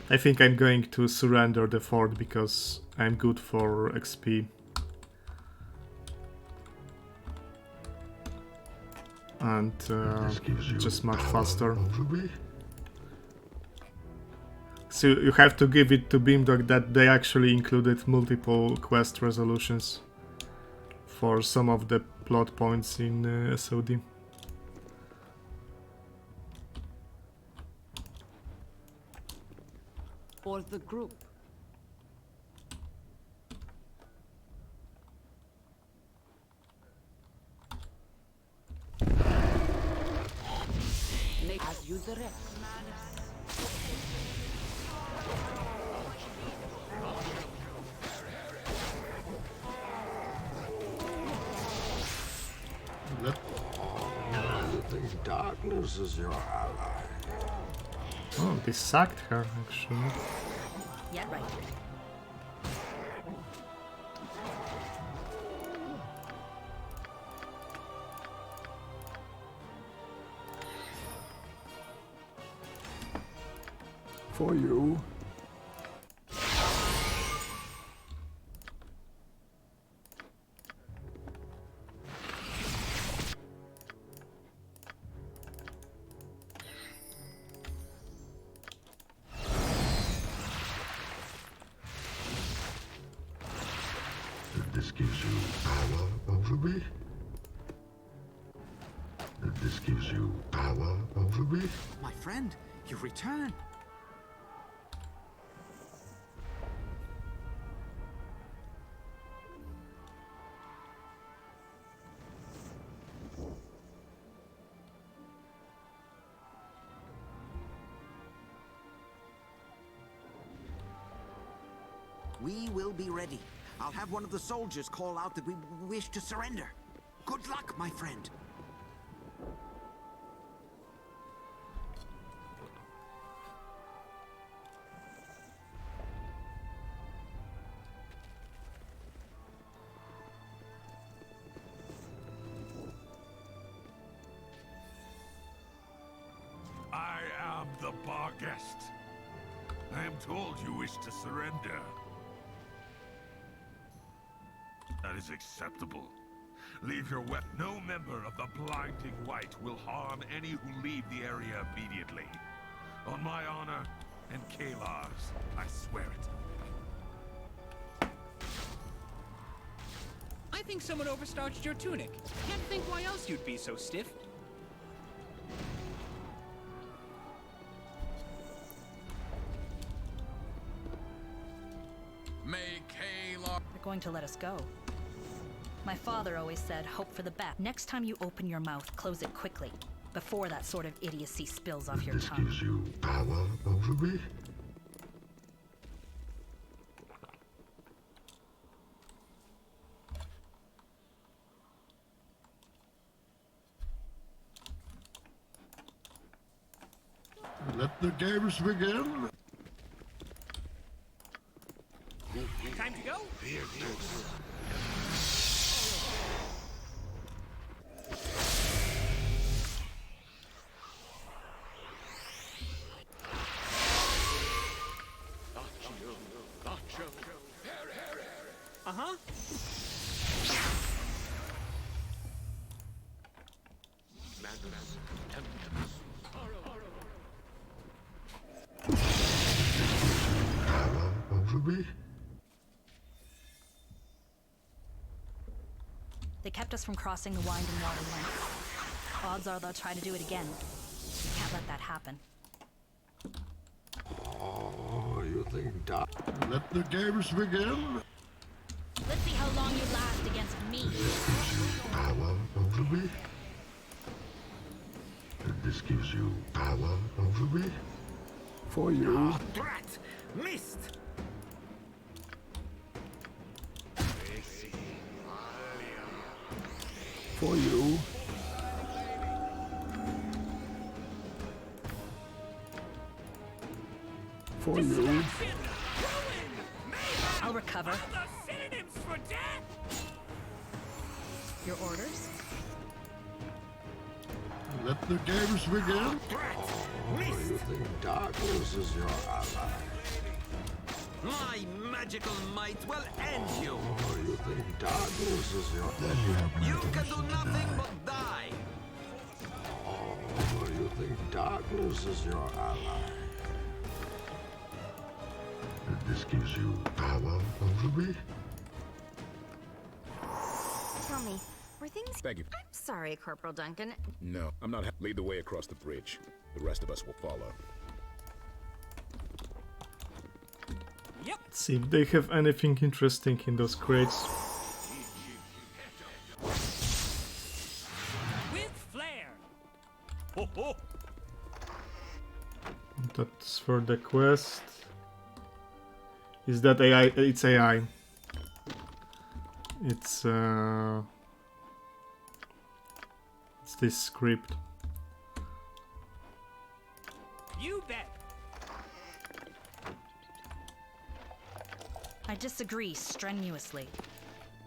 I think I'm going to surrender the fort because I'm good for XP. And just much faster. So you have to give it to Beamdog that they actually included multiple quest resolutions for some of the plot points in SOD. For the group. As you direct. The darkness is your ally. Oh, they sacked her actually. Yeah, right. For you. This gives you power over me. This gives you power over me. My friend, you return. We will be ready. I'll have one of the soldiers call out that we wish to surrender. Good luck, my friend. I am the Barghest. I am told you wish to surrender. That is acceptable. Leave your weapon. No member of the Blinding White will harm any who leave the area immediately. On my honor and Kalar's, I swear it. I think someone overstarched your tunic. Can't think why else you'd be so stiff. You're going to let us go. My father always said, hope for the best. Next time you open your mouth, close it quickly, before that sort of idiocy spills off your tongue. This gives you power over me. Let the games begin. Time to go? Uh-huh. Power over me. They kept us from crossing the winding water length. Odds are they'll try to do it again. We can't let that happen. Oh, you think that? Let the games begin. Let's see how long you last against me. Power over me. This gives you power over me. For you. Brat! Missed! For you. For you. I'll recover. The synonyms for death! Your orders? Let the games begin. Oh, you think darkness is your ally? My magical might will end you. Oh, you think darkness is your ally? You can do nothing but die. Oh, you think darkness is your ally? This gives you power over me. Tell me, were things... Thank you. I'm sorry, Corporal Duncan. No, I'm not. Lead the way across the bridge. The rest of us will follow. Yep. See if they have anything interesting in those crates. With flair. Ho ho. That's for the quest. Is that AI? It's AI. It's this script. You bet. I disagree strenuously.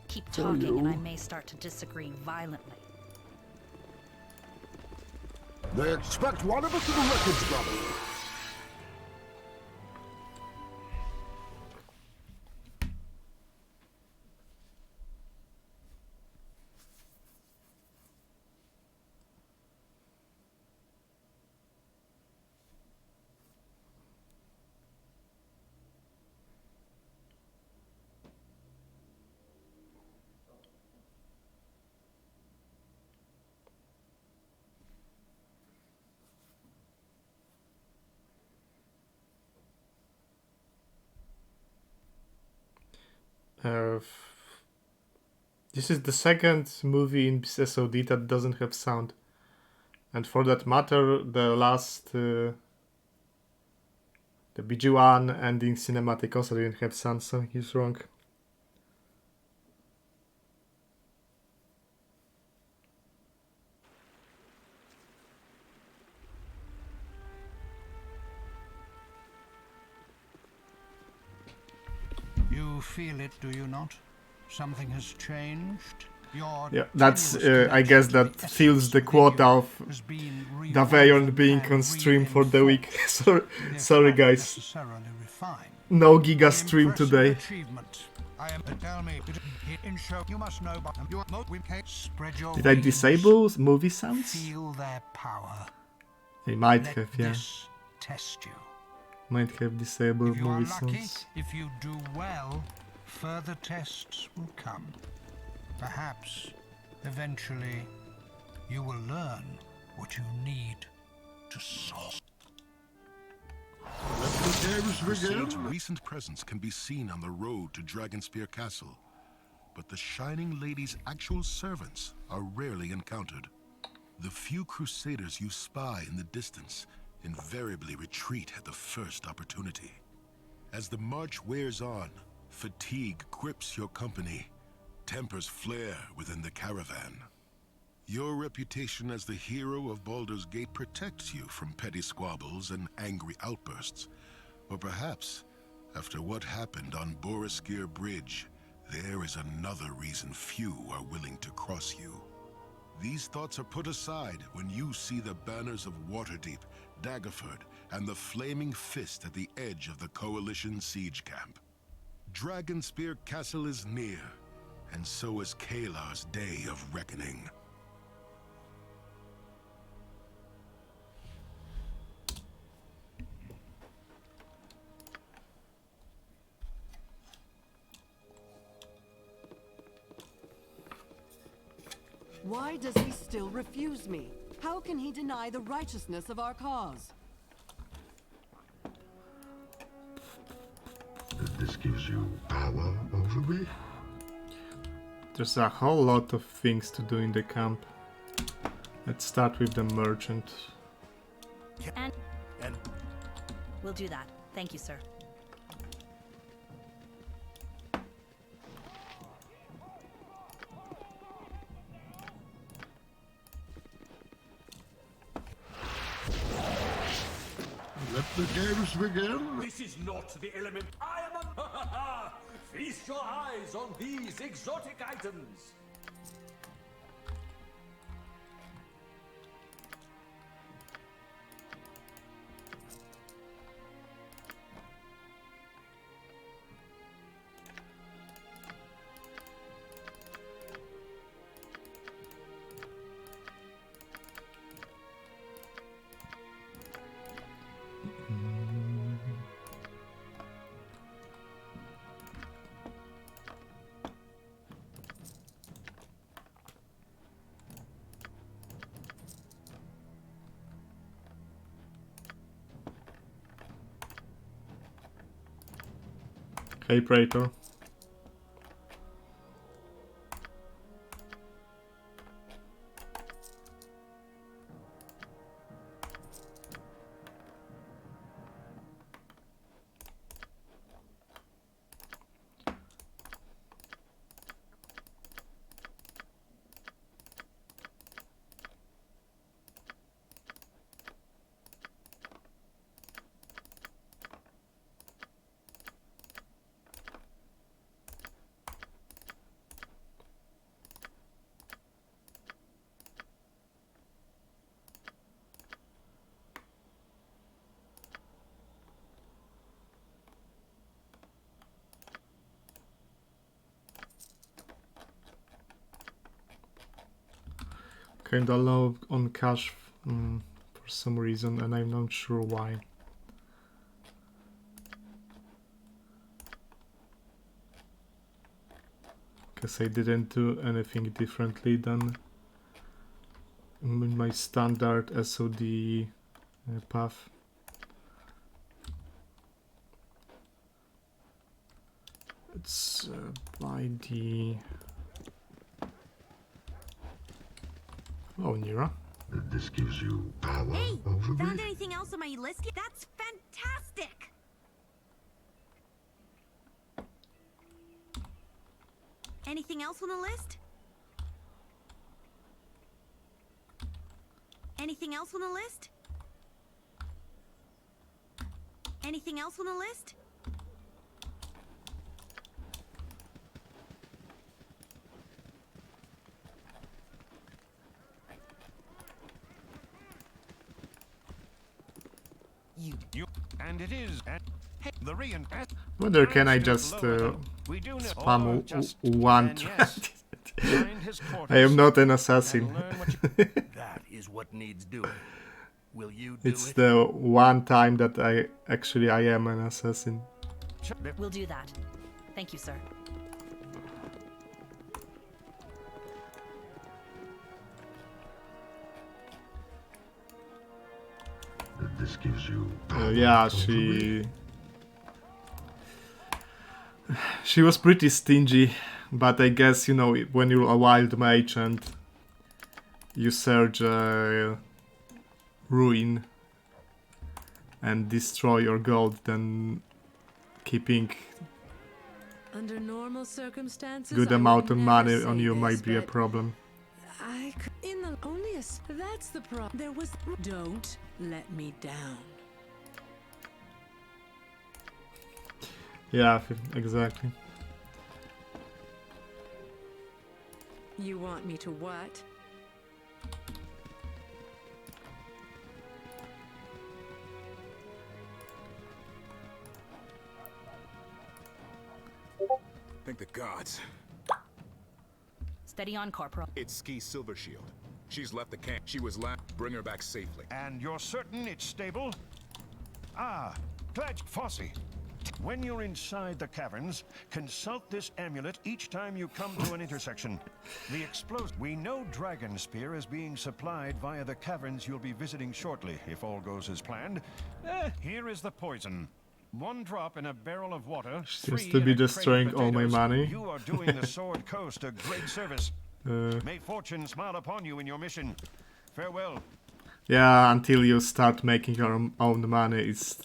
Keep talking and I may start to disagree violently. They expect one of us in the wreckage, brother. This is the second movie in SOD that doesn't have sound. And for that matter, the last... the BG1 ending cinematic also didn't have sound, so he's wrong. You feel it, do you not? Something has changed? Yeah, that's, I guess that fills the quota of Daveon being on stream for the week. Sorry guys. No Giga stream today. Did I disable movie sounds? Feel their power. I might have, yeah. Test you. Might have disabled If you are movie lucky, sounds. if you do well, further tests will come. Perhaps, eventually, you will learn what you need to solve. Crusade's recent presence can be seen on the road to Dragonspear Castle, but the Shining Lady's actual servants are rarely encountered. The few Crusaders you spy in the distance invariably retreat at the first opportunity. As the march wears on, fatigue grips your company, tempers flare within the caravan. Your reputation as the hero of Baldur's Gate protects you from petty squabbles and angry outbursts. Or perhaps, after what happened on Boriskir Bridge, there is another reason few are willing to cross you. These thoughts are put aside when you see the banners of Waterdeep, Daggerford, and the Flaming Fist at the edge of the Coalition siege camp. Dragonspear Castle is near, and so is Kalar's day of reckoning. Why does he still refuse me? How can he deny the righteousness of our cause? This gives you power over me? There's a whole lot of things to do in the camp. Let's start with the merchant. And we'll do that. Thank you, sir. Let the games begin. This is not the element. I am a... Feast your eyes on these exotic items. Hey, Praetor. Kinda low on cash for some reason, and I'm not sure why. Because I didn't do anything differently than in my standard SOD path. It's by the... Oh, Nira. This gives you power Hey, over me. found anything else on my list yet? That's fantastic! Anything else on the list? Anything else on the list? Anything else on the list? You and it is hey, the reinvest. Whether can I just spam one thread? I am not an assassin. That is what needs doing. Will you do It's it? the one time that I am an assassin. We'll do that. Thank you, sir. This gives you yeah, she was pretty stingy, but I guess, you know, when you're a wild mage and you surge ruin and destroy your gold, then keeping Under normal circumstances, good I amount would of never money say on you this, might be a but problem. I could, in the only that's the problem. There was don't let me down. Yeah, exactly. You want me to what? Thank the gods. Steady on, Corporal. It's Ski Silver Shield. She's left the camp. She was Bring her back safely. And you're certain it's stable? Ah, Pledge Fossey. When you're inside the caverns, consult this amulet each time you come to an intersection. The explosion. We know Dragon Spear is being supplied via the caverns you'll be visiting shortly, if all goes as planned. Here is the poison. 1 drop in a barrel of water. Seems 3 to in be a crate of destroying all my potatoes. money. You are doing the Sword Coast a great service. May fortune smile upon you in your mission. Farewell. Yeah, until you start making your own money, it's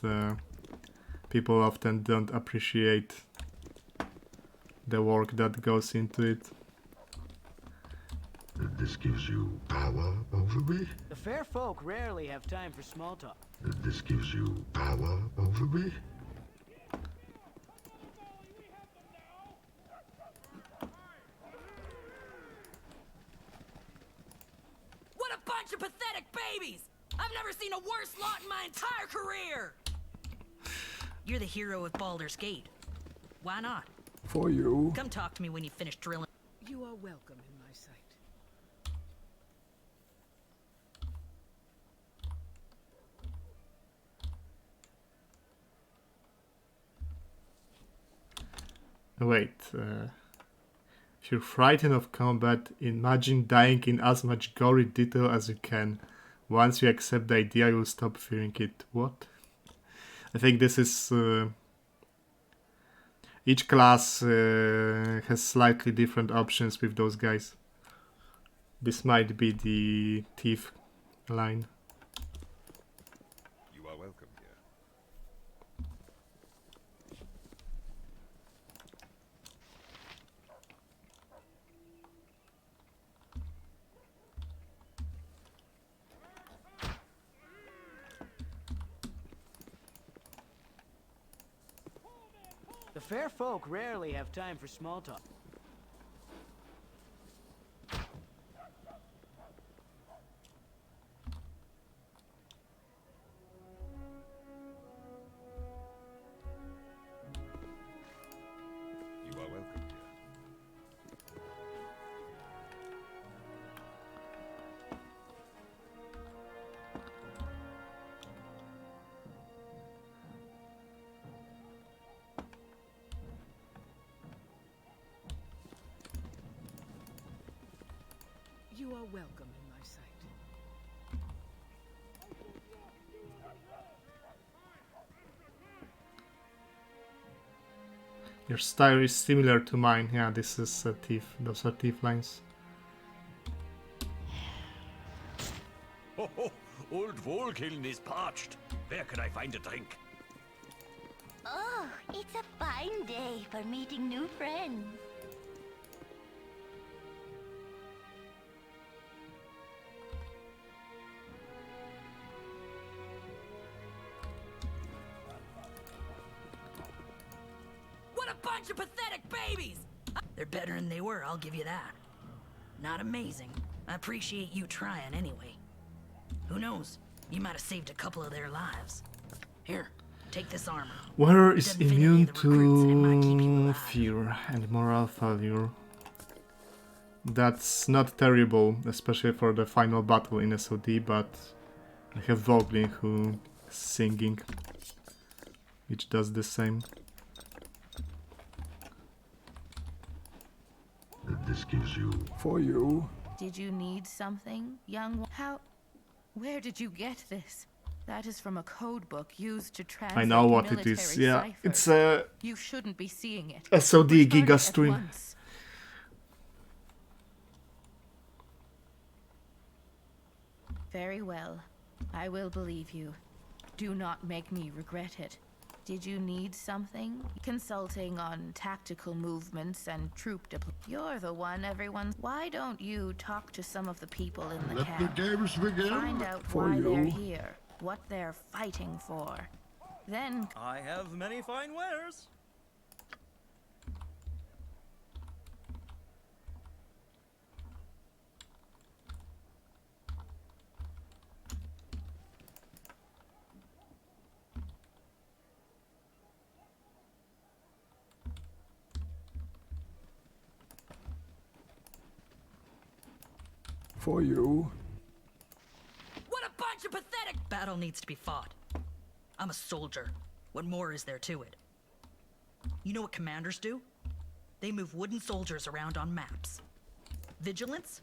people often don't appreciate the work that goes into it. This gives you power over me. The fair folk rarely have time for small talk. This gives you power over me. What a bunch of pathetic babies! I've never seen a worse lot in my entire career! You're the hero of Baldur's Gate. Why not? For you. Come talk to me when you finish drilling. You are welcome in my sight. Wait, if you're frightened of combat, imagine dying in as much gory detail as you can. Once you accept the idea, you'll stop fearing it. What? I think this is... each class has slightly different options with those guys. This might be the thief line. You are welcome here. The fair folk rarely have time for small talk. You are welcome here. You are welcome in my sight. Your style is similar to mine. Yeah, this is a thief. Those are thief lines. Ho ho! Old Volkiln is parched. Where can I find a drink? Oh, it's a fine day for meeting new friends. What a bunch of pathetic babies! They're better than they were, I'll give you that. Not amazing. I appreciate you trying anyway. Who knows? You might have saved a couple of their lives. Here, take this armor. Warrior It is doesn't fit any immune of the recruits, and it might keep you to alive. fear and moral failure. That's not terrible, especially for the final battle in SOD, but I have Voglin who is singing, which does the same. This gives you. For you. Did you need something, young one? Where did you get this? That is from a code book used to translate I know what it military is. Yeah, ciphers. it's a You shouldn't be seeing it. SOD Restart it Giga at stream. once. Very well. I will believe you. Do not make me regret it. Did you need something? Consulting on tactical movements and troop deployment. You're the one everyone's. Why don't you talk to some of the people in the Let camp? the games begin. Find out For why they're you. here, what they're fighting for. Then I have many fine wares. For you. What a bunch of pathetic... Battle needs to be fought. I'm a soldier. What more is there to it? You know what commanders do? They move wooden soldiers around on maps. Vigilance?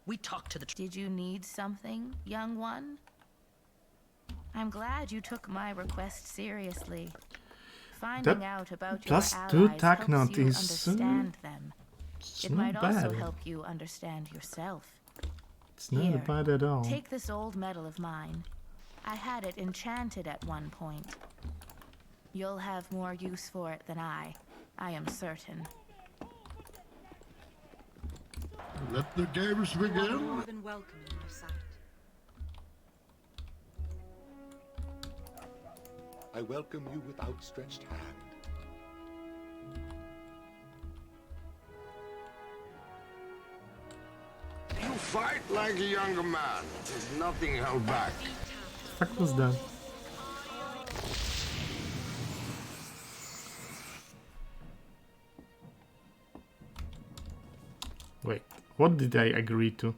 We talk to the... Did you need something, young one? I'm glad you took my request seriously. Finding That out about plus your 2 allies attack helps you is understand them. it's It not might also bad. help you understand yourself. It's not Here, bad at all. take this old medal of mine. I had it enchanted at one point. You'll have more use for it than I am certain. Let the games You are begin. more than welcome in my sight. I welcome you with outstretched hand. You fight like a younger man. There's nothing held back. What the fuck was that? Wait, what did I agree to?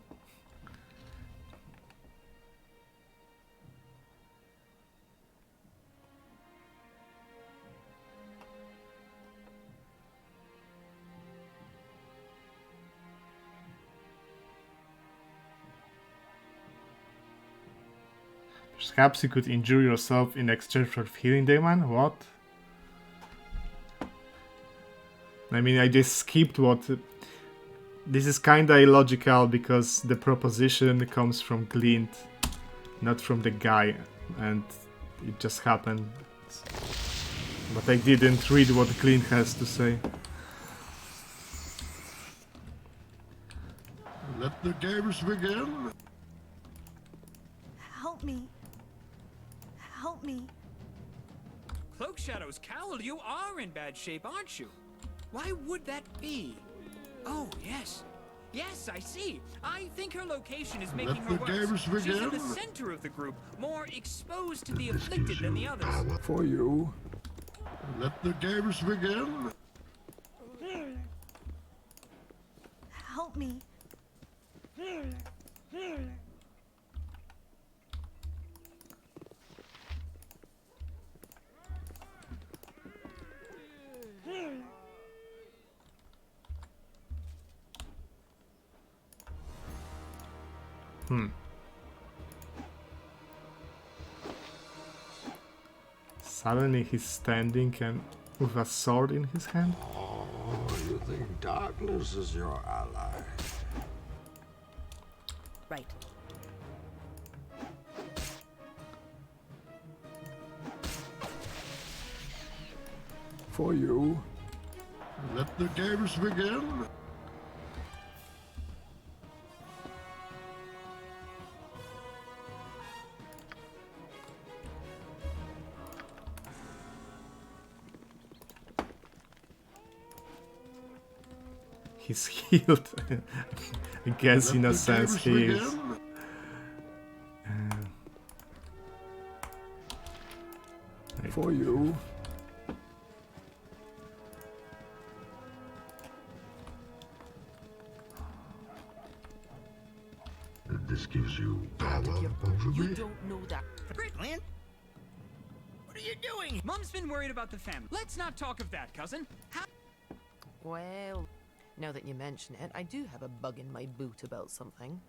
Perhaps you could injure yourself in exchange for healing Dayman? What? I mean, I just skipped what... This is kinda illogical because the proposition comes from Glint, not from the guy, and it just happened. But I didn't read what Glint has to say. Let the games begin. Help me. Help me. Cloak Shadow's cowl, you are in bad shape, aren't you? Why would that be? Oh, yes. Yes, I see. I think her location is making her the worse. games She's in the begin. center of the group, more exposed to the afflicted than the others. For you. Let the games begin. Help me. Suddenly he's standing and with a sword in his hand. Oh, you think darkness is your ally? Right. For you. Let the games begin. He's healed. I guess in a sense he is. For you. This gives you power over You me. don't know that. Gridland? What are you doing? Mom's been worried about the family. Let's not talk of that, cousin. Well, now that you mention it, I do have a bug in my boot about something.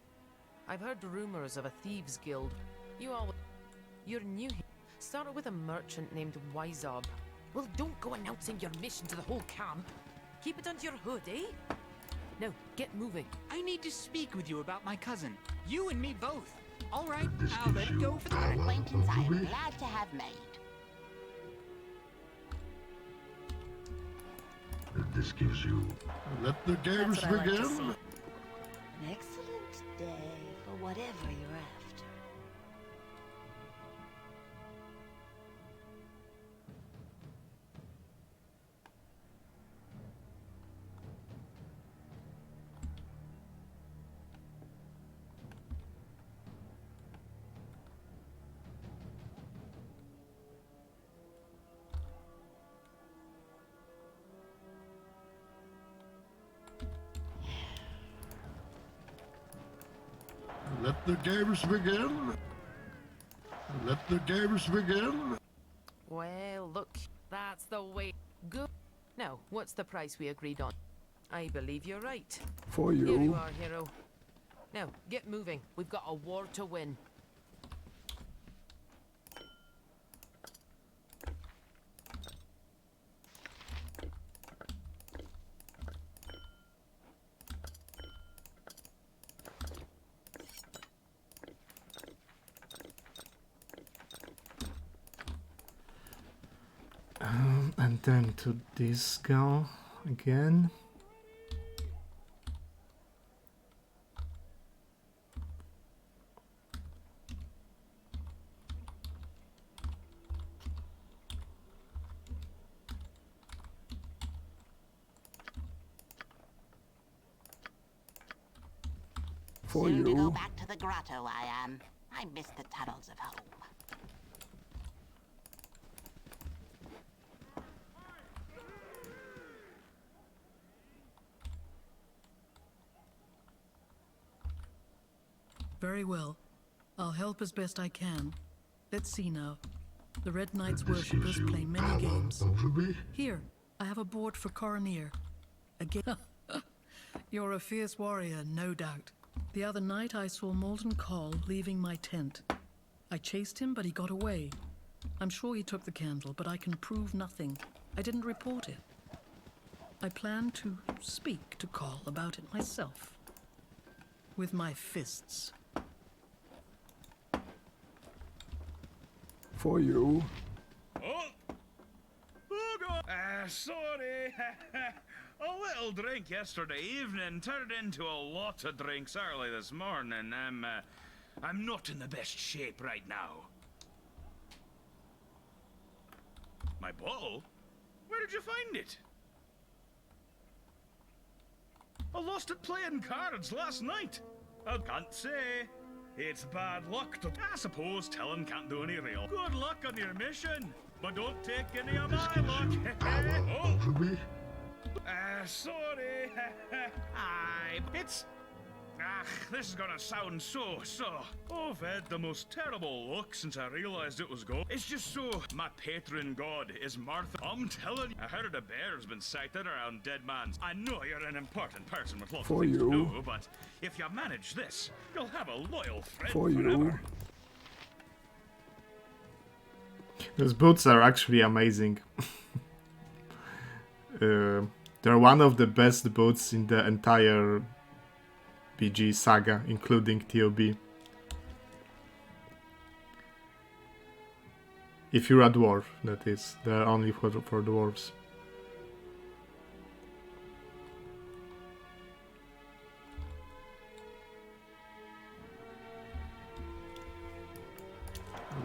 I've heard rumors of a thieves' guild. You're new here. Started with a merchant named Wizob. Well, don't go announcing your mission to the whole camp. Keep it under your hood, eh? Now, get moving. I need to speak with you about my cousin. You and me both. All right, I'll let it go for the An acquaintance I am glad to have made. This gives you. Let the games That's what I like to begin. see. An excellent day for whatever you're after. Let the games begin. Let the games begin. Well, look, that's the way. Good. Now, what's the price we agreed on? I believe you're right. For you. Here you are, hero. Now, get moving. We've got a war to win. And then to this guy again. For Soon to go you. back to the grotto, I am. I miss the tunnels of home. Very well. I'll help as best I can. Let's see now. The Red Knights worshippers play many games. Here, I have a board for Coroneer. Again. You're a fierce warrior, no doubt. The other night I saw Molten Call leaving my tent. I chased him, but he got away. I'm sure he took the candle, but I can prove nothing. I didn't report it. I plan to speak to Call about it myself. With my fists. For you. Oh! Oh, God! Sorry. A little drink yesterday evening turned into a lot of drinks early this morning. I'm not in the best shape right now. My bottle? Where did you find it? I lost it playing cards last night. I can't say. It's bad luck to... I suppose Tillen can't do any real. Good luck on your mission, but don't take any of my luck. Oh. Sorry. Aye, it's... this is gonna sound so. I've had the most terrible luck since I realized it was gone. It's just so... My patron god is Martha. I'm telling you, I heard a bear's been sighted around Dead Man's. I know you're an important person with lots of things to do, but if you manage this, you'll have a loyal friend For you. forever. Those boots are actually amazing. they're one of the best boots in the entire BG saga, including TOB. If you're a dwarf, that is. They're only for dwarves.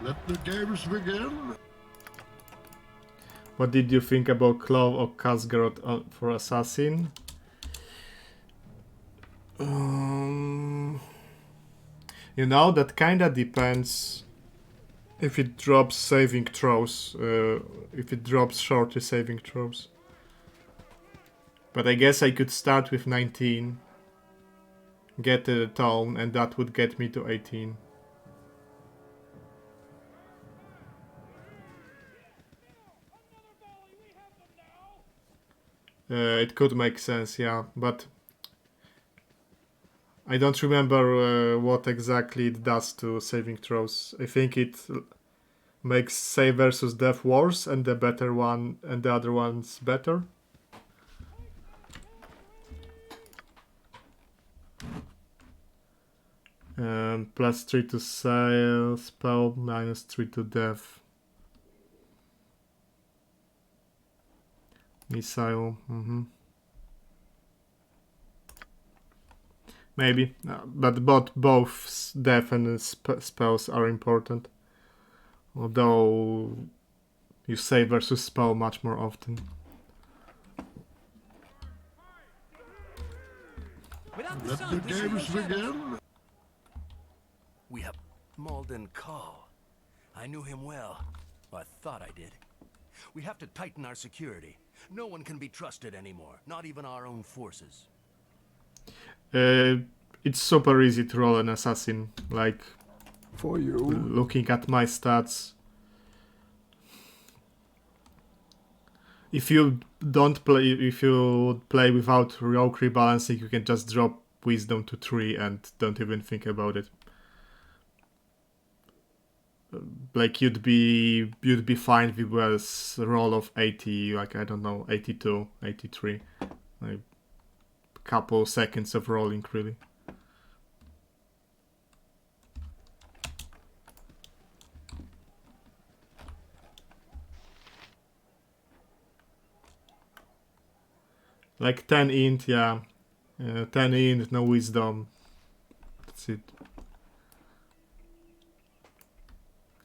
Let the games begin. What did you think about Clove or Khazgarot for Assassin? You know, that kinda depends if it drops saving throws, if it drops shorter saving throws. But I guess I could start with 19, get a tone, and that would get me to 18. It could make sense, yeah, but I don't remember what exactly it does to saving throws. I think it makes save versus death worse, and the better one, and the other one's better. +3 to save, spell, -3 to death. Missile, maybe, but both death and spells are important. Although you save versus spell much more often. Let the games begin. We have Malden Call. I knew him well. I thought I did. We have to tighten our security. No one can be trusted anymore, not even our own forces. It's super easy to roll an assassin. Like, for you, looking at my stats, if you play without rogue rebalancing, you can just drop wisdom to 3 and don't even think about it. Like, you'd be fine with a roll of 80, like, I don't know, 82, 83. Like, a couple seconds of rolling, really. Like 10 int, yeah. 10 int, no wisdom. That's it.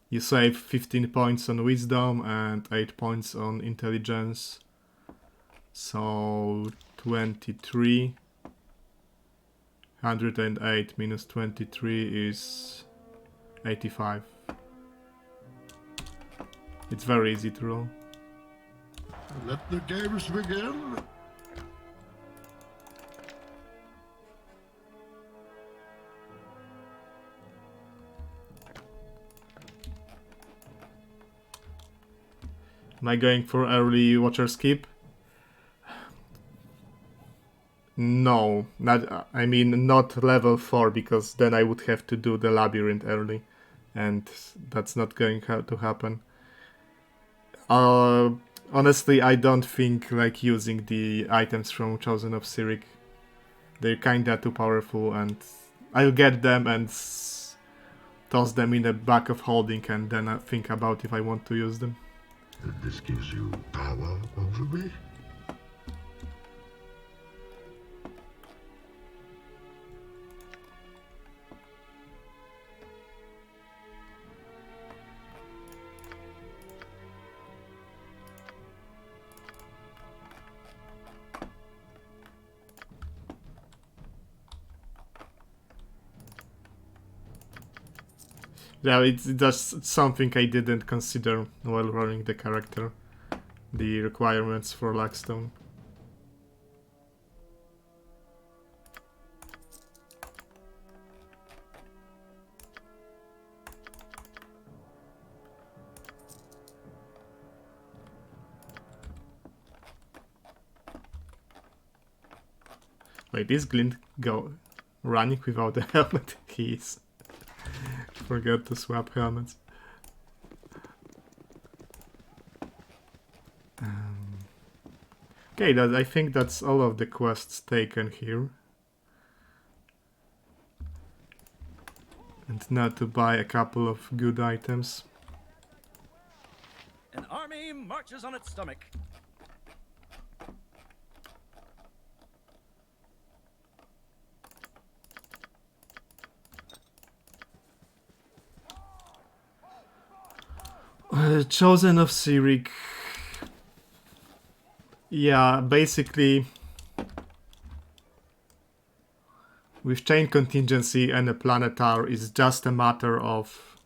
You save 15 points on wisdom and 8 points on intelligence. So 23. 108 minus 23 is 85. It's very easy to roll. Let the games begin. Am I going for early Watcher Skip? No, not level 4, because then I would have to do the labyrinth early, and that's not going to happen. Honestly, I don't think like using the items from Chosen of Cyric. They're kinda too powerful, and I'll get them and toss them in the back of holding, and then I think about if I want to use them. This gives you power over me. Yeah, it's just something I didn't consider while running the character. The requirements for Lackstone. Wait, is Glint go running without the helmet? He is. Forgot to swap helmets. Okay, I think that's all of the quests taken here. And now to buy a couple of good items. An army marches on its stomach. Chosen of Cyric. Yeah, basically with chain contingency and a planetar, it's just a matter of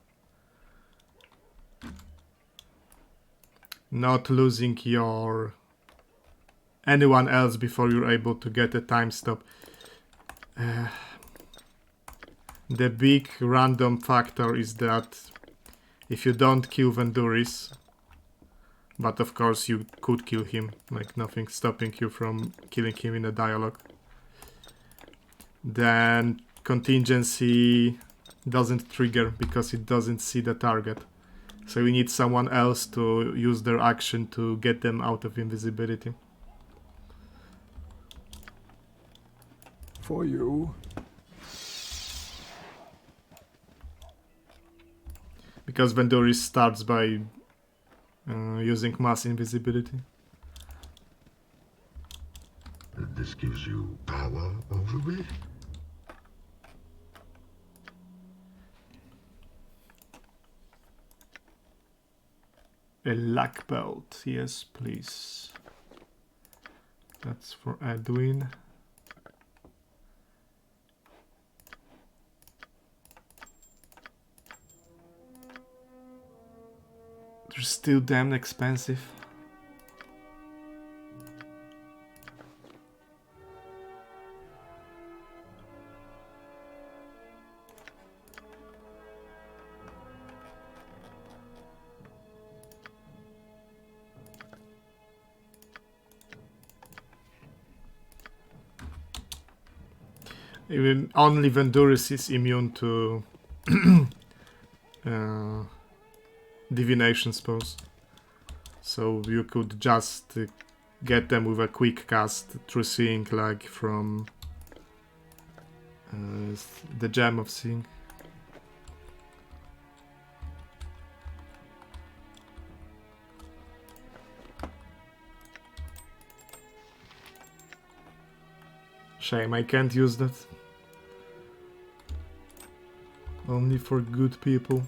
not losing your anyone else before you're able to get a time stop. The big random factor is that if you don't kill Venduris, but of course you could kill him, like nothing stopping you from killing him in a dialogue, then contingency doesn't trigger because it doesn't see the target. So we need someone else to use their action to get them out of invisibility. For you. Because Venduris starts by using mass invisibility. And this gives you power over me? A luck belt, yes please. That's for Edwin. They're still damn expensive. Even only Venduris is immune to divination spells. So you could just get them with a quick cast through seeing, like from the Gem of Seeing. Shame I can't use that. Only for good people.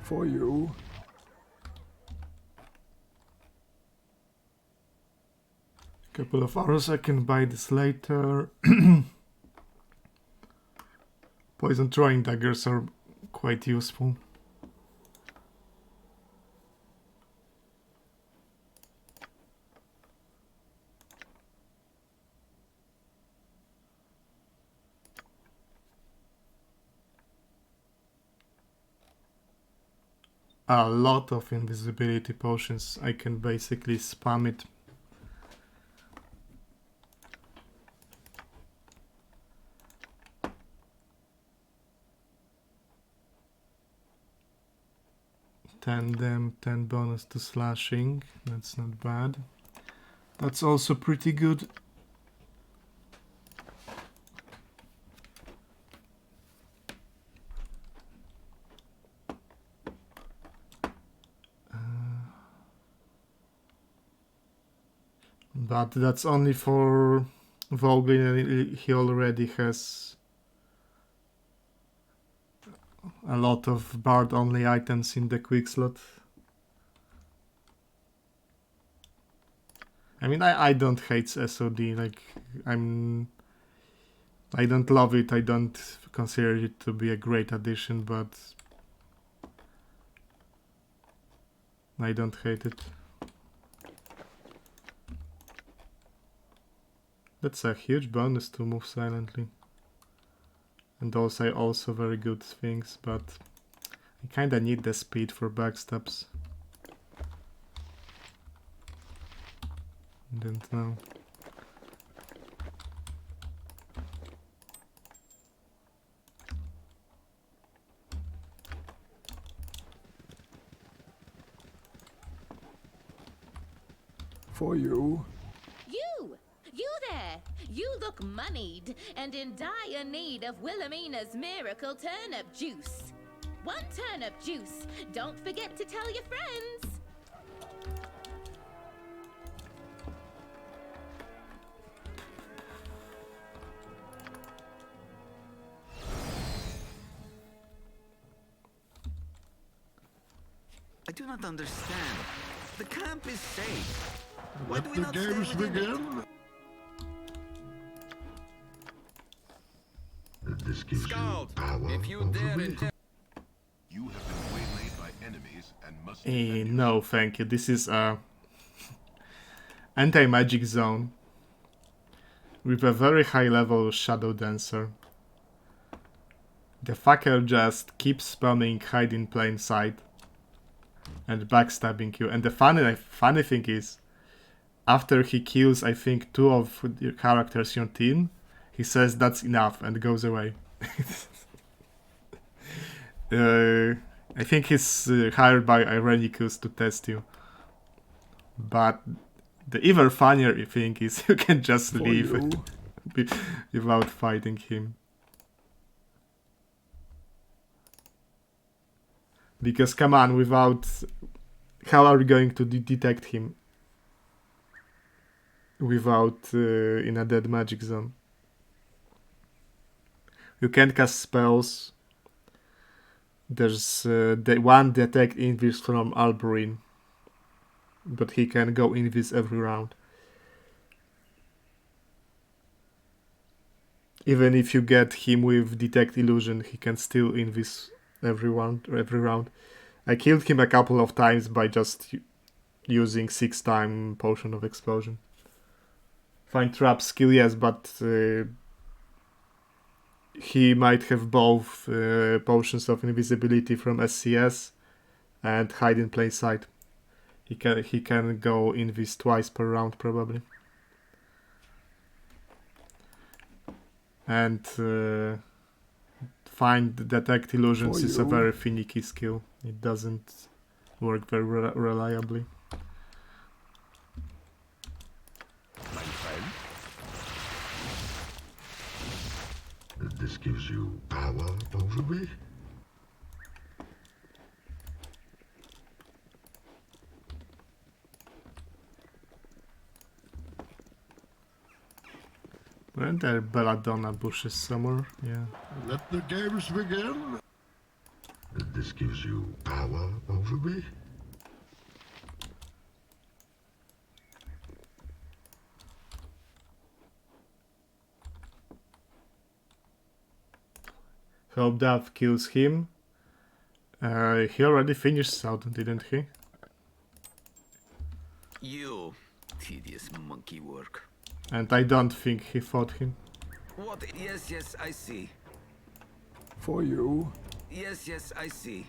For you. Couple of arrows, I can buy this later. Poison throwing daggers are quite useful. A lot of invisibility potions. I can basically spam it. Tandem, 10 bonus to slashing. That's not bad. That's also pretty good. But that's only for Voglin, and he already has a lot of bard only items in the quick slot. I mean, I don't hate SOD, like, I'm I don't love it, I don't consider it to be a great addition, but I don't hate it. That's a huge bonus to move silently. And also very good things, but I kinda need the speed for backstabs. Don't know. For you. You there! You look moneyed and in dire need of Wilhelmina's miracle turnip juice. One turnip juice. Don't forget to tell your friends. I do not understand. The camp is safe. Why Let do we the not stay games within it? begin. This gives Scout, you power if you over dare me. You have been waylaid by enemies and must No, thank you. This is a anti-magic zone with a very high level Shadow Dancer. The fucker just keeps spamming hide in plain sight and backstabbing you. And the funny thing is, after he kills, I think, 2 of your characters in your team, he says that's enough and goes away. I think he's hired by Irenicus to test you. But the even funnier thing is you can just leave without fighting him. Because come on, without... How are we going to detect him? Without in a dead magic zone. You can cast spells. There's the one detect invis from Alburin, but he can go invis every round. Even if you get him with detect illusion, he can still invis every round. I killed him a couple of times by just using 6-time potion of explosion. Find trap skill, yes, but he might have both potions of invisibility from SCS and hide in plain sight. He can go invis twice per round probably. And find detect illusions is a very finicky skill. It doesn't work very reliably. This gives you power over me. Weren't there belladonna bushes somewhere? Yeah. Let the games begin. This gives you power over me. Hope that kills him. He already finished Southern, didn't he? You tedious monkey work. And I don't think he fought him. What? Yes, I see. For you. Yes, I see.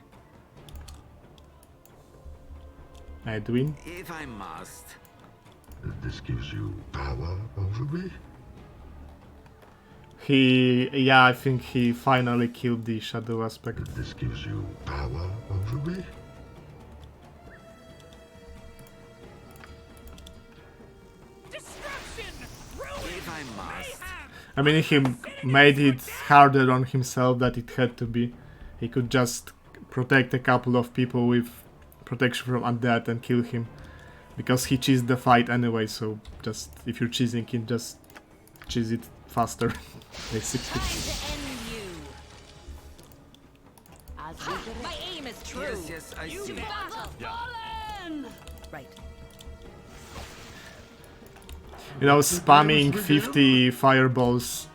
Edwin. If I must. This gives you power over me. Yeah, I think he finally killed the shadow aspect. This gives you power over me. If I must. I mean, he made it harder on himself than it had to be. He could just protect a couple of people with protection from undead and kill him. Because he cheesed the fight anyway, so just, if you're cheesing it, just cheese it faster, basically. My aim is true. Yes, I see. Right. You know, spamming 50 fireballs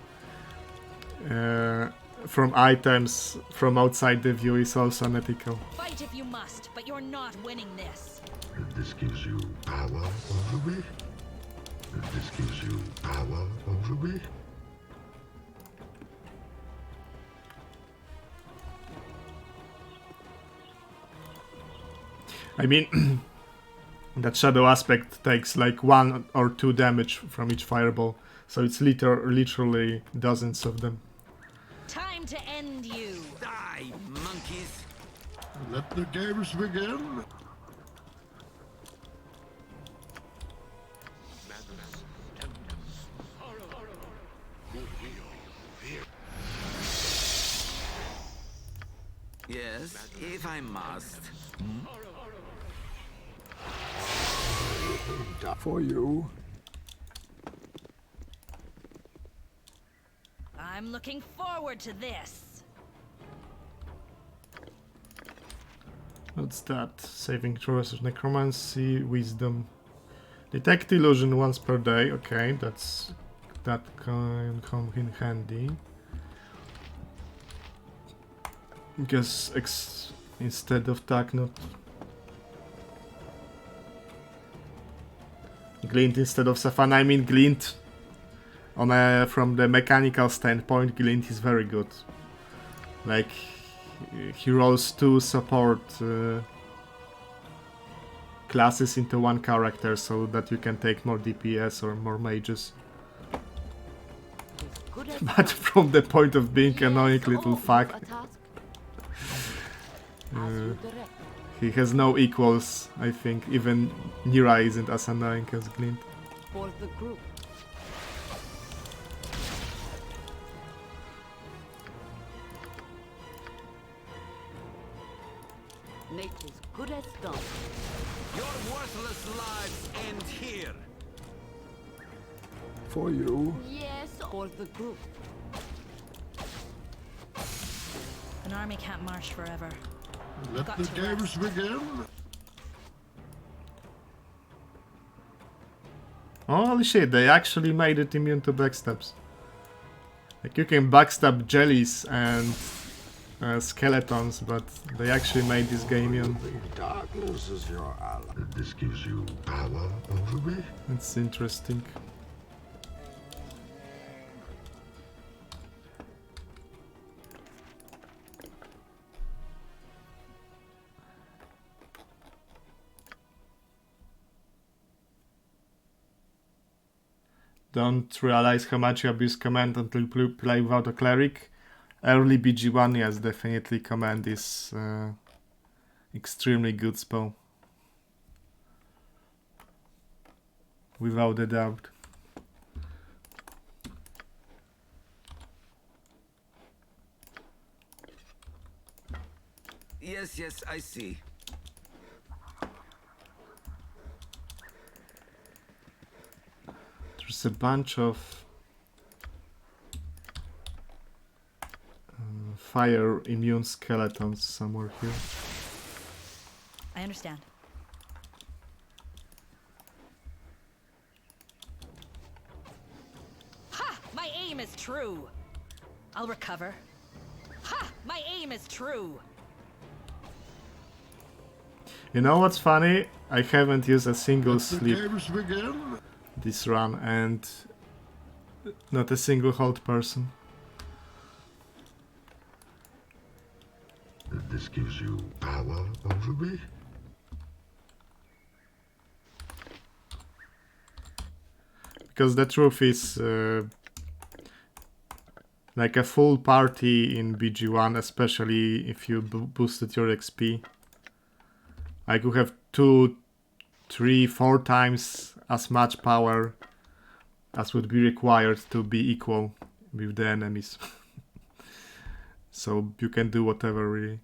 from items from outside the view is also unethical. Fight if you must, but you're not winning this. This gives you power over me. This gives you power over me. I mean, that shadow aspect takes like 1 or 2 damage from each fireball, so it's literally dozens of them. Time to end you. Die, monkeys. Let the games begin. Yes, if I must. For you. I'm looking forward to this. What's that? Saving throws of necromancy, wisdom. Detect illusion once per day. Okay, that can come in handy. Guess instead of attack, not glint instead of Savannah. I mean glint. From the mechanical standpoint, glint is very good. Like he rolls 2 support classes into 1 character, so that you can take more DPS or more mages. But from the point of being annoying little fuck, he has no equals, I think. Even Nira isn't as annoying as Glint. For the group. Nature's good as done. Your worthless lives end here. For you. Yes, for the group. An army can't march forever. Let Got the to games rest. begin. Holy shit, they actually made it immune to backstabs. Like you can backstab jellies and skeletons, but they actually made this game immune. Darkness is your ally. This gives you power over me. It's interesting. Don't realize how much you abuse command until you play without a cleric. Early BG1, yes, definitely command is extremely good spell. Without a doubt. Yes, yes, I see. There's a bunch of fire immune skeletons somewhere here. I understand. Ha! My aim is true. I'll recover. Ha! My aim is true. You know what's funny? I haven't used a single Let the sleep games begin. this run and not a single hold person. This gives you power over me. Because the truth is, like a full party in BG1, especially if you boosted your XP, I could have 2, 3, 4 times as much power as would be required to be equal with the enemies. So you can do whatever really.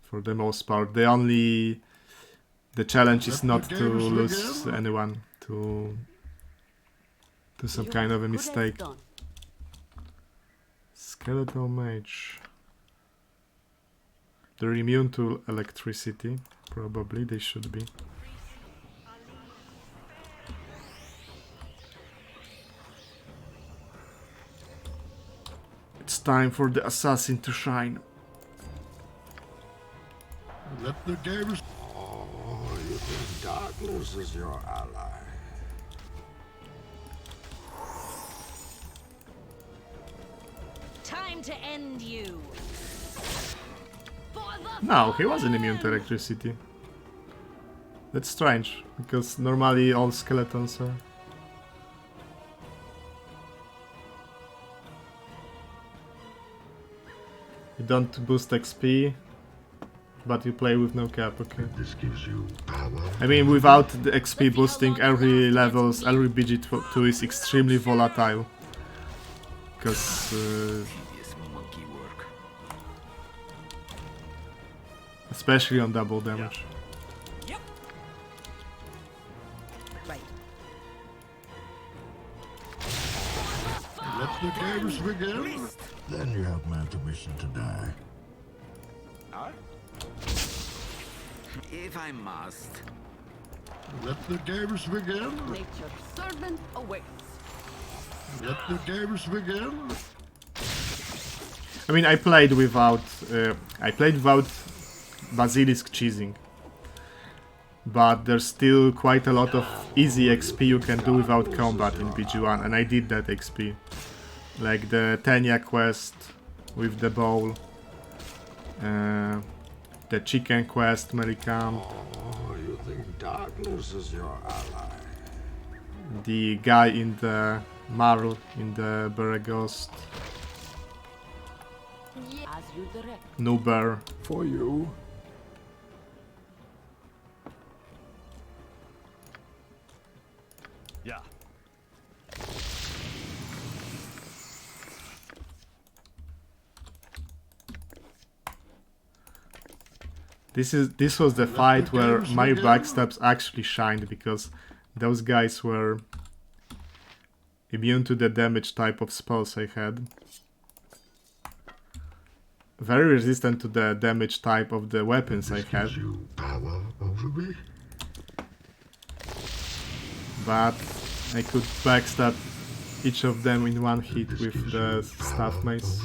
For the most part. The challenge is not to lose anyone to some kind of a mistake. Skeletal mage. They're immune to electricity. Probably they should be. It's time for the assassin to shine. Let the games. Oh, you think darkness is your ally? Time to end you. No, he wasn't immune to electricity. That's strange, because normally all skeletons are. You don't boost XP, but you play with no cap, okay. This gives you power. I mean, without the XP boosting, every levels, every BG2 is extremely volatile. Because... especially on double damage. Yep. Right. Let the games begin. Then you have my permission to die. If I must. Let the games begin. Nature's servant awaits. Let the games begin. I mean, I played without Basilisk cheesing, but there's still quite a lot of easy XP you can do without combat in BG1, and I did that XP. Like the Tenya quest with the bowl, the chicken quest, Maricam. Oh, you think darkness is your ally? The guy in the Marl in the Beregost. As you direct. Nuber. For you. Yeah. This was the fight where my backstabs actually shined, because those guys were immune to the damage type of spells I had. Very resistant to the damage type of the weapons I had. But I could backstab each of them in one hit with the staff mace.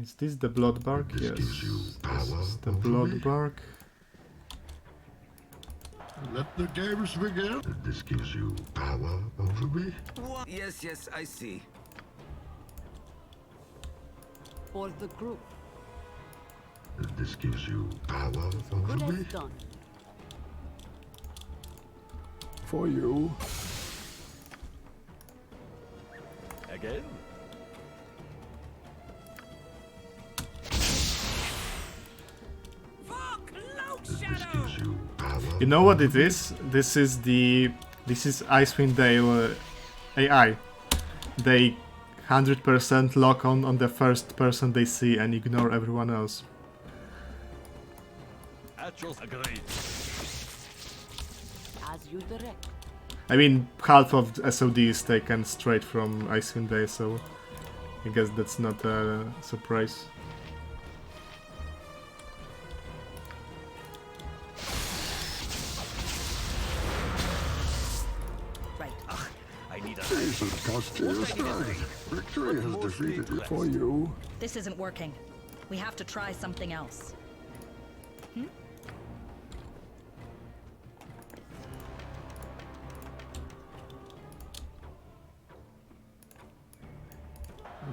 Is this the blood bark? Yes. This is the blood bark. Let the games begin. This gives you power over me. Yes, yes, I see. For the group. This gives you power over Good me. as done. For you. Again? You know what it is? This is Icewind Dale AI. They 100% lock on the first person they see and ignore everyone else. Agreed. As you direct. I mean, half of SOD is taken straight from Icewind Dale, so I guess that's not a surprise. Victory has defeated you. For you. This isn't working. We have to try something else.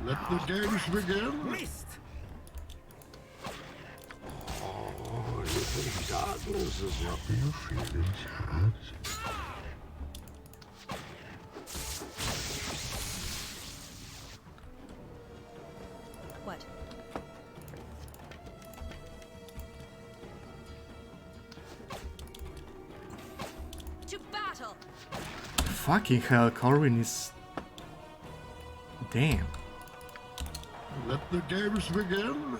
Let the games begin. Missed. Oh, you think darkness is your feelings hurt? What? To battle. Fucking hell, Corwin is... Damn. Let the games begin.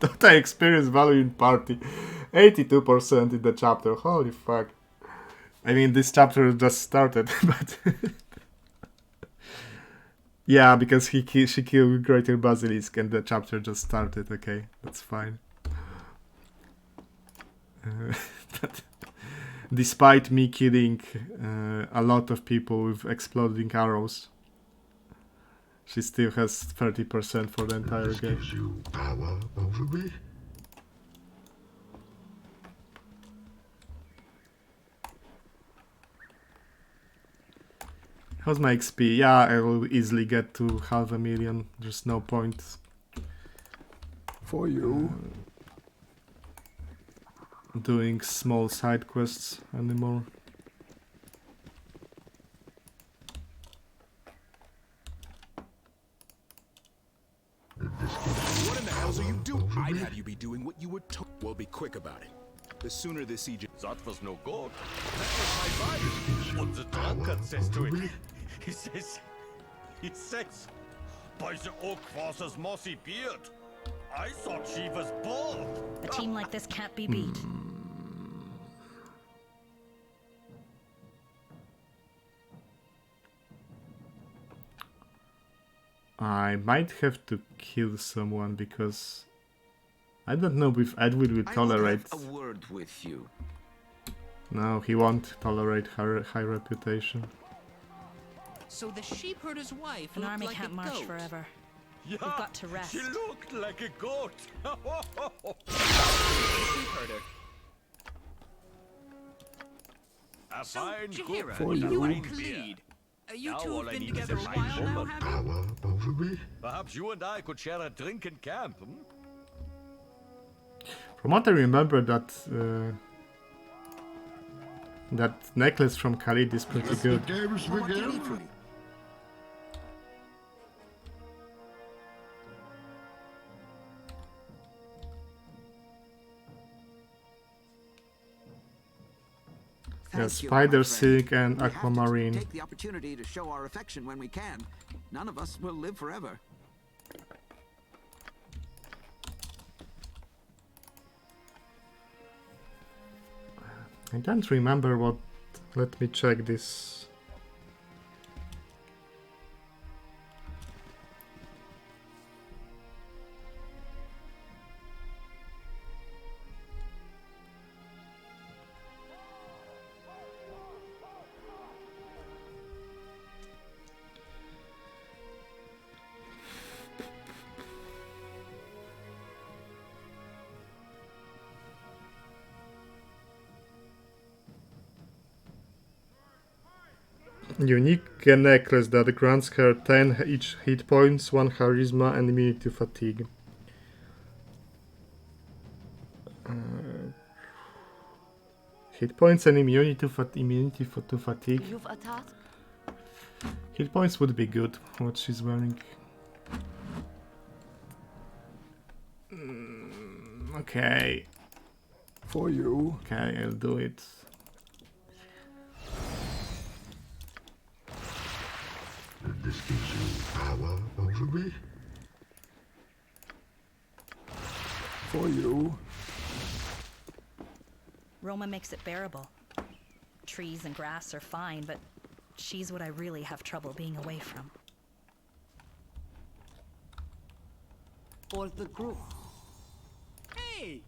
Total experience value in party. 82% in the chapter. Holy fuck. I mean, this chapter just started, but... Yeah, because she killed Greater Basilisk and the chapter just started. Okay, that's fine. Despite me killing a lot of people with exploding arrows, she still has 30% for the entire game. Gives you power over me. How's my XP? Yeah, I will easily get to 500,000. There's no point. For you. Doing small side quests anymore. What in the hell are you doing? I'd have you be doing what you were told. Well, be quick about it. The sooner this siege... That was no good. That was my wife. What the drunkard says to it. He says, by the oak horse's mossy beard, I thought she was bald. A team like this can't be beat. I might have to kill someone because I don't know if Edwin will tolerate. I will have a word with you. No, he won't tolerate her high reputation. So the sheepherder's wife An looked army like can't a march goat. forever. Yeah, We've got to rest. she looked like a goat. Sheepherder. A So, fine Jahira, cook, you a and fine beer. Khalid, you Now two all have I been need is together a a while fine now, woman. have you? Power over me. Perhaps you and I could share a drink in camp, hmm? From what I remember, that necklace from Khalid is pretty good. Games begin. Yeah, Thank you, Spider my friend. Silk and We have to Aquamarine. take the opportunity to show our affection when we can. None of us will live forever. I don't remember what. Let me check this. Unique necklace that grants her 10 each hit points, 1 charisma, and immunity to fatigue. Hit points and immunity to fatigue. You've a task? Hit points would be good. What she's wearing. Okay. For you. Okay, I'll do it. This gives you power over me. For you. Roma makes it bearable. Trees and grass are fine, but she's what I really have trouble being away from. For the group. Hey!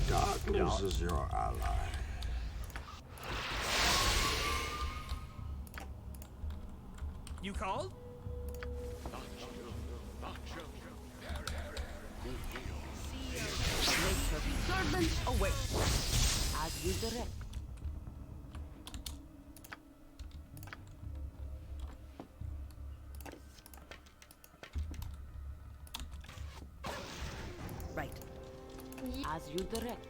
Darkness is your ally. You called? Servant away. As you direct. Right. As you direct.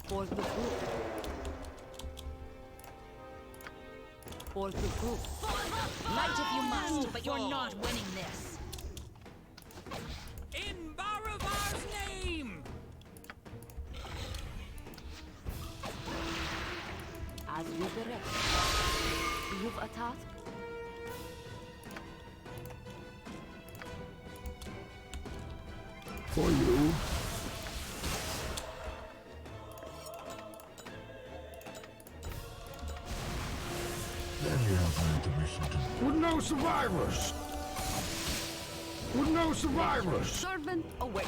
For the group. For the group. Fight if you must, but you're not winning this. of a task? For you. Then you have an intermission to... With no survivors! With no survivors! Servant away.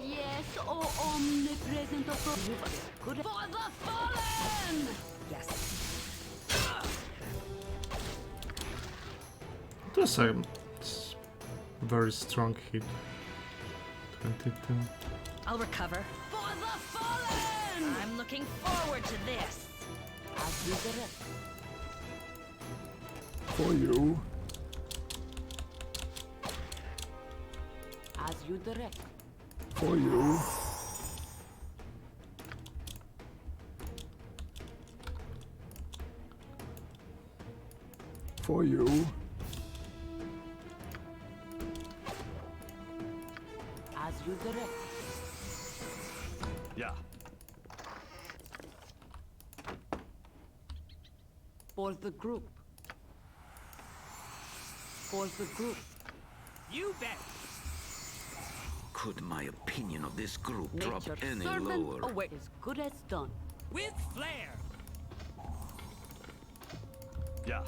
Yes, oh omnipresent authority. For the fallen! Yes. It was a very strong hit. 22. I'll recover. For the fallen! I'm looking forward to this. As you direct. For you. As you direct. For you. For you. As you direct. Yeah. For the group. For the group. You bet. Could my opinion of this group drop Nature any servant lower? away. As good as done. With flair. Yeah.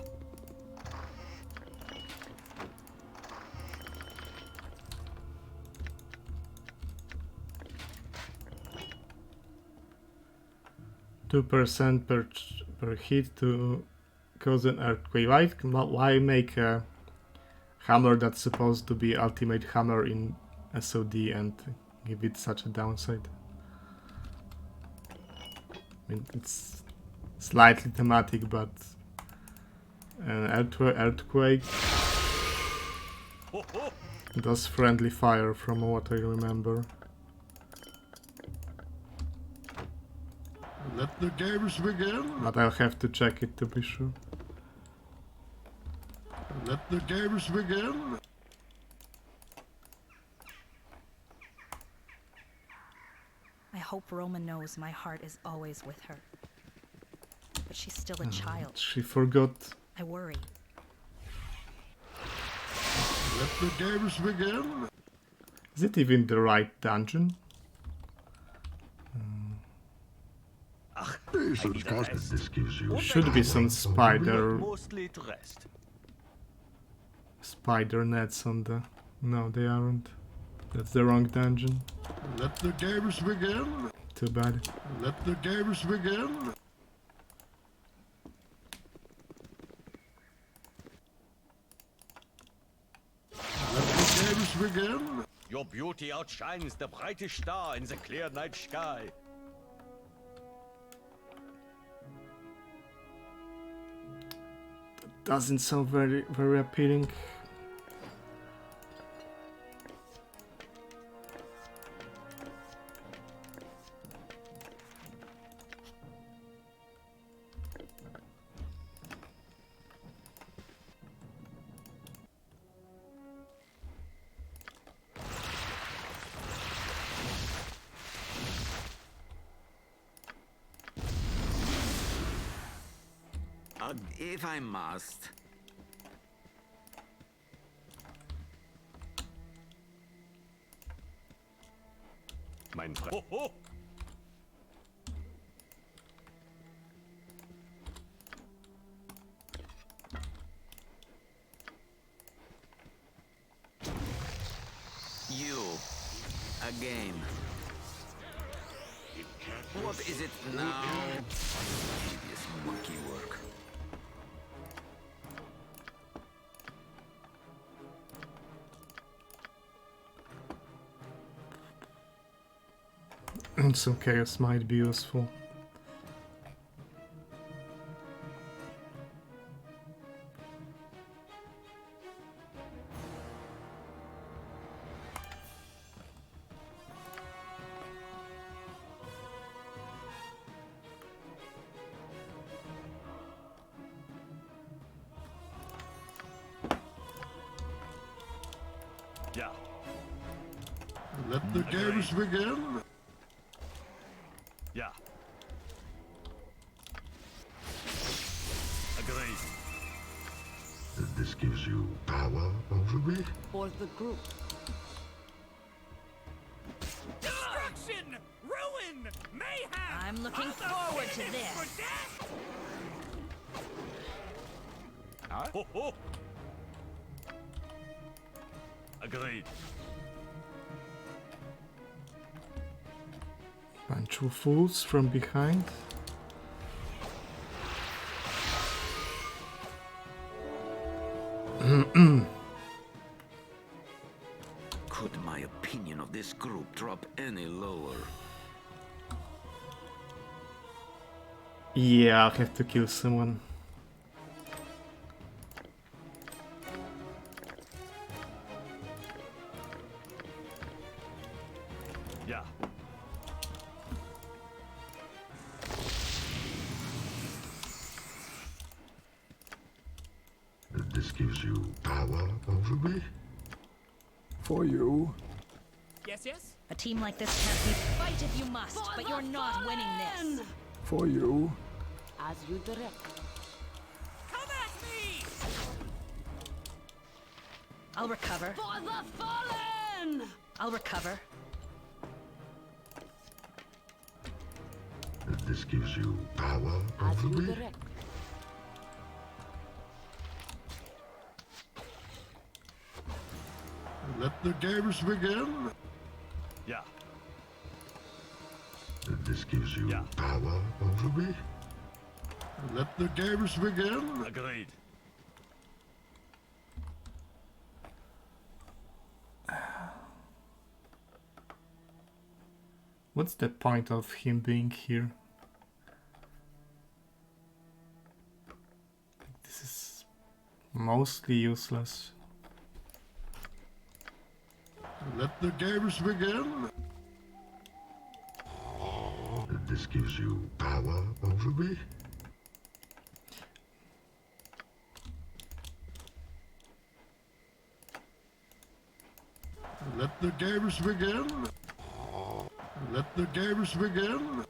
%2% per hit to cause an earthquake. Why make a hammer that's supposed to be ultimate hammer in SOD and give it such a downside? I mean, it's slightly thematic, but an earthquake does friendly fire from what I remember. Let the games begin. But I'll have to check it to be sure. Let the games begin. I hope Roma knows my heart is always with her. But she's still a child. She forgot. I worry. Let the games begin. Is it even the right dungeon? Should be some spider nets on the... No, they aren't. That's the wrong dungeon. Let the games begin. Too bad. Let the games begin. Let the games begin. Your beauty outshines the brightest star in the clear night sky. Doesn't sound very appealing. If I must. Mein Freund. Oh, oh. You. A game. What is it now? Tedious monkey work. And some chaos might be useful. Yeah. Let the games begin. Yeah. Agreed. This gives you power over me? For the group. Destruction! Ruin! Mayhem! I'm looking All the forward to finish this. for death! Huh? Ho, ho. Agreed. Bunch of fools from behind. Could my opinion of this group drop any lower? Yeah, I'll have to kill someone. Yeah. This gives you power over me? For you. Yes, yes? A team like this can't be. Fight if you must, but you're not winning this. For you. As you direct. Come at me! I'll recover. For the fallen! I'll recover. This gives you power As over you me? direct. Let the games begin. Yeah. This gives you power over me? Let the games begin. Agreed. What's the point of him being here? This is mostly useless. Let the games begin. This gives you power over me? Let the games begin. Let the games begin.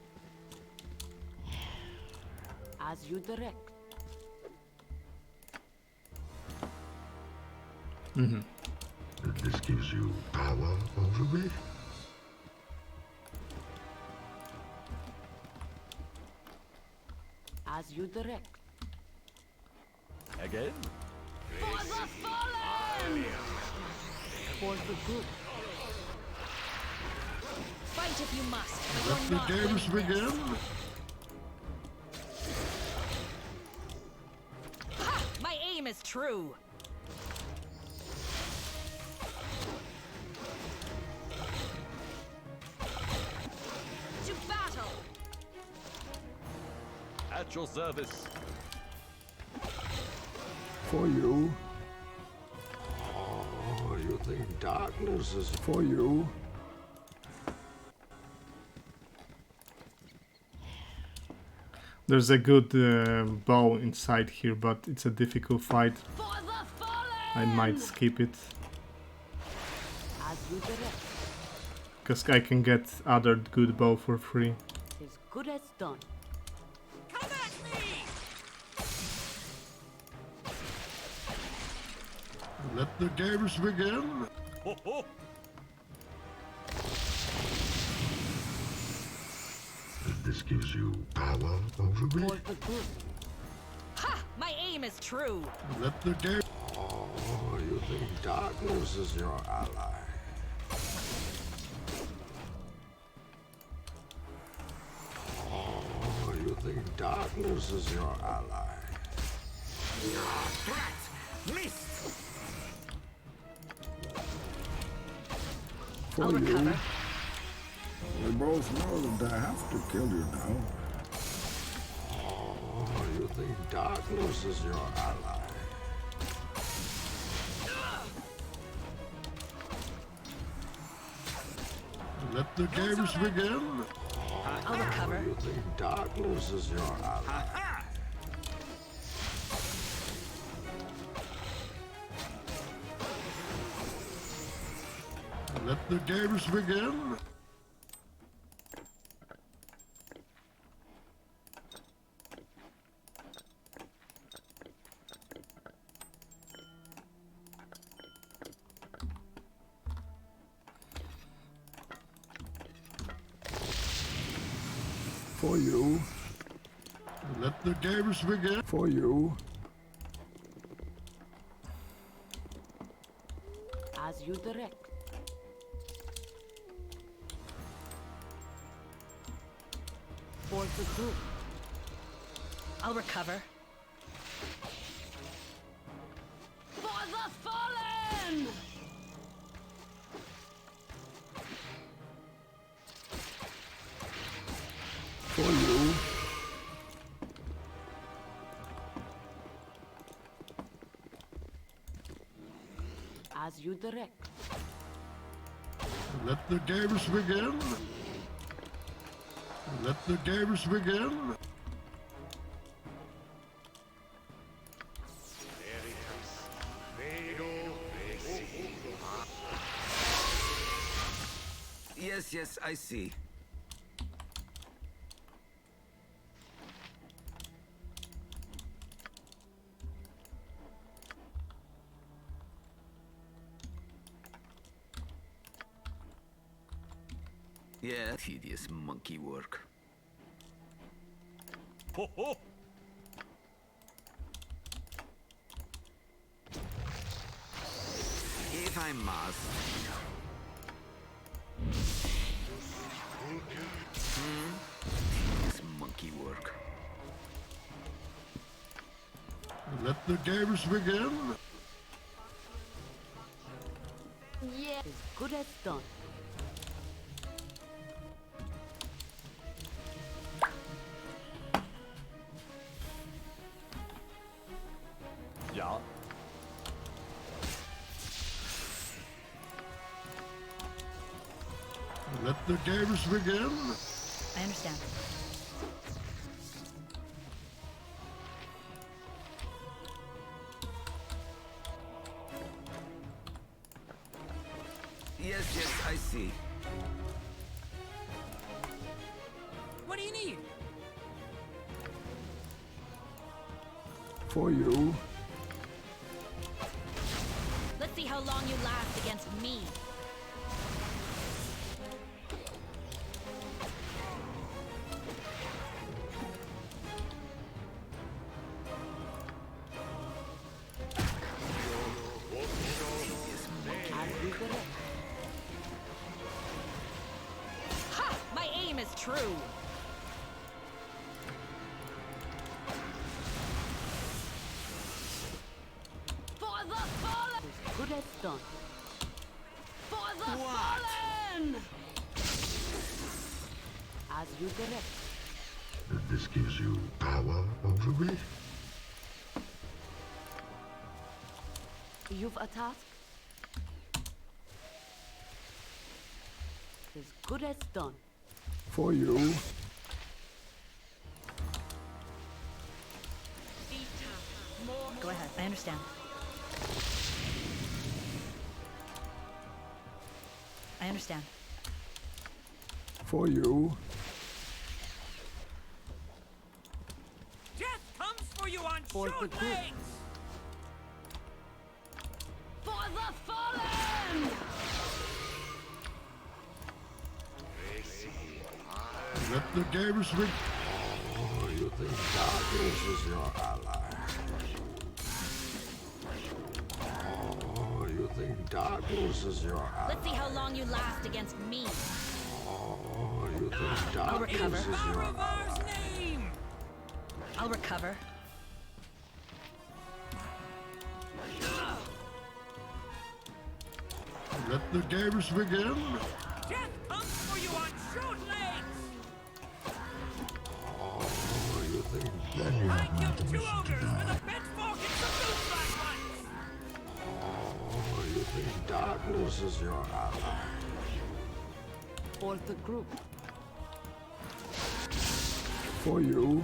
As you direct. This gives you power over me? As you direct. Again? For the fallen! For the group. Fight if you must, but Let you're the not games winning this. begin. Ha! My aim is true. To battle. At your service. For you. Oh, you think darkness is for you? There's a good bow inside here, but it's a difficult fight. I might skip it. As you direct. Because I can get other good bow for free. As good as done. Come at me! Let the games begin. Ho, ho. This gives you power over me? For the group. Ha! My aim is true. Let the game. Oh, you think darkness is your ally? Oh, you think darkness is your ally? Threat! Missed! For I'll recover. We both know that I have to kill you now. Oh, you think darkness is your ally? Let the games begin. I'll recover. You think darkness is your ally? Let the games begin. For you. Let the games begin. For you. As you direct. For the group. I'll recover. For the fallen! For you. As you direct. Let the games begin. Let the games begin. Yes, I see. Yeah, tedious monkey work. Ho ho! If I must. Tedious monkey work. Let the games begin. Yeah. As good as done. Ja. Let the games begin. I understand. Yes, I see. What do you need? For you. Let's see how long you last against me. Ha! My aim is true. For the fallen! As good as done. For the fallen! As you direct. This gives you power over me. You've a task? As good as done. For you. Go ahead. I understand. I understand. For you. Death comes for you on For the short group. legs! For the fallen! Let the games begin. Oh, you think darkness is your ally? Oh, you think darkness is your ally? Let's see how long you last against me. Oh, you think I'll recover. darkness is your ally? Baravar's name! I'll recover. Let the games begin. Death comes for you on short legs! Oh, you think I killed 2 ogres with a pitchfork and some newsflash ones! Oh, you think darkness is your ally? For the group. For you.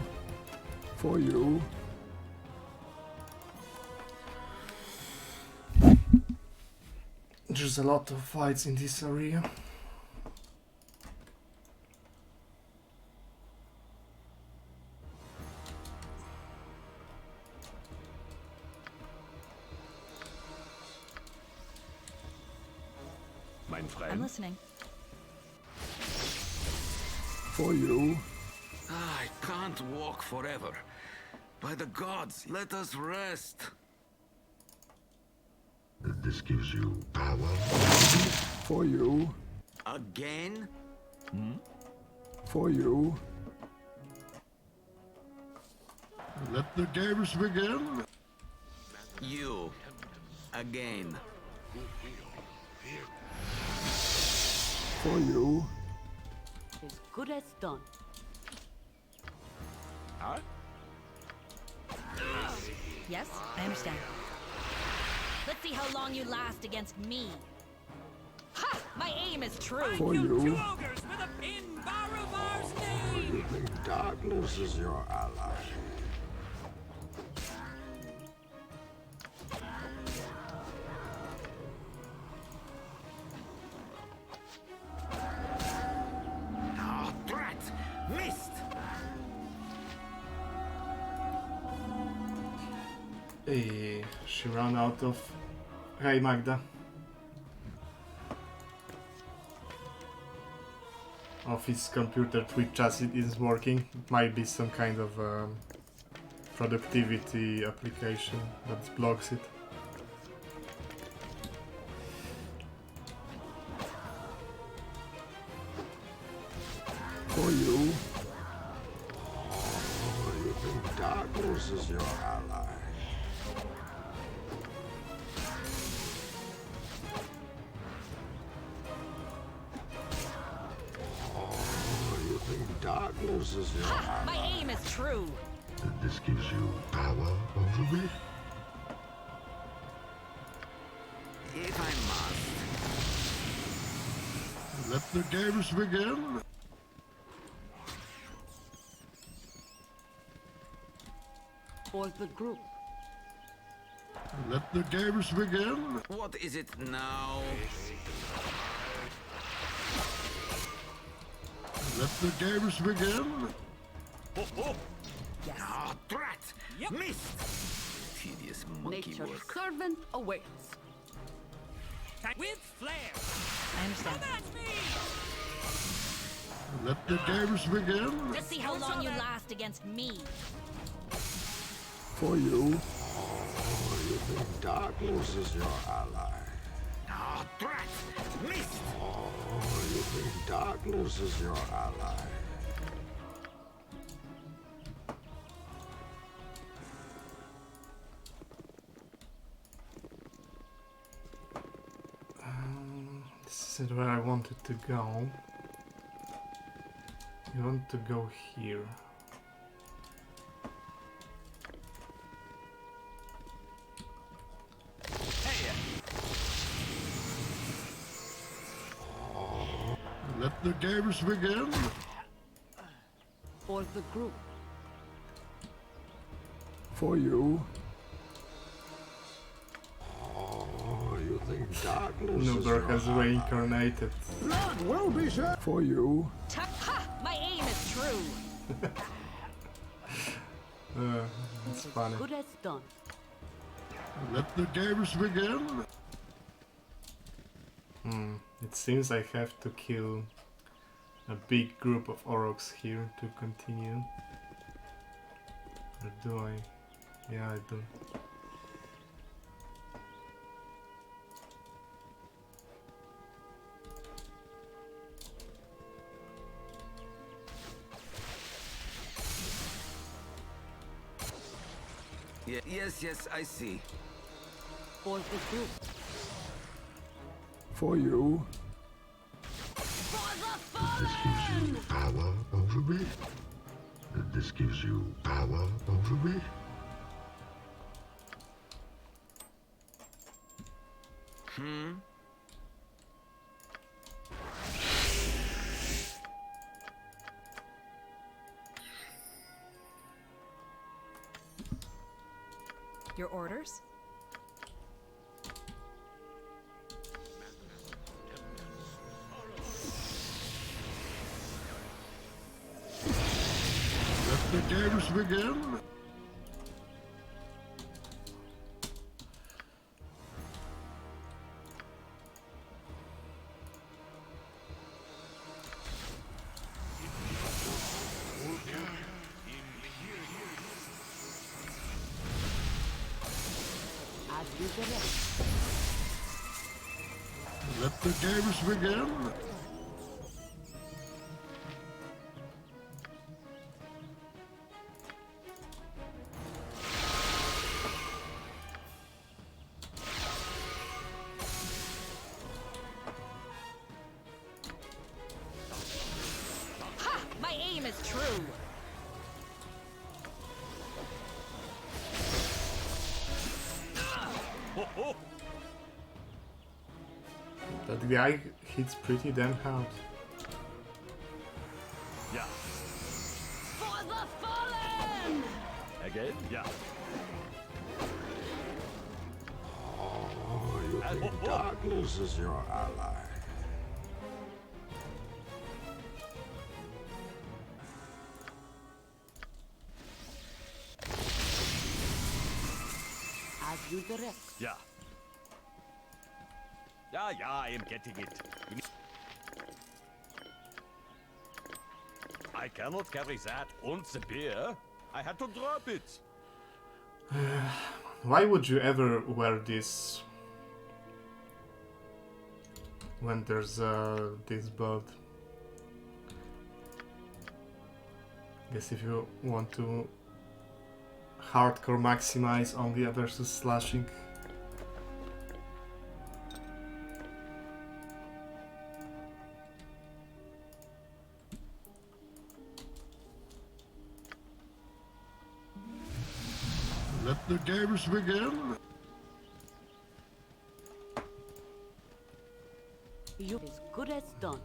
For you. There's a lot of fights in this area. I'm listening. For you. I can't walk forever. By the gods, let us rest. This gives you power. For you. Again? For you. Let the games begin. You. Again. For you. As good as done. Huh? Yes, I understand. Let's see how long you last against me. Ha! My aim is true. For you. Two ogres with a in Baravar's name. You think darkness is your ally? Oh, drat! Missed! Hey, she ran out of... Hey Magda. Office computer Twitch chat isn't working. It might be some kind of productivity application that blocks it. For you. Oh, you think darkness is your ally? Darkness is your Ha! My aim is true. This gives you power over me. If I must. Let the games begin. For the group. Let the games begin. What is it now? Let the games begin. Yes. Oh, drat! Yep. Missed! Tedious monkey Nature's work. servant awaits. With flair. I understand. Let the games begin. Let's see how long you last against me. For you. Oh, you think darkness is your ally? Oh, drat! Missed! Oh, you think darkness is your ally? This is where I wanted to go. I want to go here. Let the games begin. For the group. For you. Oh, you think darkness is your Nuber has ally? reincarnated. Blood will be shed. For you. Ha! My aim is true. It's funny. Good as done. Let the games begin. It seems I have to kill a big group of Oroks here to continue. Or do I? Yeah, I do. Yeah, yes, I see. For the group. For you. For the fallen! Power over me. This gives you power over me. Your orders? Let the games begin. direct? Let the games begin. Ha! My aim is true. That guy hits pretty damn hard. Yeah. For the fallen! Again? Yeah. Oh, you think darkness is your ally? As you direct. Yeah. Yeah, I am getting it. I cannot carry that and the beer. I had to drop it. Why would you ever wear this when there's this build? Guess if you want to hardcore maximize only versus slashing. Let the games begin. You as good as done.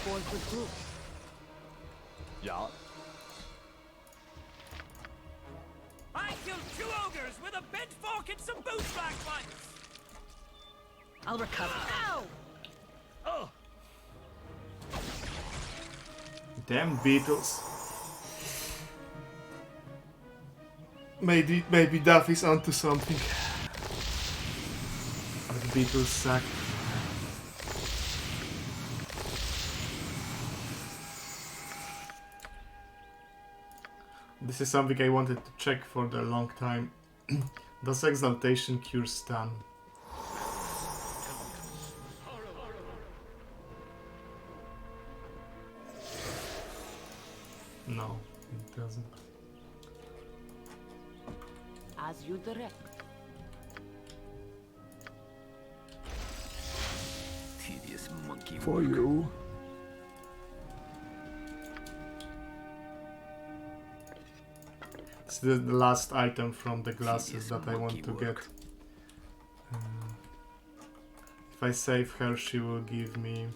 For the group. Yeah. I killed 2 ogres with a bent fork and some boot black ones. I'll recover. Ow! Oh. Damn Beatles. Maybe Duffy's onto something. The Beatles suck. This is something I wanted to check for a long time. Does exaltation cure stun? No, it doesn't. As you direct. Tedious monkey For work. you. It's the last item from the glasses that I want to get. If I save her, she will give me...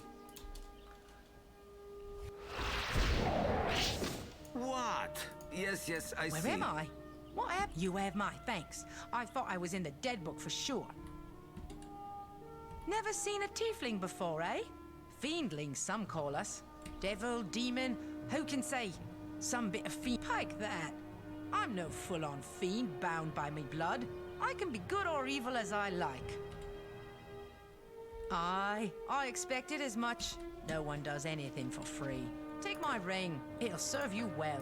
What? Yes, I see. Where am I? What happened? You have my thanks. I thought I was in the dead book for sure. Never seen a tiefling before, eh? Fiendling, some call us. Devil, demon, who can say? Some bit of fiend. Pike that. I'm no full-on fiend bound by me blood. I can be good or evil as I like. Aye, I expected as much. No one does anything for free. Take my ring. It'll serve you well.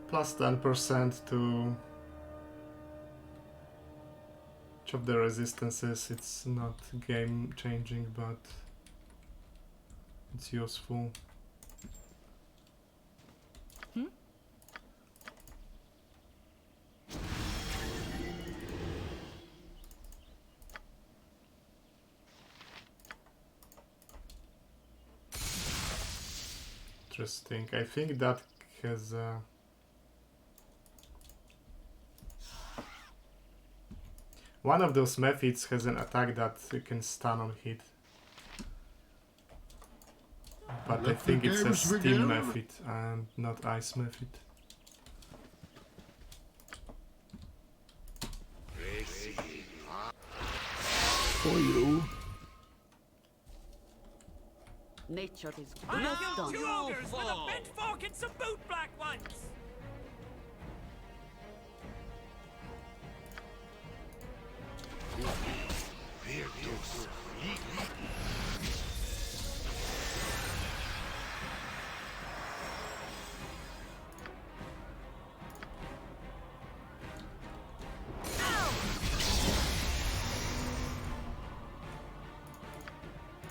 Plus 10% to each of the resistances. It's not game changing, but it's useful. Interesting. I think that has one of those methods has an attack that you can stun on hit. But I think it's a steam method and not ice method. For you. Nature is good I as killed done. 2 ogres with a bent fork and some boot black ones.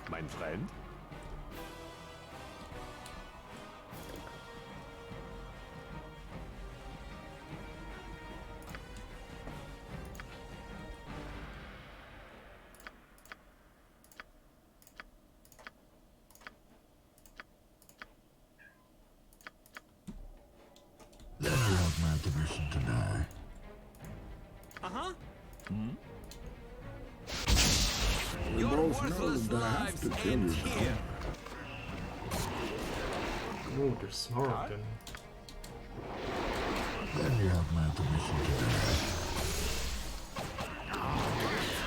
Mein Freund? Then you have my permission to die. Uh-huh. We both know that I have to kill you. Oh, there's more of them. Then you have my permission to die.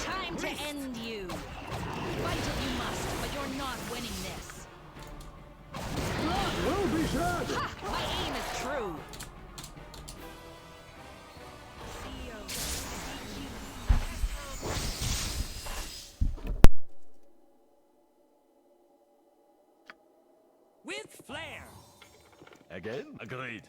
Time to end you. Fight if you must, but you're not winning this. Blood will be shed! Ha! My aim is true. With flair. Again? Agreed.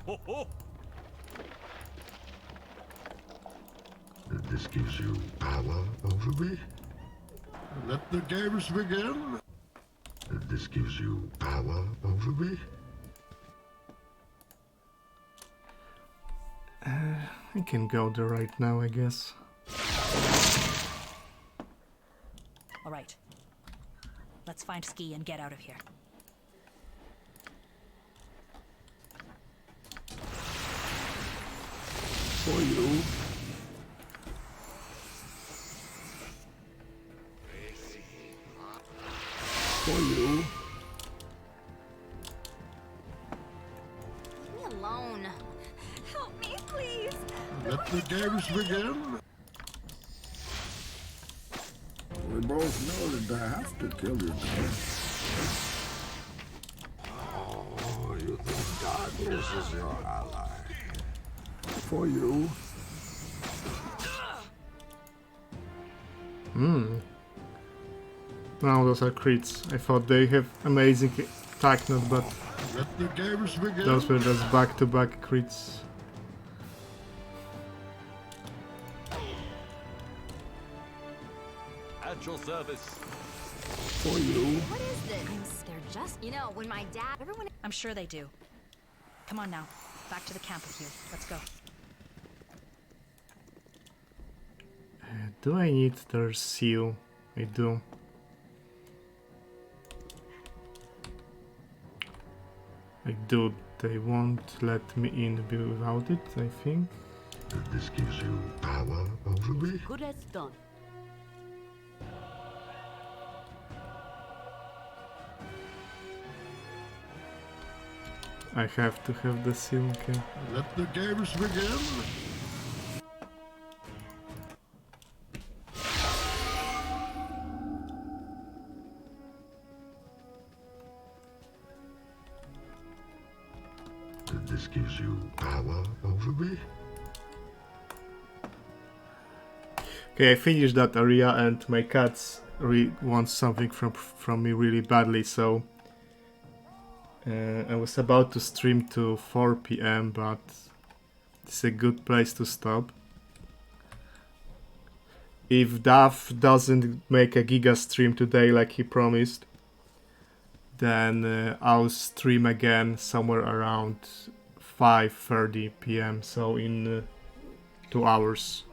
Ho ho! This gives you power over me. Let the games begin. This gives you power over me. I can go there right now, I guess. All right. Let's find Ski and get out of here. For you. For you. Leave me alone. Help me, please. Let the games begin. We both know that I have to kill you now. Oh, you think darkness is your ally? For you. Now those are crits. I thought they have amazing attack nut, but Let the games begin. those were just back-to-back crits. At your service. For you. What is this? They're just, you know, when my dad, everyone. I'm sure they do. Come on now. Back to the camp with you. Let's go. Do I need their seal? I do. I do. They won't let me in without it, I think. This gives you power over me. Good as done. I have to have the seal, okay. Let the games begin. This gives you power over me. Okay, I finished that area and my cats want something from me really badly, so I was about to stream to 4 PM, but it's a good place to stop. If Duff doesn't make a Giga stream today like he promised, then I'll stream again somewhere around 5:30 PM, so in 2 hours.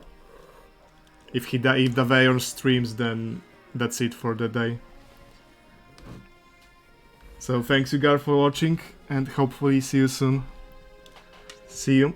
If Daveon streams, then that's it for the day. So thanks you guys for watching, and hopefully see you soon. See you.